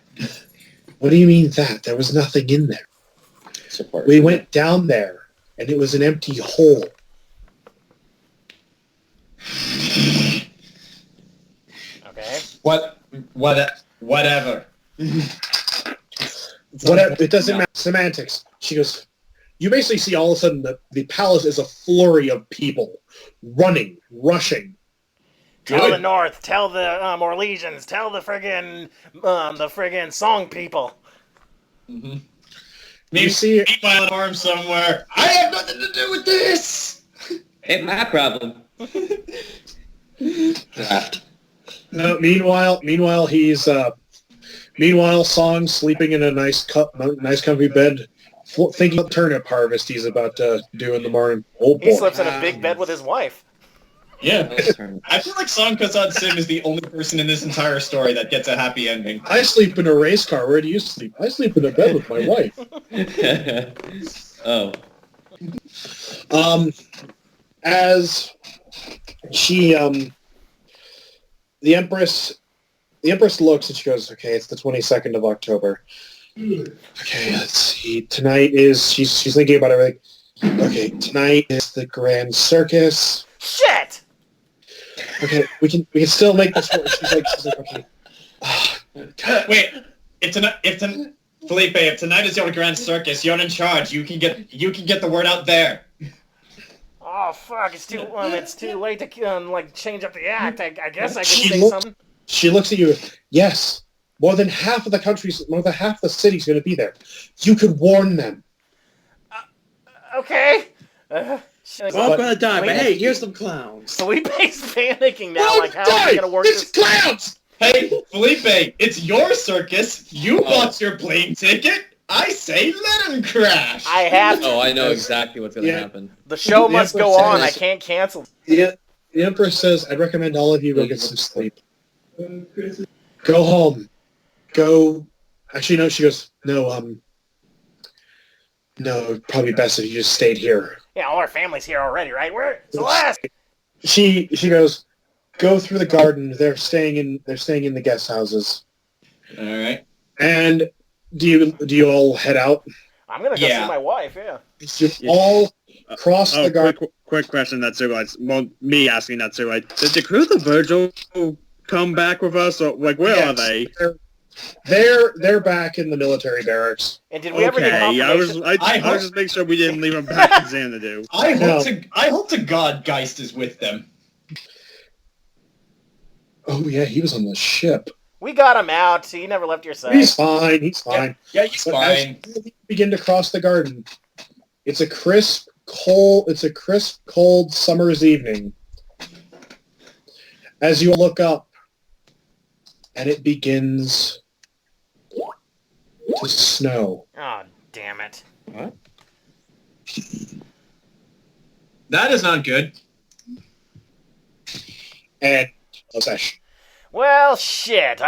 What do you mean that? There was nothing in there.
Support.
We went down there, and it was an empty hole.
Okay.
Whatever.
It doesn't matter. Semantics. She goes, you basically see all of a sudden the palace is a flurry of people running, rushing.
Tell the North, tell the Orlesians, tell the friggin' song people.
Mm-hmm.
You see
Keep my arm somewhere. I have nothing to do with this.
Ain't my problem.
Draft.
No, meanwhile, Song's sleeping in a nice comfy bed, thinking about turnip harvest he's about to do in the morning. Oh boy.
He sleeps in a big bed with his wife.
Yeah. I feel like Song Kazan Sim is the only person in this entire story that gets a happy ending.
I sleep in a race car. Where do you sleep? I sleep in a bed with my wife.
Oh.
As she, the Empress looks and she goes, okay, it's the 22nd of October. Okay, let's see. Tonight is, she's thinking about everything. Okay, tonight is the Grand Circus.
Shit!
Okay, we can still make this work. She's like, okay.
Wait, Phillipe, if tonight is your Grand Circus, you're in charge. You can get the word out there.
Oh fuck! It's too late to change up the act. I guess I can say something.
She looks at you. Yes, more than half the city's going to be there. You could warn them.
Okay.
Well, I'm gonna die, but hey, here's some clowns.
Philippe's panicking now. Like, how are we gonna work this?
Clowns!
Hey, Phillipe, it's your circus. You bought your plane ticket. I say let him crash.
I have to.
Oh, I know exactly what's gonna happen.
The show must go on. I can't cancel.
The Empress says, I'd recommend all of you go get some sleep. Go home. Go. Actually, no, she goes, no, probably best if you just stayed here.
Yeah, all our family's here already, right? Where? Celeste!
She goes, go through the garden. They're staying in the guest houses.
All right.
And do you all head out?
I'm gonna go see my wife. Yeah.
You all cross the garden.
Quick question. That's Sugulite. Well, me asking that Sugulite. Did the crew of the Virgil come back with us? Or where are they?
They're back in the military barracks.
And did we ever get confirmation?
I was just making sure we didn't leave them back in Xanadu.
I hope to God Geist is with them.
Oh yeah, he was on the ship.
We got him out. He never left your side.
He's fine. He's fine.
Yeah, he's fine.
As you begin to cross the garden, it's a crisp, cold summer's evening. as you look up, and it begins to snow.
Oh, damn it.
What? That is not good.
And a session.
Well, shit.